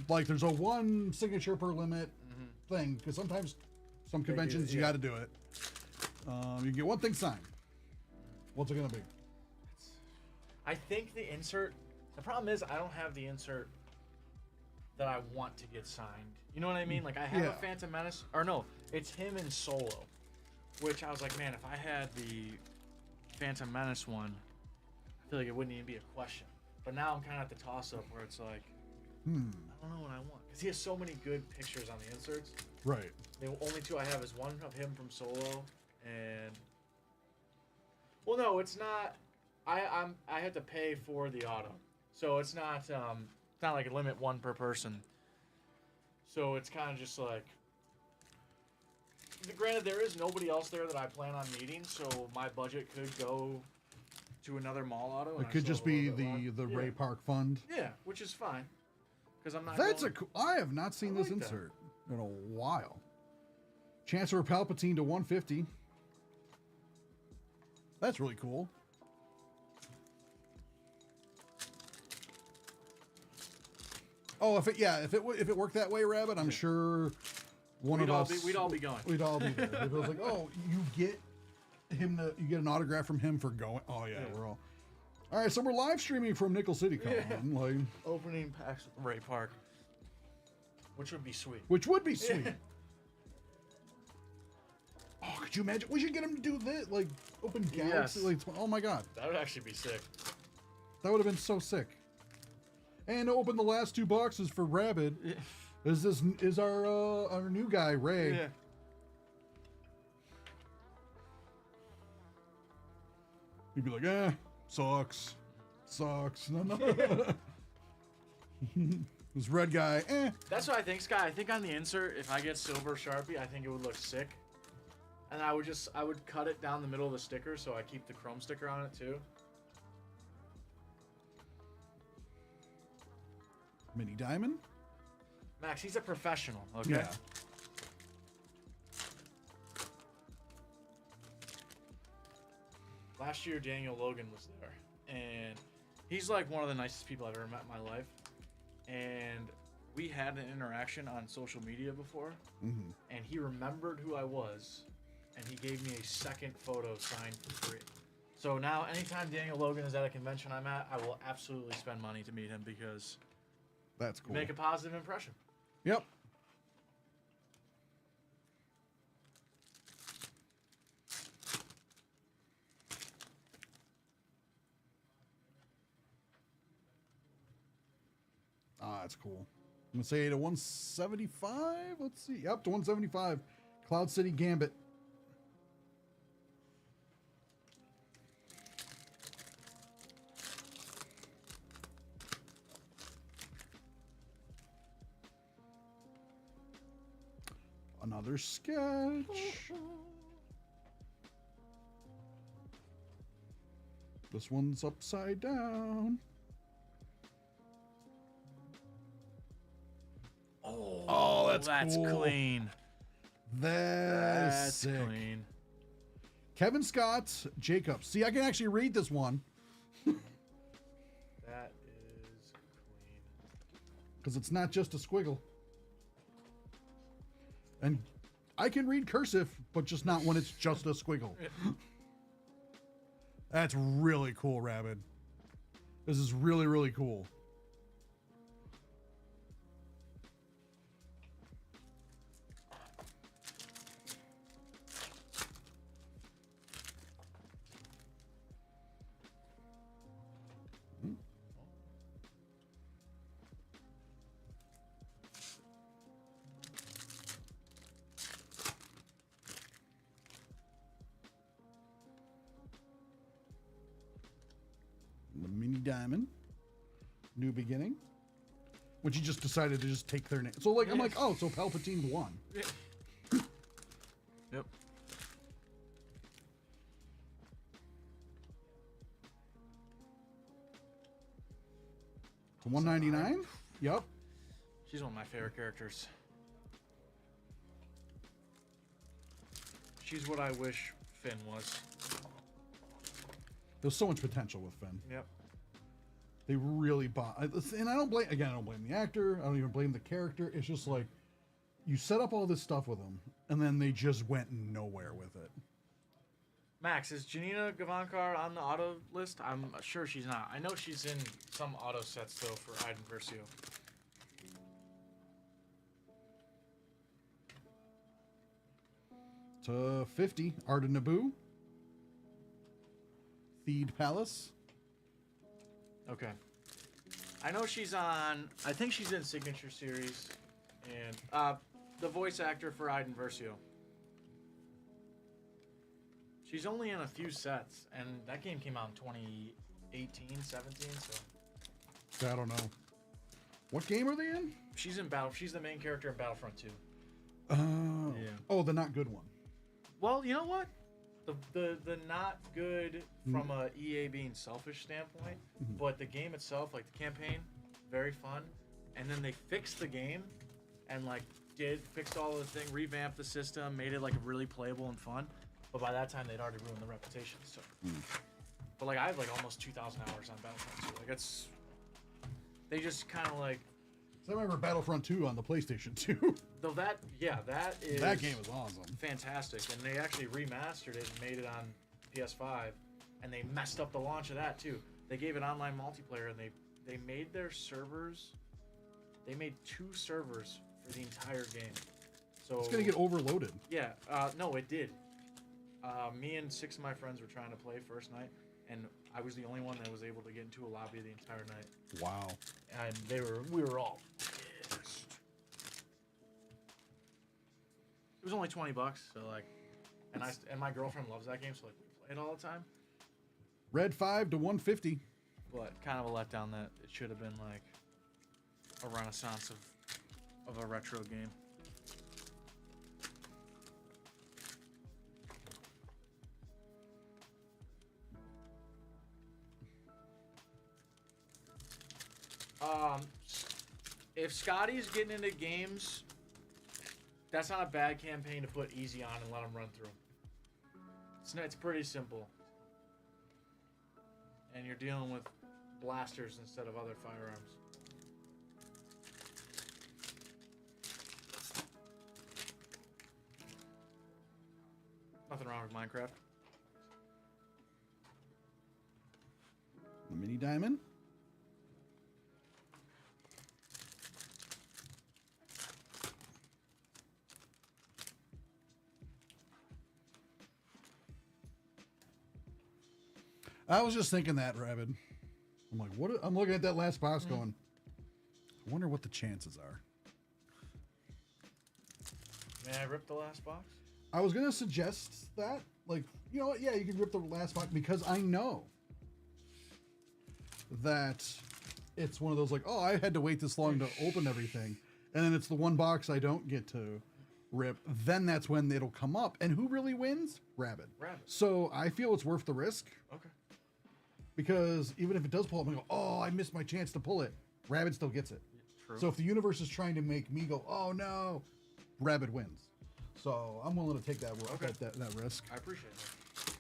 Like there's a one signature per limit thing, because sometimes some conventions you yeah. got to do it. You get one thing signed. What's it gonna be? I think the insert. The problem is I don't have the insert that I want to get signed. You know what I mean? Like I have Yeah. a Phantom Menace, or no, it's him in Solo, which I was like, man, if I had the Phantom Menace one, I feel like it wouldn't even be a question. But now I'm kind of at the toss-up where it's like, I don't know what I want, because he has so many good pictures on the inserts. Right. The only two I have is one of him from Solo, and well, no, it's not. I had to pay for the auto, so it's not like a limit one per person. So it's kind of just like. Granted, there is nobody else there that I plan on meeting, so my budget could go to another mall auto. and It I could still just have a be little bit the left. Ray Park Fund. Yeah, which is fine, because I'm not. That's going, I have not seen I this like that. insert in a while. Chancellor Palpatine to 150. That's really cool. Oh, if it worked that way, Rabbit, I'm sure one We'd of all us be- we'd all be going. We'd all be there. If it was like, oh, you get an autograph from him for going. Oh yeah, we're all. All right, so we're live streaming from Nickel City Con, like, opening packs with Ray Park, which would be sweet. which would be sweet. Oh, could you imagine? We should get him to do this, like open Galaxy. Yes. Like, oh my god, That would actually be sick. that would have been so sick. And open the last two boxes for Rabbit. Is our new guy Ray? Yeah. He'd be like, sucks. No. This red guy, That's what I think, Sky. I think on the insert, if I get silver Sharpie, I think it would look sick. And I would cut it down the middle of the sticker so I keep the chrome sticker on it too. Mini Diamond. Max, he's a professional, okay? Yeah. Last year, Daniel Logan was there. And he's like one of the nicest people I've ever met in my life. And we had an interaction on social media before. Mm-hmm. And he remembered who I was. And he gave me a second photo signed for free. So now, anytime Daniel Logan is at a convention I'm at, I will absolutely spend money to meet him because That's cool. make a positive impression. Yep. That's cool. I'm gonna say to 175. Let's see. Yep, to 175. Cloud City Gambit. Another sketch. This one's upside down. Oh, that's cool. clean. That's sick. clean. Kevin Scott, Jacobs. See, I can actually read this one. That is clean. because it's not just a squiggle. And I can read cursive, but just not when it's just a squiggle. That's really cool, Rabbit. This is really, really cool. The mini diamond, new beginning, which he just decided to just take their name. So like, I'm like, oh, so Palpatine won. Yeah. Yep. To 199. Yep. She's one of my favorite characters. She's what I wish Finn was. There's so much potential with Finn. Yep. They really bought, and I don't blame. Again, I don't blame the actor. I don't even blame the character. It's just like you set up all this stuff with them, and then they just went nowhere with it. Max, is Janina Gavankar on the auto list? I'm sure she's not. I know she's in some auto sets though for Iden Versio. To 50, Art of Naboo. Theed Palace. Okay. I know she's on. I think she's in Signature Series, and the voice actor for Iden Versio. She's only in a few sets, and that game came out in 2018, 17. So I don't know. What game are they in? she's in Battle. She's the main character in Battlefront 2. Oh. Yeah. Oh, the not good one. Well, you know what? The not good from a EA being selfish standpoint, but the game itself, like the campaign, very fun. And then they fixed the game, and like fixed all the thing, revamped the system, made it like really playable and fun. But by that time, they'd already ruined the reputation. So, but like I have like almost 2,000 hours on Battlefront 2. Like it's, they just kind of like. So I remember Battlefront 2 on the PlayStation 2. Though that is That game is awesome. fantastic, and they actually remastered it and made it on PS5, and they messed up the launch of that too. They gave it online multiplayer, and they made their servers. They made 2 servers for the entire game. So It's gonna get overloaded. yeah, no, it did. Me and 6 of my friends were trying to play first night, and I was the only one that was able to get into a lobby the entire night. Wow. And we were all pissed. It was only $20, so like, and my girlfriend loves that game, so like we play it all the time. Red 5 to 150. But kind of a letdown that it should have been like a renaissance of a retro game. If Scotty's getting into games, that's not a bad campaign to put easy on and let him run through. It's pretty simple. And you're dealing with blasters instead of other firearms. Nothing wrong with Minecraft. The mini diamond. I was just thinking that, Rabbit. I'm like, what? I'm looking at that last box going, I wonder what the chances are. May I rip the last box? I was going to suggest that. Like, you know what? Yeah, you can rip the last box because I know that it's one of those like, oh, I had to wait this long to open everything. And then it's the one box I don't get to rip. Then that's when it'll come up. And who really wins? Rabbit. Rabbit. So I feel it's worth the risk. Okay. Because even if it does pull up, I go, oh, I missed my chance to pull it. Rabbit still gets it. True. So if the universe is trying to make me go, oh no, Rabbit wins. So I'm willing to take that that risk. I appreciate that.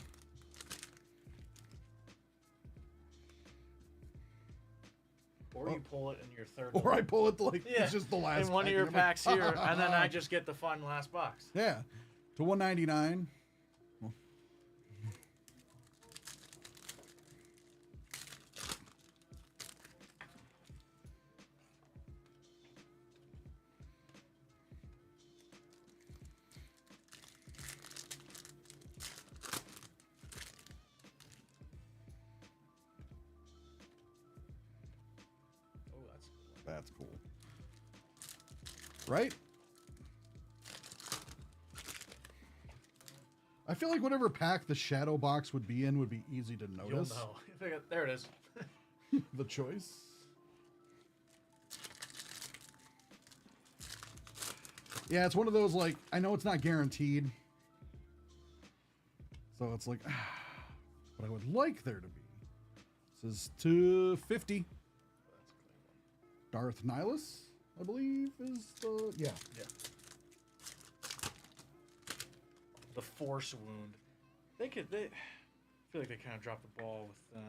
Or you pull it in your third. Or one. I pull it like Yeah. it's just the last. in one of pack, your and I'm like, packs here, and then I just get the fun last box. Yeah, to 199. Oh, that's cool. That's cool. Right? I feel like whatever pack the shadow box would be in would be easy to You'll notice. know. There it is. The choice. Yeah, it's one of those, like, I know it's not guaranteed. So it's like, but I would like there to be. This is 250. Darth Nihilus, I believe, is the, yeah. Yeah. The Force Wound. They I feel like they kind of dropped the ball with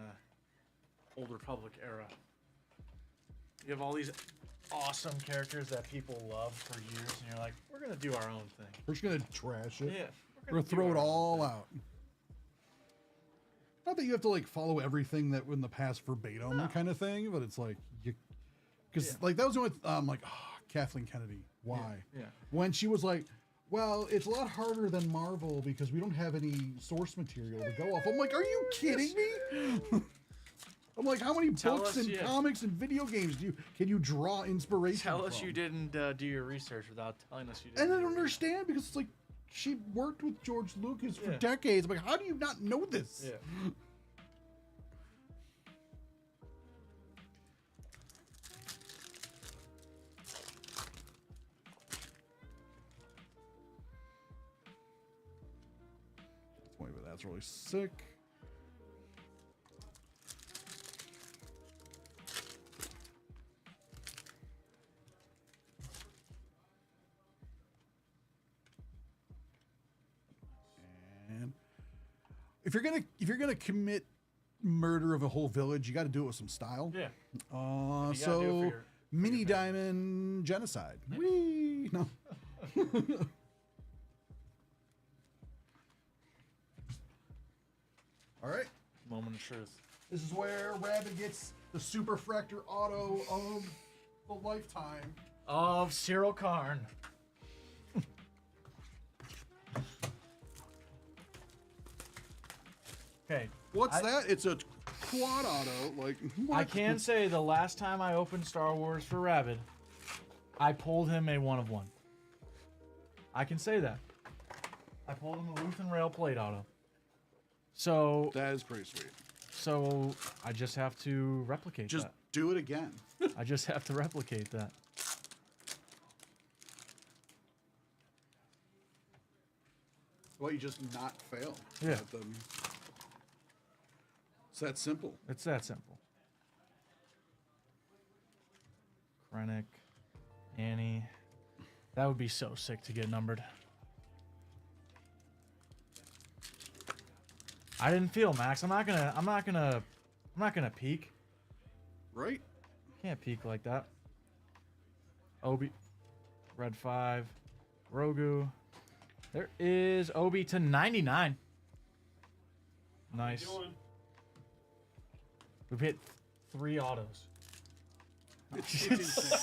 Old Republic era. You have all these awesome characters that people love for years, and you're like, we're gonna do our own thing. We're just gonna trash it. Yeah, We're gonna do throw it our own all thing. out. Not that you have to like follow everything that in the past verbatim No. kind of thing, but it's like you, because Yeah. like that was the only like Kathleen Kennedy. Why? Yeah. When she was like, well, it's a lot harder than Marvel because we don't have any source material to go off. I'm like, are you kidding me? I'm like, how many Tell books us, and yeah. comics and video games can you draw inspiration Tell us from? you didn't do your research without telling us you didn't. And I do don't your understand because it's like she worked with George Lucas for Yeah. decades. I'm like, how do you not know this? research. Yeah. Wait, but that's really sick. And if you're gonna commit murder of a whole village, you got to do it with some style. Yeah. Uh, You gotta do it for so your mini family. diamond genocide. Whee! No. All right. Moment of truth. This is where Rabbit gets the Super Fractor Auto of the lifetime. Of Cyril Karn. Okay. What's that? It's a quad auto. Like what? I can say the last time I opened Star Wars for Rabid, I pulled him a 1 of 1. I can say that. I pulled him a Luthen Rail plate auto. So That is pretty sweet. I just have to replicate Just that. do it again. I just have to replicate that. Well, you just not fail. Yeah. at them. It's that simple. It's that simple. Krennic, Annie. That would be so sick to get numbered. I didn't feel Max. I'm not gonna peek. Right? Can't peek like that. Obi, Red 5, Grogu. There is Obi to 99. Nice. We've hit 3 autos. It's insane.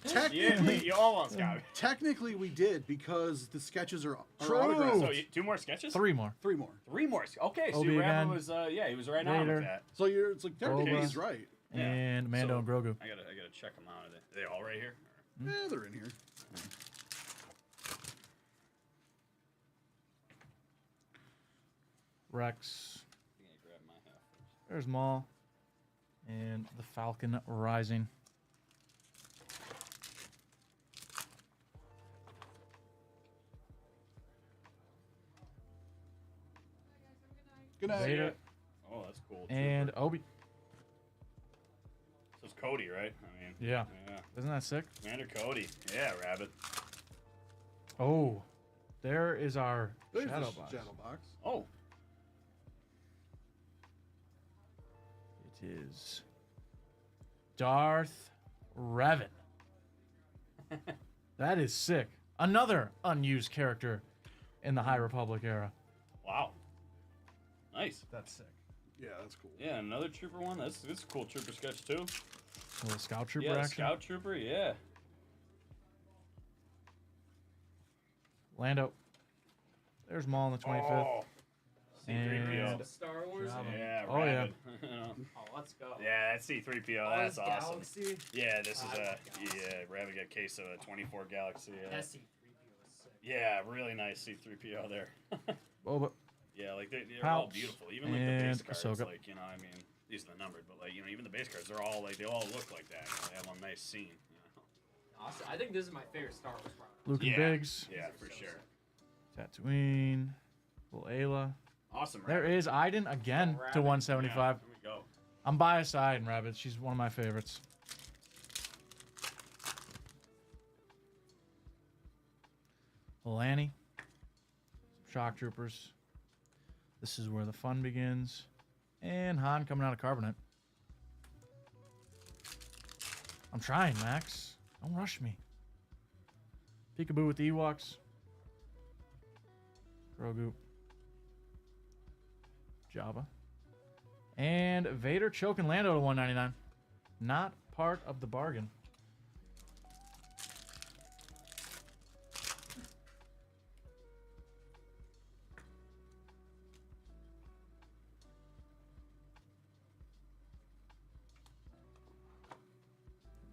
Yeah, Technically, you almost got me. technically we did because the sketches are True. autographed. So 2 more sketches? 3 more. 3 more. 3 more. Okay, so Obi Rabbit again. was he was right on Vader. with that. So it's like technically Boba. he's right. Yeah. And Mando So- and Grogu. I gotta check them out. Are they all right here? Yeah, they're in here. Rex. I think I grabbed my half first. There's Maul. And the Falcon Rising. Good night. Vader Oh, that's cool. and Trooper. Obi. So it's Cody, right? I mean, Yeah. yeah. Isn't that sick? Commander Cody. Yeah, Rabbit. Oh, there is our There's the shadow box. Shadow box. Oh, It is Darth Revan. That is sick. Another unused character in the High Republic era. Wow. Nice. That's sick. Yeah, that's cool. Yeah, another trooper one. That's a cool trooper sketch too. A little scout trooper Yeah, action. scout trooper. Yeah. Lando. There's Maul on the 25th. Oh. C-3PO. And- Star Wars. Yeah. Oh, yeah. Rabbit. Oh, let's go. Yeah, that's C-3PO. Oh, That's this awesome. Galaxy. Yeah, this is I love Galaxy. Rabbit got Queso, a 24 Galaxy. That C-3PO is sick. Yeah, really nice C-3PO there. All Yeah, like they're all Pouch. beautiful. Even like the base And cards, Ahsoka. like, you know, I mean, these are the numbered, but like, you know, even the base cards, they're all like, they all look like that. You know, they have one nice scene. You know? Awesome. I think this is my favorite Star Wars product. Luke Yeah. and Biggs. Yeah, for sure. Tatooine. Little Ayla. Awesome. There Rabbit. is Iden again Rabbit. to 175. Yeah, there we go. I'm biased to Iden Rabbit. She's one of my favorites. Lanny. Shock Troopers. This is where the fun begins. And Han coming out of Carbonite. I'm trying, Max. Don't rush me. Peekaboo with the Ewoks. Grogu. Jabba. And Vader choking Lando to 199. Not part of the bargain.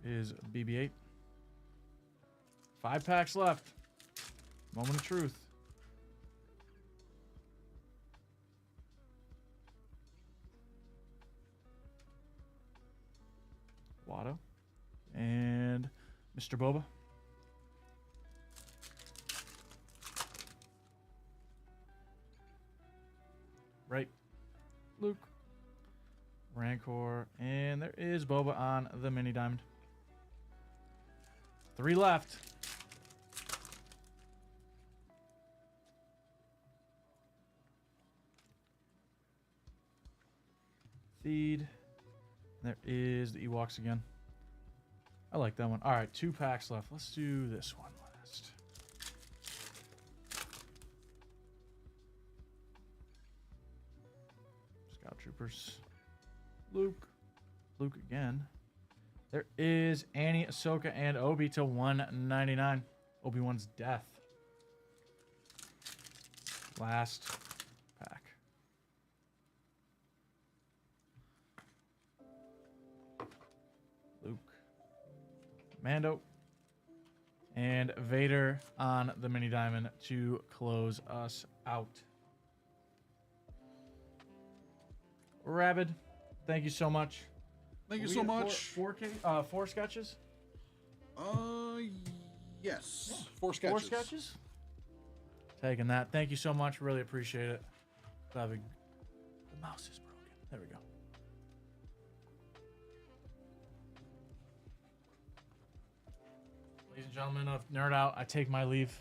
Is BB-8. 5 packs left. Moment of truth. Watto. And Mr. Boba. Right. Luke. Rancor. And there is Boba on the mini diamond. 3 left. Feed. There is the Ewoks again. I like that one. All right, 2 packs left. Let's do this one last. Scout Troopers. Luke. Luke again. There is Annie, Ahsoka, and Obi to 199. Obi-Wan's death. Last pack. Luke. Mando. And Vader on the mini diamond to close us out. Rabid, thank you so much. Thank you We so get much. 4 sketches? Yes. 4 sketches. 4 sketches? Taking that. Thank you so much. Really appreciate it. The mouse is broken. There we go. Ladies and gentlemen of Nerd Out, I take my leave.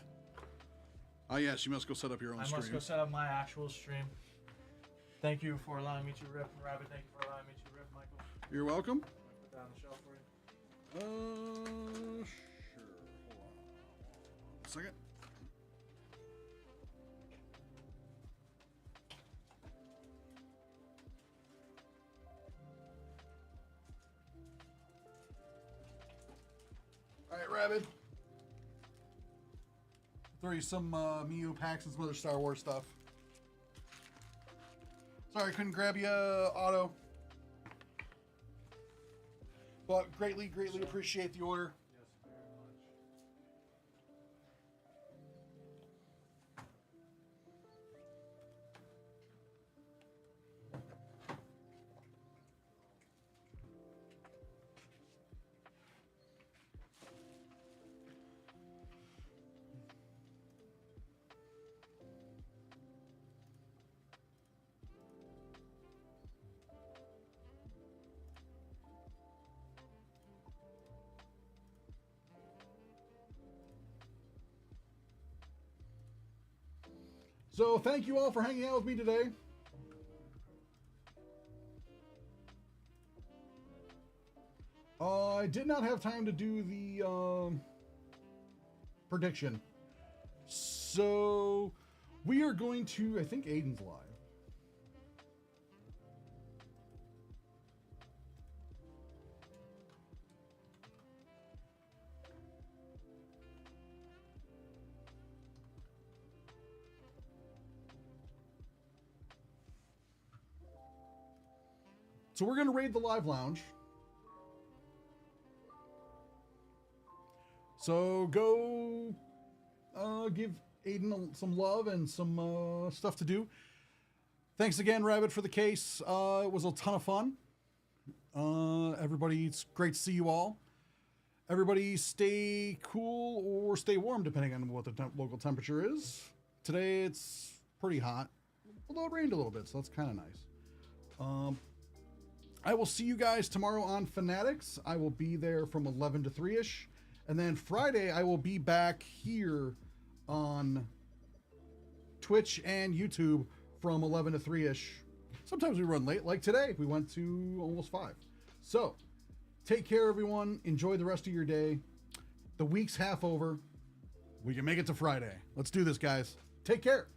Oh, yes, you must go set up your own I stream. must go set up my actual stream. Thank you for allowing me to rip, Rabbit. Thank you for allowing me to rip, Michael. You're welcome. Put that on the shelf for you. Sure. Hold on. 1 second. All right, Rabbit. Throw you some Mio packs and some other Star Wars stuff. Sorry, I couldn't grab you, Auto. But greatly appreciate the order. Yes, very much. So thank you all for hanging out with me today. I did not have time to do the prediction. So we are going to, I think Aiden's live. So we're going to raid the live lounge. So go give Aiden some love and some stuff to do. Thanks again, Rabbit, for the case. It was a ton of fun. Everybody, it's great to see you all. Everybody stay cool or stay warm, depending on what the local temperature is. Today, it's pretty hot, although it rained a little bit, so that's kind of nice. I will see you guys tomorrow on Fanatics. I will be there from 11 to 3-ish. And then Friday, I will be back here on Twitch and YouTube from 11 to 3-ish. Sometimes we run late, like today. We went to almost 5. So, take care, everyone. Enjoy the rest of your day. The week's half over. We can make it to Friday. Let's do this, guys. Take care.